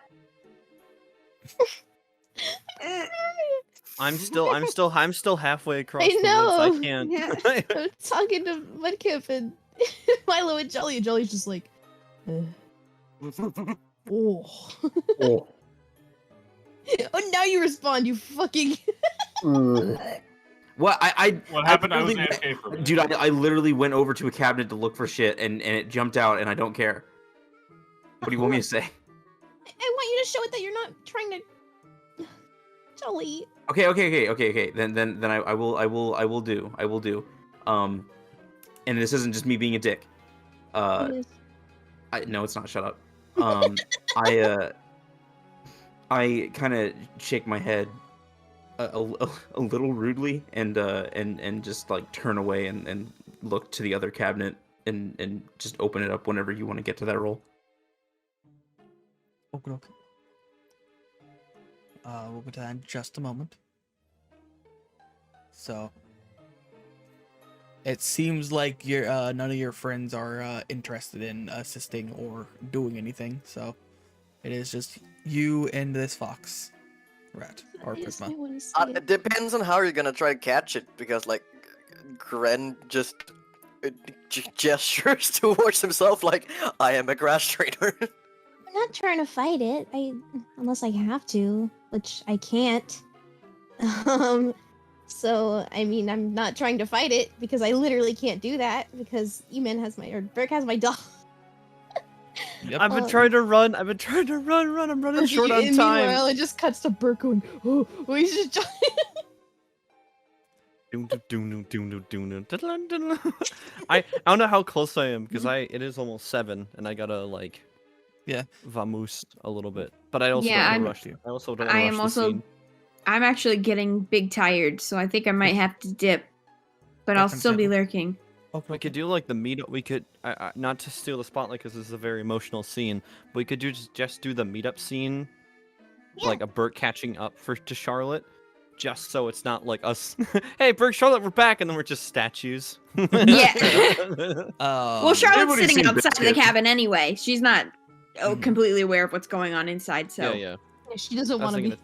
I'm still halfway across I the know. woods. I can't. Yeah. I'm talking to Mudkip and Milo and Jelly, and Jelly's just like, oh. Oh. Oh, now you respond, you fucking. What What happened? I was literally- AFK for a minute. Dude, I literally went over to a cabinet to look for shit, and it jumped out, and I don't care. What do you want me to say? I want you to show it that you're not trying to. Jelly. Okay. Then I will do. And this isn't just me being a dick. It is. No, it's not. Shut up. I kind of shake my head a little rudely and just like turn away and look to the other cabinet and just open it up whenever you want to get to that roll. Okay. We'll get to that in just a moment. So, it seems like none of your friends are interested in assisting or doing anything. So, it is just you and this fox rat or Prisma. It depends on how you're gonna try to catch it, because like Gren just gestures towards himself like, I am a grass trader. I'm not trying to fight it. Unless I have to, which I can't. So I mean, I'm not trying to fight it because I literally can't do that because Burke has my dog. Yep. I've been trying to run. I'm running short on time. Meanwhile, it just cuts to Burke going, oh, he's just. I don't know how close I am because it is almost 7 and I gotta like vamoose a little bit, but I also don't want to rush you. I also don't want to rush the scene. I'm actually getting big tired, so I think I might have to dip, but I'll still be lurking. We could do like the meetup. We could not to steal the spotlight because this is a very emotional scene. But we could just do the meetup scene, like a Bert catching up to Charlotte, just so it's not like us. Hey, Bert, Charlotte, we're back, and then we're just statues. Yeah. Well, Charlotte's sitting outside of the cabin anyway. She's not completely aware of what's going on inside, so Yeah. She doesn't want to be.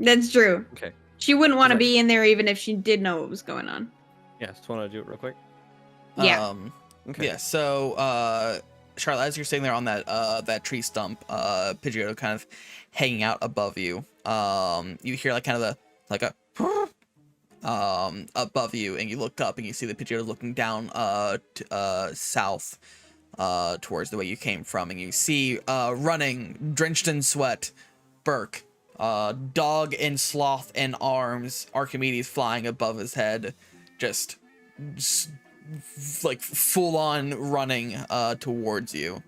That's true. Okay. She wouldn't want to be in there even if she did know what was going on. Yeah, just want to do it real quick. Yeah. Okay. Yeah. So, Charlotte, as you're sitting there on that tree stump, Pidgeotto kind of hanging out above you. You hear like kind of above you, and you look up and you see the Pidgeotto looking down south towards the way you came from, and you see running, drenched in sweat, Burke, dog in sloth and arms, Archimedes flying above his head, just like full on running towards you.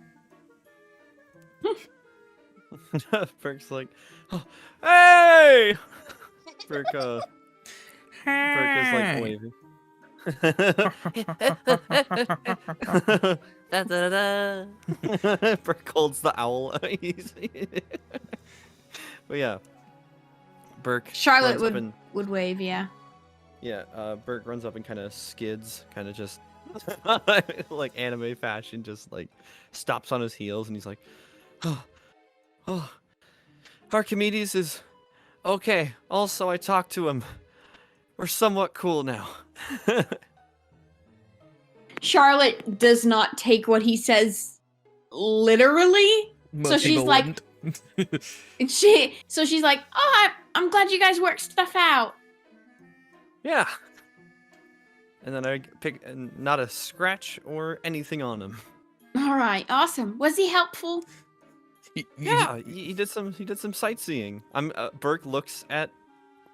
Burke's like, oh, hey! Burke is like waving. Burke holds the owl. But yeah, Burke. Charlotte runs up and, would wave, yeah. Yeah, Burke runs up and kind of skids, kind of just like anime fashion, just like stops on his heels, and he's like, oh, Archimedes is okay. Also, I talked to him. We're somewhat cool now. Charlotte does not take what he says literally. So she's like, she's like, oh, I'm glad you guys worked stuff out. Yeah. And then I pick, and not a scratch or anything on him. All right, awesome. Was he helpful? Yeah, he did some sightseeing. Burke looks at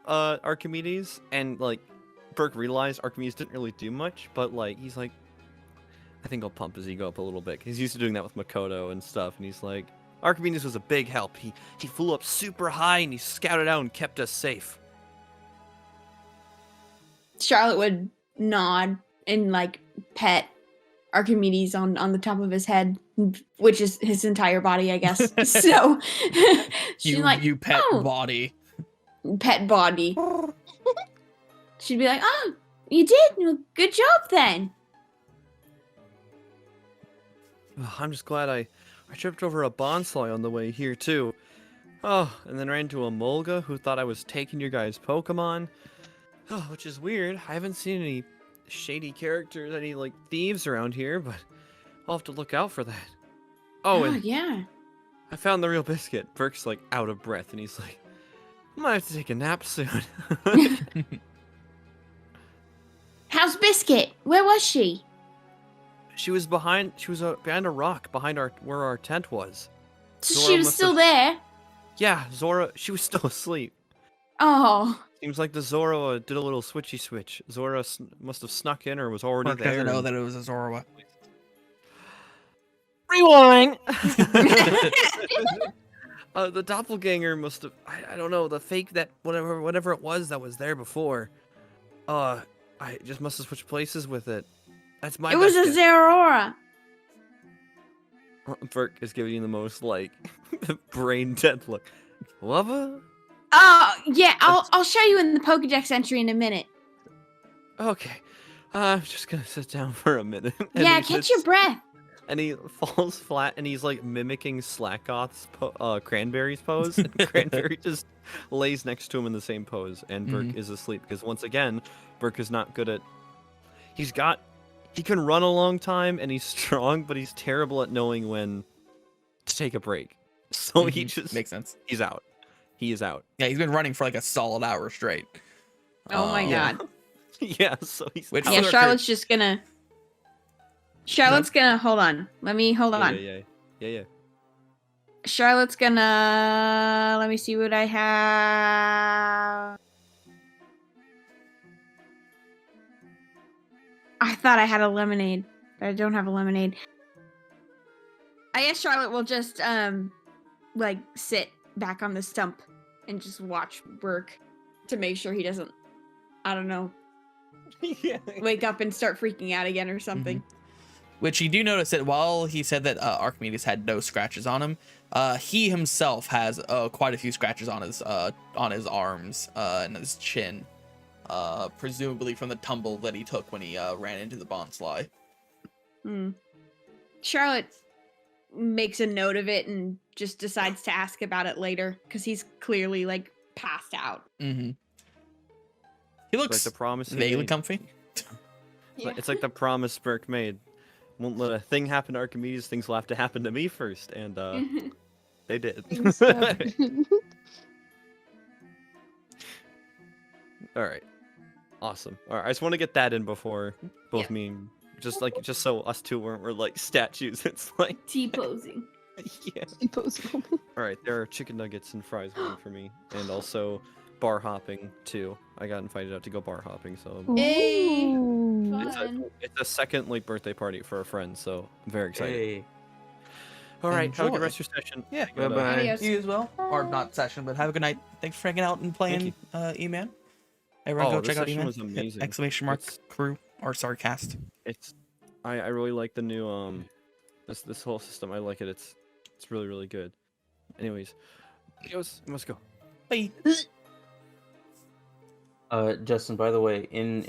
Archimedes, and like Burke realized Archimedes didn't really do much, but like he's like, I think I'll pump his ego up a little bit. He's used to doing that with Makoto and stuff, and he's like, Archimedes was a big help. He flew up super high and he scouted out and kept us safe. Charlotte would nod and like pet Archimedes on the top of his head, which is his entire body, I guess. So she's like, you pet "Oh, body. pet body." She'd be like, "Oh, you did? Well, good job then." I'm just glad I tripped over a bonsai on the way here too. Oh, and then ran into a Mulga who thought I was taking your guys' Pokemon. Oh, which is weird. I haven't seen any shady characters, any like thieves around here, but I'll have to look out for that. Oh, and yeah. I found the real biscuit. Burke's like out of breath, and he's like, I might have to take a nap soon. How's Biscuit? Where was she? She was behind a rock behind where our tent was. She was still there. Yeah, Zora, she was still asleep. Oh. Seems like the Zora did a little switchy switch. Zora must have snuck in or was already Burke there. doesn't know that it was a Zora. Rewind! The doppelganger must have, I don't know, the fake that, whatever it was that was there before. I just must have switched places with it. That's my It was a best guess. Zeraora. Burke is giving you the most, like, brain dead look. Lava? Oh, yeah, I'll show you in the Pokedex entry in a minute. Okay. I'm just gonna sit down for a minute. And Yeah, he catch sits- your breath. And he falls flat, and he's like mimicking Slakoth's Cranberry's pose. And Cranberry just lays next to him in the same pose, and Burke is asleep because once again, Burke is not good at. He can run a long time, and he's strong, but he's terrible at knowing when to take a break. So he just makes sense. He's out. He is out. Yeah, he's been running for like a solid hour straight. Oh my god. Yeah, so he's. Which Yeah, Charlotte's just gonna. Charlotte's gonna hold on. Let me hold on. Yeah. Charlotte's gonna. Let me see what I have. I thought I had a lemonade, but I don't have a lemonade. I guess Charlotte will just like sit back on the stump and just watch Burke to make sure he doesn't, I don't know, wake up and start freaking out again or something. Which you do notice that while he said that Archimedes had no scratches on him, he himself has quite a few scratches on his arms and his chin, presumably from the tumble that he took when he ran into the bonsai. Charlotte makes a note of it and just decides to ask about it later because he's clearly like passed out. He looks like the promise he vaguely made. comfy. It's like the promise Burke made. Won't let a thing happen to Archimedes, things will have to happen to me first, and they did. Alright. Awesome. Alright, I just want to get that in before both me and just so us two we're like statues. It's like T-posing. Yeah. T-posing. Alright, there are chicken nuggets and fries waiting for me. And also bar hopping too. I got invited out to go bar hopping, so Hey, it's a second late birthday party for a friend, so I'm very excited. Hey. Alright, have a good Enjoy. rest of your session. Yeah. Bye-bye. Adios. You as well. Or not session, but have a good night. Thanks for hanging out and playing E-Man. Everyone go this check out session E-Man. was amazing. Exclamation mark crew or sarcast. I really like the new this whole system. I like it. It's really, really good. Anyways, adios. I must go. Bye. Justin, by the way, in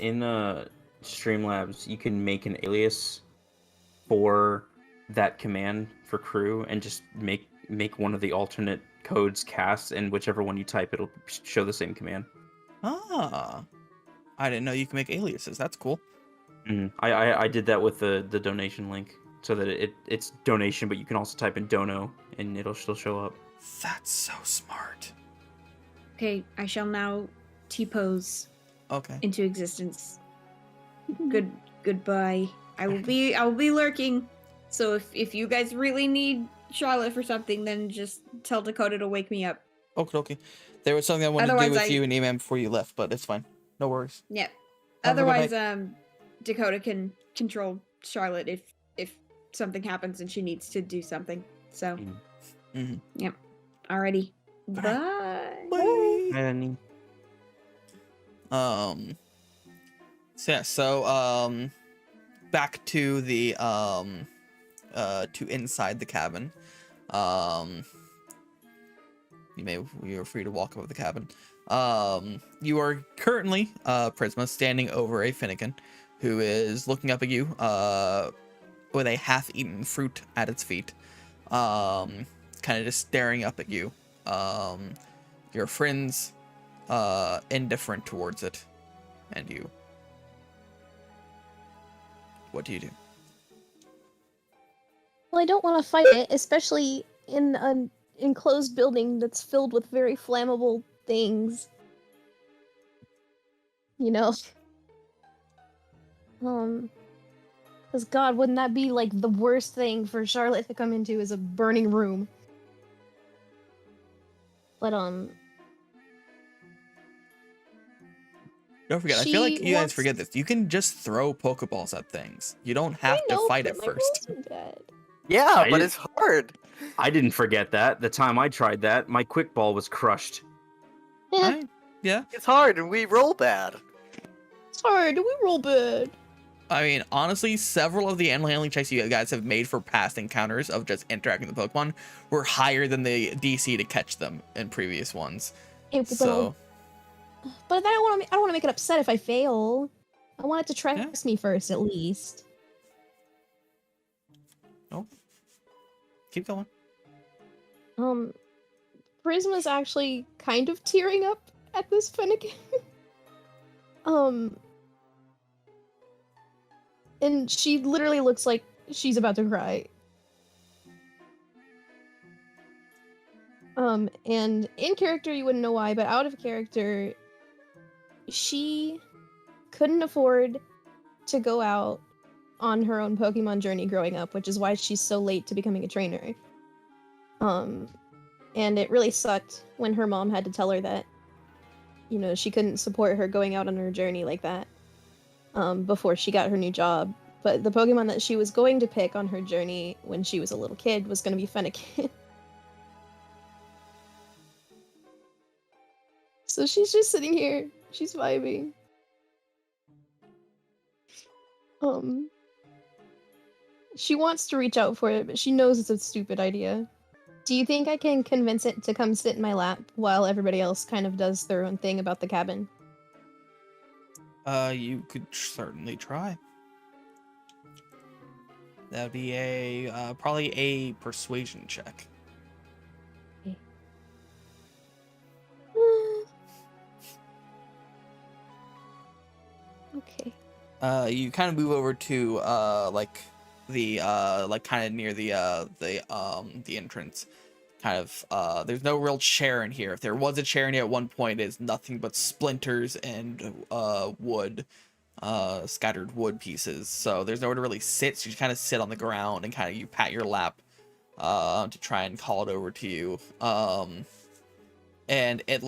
Streamlabs, you can make an alias for that command for crew and just make one of the alternate codes cast, and whichever one you type, it'll show the same command. Ah, I didn't know you can make aliases. That's cool. I did that with the donation link, so that it's donation, but you can also type in dono, and it'll still show up. That's so smart. Okay, I shall now T-pose. Okay. into existence. Goodbye. I will be lurking. So if you guys really need Charlotte for something, then just tell Dakota to wake me up. Okay. There was something I wanted to do Otherwise, with you and Eman before you left, but it's fine. No worries. Yep. Have a good Otherwise, night. Dakota can control Charlotte if something happens and she needs to do something. So, yep. Alrighty. Bye. Bye. Back to the to inside the cabin. You're free to walk above the cabin. You are currently Prisma standing over a Finnegan who is looking up at you with a half-eaten fruit at its feet. Kind of just staring up at you. Your friends indifferent towards it, and you. What do you do? Well, I don't want to fight it, especially in an enclosed building that's filled with very flammable things. You know? Because God, wouldn't that be like the worst thing for Charlotte to come into is a burning room? But Don't forget, I feel like you guys forget this. You can just throw Pokeballs at things. You don't have to fight it first. Yeah, but it's hard. I didn't forget that. The time I tried that, my quick ball was crushed. Yeah. It's hard, and we roll bad. It's hard, we roll bad. I mean, honestly, several of the animal handling checks you guys have made for past encounters of just interacting with the Pokemon were higher than the DC to catch them in previous ones. So, but I don't want to make it upset if I fail. I want it to trust me first, at least. Oh, keep going. Prisma's actually kind of tearing up at this Finnegan. And she literally looks like she's about to cry. And in character, you wouldn't know why, but out of character, she couldn't afford to go out on her own Pokemon journey growing up, which is why she's so late to becoming a trainer. And it really sucked when her mom had to tell her that, you know, she couldn't support her going out on her journey like that, before she got her new job. But the Pokemon that she was going to pick on her journey when she was a little kid was going to be Fennekin. So she's just sitting here. She's vibing. She wants to reach out for it, but she knows it's a stupid idea. Do you think I can convince it to come sit in my lap while everybody else kind of does their own thing about the cabin? You could certainly try. That would be a probably a persuasion check. Okay. You kind of move over to like kind of near the entrance. Kind of there's no real chair in here. If there was a chair in here at one point, it's nothing but splinters and wood, scattered wood pieces. So there's nowhere to really sit. So you kind of sit on the ground and kind of you pat your lap to try and call it over to you. And it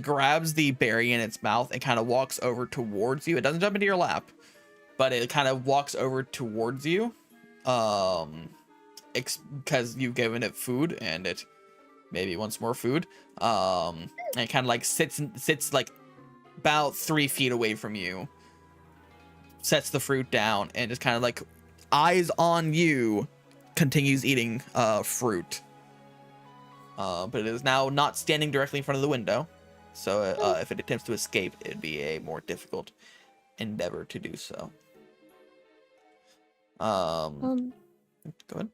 grabs the berry in its mouth and kind of walks over towards you. It doesn't jump into your lap, but it kind of walks over towards you. Because you've given it food and it maybe wants more food. And it kind of like sits like about 3 feet away from you, sets the fruit down, and just kind of like eyes on you, continues eating fruit. But it is now not standing directly in front of the window. So if it attempts to escape, it'd be a more difficult endeavor to do so. Go ahead.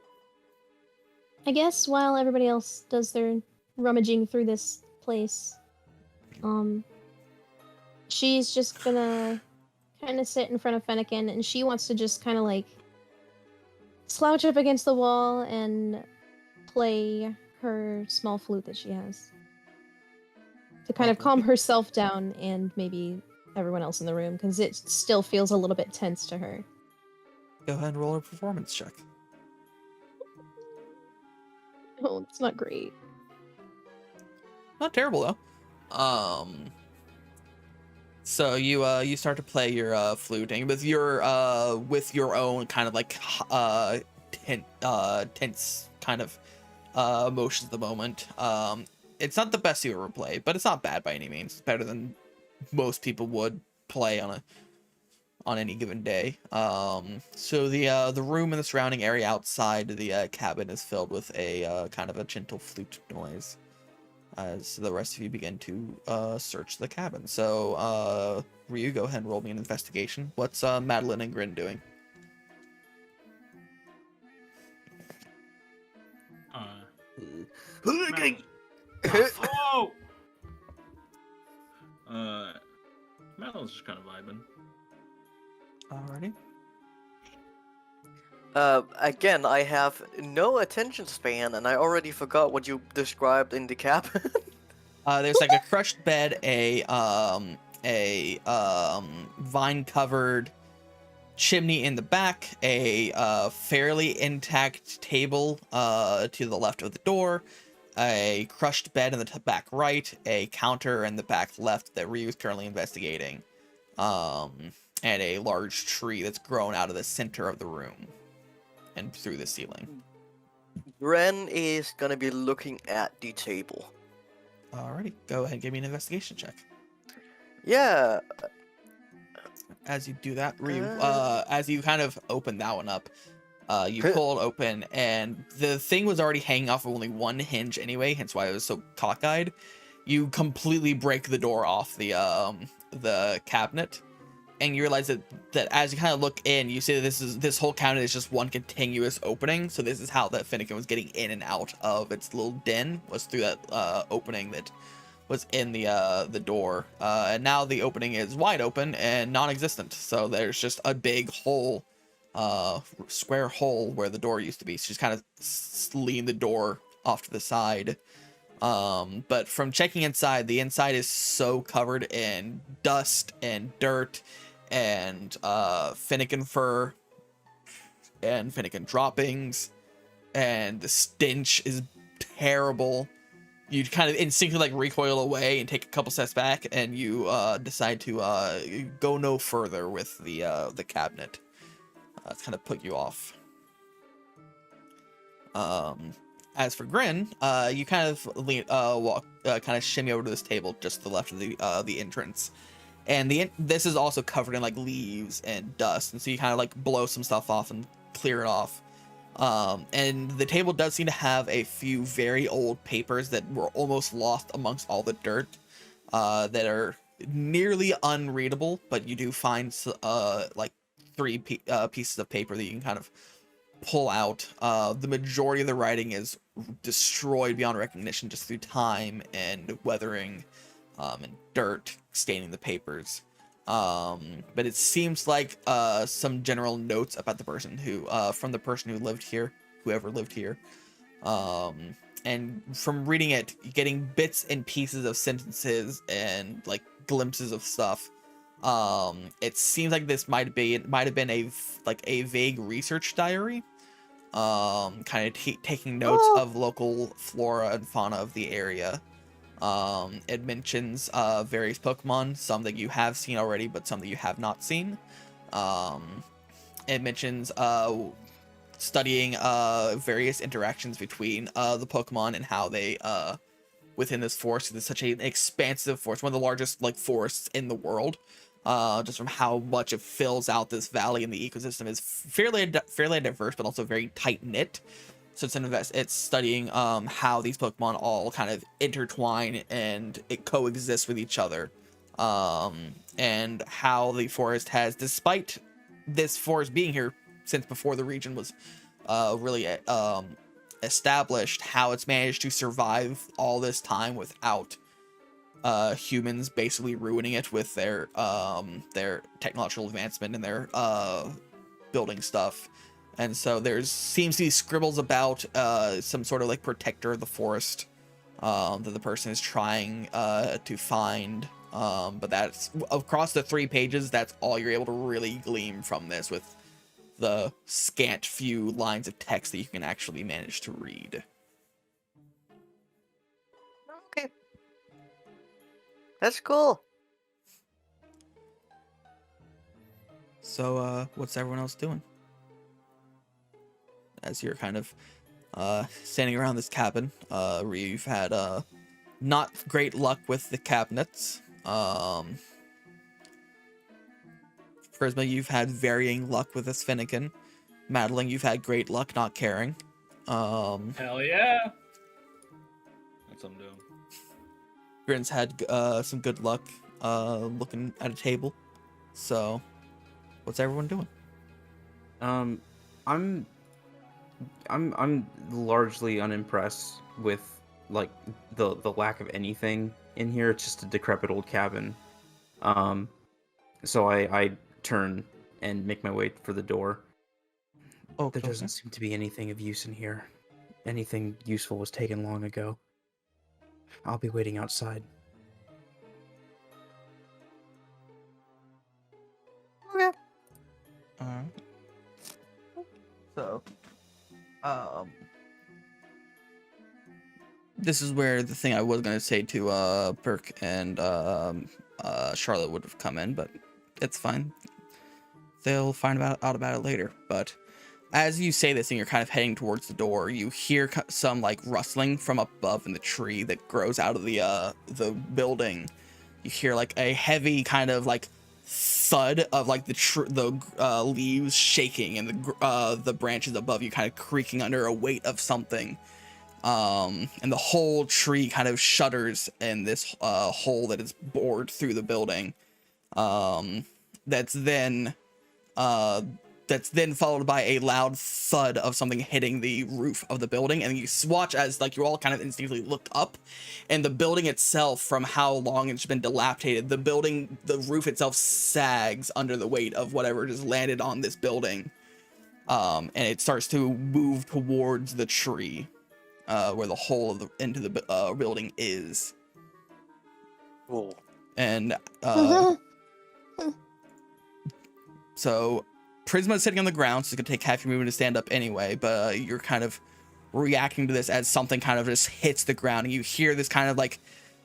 I guess while everybody else does their rummaging through this place, she's just gonna kind of sit in front of Fennekin, and she wants to just kind of like slouch up against the wall and play her small flute that she has. to kind of calm herself down and maybe everyone else in the room, because it still feels a little bit tense to her. Go ahead and roll a performance check. Oh, it's not great. Not terrible though. So you start to play your fluting with your own kind of like tense kind of emotions at the moment. It's not the best you ever played, but it's not bad by any means. It's better than most people would play on any given day. So the room and the surrounding area outside the cabin is filled with a kind of a gentle flute noise as the rest of you begin to search the cabin. So Ryu, go ahead and roll me an investigation. What's Madeline and Grin doing? Oh! Madeline's just kind of vibing. Alrighty. Again, I have no attention span, and I already forgot what you described in the cabin. There's like a crushed bed, a vine-covered chimney in the back, a fairly intact table to the left of the door, a crushed bed in the back right, a counter in the back left that Ryu is currently investigating, and a large tree that's grown out of the center of the room and through the ceiling. Ren is gonna be looking at the table. Alrighty, go ahead and give me an investigation check. Yeah. As you do that, Ryu, as you kind of open that one up, you pull it open, and the thing was already hanging off of only one hinge anyway, hence why it was so cockeyed. You completely break the door off the cabinet, and you realize that as you kind of look in, you see that this whole cabinet is just one continuous opening. So this is how that Finnegan was getting in and out of its little den, was through that opening that was in the door. And now the opening is wide open and non-existent. So there's just a big hole, square hole where the door used to be. So just kind of lean the door off to the side. But from checking inside, the inside is so covered in dust and dirt and Finnegan fur and Finnegan droppings, and the stench is terrible. You kind of instinctively like recoil away and take a couple steps back, and you decide to go no further with the cabinet. It's kind of put you off. As for Grin, you kind of walk, kind of shimmy over to this table just to the left of the entrance, and this is also covered in like leaves and dust, and so you kind of like blow some stuff off and clear it off. And the table does seem to have a few very old papers that were almost lost amongst all the dirt, that are nearly unreadable, but you do find like three pieces of paper that you can kind of pull out. The majority of the writing is destroyed beyond recognition just through time and weathering, and dirt staining the papers. But it seems like some general notes about the person who from the person who lived here, whoever lived here. And from reading it, getting bits and pieces of sentences and like glimpses of stuff. It seems like this might have been a vague research diary, kind of taking notes of local flora and fauna of the area. It mentions various Pokemon, some that you have seen already, but some that you have not seen. It mentions studying various interactions between the Pokemon and how they within this forest. It's such an expansive forest, one of the largest like forests in the world. Just from how much it fills out this valley, and the ecosystem is fairly diverse, but also very tight knit. So it's studying how these Pokemon all kind of intertwine and it coexists with each other, and how the forest has, despite this forest being here since before the region was really established, how it's managed to survive all this time without humans basically ruining it with their technological advancement and their building stuff. And so seems to be scribbles about some sort of like protector of the forest, that the person is trying to find. But that's across the 3 pages. That's all you're able to really glean from this, with the scant few lines of text that you can actually manage to read. Okay. That's cool. So, what's everyone else doing? As you're kind of standing around this cabin, where you've had not great luck with the cabinets. Prisma, you've had varying luck with this Finnegan. Madeline, you've had great luck not caring. Hell yeah. That's what I'm doing. Grin's had some good luck looking at a table. So, what's everyone doing? I'm largely unimpressed with like the lack of anything in here. It's just a decrepit old cabin. So I turn and make my way for the door. Oh, there doesn't seem to be anything of use in here. Anything useful was taken long ago. I'll be waiting outside. Okay. Alright. So, this is where the thing I was gonna say to Burke and Charlotte would have come in, but it's fine. They'll find out about it later. But as you say this and you're kind of heading towards the door, you hear some like rustling from above in the tree that grows out of the building. You hear like a heavy kind of like thud of like the leaves shaking and the branches above you kind of creaking under a weight of something. And the whole tree kind of shudders in this hole that is bored through the building. That's then followed by a loud thud of something hitting the roof of the building, and you watch as like you all kind of instinctively look up, and the building itself, from how long it's been dilapidated, the roof itself sags under the weight of whatever just landed on this building, and it starts to move towards the tree, where the hole into the building is. Cool. And so Prisma is sitting on the ground, so it's gonna take half your movement to stand up anyway, but you're kind of reacting to this as something kind of just hits the ground, and you hear this kind of like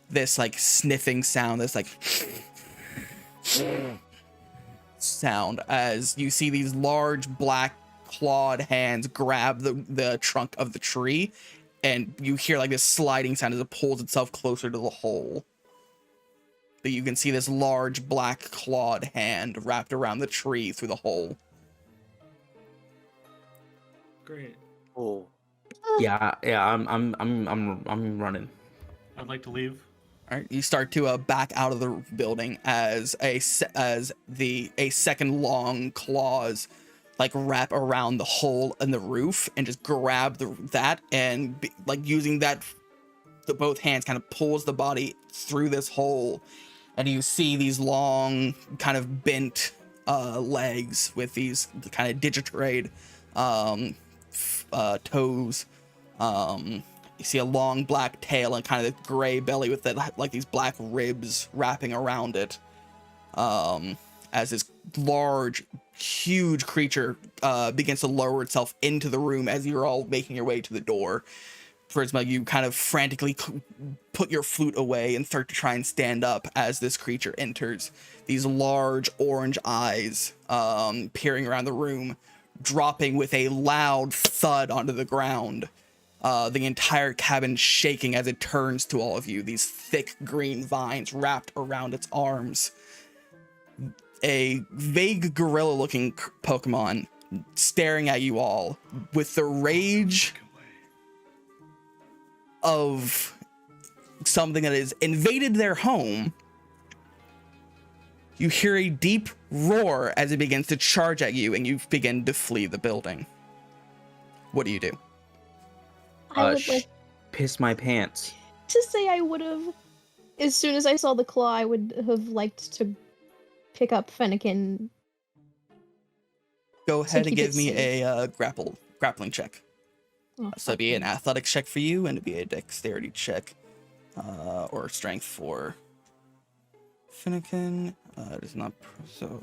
this like sniffing sound, this like sound, as you see these large black clawed hands grab the trunk of the tree, and you hear like this sliding sound as it pulls itself closer to the hole. But you can see this large black clawed hand wrapped around the tree through the hole. Great. Oh. Yeah, I'm running. I'd like to leave. All right, you start to back out of the building as a second long claws like wrap around the hole in the roof and just grab that and like using that, both hands kind of pulls the body through this hole, and you see these long kind of bent legs with these kind of digitrade toes. You see a long black tail and kind of the gray belly with that, like these black ribs wrapping around it. As this large, huge creature begins to lower itself into the room as you're all making your way to the door. Prisma, you kind of frantically put your flute away and start to try and stand up as this creature enters. These large orange eyes peering around the room, dropping with a loud thud onto the ground. The entire cabin shaking as it turns to all of you. These thick green vines wrapped around its arms. A vague gorilla-looking Pokemon staring at you all with the rage of something that has invaded their home. You hear a deep roar as it begins to charge at you, and you begin to flee the building. What do you do? I would like Piss my pants. to say I would have, as soon as I saw the claw, I would have liked to pick up Fennekin. Go ahead and keep give it me safe. a grappling check. Oh, So it'd be an athletics check for you, and it'd be a dexterity check or strength for Finnegan. It is not so.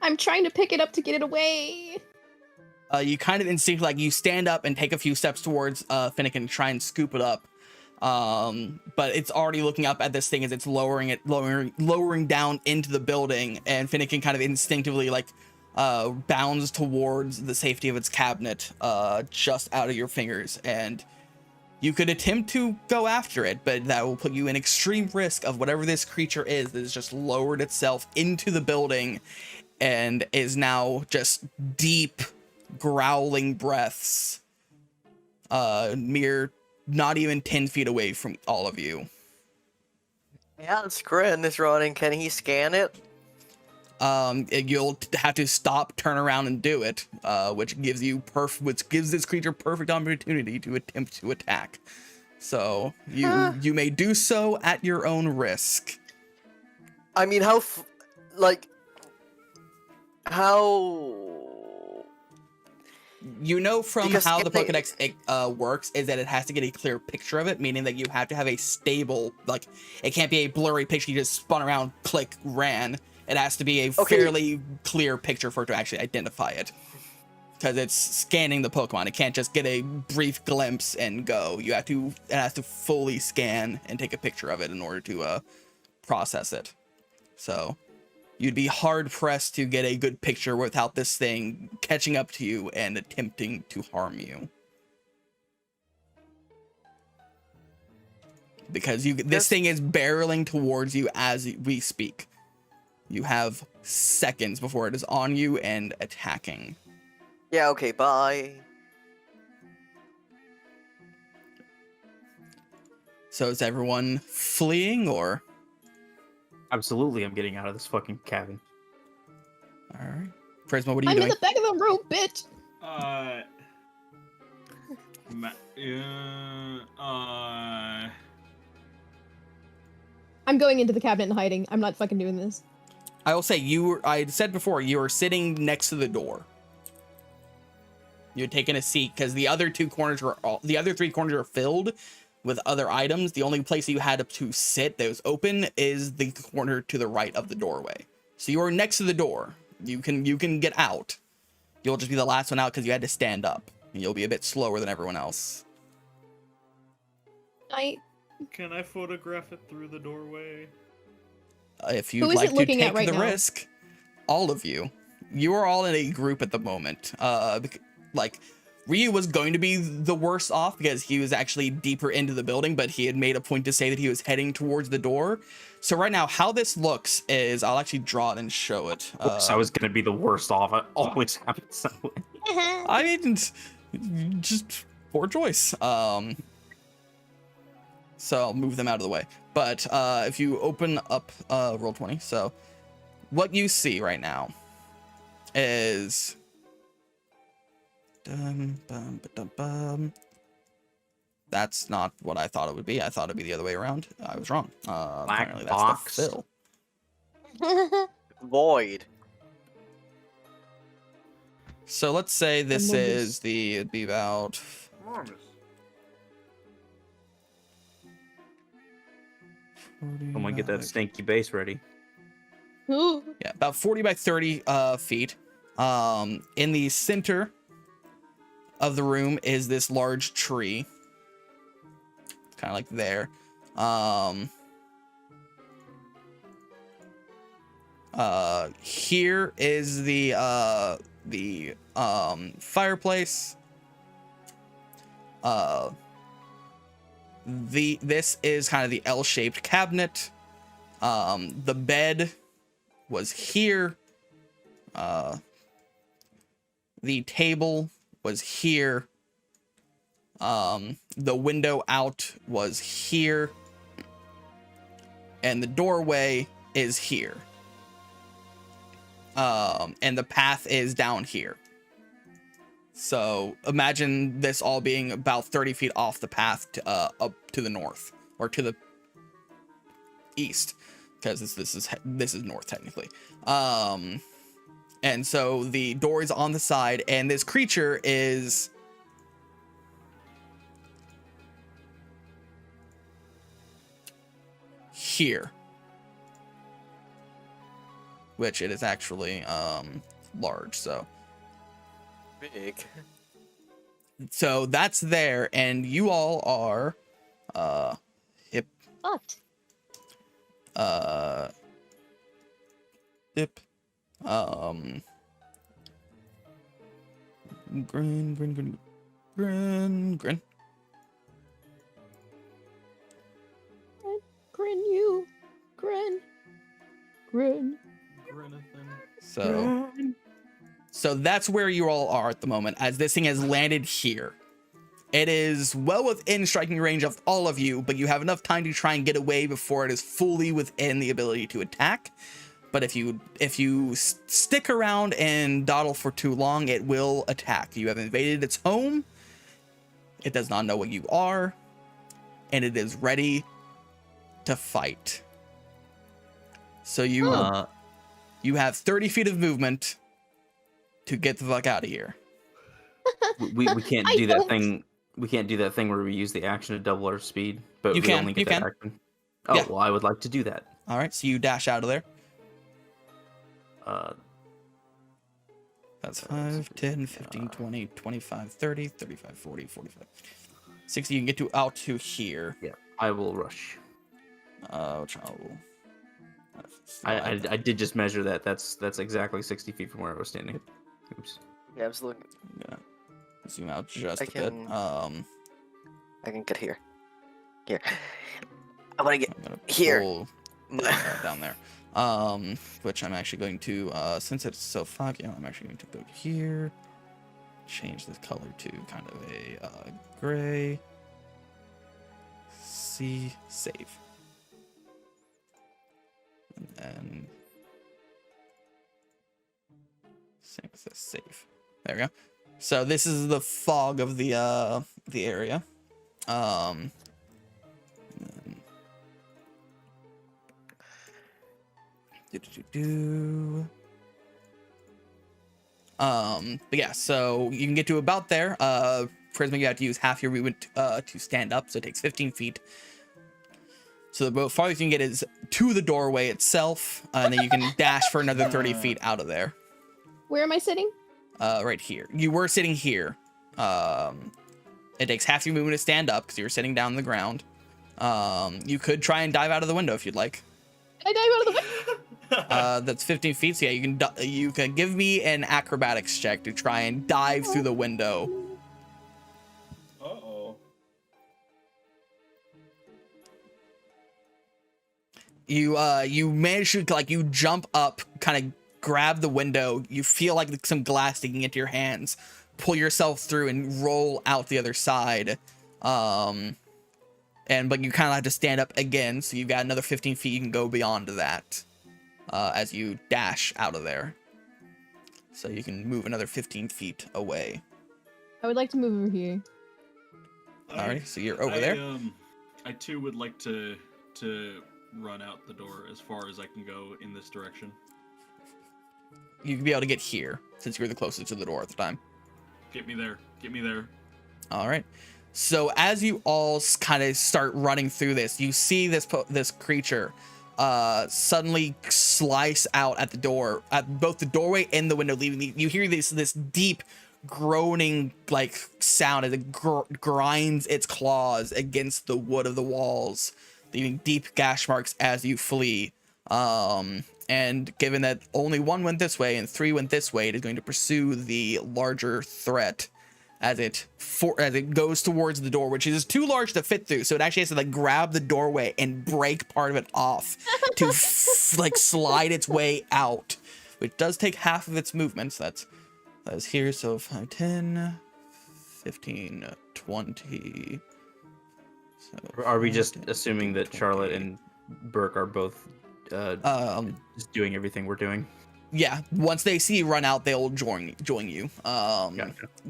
I'm trying to pick it up to get it away. You kind of instinctively, like, you stand up and take a few steps towards Finnegan, try and scoop it up. But it's already looking up at this thing as it's lowering down into the building, and Finnegan kind of instinctively, like, bounds towards the safety of its cabinet, just out of your fingers. And you could attempt to go after it, but that will put you in extreme risk of whatever this creature is that has just lowered itself into the building and is now just deep growling breaths, mere not even 10 feet away from all of you. Yeah, it's Grin is running. Can he scan it? You'll have to stop, turn around, and do it, which gives this creature perfect opportunity to attempt to attack. So you may do so at your own risk. I mean, how you know from Because how if the they- Pokedex works is that it has to get a clear picture of it, meaning that you have to have a stable, like, it can't be a blurry picture you just spun around, click, ran. It has to be a fairly clear picture for it to actually identify it, because it's scanning the Pokemon. It can't just get a brief glimpse and go. It has to fully scan and take a picture of it in order to process it. So you'd be hard pressed to get a good picture without this thing catching up to you and attempting to harm you. Because this thing is barreling towards you as we speak. You have seconds before it is on you and attacking. Yeah, okay, bye. So is everyone fleeing, or? Absolutely, I'm getting out of this fucking cabin. All right. Prisma, what are you I'm doing? in the back of the room, bitch. I'm going into the cabinet and hiding. I'm not fucking doing this. I will say I said before, you were sitting next to the door. You're taking a seat because the other three corners are filled with other items. The only place you had to sit that was open is the corner to the right of the doorway. So you are next to the door. You can get out. You'll just be the last one out because you had to stand up. And you'll be a bit slower than everyone else. Can I photograph it through the doorway? If you'd Who is like it to looking at take right the now? risk, all of you. You are all in a group at the moment. Like, Ryu was going to be the worst off because he was actually deeper into the building, but he had made a point to say that he was heading towards the door. So right now, how this looks is, I'll actually draw it and show it. Of course, I was gonna be the worst off. It always happens that way. I mean, just poor choice. So I'll move them out of the way. But if you open up Roll20, so what you see right now is that's not what I thought it would be. I thought it'd be the other way around. I was wrong. Apparently that's box. the fill. Void. So let's say this is it'd be about Someone get that stinky base ready. Yeah, about 40 by 30 feet. In the center of the room is this large tree. Kind of like there. Here is the fireplace. This is kind of the L-shaped cabinet. The bed was here. The table was here. The window out was here. And the doorway is here. And the path is down here. So imagine this all being about 30 feet off the path to, up to the north, or to the east, because this is north technically. And so the door is on the side, and this creature is here, which it is actually large. So big. So that's there, and you all are hip Fucked. dip grin. Grin you. Grin. So that's where you all are at the moment, as this thing has landed here. It is well within striking range of all of you, but you have enough time to try and get away before it is fully within the ability to attack. But if you stick around and dawdle for too long, it will attack. You have invaded its home. It does not know what you are, and it is ready to fight. So you have 30 feet of movement to get the fuck out of here. We can't do that thing. We can't do that thing where we use the action to double our speed, but You we can, only you get that can. action. Oh, Yeah. well, I would like to do that. All right, so you dash out of there. That's 5, 10, 15, 20, 25, 30, 35, 40, 45, 60. You can get out to here. Yeah, I will rush. I did just measure that. That's exactly 60 feet from where I was standing. Oops. Yeah, absolutely. Yeah. Zoom out just I a bit. I can get here. Here. I want to get here. Pull down there. Which I'm actually going to, since it's so foggy, I'm actually going to go here, change the color to kind of a gray. Save. And then same as this, save. There we go. So this is the fog of the area. And then but yeah, so you can get to about there. Prisma, you have to use half your movement to stand up, so it takes 15 feet. So the farthest you can get is to the doorway itself, and then you can dash for another 30 feet out of there. Where am I sitting? Right here. You were sitting here. It takes half your movement to stand up because you were sitting down on the ground. You could try and dive out of the window if you'd like. I dive out of the window. That's 15 feet. So yeah, you can give me an acrobatics check to try and dive through the window. Uh-oh. You manage to, like, you jump up, kind of grab the window. You feel like some glass digging into your hands. Pull yourself through and roll out the other side. But you kind of have to stand up again, so you've got another 15 feet you can go beyond that as you dash out of there. So you can move another 15 feet away. I would like to move over here. Alright, so you're over there. I too would like to run out the door as far as I can go in this direction. You can be able to get here, since you're the closest to the door at the time. Get me there. Get me there. Alright. So as you all kind of start running through this, you see this creature suddenly slice out at the door, at both the doorway and the window. You hear this deep groaning like sound as it grinds its claws against the wood of the walls, leaving deep gash marks as you flee. And given that only one went this way and 3 went this way, it is going to pursue the larger threat as it goes towards the door, which is too large to fit through. So it actually has to like grab the doorway and break part of it off to like slide its way out, which does take half of its movement. So that's here. So 5, 10, 15, 20. So Are we just assuming that Charlotte and Burke are both just doing everything we're doing? Yeah, once they see you run out, they'll join you.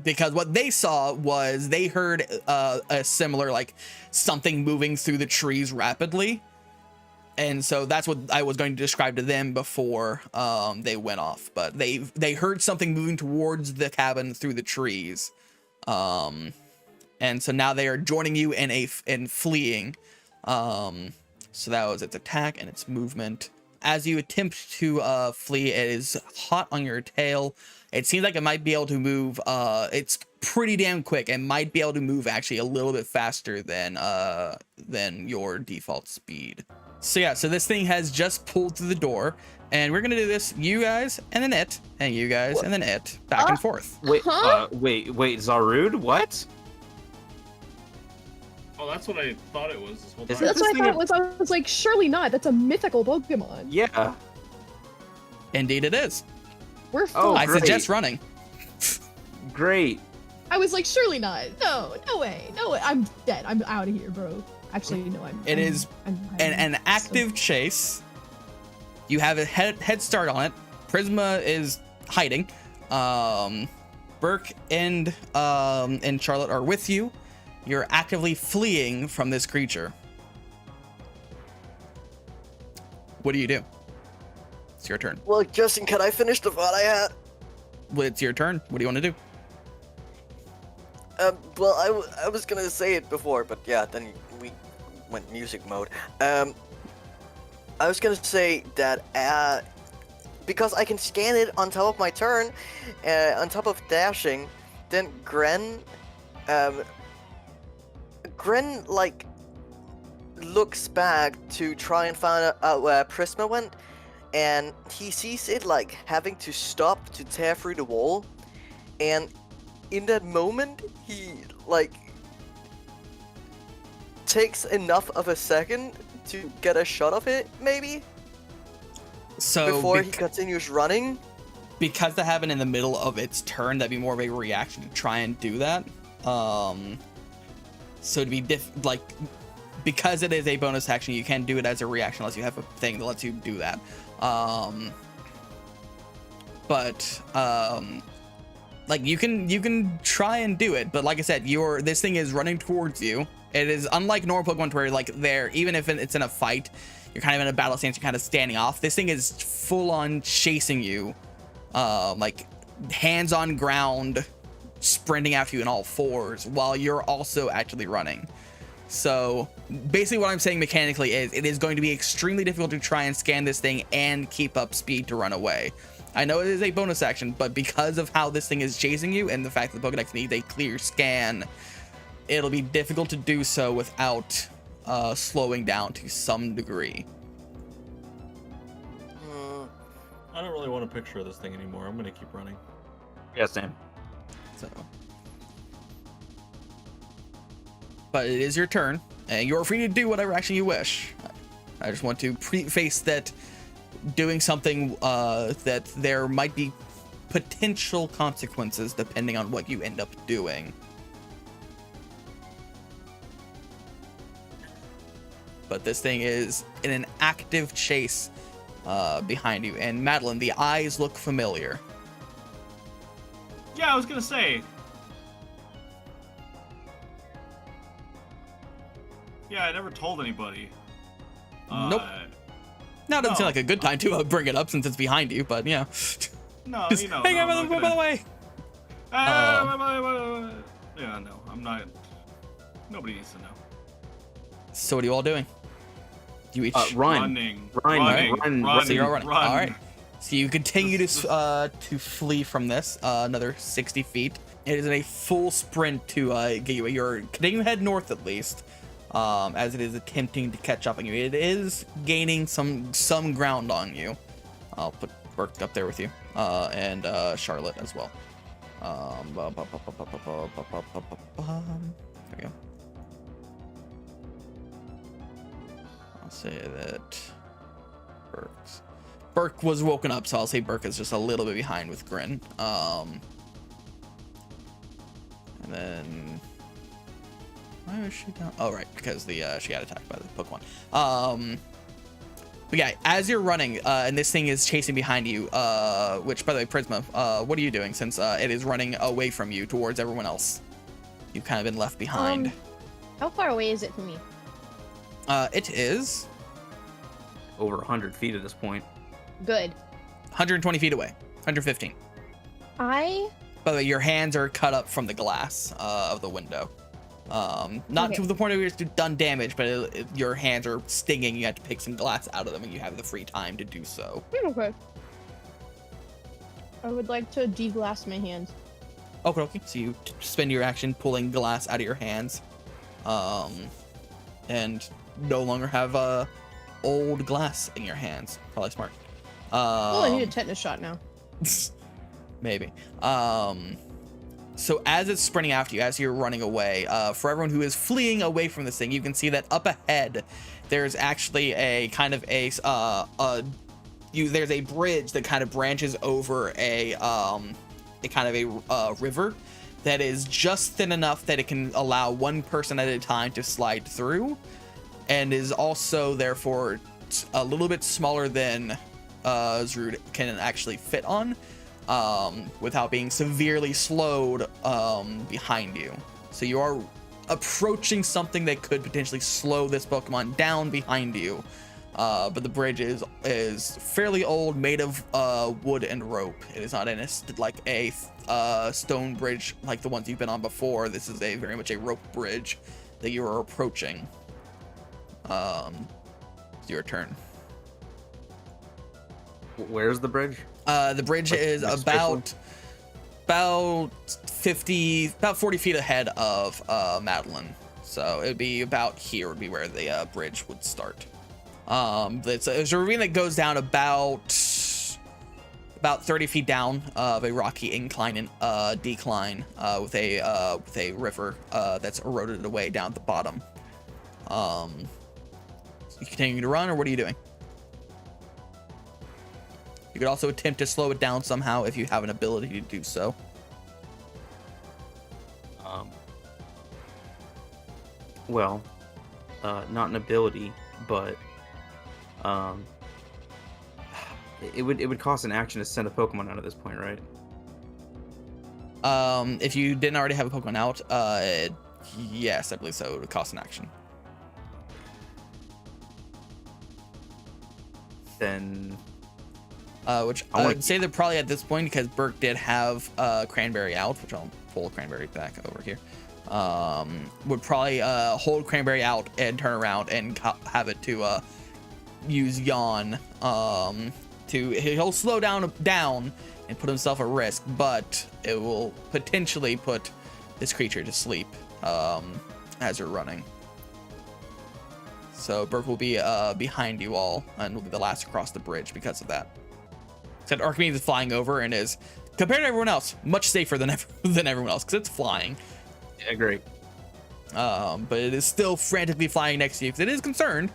Because what they saw was they heard a similar, like, something moving through the trees rapidly. And so that's what I was going to describe to them before they went off. But they heard something moving towards the cabin through the trees. And so now they are joining you in fleeing. So that was its attack and its movement. As you attempt to flee, it is hot on your tail. It seems like it might be able to move. It's pretty damn quick. It might be able to move actually a little bit faster than your default speed. So yeah, so this thing has just pulled through the door, and we're gonna do this, you guys and then it, and you guys and then it, back and forth. Wait, wait, Zarude, what? Oh, that's what I thought it was this whole Is time. That's what I thought it was. I was like, surely not. That's a mythical Pokemon. Yeah. Indeed it is. We're Oh, full. I suggest running. Great. I was like, surely not. No way. I'm dead. I'm out of here, bro. Actually, no, It is an active chase. You have a head start on it. Prisma is hiding. Burke and Charlotte are with you. You're actively fleeing from this creature. What do you do? It's your turn. Well, Justin, can I finish the thought I had? Well, it's your turn. What do you want to do? Well, I was gonna say it before, but yeah, then we went music mode. I was gonna say that because I can scan it on top of my turn, on top of dashing, then Gren like looks back to try and find out where Prisma went, and he sees it like having to stop to tear through the wall, and in that moment he like takes enough of a second to get a shot of it, maybe, So before he continues running. Because that happened in the middle of its turn, that'd be more of a reaction to try and do that. So it'd be because it is a bonus action, you can't do it as a reaction unless you have a thing that lets you do that. Like you can try and do it, but like I said, this thing is running towards you. It is unlike normal Pokemon where like even if it's in a fight, you're kind of in a battle stance, you're kind of standing off. This thing is full on chasing you, like hands on ground, sprinting after you in all fours while you're also actually running. So basically what I'm saying mechanically is it is going to be extremely difficult to try and scan this thing and keep up speed to run away. I know it is a bonus action, but because of how this thing is chasing you and the fact that the Pokedex needs a clear scan, it'll be difficult to do so without slowing down to some degree. I don't really want a picture of this thing anymore. I'm gonna keep running. Yeah, Sam. So, but it is your turn, and you're free to do whatever action you wish. I just want to preface that doing something that there might be potential consequences depending on what you end up doing. But this thing is in an active chase behind you, and Madeline, the eyes look familiar. Yeah, I was gonna say. Yeah, I never told anybody. Nope. Now it doesn't seem like a good time to bring it up since it's behind you, but yeah. No, Just, you know. hey, no, by the way. Yeah, no, I'm not. Nobody needs to know. So what are you all doing? You each Running. So you're all running. All right. So you continue to flee from this another 60 feet. It is in a full sprint to get you. You're continuing to head north at least, as it is attempting to catch up on you. It is gaining some ground on you. I'll put Burke up there with you, and Charlotte as well. There we go. I'll say that Burke was woken up, so I'll say Burke is just a little bit behind with Grin. And then why was she down? Oh, right, because she got attacked by the Pokemon. But yeah, as you're running, and this thing is chasing behind you, which, by the way, Prisma, what are you doing since it is running away from you towards everyone else? You've kind of been left behind. How far away is it from me? It is over 100 feet at this point. Good. 120 feet away. 115. I By the way, your hands are cut up from the glass of the window. Not Okay. to the point where you're done damage, but your hands are stinging. You have to pick some glass out of them, and you have the free time to do so. Okay. I would like to deglass my hands. Okay. So you spend your action pulling glass out of your hands, and no longer have old glass in your hands. Probably smart. Oh, I need a tetanus shot now. Maybe. So as it's sprinting after you, as you're running away, for everyone who is fleeing away from this thing, you can see that up ahead, there's actually a kind of there's a bridge that kind of branches over a river that is just thin enough that it can allow one person at a time to slide through, and is also therefore a little bit smaller than Zarude can actually fit on, without being severely slowed behind you. So you are approaching something that could potentially slow this Pokemon down behind you. But the bridge is fairly old, made of wood and rope. It is not like a stone bridge like the ones you've been on before. This is very much a rope bridge that you are approaching. It's your turn. Where's the bridge? The bridge is about 40 feet ahead of Madeline. So it'd be about here would be where the bridge would start. It's a ravine that goes down about 30 feet down of a rocky incline and decline with a river that's eroded away down at the bottom. You continuing to run, or what are you doing? You could also attempt to slow it down somehow if you have an ability to do so. Well, not an ability, but it would cost an action to send a Pokemon out at this point, right? If you didn't already have a Pokemon out, yes, I believe so. It would cost an action. Then, which I would say that probably at this point, because Burke did have Cranberry out, which I'll pull Cranberry back over here, would probably hold Cranberry out and turn around and have it to use Yawn. He'll slow down and put himself at risk, but it will potentially put this creature to sleep as you're running. So Burke will be behind you all and will be the last across the bridge because of that. Except Archimedes is flying over and is, compared to everyone else, much safer than everyone else because it's flying. Yeah, great. But it is still frantically flying next to you because it is concerned,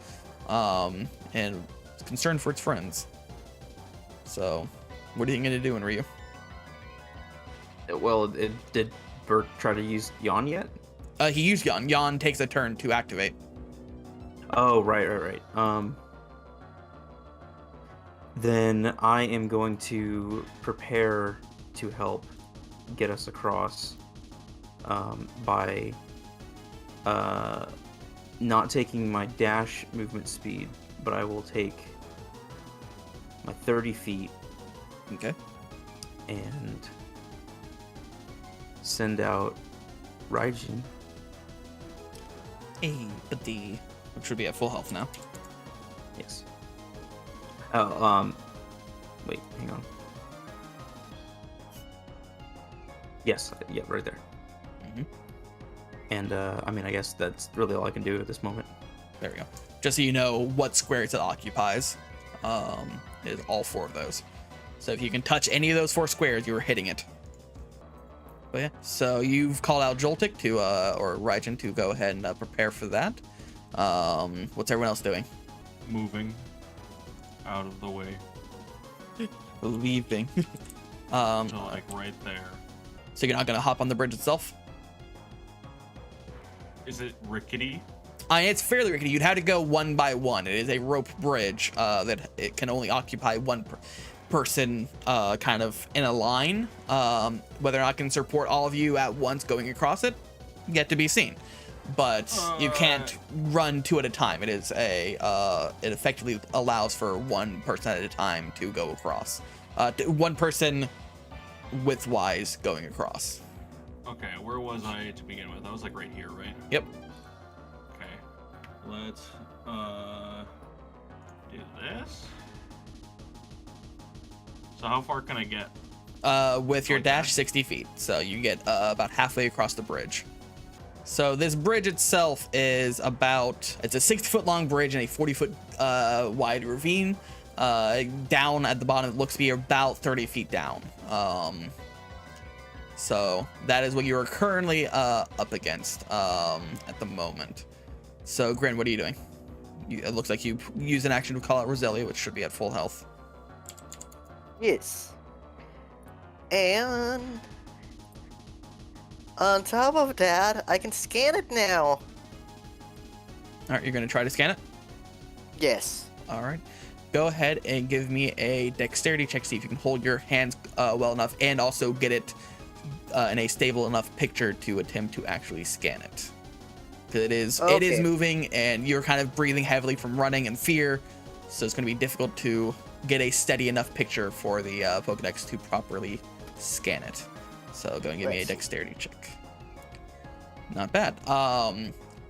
and it's concerned for its friends. So, what are you going to do, Ryu? Well, did Burke try to use Yawn yet? He used Yawn. Yawn takes a turn to activate. Oh, right. Then I am going to prepare to help get us across by not taking my dash movement speed, but I will take my 30 feet. Okay. And send out Raijin. Hey, buddy. Which should be at full health now. Yes. Oh, wait, hang on. Yes, yeah, right there. Mm-hmm. And, I mean, I guess that's really all I can do at this moment. There we go. Just so you know what squares it occupies, is all 4 of those. So if you can touch any of those 4 squares, you are hitting it. But yeah, so you've called out Joltik to, or Raijin to go ahead and prepare for that. What's everyone else doing? Moving out of the way. Leaving. So like right there. So you're not gonna hop on the bridge itself? Is it rickety? It's fairly rickety. You'd have to go one by one. It is a rope bridge that it can only occupy one person kind of in a line. Whether or not it can support all of you at once going across it, yet to be seen. but you can't run 2 at a time. It is a it effectively allows for 1 person at a time to go across. 1 person width-wise going across. Okay, where was I to begin with? I was like right here, right? Yep. Okay, let's do this. So how far can I get? With your dash, 60 feet. So you get about halfway across the bridge. So this bridge itself is it's a 60-foot long bridge and a 40-foot wide ravine. Down at the bottom, it looks to be about 30 feet down. So that is what you are currently up against at the moment. So Grin, what are you doing? It looks like you use an action to call out Roselia, which should be at full health. Yes. And on top of that, I can scan it now. All right, you're going to try to scan it? Yes. All right. Go ahead and give me a dexterity check, see if you can hold your hands well enough and also get it in a stable enough picture to attempt to actually scan it. Because it is moving and you're kind of breathing heavily from running and fear, so it's going to be difficult to get a steady enough picture for the Pokedex to properly scan it. So go and give me a dexterity check. Not bad.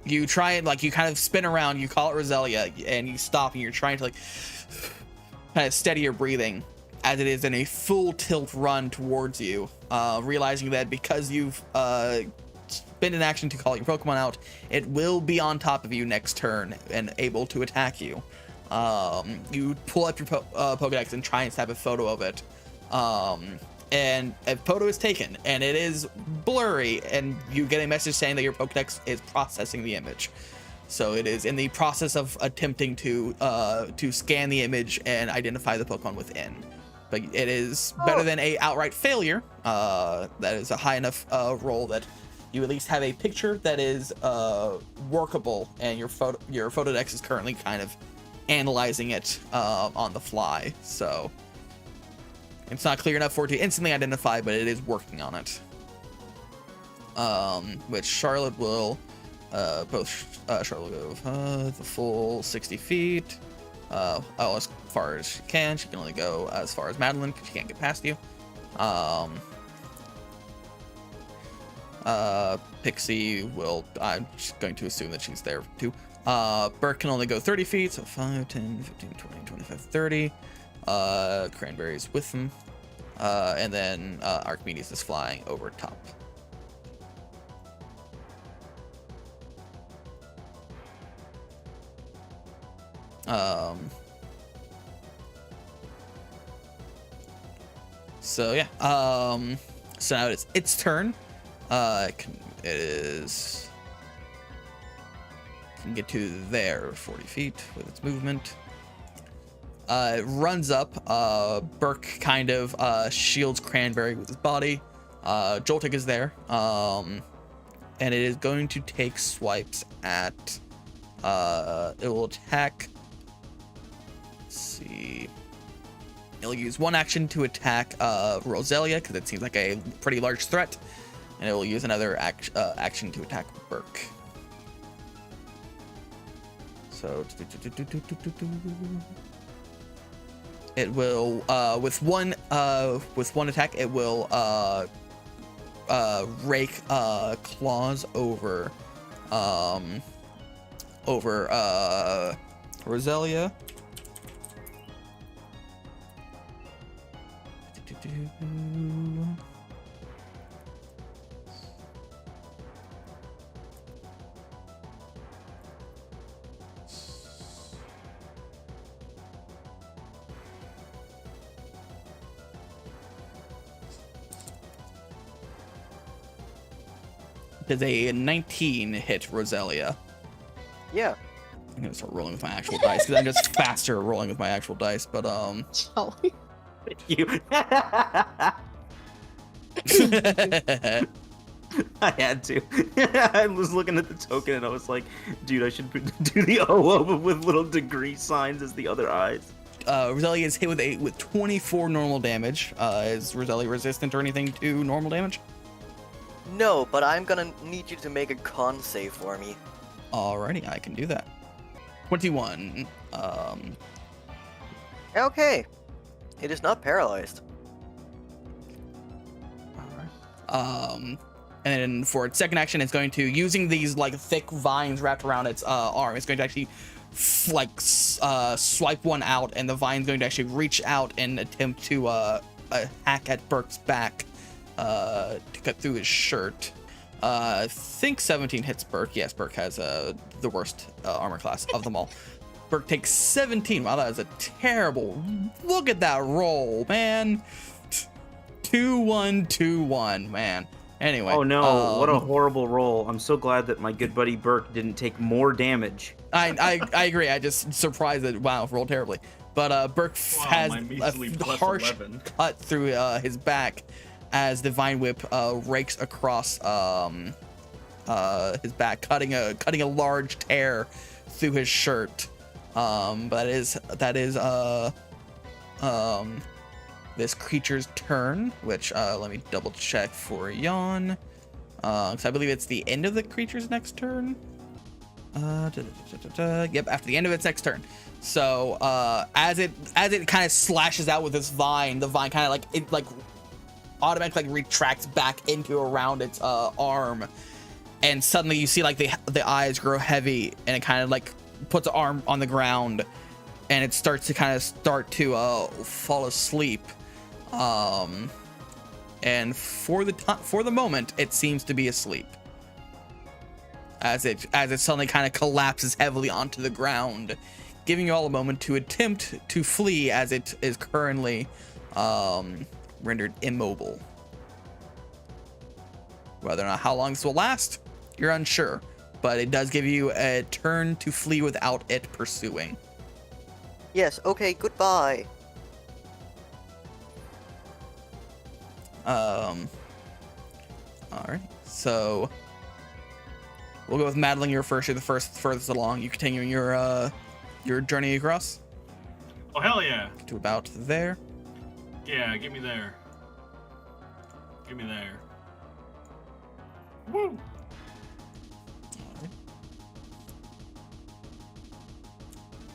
You try it, like, you kind of spin around, you call it Roselia, and you stop and you're trying to, like, kind of steady your breathing as it is in a full tilt run towards you, realizing that because you've been in action to call your Pokemon out, it will be on top of you next turn and able to attack you. You pull up your Pokedex and try and snap a photo of it. And a photo is taken, and it is blurry, and you get a message saying that your Pokedex is processing the image. So it is in the process of attempting to scan the image and identify the Pokemon within. But it is better than a outright failure. That is a high enough roll that you at least have a picture that is workable, and your Photodex is currently kind of analyzing it on the fly. So it's not clear enough for it to instantly identify, but it is working on it. Which Charlotte will, Charlotte will go the full 60 feet. As far as she can. She can only go as far as Madeline because she can't get past you. Pixie will, I'm just going to assume that she's there too. Burke can only go 30 feet, so 5, 10, 15, 20, 25, 30. Cranberry's with them. And then Archimedes is flying over top. So yeah. So now it's its turn. It can get to there 40 feet with its movement. It runs up. Burke kind of shields Cranberry with his body. Joltik is there. And it is going to take swipes at. It will attack. Let's see. It'll use one action to attack Roselia because it seems like a pretty large threat, and it will use another action to attack Burke. So it will with one attack it will rake claws over Roselia. Does a 19 hit Roselia? Yeah. I'm gonna start rolling with my actual dice because I'm just faster rolling with my actual dice. But You. I had to. I was looking at the token and I was like, dude, I should do the O with little degree signs as the other eyes. Roselia is hit with 24 normal damage. Is Roselia resistant or anything to normal damage? No, but I'm gonna need you to make a con save for me. Alrighty, I can do that. 21. Okay. It is not paralyzed. And then for its second action, it's going to, using these like thick vines wrapped around its arm, it's going to actually swipe one out, and the vine's going to actually reach out and attempt to hack at Burke's back to cut through his shirt. I think 17 hits Burke. Yes, Burke has the worst armor class of them all. Burke takes 17. Wow, that is a terrible. Look at that roll, man. 2-1-2-1, man. Anyway. Oh no, what a horrible roll. I'm so glad that my good buddy Burke didn't take more damage. I agree. I just surprised that, wow, rolled terribly. But Burke has a harsh 11. cut through his back as the vine whip rakes across his back, cutting a large tear through his shirt. But that is this creature's turn, which let me double check for Yawn, because I believe it's the end of the creature's next turn. Yep, after the end of its next turn. So as it kind of slashes out with this vine, the vine kind of automatically retracts back into around its arm, and suddenly you see like the eyes grow heavy, and it kind of like puts the arm on the ground, and it starts to fall asleep. And for the moment, it seems to be asleep. As it suddenly kind of collapses heavily onto the ground, giving you all a moment to attempt to flee, as it is currently rendered immobile. Whether or not how long this will last, you're unsure, but it does give you a turn to flee without it pursuing. Yes, okay, goodbye. Alright, so we'll go with Madeline. You're first. You're the furthest along. You continuing your journey across? Oh hell yeah! To about there. Yeah, get me there. Get me there. Woo!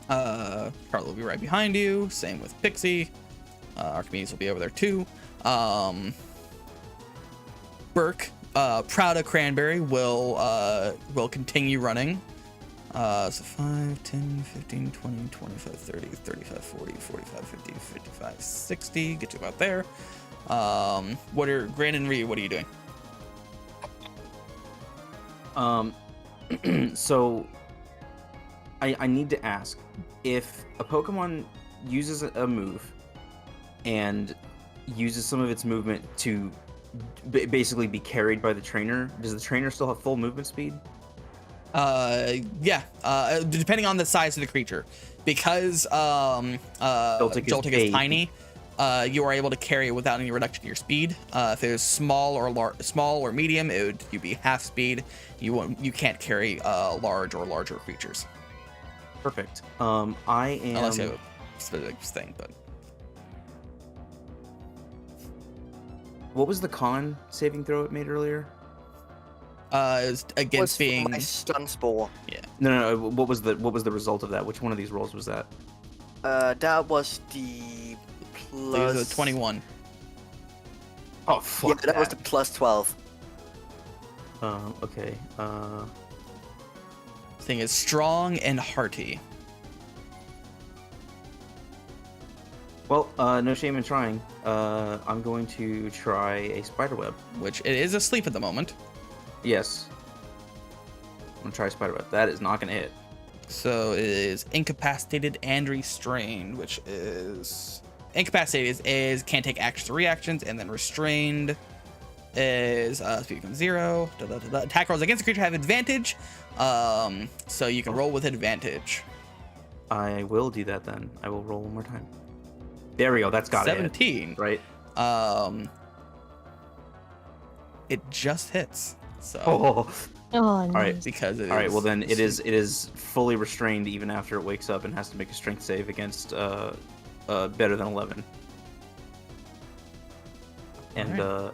Carla will be right behind you. Same with Pixie. Archimedes will be over there too. Burke, proud of Cranberry, will continue running. So 5, 10, 15, 20, 25, 30, 35, 40, 45, 50, 55, 60. Get you about there. Gran and Ryu, what are you doing? So I need to ask, if a Pokemon uses a move and uses some of its movement to basically be carried by the trainer, does the trainer still have full movement speed? Yeah. Depending on the size of the creature, because Joltik is tiny, you are able to carry it without any reduction to your speed. If it was small or medium, you'd be half speed. You can't carry large or larger creatures. Perfect. I am, unless you have a specific thing, but. What was the con saving throw it made earlier? Against being my stun spore. Yeah. No. What was the result of that? Which one of these rolls was that? That was the plus. It was a 21. Oh fuck. Yeah, that was the plus 12. Okay. Thing is strong and hearty. Well, no shame in trying. I'm going to try a spiderweb. Which it is asleep at the moment. Yes. I'm gonna try spiderweb. That is not gonna hit. So it is incapacitated and restrained, which is incapacitated is can't take actions or reactions, and then restrained is speed becomes 0. Attack rolls against the creature have advantage. So you can roll with advantage. I will do that then. I will roll one more time. There we go. That's got 17. Hit, right? It just hits. So. Oh, nice. All right. Because it is. All right. Well, then it is fully restrained even after it wakes up and has to make a strength save against better than 11. And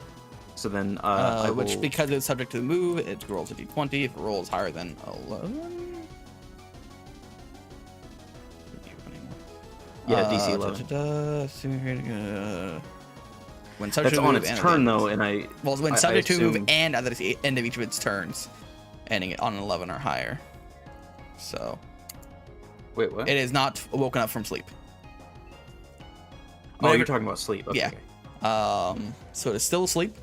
So then I will... which, because it's subject to the move, it rolls a d20. If it rolls higher than 11... Yeah, DC 11. When subject That's to on move its and turn, at the- though, and I... Well, when I subject to move assume- and at the end of each of its turns, ending it on an 11 or higher. So... Wait, what? It is not woken up from sleep. Oh, Whenever- you're talking about sleep. Okay. Yeah. So it is still asleep.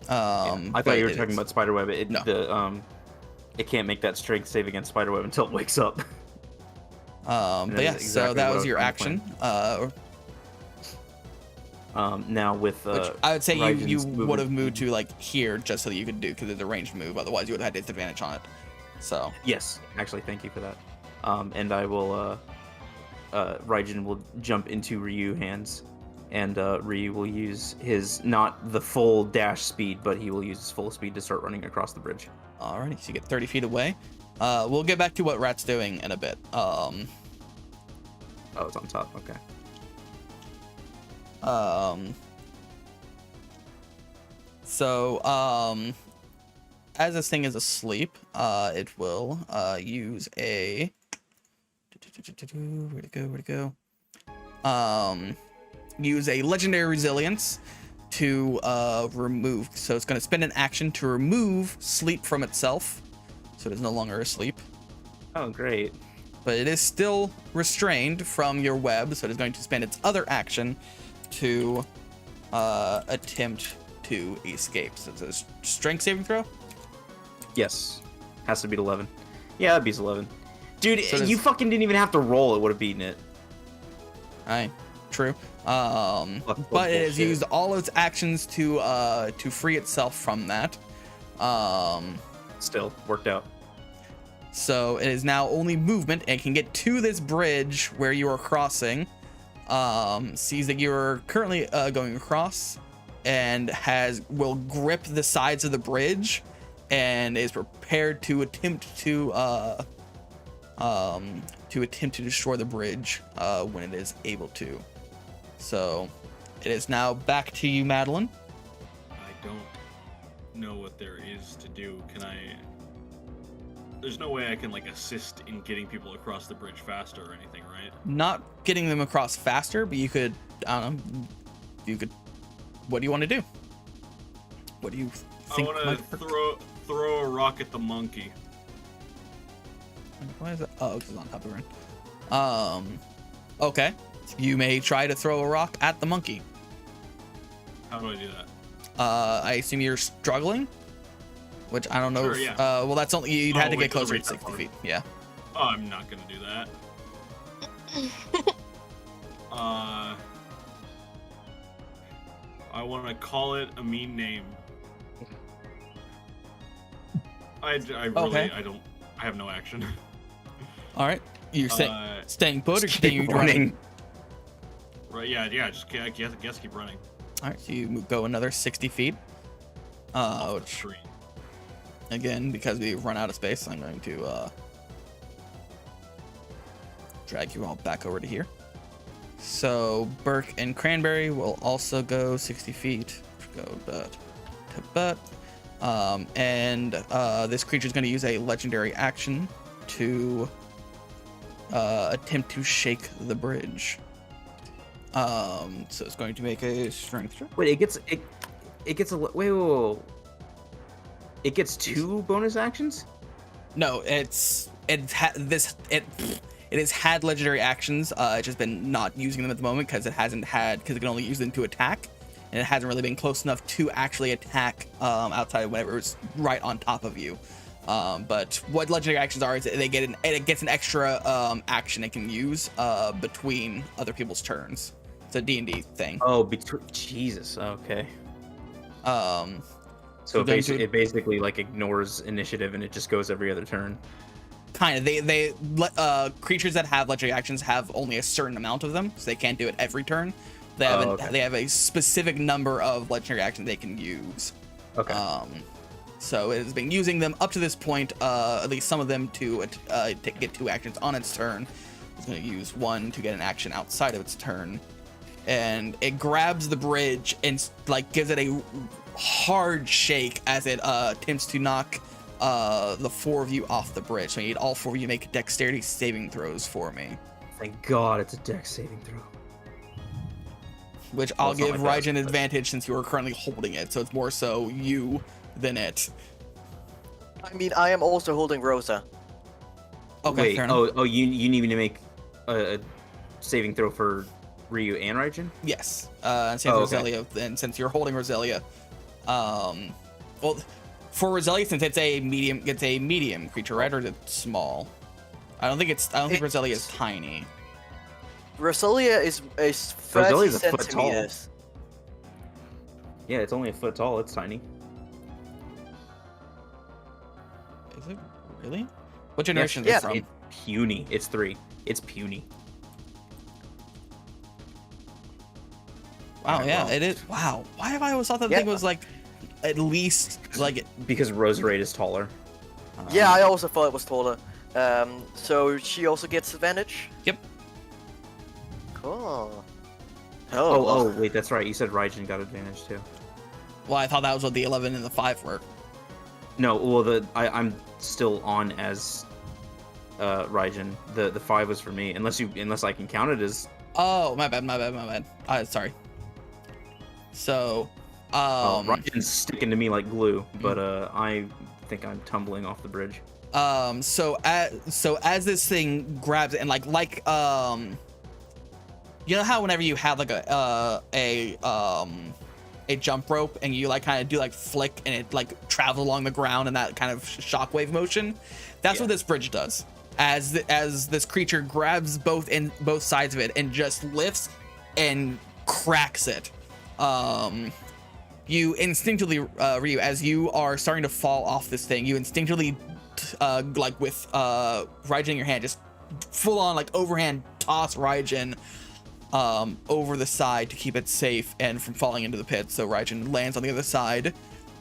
I but thought you were it talking is- about spiderweb. It, No. It can't make that strength save against spiderweb until it wakes up. But that yeah, is so exactly that what I was was your trying to action. Now with Which I would say you Raijin's would movement- have moved to like here just so that you could do, because it's a ranged move. Otherwise, you would have had disadvantage on it. So Yes, actually, thank you for that. And I will, Raijin will jump into Ryu hands, and Ryu will use his, not the full dash speed, but he will use his full speed to start running across the bridge. alrighty, so you get 30 feet away. We'll get back to what Rat's doing in a bit. Oh, it's on top. Okay. As this thing is asleep, it will use a where'd it go? Use a legendary resilience to remove. So it's going to spend an action to remove sleep from itself, so it is no longer asleep. Oh, great. But it is still restrained from your web, so it is going to spend its other action to attempt to escape. So it's a strength saving throw? Yes. Has to beat 11. Yeah, that beats 11. Dude, So you fucking didn't even have to roll. It would have beaten it. Aye, true. But it has used all its actions to free itself from that. Still worked out. So it is now only movement and can get to this bridge where you are crossing. Sees that you're currently going across, and will grip the sides of the bridge, and is prepared to attempt to destroy the bridge when it is able to. So it is now back to you, Madeline. I don't know what there is to do. Can I? There's no way I can like assist in getting people across the bridge faster or anything, right? Not getting them across faster, but you could, I don't know, what do you want to do? What do you think? I want to throw a rock at the monkey. Why is it? Oh, it's on top of it. Okay. You may try to throw a rock at the monkey. How do I do that? I assume you're struggling? Which I don't know. Sure, if, yeah. well, that's only, you'd had to get closer read to that 60 part. feet. Yeah. Oh, I'm not gonna do that. I want to call it a mean name. I really, Okay. I have no action. All right. You're staying put or continuing running? Right, yeah, just I guess keep running. All right, so you go another 60 feet. Which, again, because we've run out of space, I'm going to drag you all back over to here. So Burke and Cranberry will also go 60 feet. Go butt to butt. And this creature is going to use a legendary action to attempt to shake the bridge. So it's going to make a strength check. Wait, it gets wait. It gets 2 bonus actions? No, it has had legendary actions. It's just been not using them at the moment because it can only use them to attack, and it hasn't really been close enough to actually attack outside of whenever it's right on top of you. But what legendary actions are is it gets an extra action it can use between other people's turns. It's a D&D thing. Oh, between Jesus. Okay. So it basically like ignores initiative and it just goes every other turn. Kind of. They creatures that have legendary actions have only a certain amount of them, so they can't do it every turn. They have a specific number of legendary actions they can use. Okay. So it has been using them up to this point, at least some of them to get 2 actions on its turn. It's going to use 1 to get an action outside of its turn, and it grabs the bridge and like gives it a hard shake as it attempts to knock the 4 of you off the bridge. So I need all 4 of you make dexterity saving throws for me. Thank God it's a dex saving throw. Which Well, I'll it's not give my best, Raijin but- advantage since you are currently holding it. So it's more so you than it. I mean, I am also holding Rosa. Okay, Wait, fair enough. you need me to make a saving throw for Ryu and Raijin? Yes. And since Roselia, and since you're holding Roselia, well, for Roselia, since it's a medium creature, right? Or is it small? I don't think Roselia is tiny. Roselia is 30 Roselia's a foot tall. centimeters. Yeah, it's only a foot tall. It's tiny. Is it really? What generation is it from? It's puny. It's 3. It's puny. Wow, yeah, it is. Wow, why have I always thought that thing was like at least like because Roserade is taller. Yeah, I also thought it was taller. So she also gets advantage. Yep. Cool. Oh, wait, that's right. You said Raijin got advantage too. Well, I thought that was what the 11 and the 5 were. No, well, I'm still on as Raijin. The 5 was for me, unless I can count it as. Oh, my bad. Sorry. So, Raijin's sticking to me like glue, but I think I'm tumbling off the bridge. So as this thing grabs it and you know how whenever you have like a jump rope and you like kind of do like flick and it like travels along the ground in that kind of shockwave motion, that's what this bridge does. As this creature grabs both sides of it and just lifts and cracks it. You instinctively, Ryu, as you are starting to fall off this thing, you instinctively, like with Raijin in your hand, just full on like overhand toss Raijin over the side to keep it safe and from falling into the pit. So Raijin lands on the other side.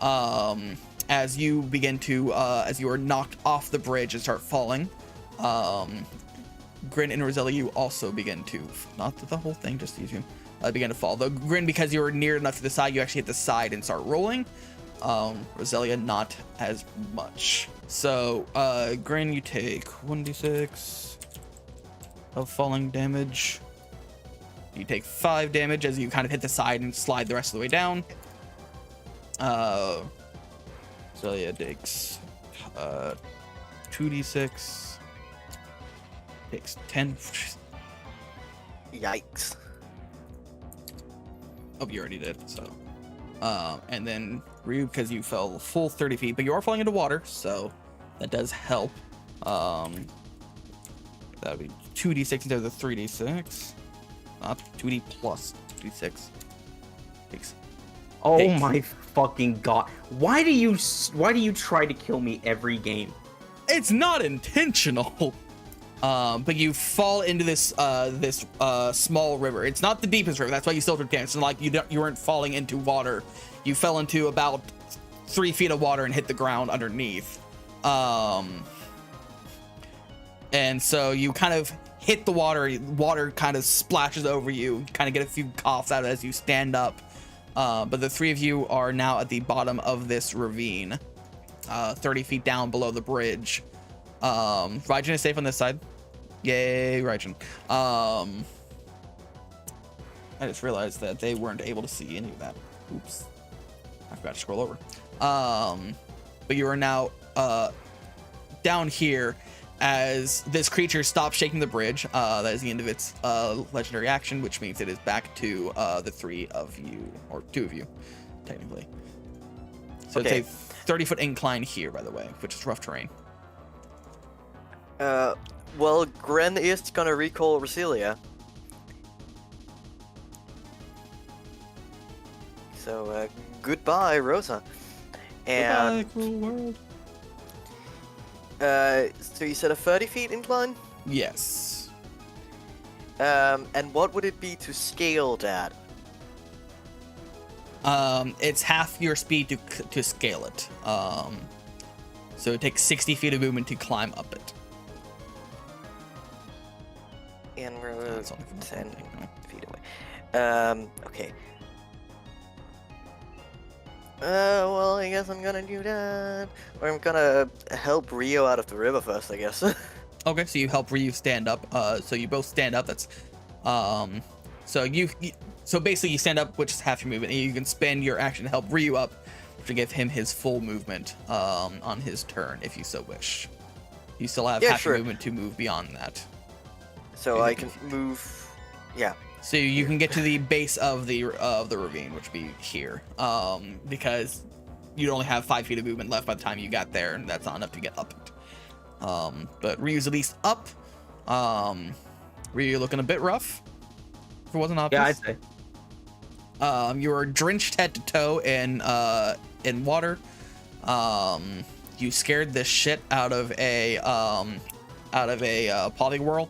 As you begin to, as you are knocked off the bridge and start falling, Grin and Roselia, you also begin to, not the whole thing, just you begin to fall. Though Grin, because you were near enough to the side, you actually hit the side and start rolling. Roselia, not as much. So, Grin, you take 1d6 of falling damage. You take 5 damage as you kind of hit the side and slide the rest of the way down. Roselia takes 2d6. Takes 10. Yikes. Oh, you already did, so. And then Ryu, because you fell full 30 feet, but you are falling into water, so that does help. That would be 2d6 instead of the 3d6. Not 2d plus 2d6. Takes. Oh my fucking God! Why do you try to kill me every game? It's not intentional. But you fall into this small river. It's not the deepest river. That's why you still took damage. It's not like you weren't falling into water. You fell into about 3 feet of water and hit the ground underneath. And so you kind of hit the water. Water kind of splashes over you. You kind of get a few coughs out as you stand up. But the 3 of you are now at the bottom of this ravine, 30 feet down below the bridge. Raijin is safe on this side. Yay, Raijin. I just realized that they weren't able to see any of that. Oops. I forgot to scroll over. But you are now down here as this creature stops shaking the bridge. That is the end of its legendary action, which means it is back to the 3 of you, or 2 of you, technically. So Okay. it's a 30-foot incline here, by the way, which is rough terrain. Well, Gren is gonna recall Roselia. So, goodbye, Rosa. And, Goodbye, cruel world. so you said a 30 feet incline? Yes. And what would it be to scale that? It's half your speed to scale it. So it takes 60 feet of movement to climb up it. And we're 10 feet away. Okay. Well, I guess I'm gonna do that. Or I'm gonna help Rio out of the river first, I guess. Okay, so you help Ryu stand up. So you both stand up. That's, so so basically you stand up, which is half your movement, and you can spend your action to help Ryu up to give him his full movement, on his turn, if you so wish. You still have half your movement to move beyond that. So I can move, yeah. So you can get to the base of the ravine, which would be here, because you'd only have 5 feet of movement left by the time you got there, and that's not enough to get up it. But Ryu's at least up. Ryu looking a bit rough, if it wasn't obvious. Yeah, I'd say. You are drenched head to toe in water. You scared the shit out of a polywhirl,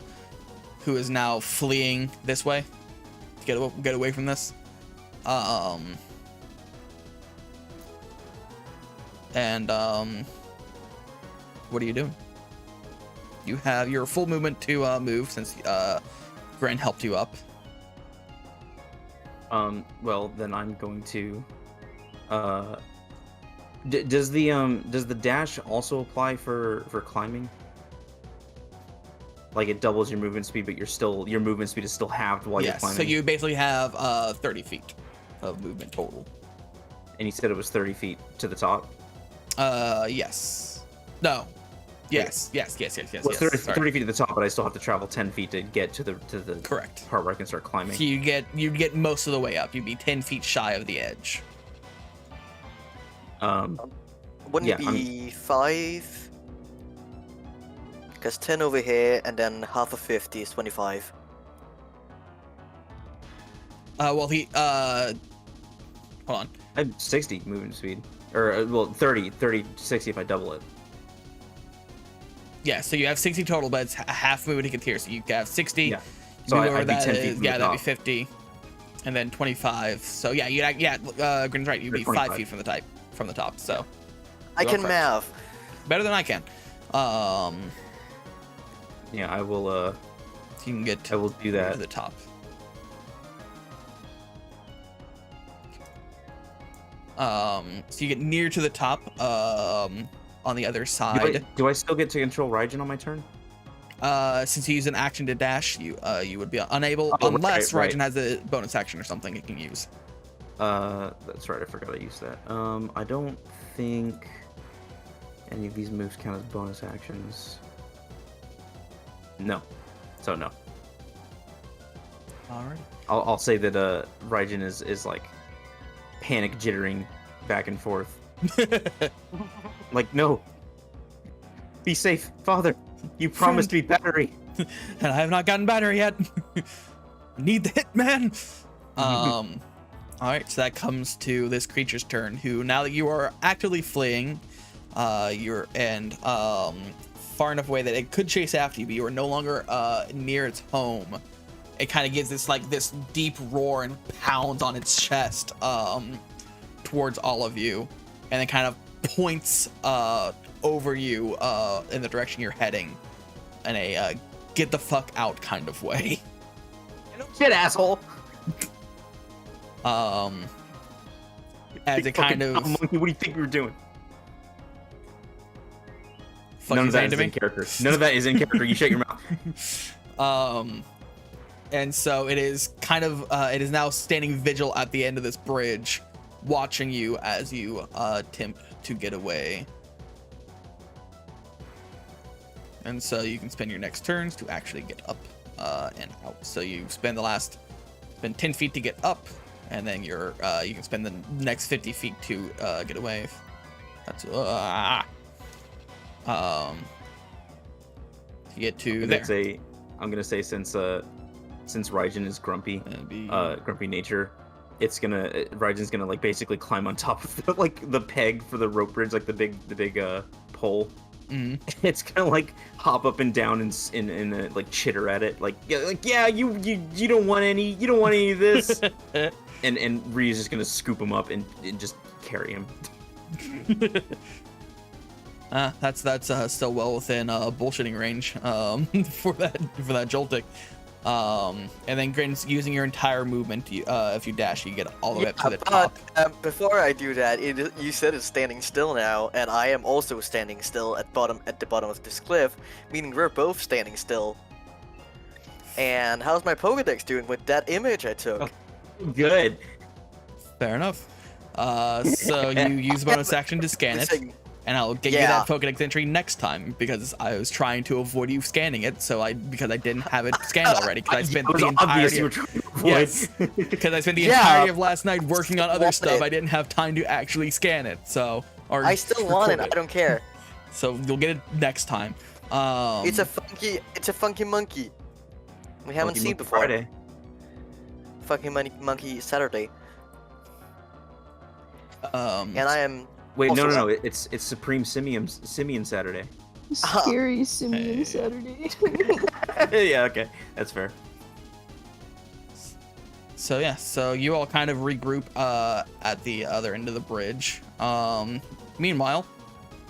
who is now fleeing this way to get away from this. What are you doing? You have your full movement to move since Gren helped you up. Well, then I'm going to. Does the dash also apply for climbing? Like it doubles your movement speed, but your movement speed is still halved while you're climbing. So you basically have 30 feet of movement total. And you said it was 30 feet to the top? Yes. No. Yes. Well, 30 feet to the top, but I still have to travel 10 feet to get to the correct part where I can start climbing. So you'd get most of the way up. You'd be 10 feet shy of the edge. Wouldn't it be 5? Because 10 over here, and then half of 50 is 25. Well, hold on. I have 60 movement speed. Or, well, 30, 60 if I double it. Yeah, so you have 60 total, but it's half movement to get here. So you have 60. Yeah. So I'd be 10 feet from the that'd be top. 50. And then 25. So yeah, Grin's right. You'd be 5 feet from the top. So I can math. Better than I can. Yeah, I will. You can get. I will do that to the top. So you get near to the top. On the other side. Do I still get to control Raijin on my turn? Since you use an action to dash, you would be unable unless Raijin has a bonus action or something it can use. That's right. I forgot I used that. I don't think any of these moves count as bonus actions. No. So no. Alright. I'll say that Raijin is like panic jittering back and forth. Like, no. Be safe, Father. You promised me battery. And I have not gotten battery yet. Need the hitman. Alright, so that comes to this creature's turn, who now that you are actively fleeing, you're far enough away that it could chase after you, but you are no longer near its home. It kind of gives this deep roar and pounds on its chest towards all of you, and then kind of points over you in the direction you're heading in a get the fuck out kind of way. Shit, asshole. As it kind of monkey, what do you think you were doing? None of that is in character. None of that is in character. You shut your mouth. And so it is kind of it is now standing vigil at the end of this bridge, watching you as you attempt to get away. And so you can spend your next turns to actually get up and out. So you spend 10 feet to get up, and then you can spend the next 50 feet to get away. That's to get to there. I'm gonna say since Raijin is grumpy, grumpy nature, Raijin's gonna like basically climb on top of the peg for the rope bridge, like the big pole. Mm-hmm. It's gonna like hop up and down and like chitter at it, like yeah, you don't want any of this. and Ryu's just gonna scoop him up and just carry him. That's still well within bullshitting range for that jolting. And then Grin's using your entire movement. If you dash, you get all the way up to the top. Before I do that, you said it's standing still now, and I am also standing still at the bottom of this cliff, meaning we're both standing still. And how's my Pokedex doing with that image I took? Good. Fair enough. So you use bonus action to scan it, and I'll get you that Pokedex entry next time because I was trying to avoid you scanning it. Because I didn't have it scanned already. Because I spent the entirety. Because I spent the entirety of last night working on other stuff. I didn't have time to actually scan it. I still want it. I don't care. So you'll get it next time. It's a funky monkey. We haven't seen before. Friday. Funky monkey Saturday. And I am. Wait, no. It's Supreme Simian Saturday. Scary Simian Saturday. Yeah, okay, that's fair. So yeah, so you all kind of regroup at the other end of the bridge. Meanwhile,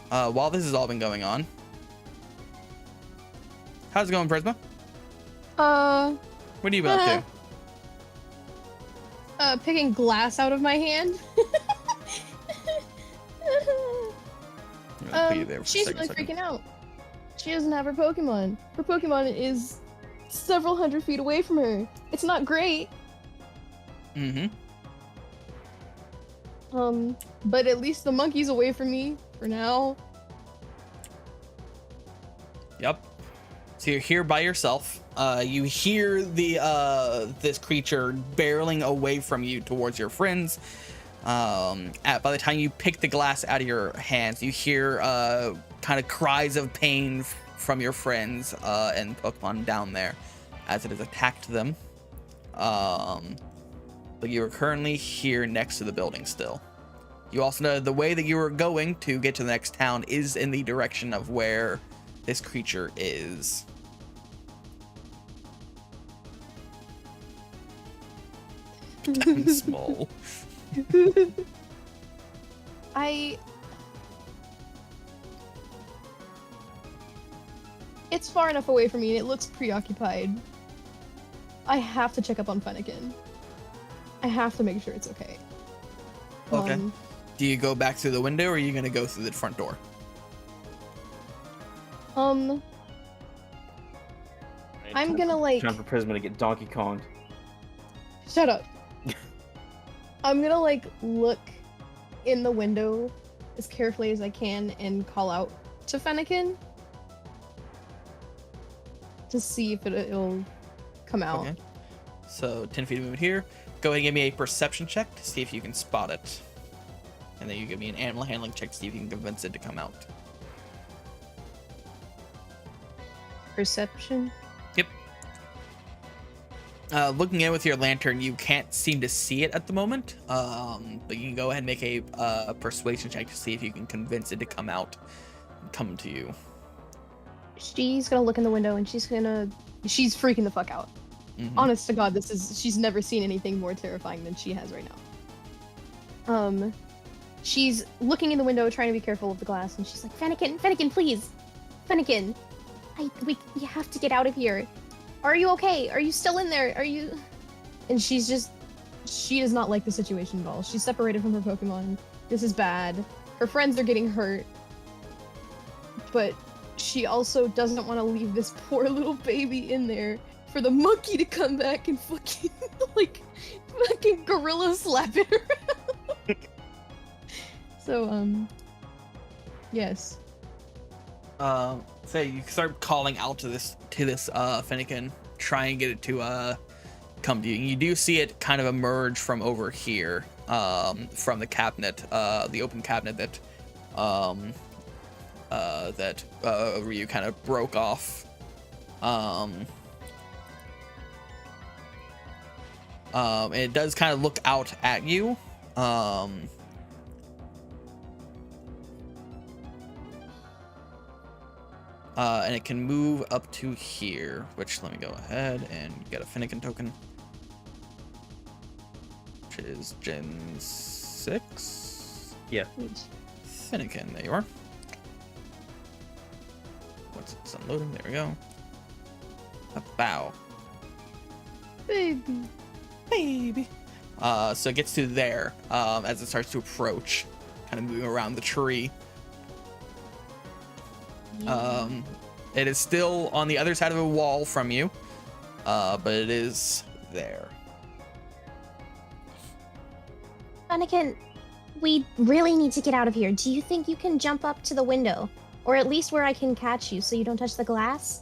while this has all been going on, how's it going, Prisma? What are you been up to? Picking glass out of my hand. She's really freaking out. She doesn't have her Pokemon. Her Pokemon is several hundred feet away from her. It's not great. But at least the monkey's away from me for now. Yep. So you're here by yourself. You hear this creature barreling away from you towards your friends. By the time you pick the glass out of your hands, you hear kind of cries of pain from your friends and Pokemon down there as it has attacked them. But you are currently here next to the building still. You also know the way that you are going to get to the next town is in the direction of where this creature is. Small. It's far enough away from me and it looks preoccupied. I have to check up on Fennekin. I have to make sure it's okay. Okay. Do you go back through the window or are you gonna go through the front door? I'm gonna like Time for Prisma to get Donkey Konged. Shut up. I'm gonna like look in the window as carefully as I can and call out to Fennekin to see if it'll come out. Okay. So 10 feet of movement here. Go ahead and give me a perception check to see if you can spot it. And then you give me an animal handling check to see if you can convince it to come out. Perception? Yep. Looking in with your lantern, you can't seem to see it at the moment. But you can go ahead and make a persuasion check to see if you can convince it to come out and come to you. She's gonna look in the window and she's freaking the fuck out. Honest to God, she's never seen anything more terrifying than she has right now. She's looking in the window, trying to be careful of the glass, and she's like, Fennekin, please! Fennekin! We have to get out of here. Are you okay? Are you still in there? Are you... And she does not like the situation at all. She's separated from her Pokemon. This is bad. Her friends are getting hurt. But she also doesn't want to leave this poor little baby in there for the monkey to come back and fucking, fucking gorilla slap it around. So, yes. So you start calling out to this Fennekin, try and get it to come to you. You do see it kind of emerge from over here, from the cabinet, the open cabinet that Ryu kind of broke off. It does kind of look out at you. And it can move up to here, which let me go ahead and get a Fennekin token, which is Gen 6. Yeah. Fennekin, there you are. Once it's unloading, there we go. A bow. Baby. So it gets to there as it starts to approach, kind of moving around the tree. It is still on the other side of a wall from you, but it is there. Anakin, we really need to get out of here. Do you think you can jump up to the window? Or at least where I can catch you so you don't touch the glass?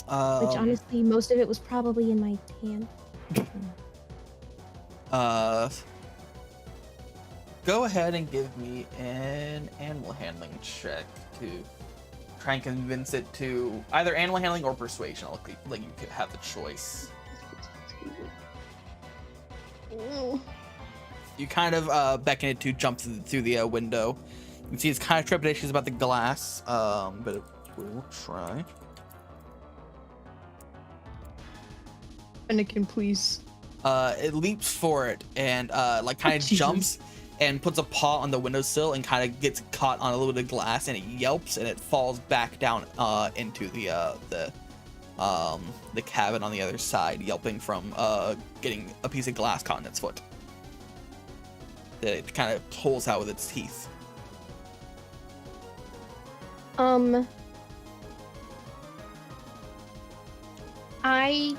Which honestly, most of it was probably in my hand. Go ahead and give me an animal handling check to try and convince it to either animal handling or persuasion. I'll let you have the choice. You kind of beckon it to jump through the window. You can see it's kind of trepidatious about the glass, but it will try. Anakin, please. It leaps for it and like kind of jumps and puts a paw on the windowsill and kind of gets caught on a little bit of glass, and it yelps and it falls back down into the cabin on the other side, yelping from getting a piece of glass caught in its foot that it kind of pulls out with its teeth. I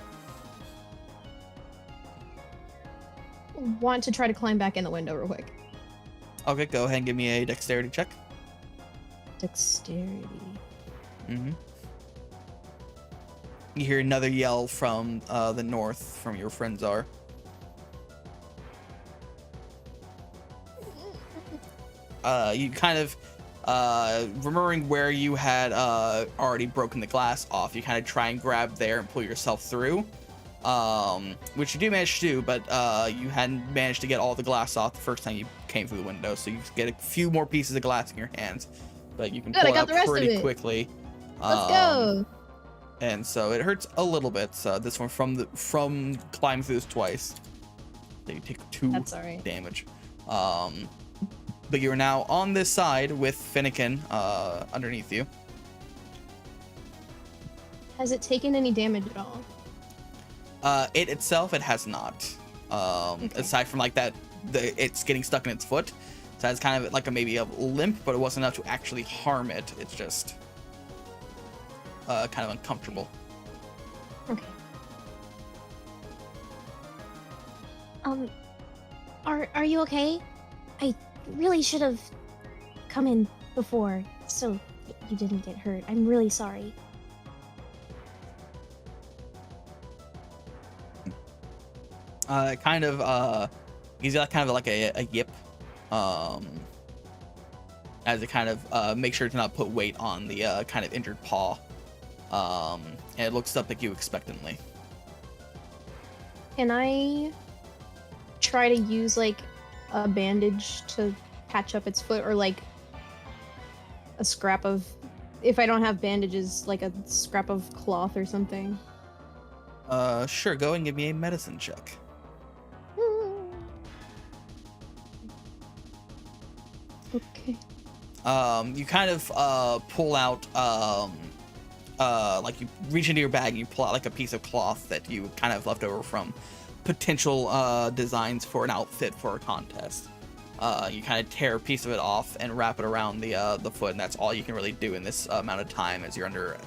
want to try to climb back in the window real quick. Okay, go ahead and give me a dexterity check. Dexterity. Mm-hmm. You hear another yell from the north, from your friend Zar. You kind of, remembering where you had already broken the glass off, you kind of try and grab there and pull yourself through, which you do manage to do, but you hadn't managed to get all the glass off the first time you came through the window, so you get a few more pieces of glass in your hands, but you can pull it out pretty quickly. Let's go! And so it hurts a little bit. So this one from climbing through this twice, so you take 2 damage. But you're now on this side with Finnegan underneath you. Has it taken any damage at all? It itself, it has not. Aside from like that, it's getting stuck in its foot. So it's kind of like maybe a limp, but it wasn't enough to actually harm it. It's just kind of uncomfortable. Okay. Are you okay? I really should have come in before so you didn't get hurt. I'm really sorry. It kind of gives you kind of like a yip, as it kind of makes sure to not put weight on the kind of injured paw, and it looks up at you expectantly. Can I try to use like a bandage to patch up its foot, or like a scrap of, if I don't have bandages, like a scrap of cloth or something? Sure, go and give me a medicine check. Okay. You kind of pull out like you reach into your bag and you pull out like a piece of cloth that you kind of left over from potential designs for an outfit for a contest. You kind of tear a piece of it off and wrap it around the foot, and that's all you can really do in this amount of time, as you're under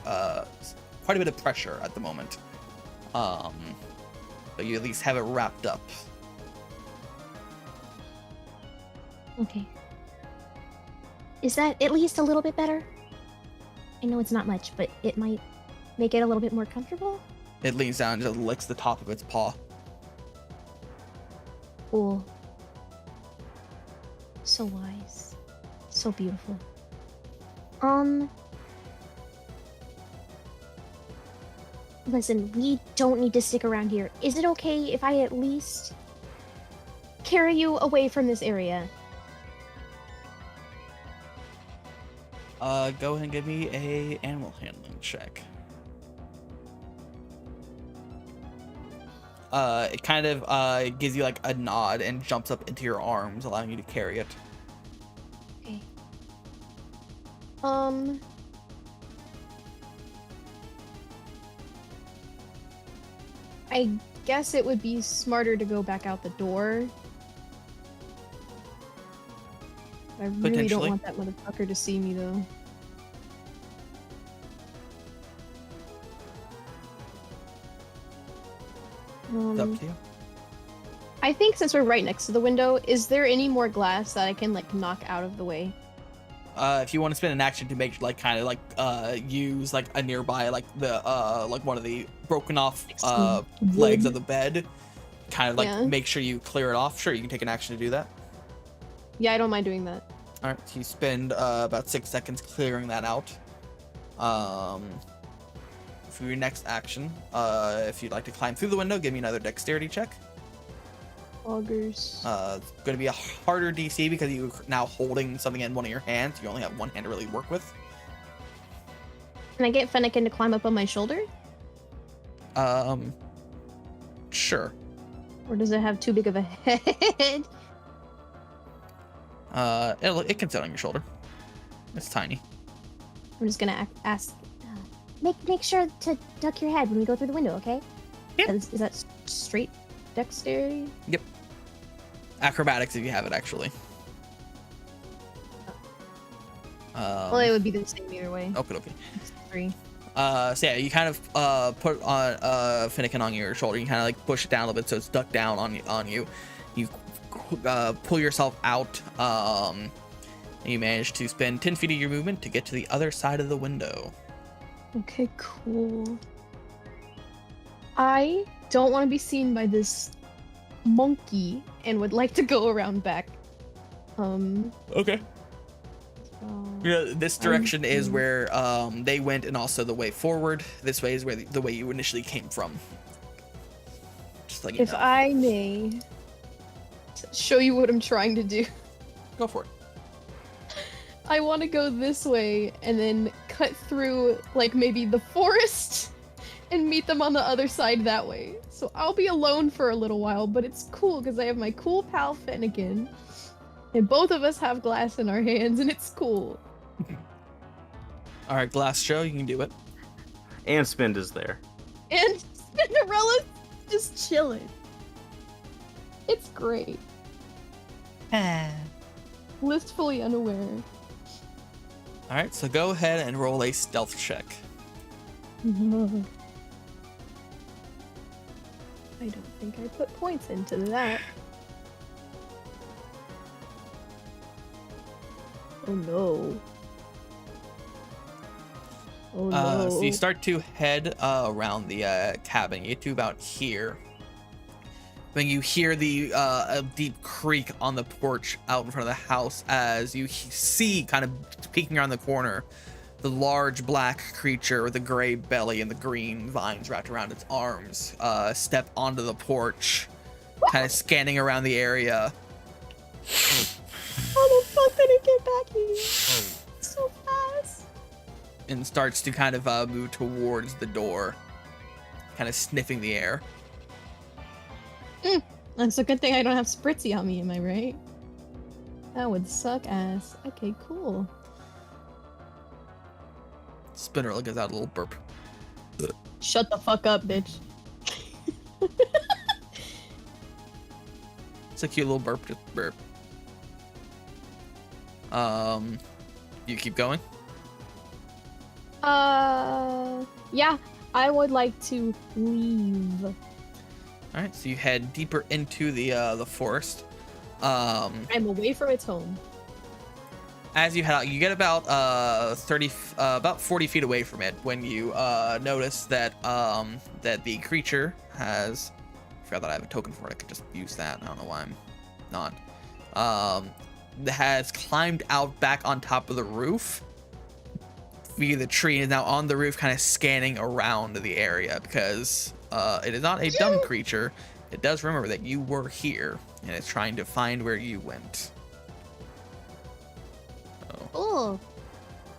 quite a bit of pressure at the moment. But you at least have it wrapped up. Okay. Is that at least a little bit better? I know it's not much, but it might make it a little bit more comfortable. It leans down and just licks the top of its paw. Cool. So wise. So beautiful. Listen, we don't need to stick around here. Is it okay if I at least carry you away from this area? Go ahead and give me a animal handling check. It kind of gives you like a nod and jumps up into your arms, allowing you to carry it. Okay. I guess it would be smarter to go back out the door. I really don't Potentially. want that motherfucker to see me, though. It's up to you. I think since we're right next to the window, is there any more glass that I can like knock out of the way? If you want to spend an action to make like kind of like use like a nearby like the like one of the broken off legs of the bed, kind of like Yeah. make sure you clear it off. Sure, you can take an action to do that. Yeah, I don't mind doing that. All right, so you spend about 6 seconds clearing that out. For your next action, if you'd like to climb through the window, give me another dexterity check. Augers. It's going to be a harder DC because you're now holding something in one of your hands. You only have one hand to really work with. Can I get Fennekin to climb up on my shoulder? Sure. Or does it have too big of a head? It can sit on your shoulder. It's tiny. I'm just gonna ask. Make sure to duck your head when we go through the window, okay? Yep. Is that straight dexterity? Yep. Acrobatics if you have it, actually. Well, it would be the same either way. Okay. It's 3. So yeah, you kind of put on Finnegan on your shoulder. You kind of like push it down a little bit so it's ducked down on you. You pull yourself out. And you manage to spend 10 feet of your movement to get to the other side of the window. Okay, cool. I don't want to be seen by this monkey and would like to go around back. Okay. Yeah, this direction is where they went, and also the way forward. This way is where the way you initially came from. Just like you If know. I may show you what I'm trying to do. Go for it. I want to go this way and then cut through like maybe the forest and meet them on the other side that way. So I'll be alone for a little while, but it's cool because I have my cool pal Finnegan. And both of us have glass in our hands, and it's cool. All right, Glass Show, you can do it. And Spind is there. And Cinderella's just chilling. It's great. Blissfully unaware. All right, so go ahead and roll a stealth check. I don't think I put points into that. Oh no. Oh no. So you start to head around the cabin. You get to about here. Then you hear the a deep creak on the porch out in front of the house as you see, kind of peeking around the corner, the large black creature with the gray belly and the green vines wrapped around its arms step onto the porch, kind of scanning around the area. How the fuck did it get back here? So fast. And starts to kind of move towards the door, kind of sniffing the air. That's a good thing I don't have Spritzy on me, am I right? That would suck ass. Okay, cool. Spinnerella gives out a little burp. Shut the fuck up, bitch. It's a cute little burp, just burp. You keep going? Yeah, I would like to leave. All right, so you head deeper into the forest. I'm away from its home. As you head out, you get about 40 feet away from it when you notice that that the creature has. I forgot that I have a token for it. I could just use that. I don't know why I'm not. Has climbed out back on top of the roof via the tree and is now on the roof, kind of scanning around the area because it is not a dumb creature. It does remember that you were here and it's trying to find where you went. Oh,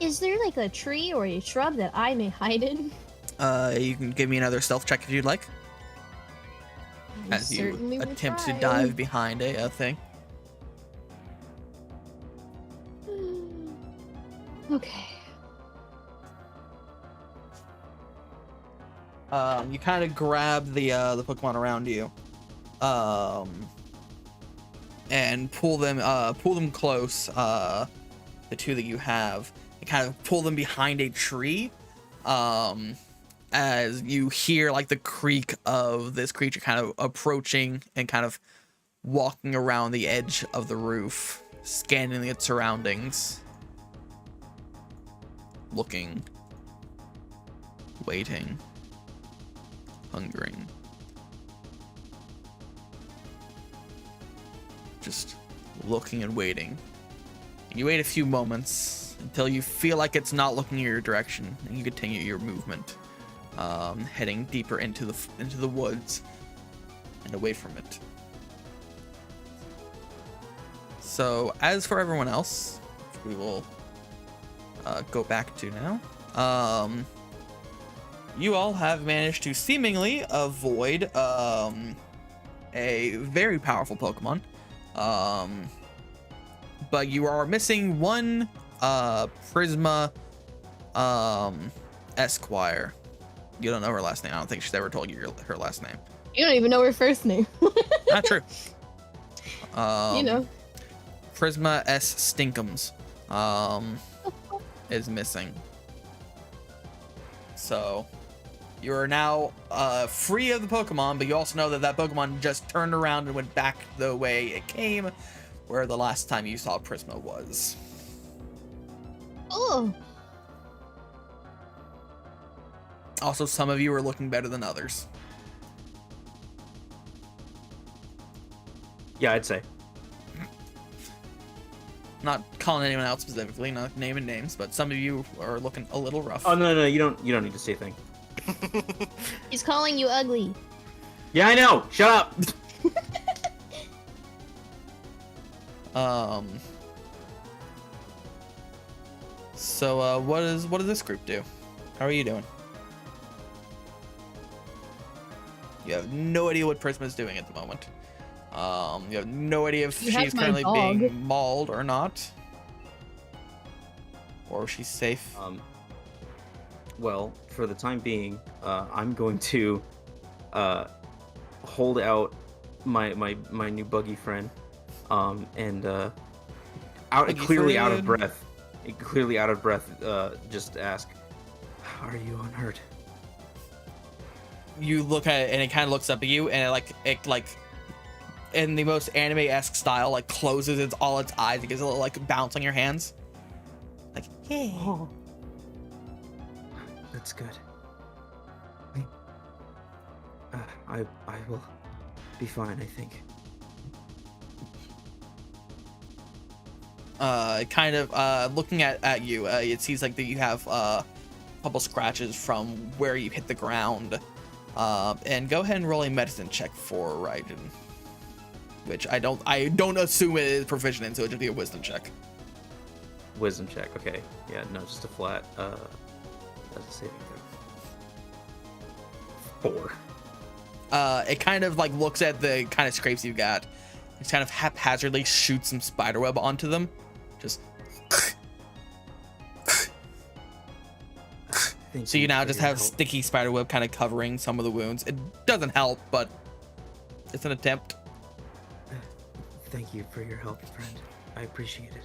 is there like a tree or a shrub that I may hide in? You can give me another stealth check if you'd like. I As you certainly will attempt to try. dive behind a thing. Okay. You kind of grab the Pokemon around you, and pull them close. The two that you have, and kind of pull them behind a tree. As you hear like the creak of this creature kind of approaching and kind of walking around the edge of the roof, scanning its surroundings, looking, waiting, hungering. Just looking and waiting. You wait a few moments until you feel like it's not looking in your direction, and you continue your movement, heading deeper into the woods and away from it. So as for everyone else, we will go back to now. You all have managed to seemingly avoid a very powerful Pokemon. But you are missing one Prisma Esquire. You don't know her last name. I don't think she's ever told you her last name. You don't even know her first name. Not true. You know. Prisma S Stinkums is missing. So you are now free of the Pokemon, but you also know that that Pokemon just turned around and went back the way it came, where the last time you saw Prisma was. Oh. Also, some of you are looking better than others. Yeah, I'd say. Not calling anyone out specifically, not naming names, but some of you are looking a little rough. Oh no, you don't need to say a thing. He's calling you ugly. Yeah, I know. Shut up. So what does this group do? How are you doing? You have no idea what Prisma's doing at the moment. You have no idea if she's currently being mauled or not, or if she's safe. Well, for the time being, I'm going to hold out my new buggy friend, and clearly out of breath, just ask, "Are you unhurt?" You look at it and it kind of looks up at you, and it like in the most anime-esque style, like closes all its eyes. It gives a little like bounce on your hands, like hey. Oh, that's good. I will be fine, I think. Kind of looking at you, it seems like that you have a couple scratches from where you hit the ground. And go ahead and roll a medicine check for Raijin, which I don't assume it is proficient in, so it should be a wisdom check. Wisdom check, okay. Yeah, no, just a flat that's a saving throw. 4. It kind of like looks at the kind of scrapes you've got. It's kind of haphazardly shoots some spiderweb onto them. Just so you now just have sticky spiderweb kind of covering some of the wounds. It doesn't help, but it's an attempt. Thank you for your help, friend. I appreciate it.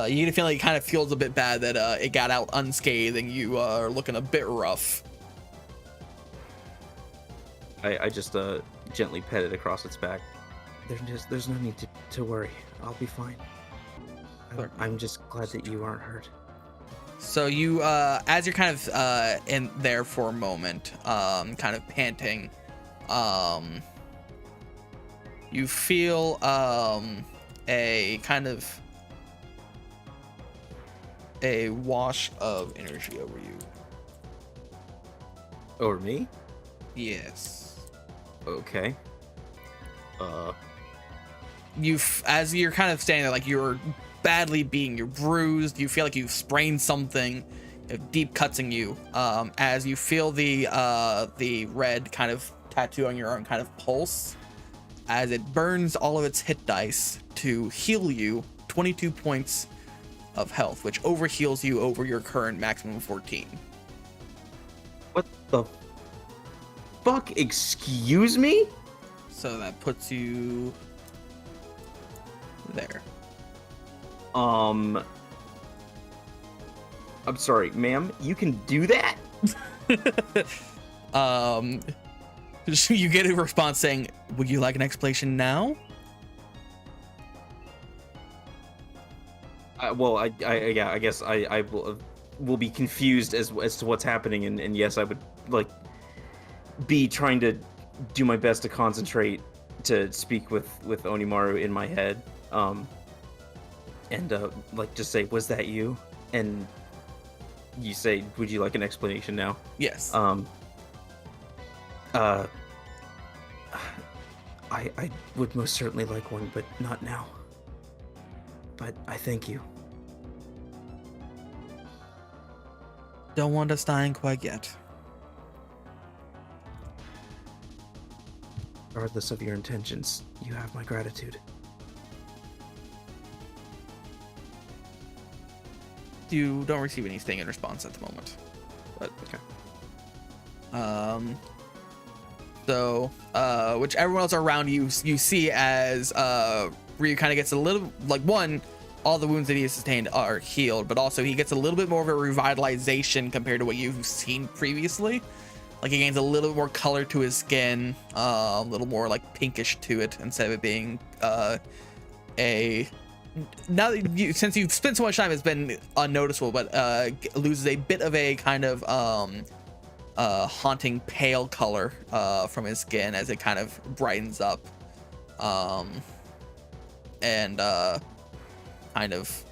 You get a feeling it kind of feels a bit bad that it got out unscathed and you are looking a bit rough. I just gently pet it across its back. There's no need to worry. I'll be fine. I'm just glad that you aren't hurt. So you, as you're kind of in there for a moment, kind of panting, you feel a kind of a wash of energy over you. Over me? Yes. Okay. As you're kind of standing there, like you're badly beaten, you're bruised, you feel like you've sprained something, you have deep cuts in you, as you feel the red kind of tattoo on your arm kind of pulse as it burns all of its hit dice to heal you 22 points of health, which overheals you over your current maximum of 14. The fuck? Excuse me? So that puts you there. I'm sorry, ma'am. You can do that? You get a response saying, "Would you like an explanation now?" Well, I guess I will be confused as to what's happening, and yes, I would like be trying to do my best to concentrate to speak with Onimaru in my head, and like just say, "Was that you?" And you say, "Would you like an explanation now?" Yes. I would most certainly like one, but not now. But I thank you. Don't want us dying quite yet. Regardless of your intentions, you have my gratitude. You don't receive anything in response at the moment. But okay. So, which everyone else around you see as Ryu kind of gets a little, like, one, all the wounds that he has sustained are healed, but also he gets a little bit more of a revitalization compared to what you've seen previously. Like, he gains a little bit more color to his skin, a little more like pinkish to it, instead of it being now that since you've spent so much time, it's been unnoticeable, but loses a bit of a kind of haunting pale color from his skin as it kind of brightens up, and kind of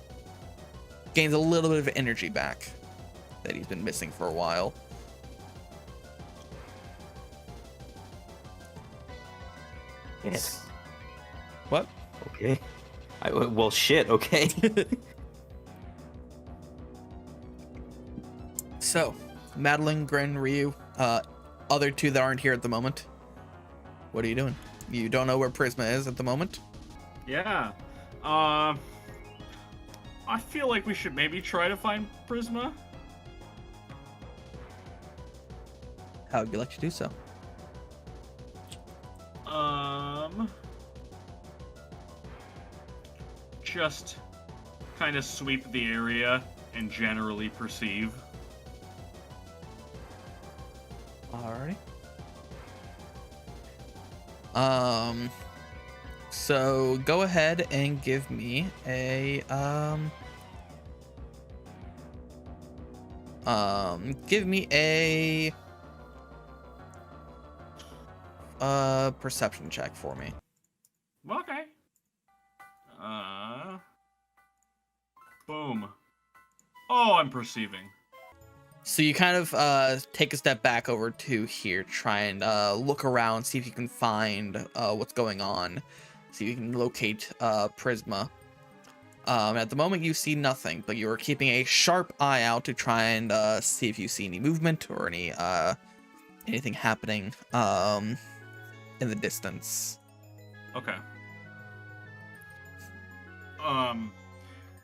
gains a little bit of energy back that he's been missing for a while. Yes. What? Okay. Well, shit. Okay. So, Madeline, Grin, Ryu, other two that aren't here at the moment. What are you doing? You don't know where Prisma is at the moment? Yeah. I feel like we should maybe try to find Prisma. How would you like to do so? Just kind of sweep the area and generally perceive. Alrighty. So go ahead and give me a perception check for me. Okay. Boom. Oh, I'm perceiving. So you kind of take a step back over to here, try and look around, see if you can find what's going on, see if you can locate Prisma. At the moment, you see nothing, but you're keeping a sharp eye out to try and see if you see any movement or any anything happening in the distance. Okay.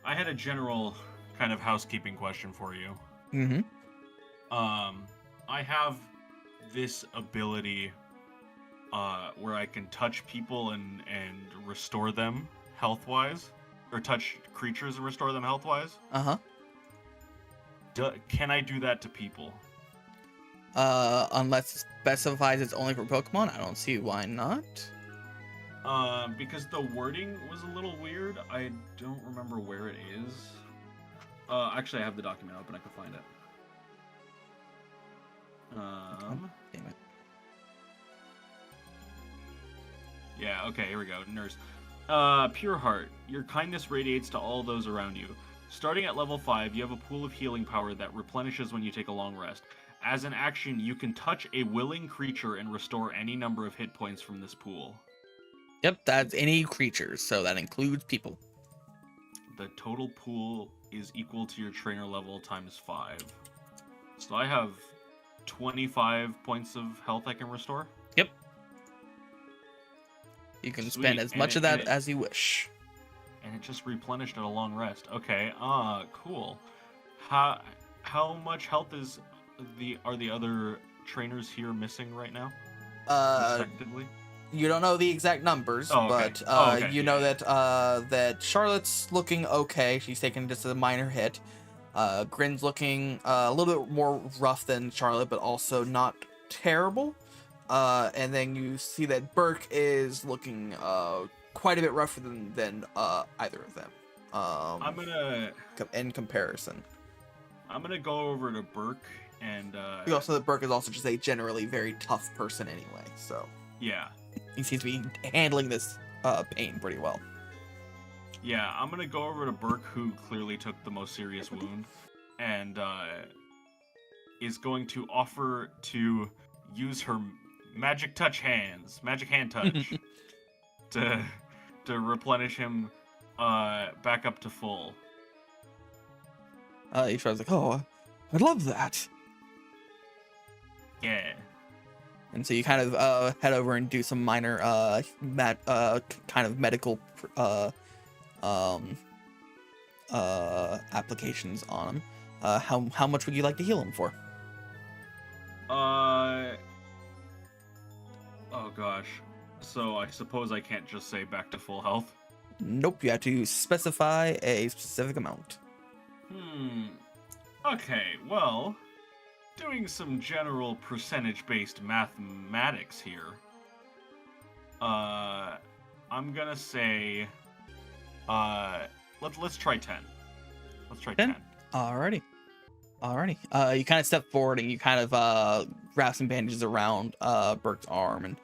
I had a general kind of housekeeping question for you. Mm-hmm. I have this ability where I can touch people and restore them health-wise, or touch creatures and restore them health-wise. Uh-huh. Can I do that to people? Unless it specifies it's only for Pokemon, I don't see why not. Because the wording was a little weird. I don't remember where it is. Actually, I have the document open. I can find it. Damn it. Yeah, okay, here we go. Nurse. Pure Heart. Your kindness radiates to all those around you. Starting at level 5, you have a pool of healing power that replenishes when you take a long rest. As an action, you can touch a willing creature and restore any number of hit points from this pool. Yep, that's any creatures, so that includes people. The total pool is equal to your trainer level times 5. So I have 25 points of health I can restore? Yep. You can spend as much of that as you wish. And it just replenished at a long rest. Okay, cool. How much health are the other trainers here missing right now? Respectively? You don't know the exact numbers, Oh, okay. but you know that Charlotte's looking okay. She's taking just a minor hit. Grin's looking a little bit more rough than Charlotte, but also not terrible. And then you see that Burke is looking quite a bit rougher than either of them. I'm gonna in comparison. I'm gonna go over to Burke and Also, that Burke is also just a generally very tough person anyway. So yeah, he seems to be handling this pain pretty well. Yeah, I'm gonna go over to Burke, who clearly took the most serious wound, and is going to offer to use her magic hand touch, to replenish him back up to full. He tries like, oh, I'd love that. Yeah. And so you kind of head over and do some minor kind of medical applications on him. How much would you like to heal him for? Oh gosh. So I suppose I can't just say back to full health. Nope, you have to specify a specific amount. Okay, well, doing some general percentage-based mathematics here. I'm gonna say, let's try 10. Let's try 10. Alrighty. You kind of step forward and you kind of wrap some bandages around Burke's arm and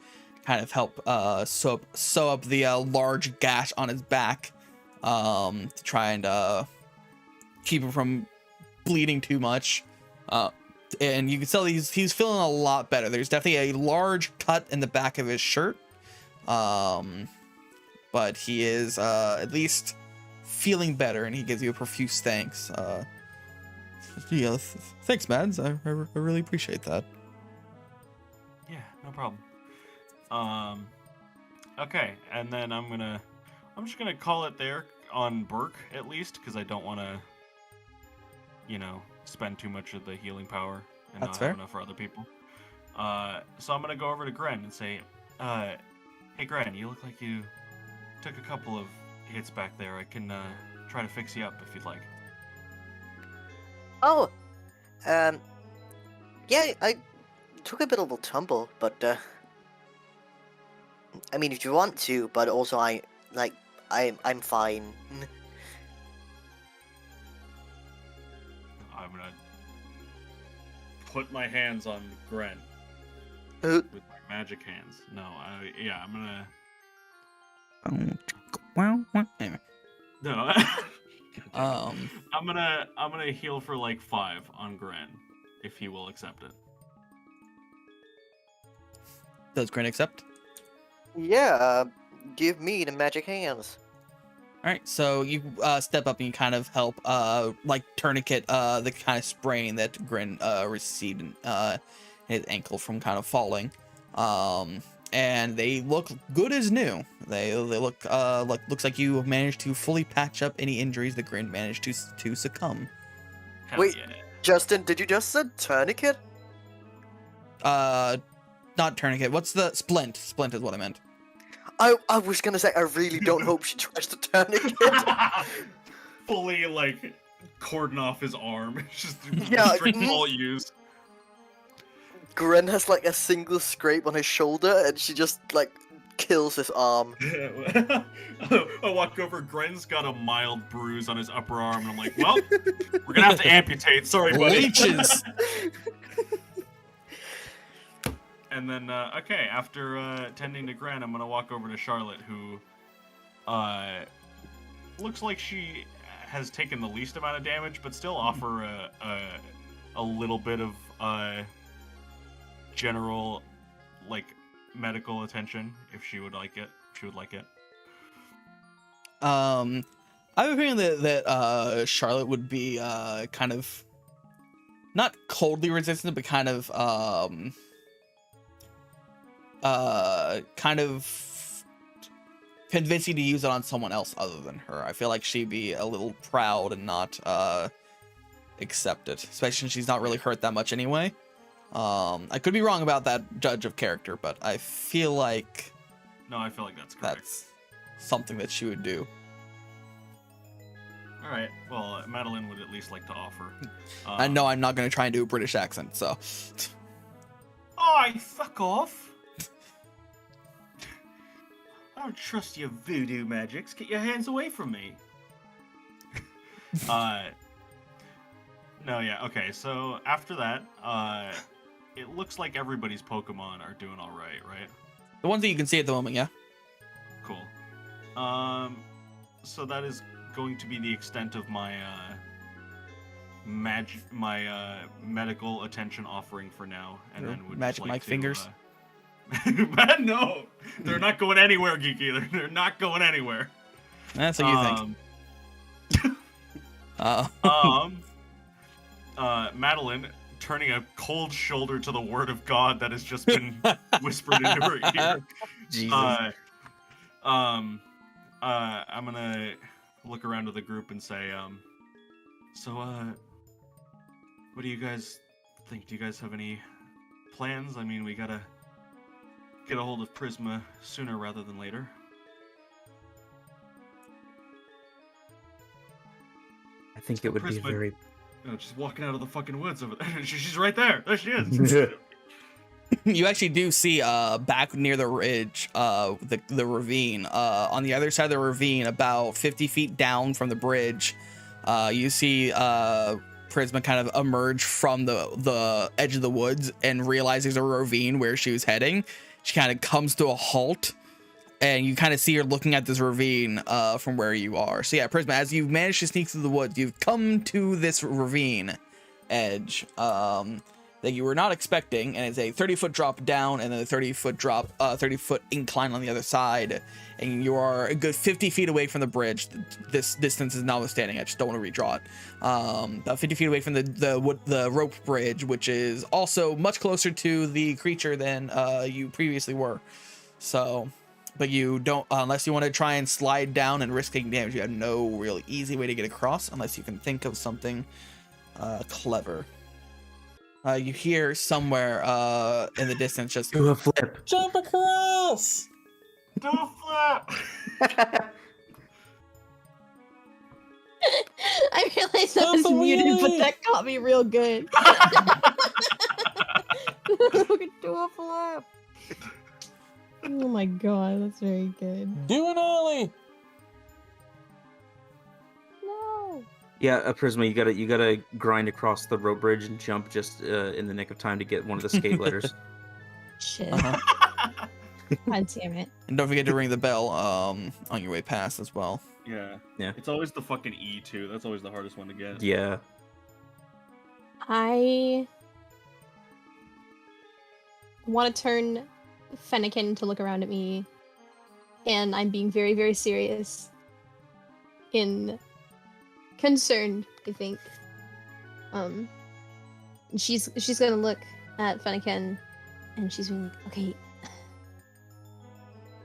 kind of help sew up the large gash on his back to try and keep him from bleeding too much. And you can tell he's feeling a lot better. There's definitely a large cut in the back of his shirt, but he is at least feeling better, and he gives you a profuse thanks. Yeah, thanks, Mads. I really appreciate that. Yeah, no problem. Okay, and then I'm just gonna call it there on Burke at least, because I don't want to, spend too much of the healing power and That's not fair. have enough for other people. So I'm gonna go over to Gren and say, hey Gren, you look like you took a couple of hits back there. I can try to fix you up if you'd like. Oh, yeah, I took a bit of a tumble, but I mean, if you want to, but also I'm fine. I'm gonna put my hands on Gren with my magic hands. No, I'm gonna. Anyway. No. I'm gonna heal for like 5 on Gren, if he will accept it. Does Grin accept? Yeah, give me the magic hands. All right, so you step up and you kind of help, like tourniquet, the kind of sprain that Grin received in his ankle from kind of falling, and they look good as new. They look looks like you have managed to fully patch up any injuries that Grin managed to succumb. Wait, Justin, did you just say tourniquet? Not tourniquet. What's the splint? Splint is what I meant. I was gonna say I really don't hope she tries to tourniquet. Fully like cordon off his arm. Just Yeah, strict fault use. Gren has like a single scrape on his shoulder, and she just like kills his arm. I walk over. Gren's got a mild bruise on his upper arm, and I'm like, "Well, we're gonna have to amputate. Sorry, buddy." Leeches. And then, okay, after tending to Gren, I'm gonna walk over to Charlotte, who looks like she has taken the least amount of damage, but still offer a little bit of general, like, medical attention if she would like it. I have a feeling that Charlotte would be kind of not coldly resistant, but kind of convince you to use it on someone else other than her. I feel like she'd be a little proud and not accept it, especially since she's not really hurt that much anyway. I could be wrong about that judge of character, but I feel like No, I feel like that's correct. that's something that she would do. All right. Well, Madeline would at least like to offer. I know I'm not going to try and do a British accent, so. Oh, fuck off! I don't trust your voodoo magics. Get your hands away from me. No, yeah, okay. So after that, it looks like everybody's Pokemon are doing all right? The ones that you can see at the moment, yeah. Cool. So that is going to be the extent of my medical attention offering for now, and then would Magic just like Mike to, fingers. No, they're not going anywhere, Geeky. They're not going anywhere. That's what you think. Madeline turning a cold shoulder to the word of God that has just been whispered into her ear. Jesus. I'm gonna look around to the group and say, what do you guys think? Do you guys have any plans? I mean, we gotta get a hold of Prisma sooner rather than later. I think it would be Prisma- very. Oh, she's walking out of the fucking woods over there. She's right there. There she is. You actually do see back near the ridge, the ravine. On the other side of the ravine, about 50 feet down from the bridge, you see Prisma kind of emerge from the edge of the woods and realize there's a ravine where she was heading. She kind of comes to a halt, and you kind of see her looking at this ravine from where you are. So yeah, Prisma, as you've managed to sneak through the woods, you've come to this ravine edge that you were not expecting, and it's a 30-foot drop down and then a 30-foot incline on the other side, and you are a good 50 feet away from the bridge. This distance is notwithstanding, I just don't want to redraw it. About 50 feet away from the rope bridge, which is also much closer to the creature than you previously were. So, but you don't, unless you want to try and slide down and risk taking damage, you have no really easy way to get across unless you can think of something clever. You hear somewhere in the distance just do a flip. Jump across. Do a flip. I realized I was muted, but that got me real good. Look at do a flip. Oh my god, that's very good. Do an ollie. No. Yeah, Prisma, you gotta grind across the rope bridge and jump just in the nick of time to get one of the skate letters. Shit. Uh-huh. God damn it. And don't forget to ring the bell on your way past as well. Yeah. Yeah. It's always the fucking E too. That's always the hardest one to get. Yeah. I want to turn Fennekin to look around at me, and I'm being very, very serious. Concerned, I think. She's gonna look at Fennekin, and she's being like, okay,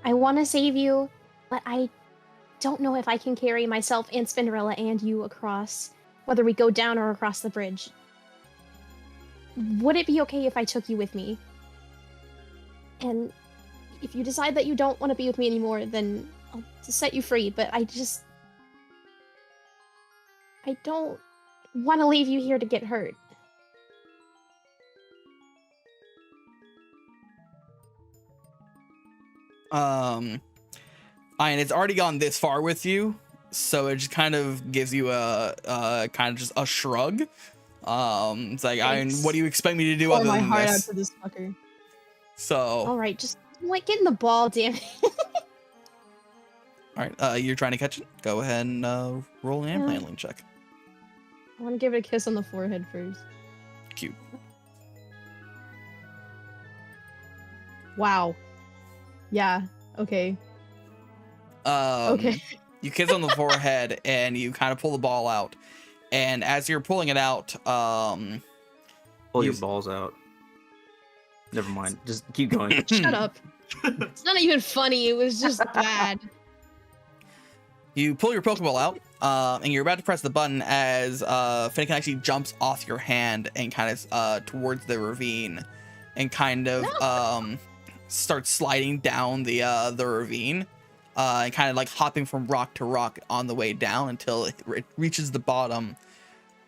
I want to save you, but I don't know if I can carry myself and Spinderella and you across, whether we go down or across the bridge. Would it be okay if I took you with me? And if you decide that you don't want to be with me anymore, then I'll set you free, but I don't want to leave you here to get hurt. And it's already gone this far with you, so it just kind of gives you a kind of just a shrug. It's like, what do you expect me to do Pour other my than heart out this? to this fucker. So, All right, just get in the ball, damn it. all right, you're trying to catch it. Go ahead and roll an amp handling check. I want to give it a kiss on the forehead first. Cute. Wow. Yeah. Okay. Okay. You kiss on the forehead and you kind of pull the ball out. And as you're pulling it out, pull your balls out. Never mind. Just keep going. Shut up. It's not even funny. It was just bad. You pull your Pokeball out, and you're about to press the button as Finnegan actually jumps off your hand and kind of towards the ravine, and kind of starts sliding down the ravine, and kind of like hopping from rock to rock on the way down until it reaches the bottom,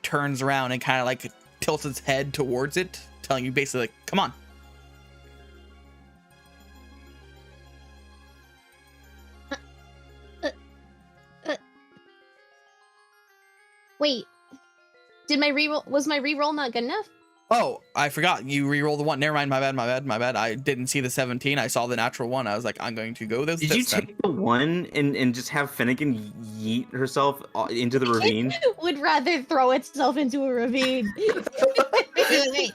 turns around and kind of like tilts its head towards it, telling you basically like, "Come on." Wait, did my reroll was my reroll not good enough? Oh, I forgot. You re-rolled the one. Never mind. My bad. I didn't see the 17. I saw the natural one. I was like, I'm going to go this. Did you take the one and just have Finnegan yeet herself into the ravine? Would rather throw itself into a ravine. Wait.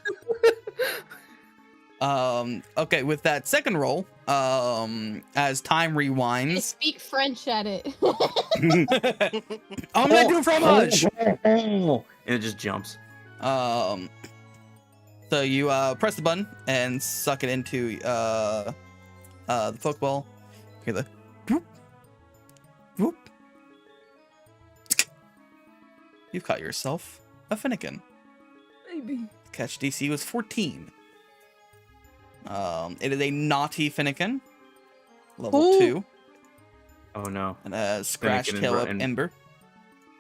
Okay, with that second roll, as time I rewinds. speak French at it. I'm not doing fromage. And it just jumps. So you press the button and suck it into the Pokeball. Hear the whoop, whoop. You've caught yourself a Finnegan. Baby. Catch DC was 14. It is a naughty Finnegan. Level 2. Oh no. And a scratch tail up Ember.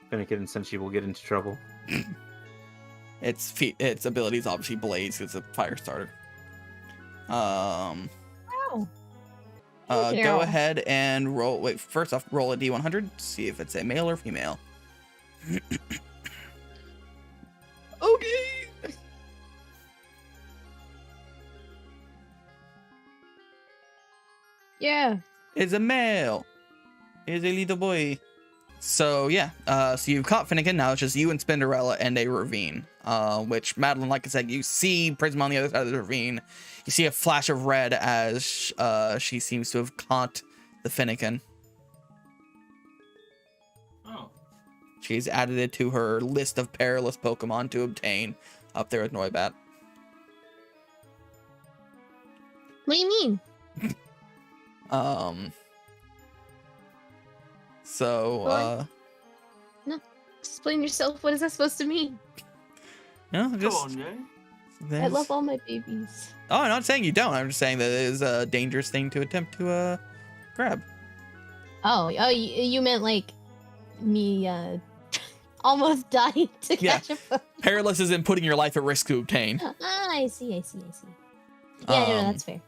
Finnegan and Senshi will get into trouble. Its ability is obviously Blaze. It's a fire starter. Ow. Go ahead and roll. Wait, first off, roll a D100. See if it's a male or female. Okay. Yeah. It's a male. It's a little boy. So yeah, so you've caught Finnegan. Now it's just you and Spinderella and a ravine. Which Madeline, like I said, you see Prisma on the other side of the ravine. You see a flash of red as she seems to have caught the Finnegan. Oh. She's added it to her list of perilous Pokemon to obtain up there with Noibat. What do you mean? So No. Explain yourself. What is that supposed to mean? no, just Come on, Jay. I there's- love all my babies. Oh, I'm not saying you don't. I'm just saying that it is a dangerous thing to attempt to grab. Oh, you meant like me almost dying to Yeah. catch a Pokemon. Perilous is in putting your life at risk to obtain. Ah, I see. Yeah, no, that's fair.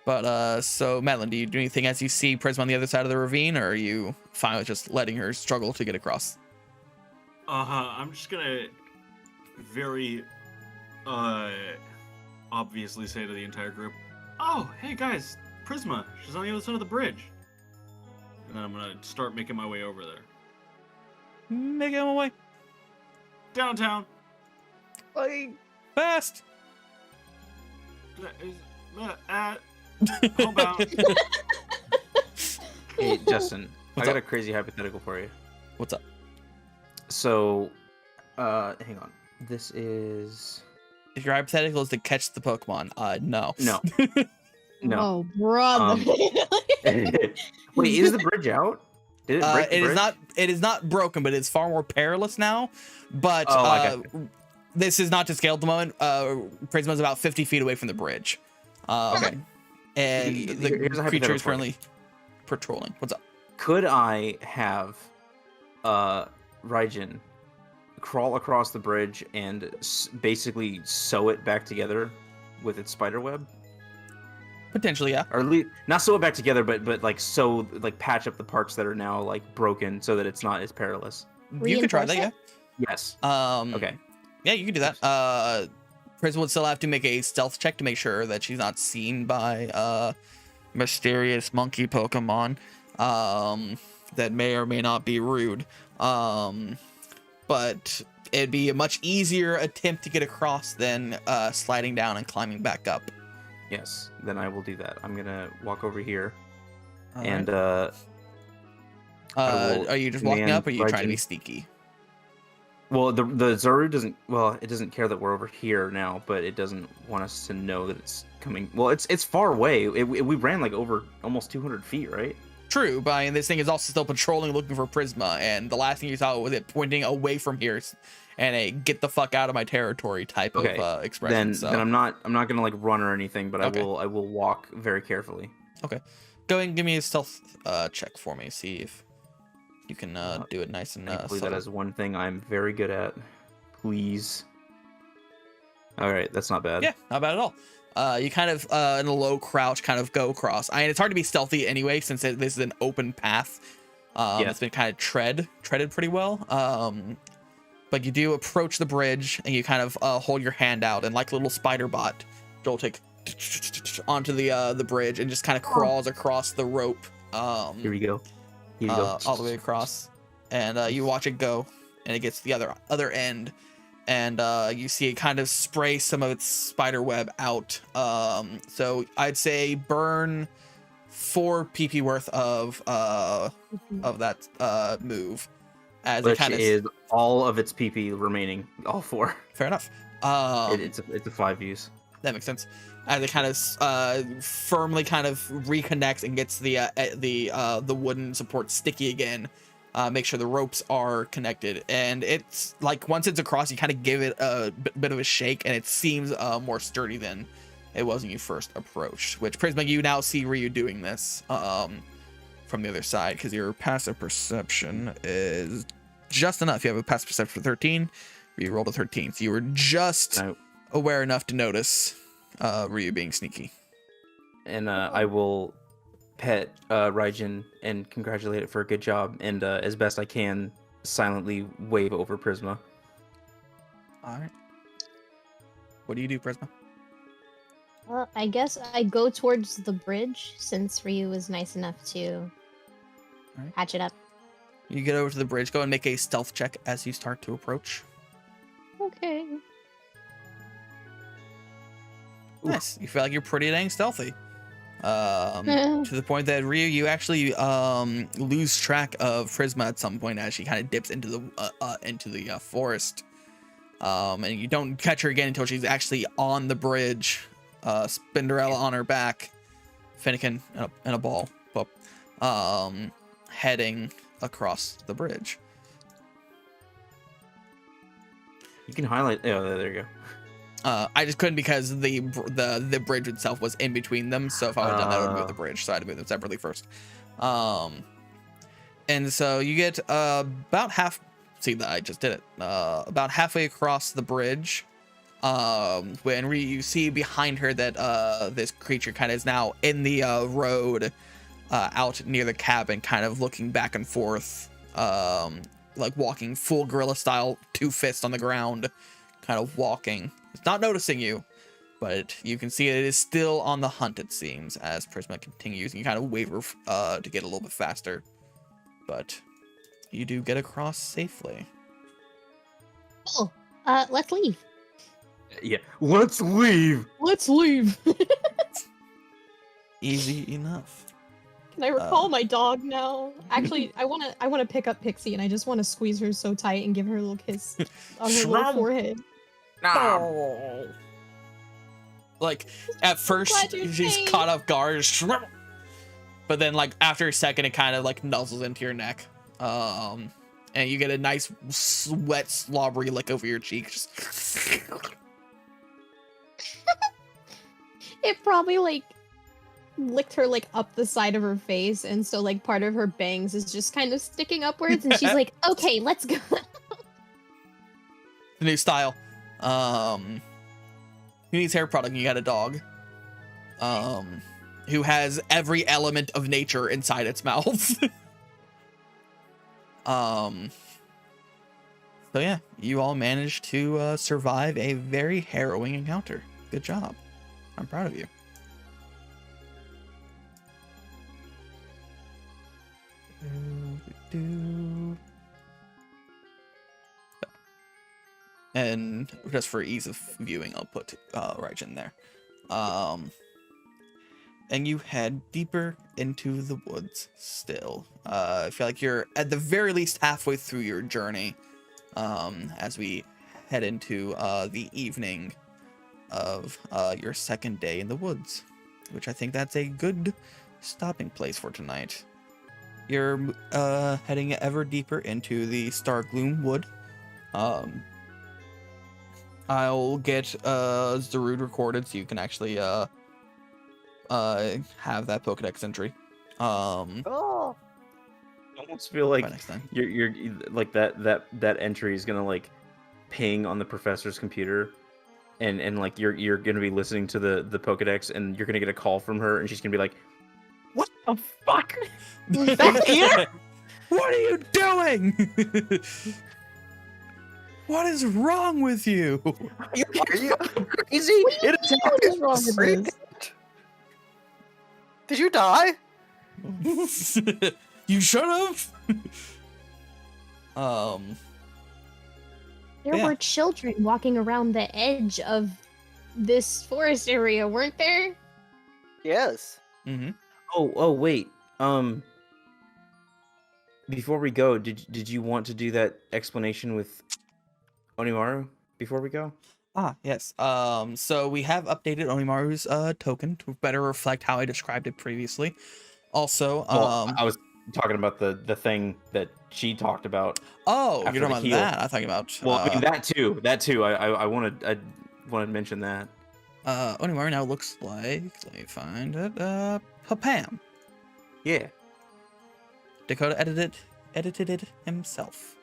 But so Madeline, do you do anything as you see Prism on the other side of the ravine, or are you fine with just letting her struggle to get across? I'm just gonna very obviously say to the entire group, "Oh, hey guys, Prisma, she's on the other side of the bridge." And then I'm gonna start making my way over there. Making my way Downtown. fast. Homebound. Hey, Justin, What's I got up? a crazy hypothetical for you. What's up? So, hang on. This is... If your hypothetical is to catch the Pokemon, no. No. No. Oh, brother. Wait, is the bridge out? Did it break the It is bridge? not. It is not broken, but it's far more perilous now. But Oh, I got this is not to scale at the moment. Prisma is about 50 feet away from the bridge. Okay. And Here's a the hypothetical creature is for you. currently patrolling. What's up? Could I have Raijin crawl across the bridge and basically sew it back together with its spider web? Potentially, yeah. Or at least not sew it back together, but like sew, like patch up the parts that are now like broken so that it's not as perilous. You could try that, yeah. Yes. Okay. Yeah, you can do that. Prism would still have to make a stealth check to make sure that she's not seen by mysterious monkey Pokemon that may or may not be rude. But it'd be a much easier attempt to get across than sliding down and climbing back up. Yes. Then I will do that. I'm gonna walk over here, All and right. Are you just walking command up, or are you trying to be Raijin- sneaky? Well, the Zarude doesn't. Well, it doesn't care that we're over here now, but it doesn't want us to know that it's coming. Well, it's far away. We ran like over almost 200 feet, right? True, but I mean, this thing is also still patrolling, looking for Prisma, and the last thing you saw was it pointing away from here, and a "get the fuck out of my territory" type Okay. of expression. Then I'm not gonna like run or anything, but Okay. I will walk very carefully. Okay, go ahead and give me a stealth check for me. See if you can do it nice and Thankfully, that subtle. is one thing I'm very good at. Please. All right, that's not bad. Yeah, not bad at all. You kind of in a low crouch kind of go across. I mean, it's hard to be stealthy anyway since this is an open path. Yeah. It's been kind of treaded pretty well. But you do approach the bridge and you kind of hold your hand out, and like a little spider bot, Joel take onto the bridge and just kind of crawls across the rope. Here we go. Here we go. All the way across, and you watch it go, and it gets to the other end. And you see it kind of spray some of its spider web out. So I'd say burn 4 PP worth of that move, as Which it kind of is all of its PP remaining, all 4. Fair enough. It's a 5 use. That makes sense. As it kind of firmly kind of reconnects and gets the wooden support sticky again. Make sure the ropes are connected, and it's like once it's across, you kind of give it a bit of a shake, and it seems more sturdy than it was when you first approached. Which Prisma, you now see Ryu doing this from the other side, because your passive perception is just enough. You have a passive perception for 13. Ryu rolled a 13, so you were just aware enough to notice Ryu being sneaky. And I will pet Raijin and congratulate it for a good job, and as best I can, silently wave over Prisma. All right. What do you do, Prisma? Well, I guess I go towards the bridge since Ryu was nice enough to patch it up. You get over to the bridge. Go and make a stealth check as you start to approach. Okay. Nice. You feel like you're pretty dang stealthy. To the point that Ryu, you actually lose track of Prisma at some point as she kind of dips into the forest, and you don't catch her again until she's actually on the bridge, Spinderella on her back, Finnegan and a ball, heading across the bridge. You can highlight. Oh, there you go. I just couldn't because the bridge itself was in between them. So if I would have done that, I would have moved the bridge. So I had to move them separately first. And so you get about half. See that I just did it. About halfway across the bridge, when you see behind her that this creature kind of is now in the road, out near the cabin, kind of looking back and forth, like walking full gorilla style, 2 fists on the ground, kind of walking. It's not noticing you, but you can see it is still on the hunt, it seems, as Prisma continues. And you kind of waver to get a little bit faster, but you do get across safely. Cool. Let's leave. Yeah, let's leave. Let's leave. Easy enough. Can I recall my dog now? Actually, I wanna pick up Pixie, and I just want to squeeze her so tight and give her a little kiss on her little forehead. Oh. Like at first she's caught off guard, but then like after a second it kind of like nuzzles into your neck, and you get a nice wet slobbery lick over your cheek. It probably like licked her like up the side of her face, and so like part of her bangs is just kind of sticking upwards, and she's like, "Okay, let's go." The new style. Who needs hair product? You got a dog. Who has every element of nature inside its mouth. So yeah, you all managed to survive a very harrowing encounter. Good job. I'm proud of you. And just for ease of viewing, I'll put Raijin there. And you head deeper into the woods still. I feel like you're at the very least halfway through your journey, as we head into the evening of your second day in the woods, which I think that's a good stopping place for tonight. you're heading ever deeper into the Stargloom Wood. I'll get Zarude recorded so you can actually have that Pokedex entry. Oh. I almost feel like next time. you're like that entry is gonna like ping on the professor's computer, and like you're gonna be listening to the Pokedex, and you're gonna get a call from her, and she's gonna be like, "What the fuck? That's here? What are you doing? What is wrong with you? Are you crazy? What is wrong with this? Did you die? You should have. There were children walking around the edge of this forest area, weren't there? Yes. Mm-hmm. Oh wait. Before we go, did you want to do that explanation with Onimaru before we go? Yes. So we have updated Onimaru's token to better reflect how I described it previously. Also, Well, I was talking about the thing that she talked about. Oh, after you're the talking heal. about that. I'm talking about. Well, I mean that too. That too. I wanted to mention that. Onimaru now looks like, let me find it. Papam. Yeah. Dakota edited it himself.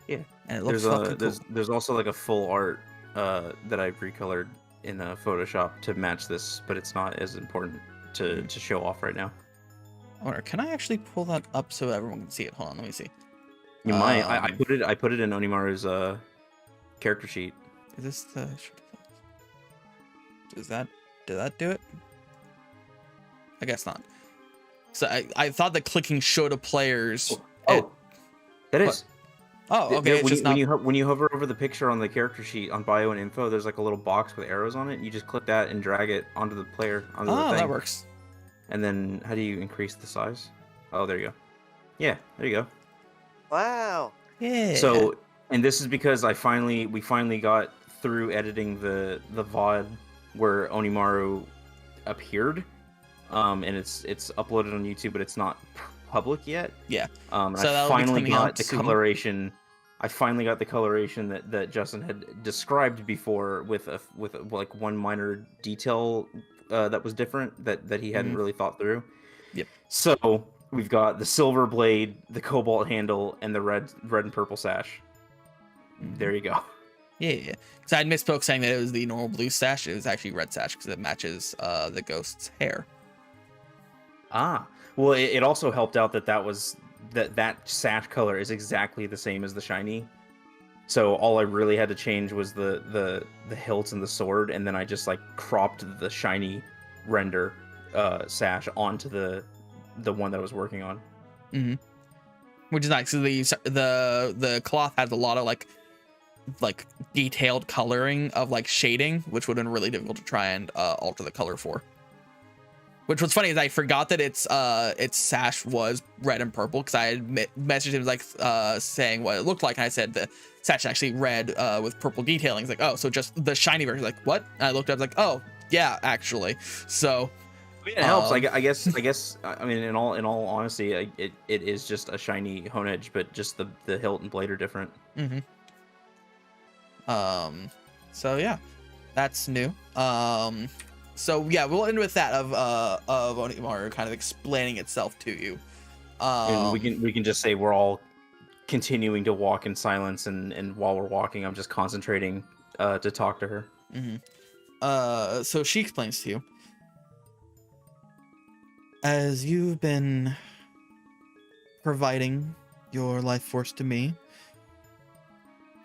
Yeah. And it looks there's fucking cool. there's also like a full art that I've recolored in Photoshop to match this, but it's not as important to show off right now. I wonder, can I actually pull that up so everyone can see it? Hold on, let me see. You might. I put it in Onimaru's character sheet. Is this the? Did that do it? I guess not. So I thought that clicking show to players. That is. Oh, okay. It's just not... when you hover over the picture on the character sheet on bio and info, there's like a little box with arrows on it. You just click that and drag it onto the player. Onto the thing. That works. And then how do you increase the size? Oh, there you go. Yeah, there you go. Wow. Yeah. So, and this is because we finally got through editing the VOD where Onimaru appeared, and it's uploaded on YouTube, but it's not public yet. Yeah. And So I finally got the soon. coloration. I finally got the coloration that Justin had described before with like one minor detail that was different that he hadn't really thought through. Yep. So we've got the silver blade, the cobalt handle, and the red and purple sash. There you go. Yeah. So I misspoke saying that it was the normal blue sash. It was actually red sash because it matches the ghost's hair. Well, it also helped out that sash color is exactly the same as the shiny. So all I really had to change was the hilts and the sword, and then I just like cropped the shiny render sash onto the one that I was working on. Mm-hmm. Which is nice. So the cloth has a lot of like detailed coloring of like shading, which would have been really difficult to try and alter the color for. Which was funny is I forgot that its sash was red and purple because I had messaged him like saying what it looked like, and I said the sash actually red with purple detailing. It's like, oh, so just the shiny version. Like, what? And I looked up, like, oh yeah, actually. So it helps. I guess. I mean, in all honesty, it is just a shiny hone edge, but just the hilt and blade are different. Mm-hmm. So yeah, that's new. So yeah, we'll end with that of Onimaru kind of explaining itself to you. And we can just say we're all continuing to walk in silence, and while we're walking, I'm just concentrating to talk to her. Mm-hmm. So she explains to you, as you've been providing your life force to me,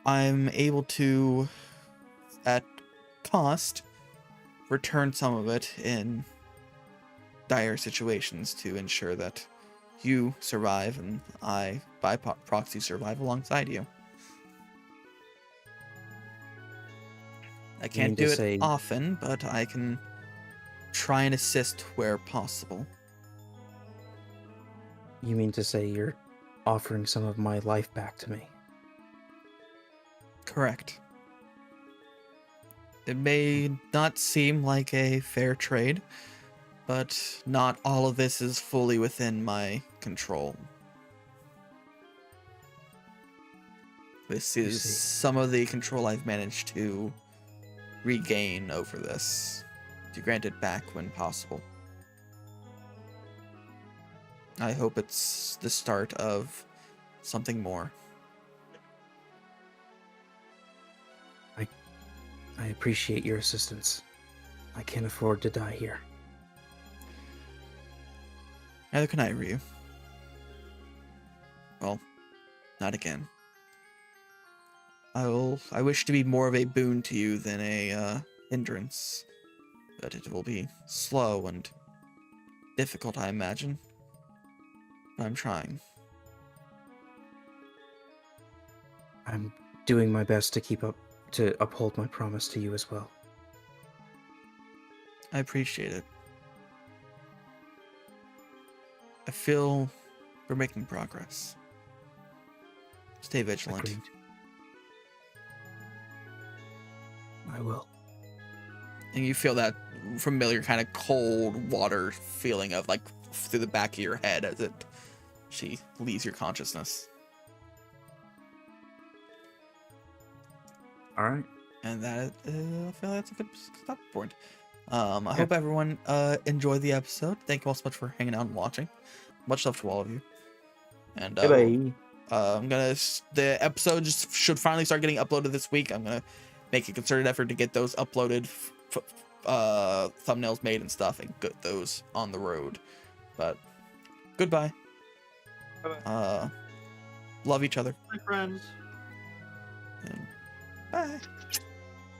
I'm able to, at cost, return some of it in dire situations to ensure that you survive and I, by proxy, survive alongside you. I can't do it often, but I can try and assist where possible. You mean to say you're offering some of my life back to me? Correct. It may not seem like a fair trade, but not all of this is fully within my control. This is some of the control I've managed to regain over this, to grant it back when possible. I hope it's the start of something more. I appreciate your assistance. I can't afford to die here. Neither can I, Ryu. Well, not again. I wish to be more of a boon to you than a hindrance, but it will be slow and difficult, I imagine. But I'm trying. I'm doing my best to uphold my promise to you as well. I appreciate it. I feel we're making progress. Stay vigilant. Agreed. I will. And you feel that familiar kind of cold water feeling of like through the back of your head as she leaves your consciousness. All right. And that I feel that's a good stop point. I hope everyone enjoyed the episode. Thank you all so much for hanging out and watching. Much love to all of you. And Bye-bye. The episode should finally start getting uploaded this week. I'm gonna make a concerted effort to get those uploaded, thumbnails made and stuff, and get those on the road. But goodbye. Bye-bye. Love each other. My friends. And bye.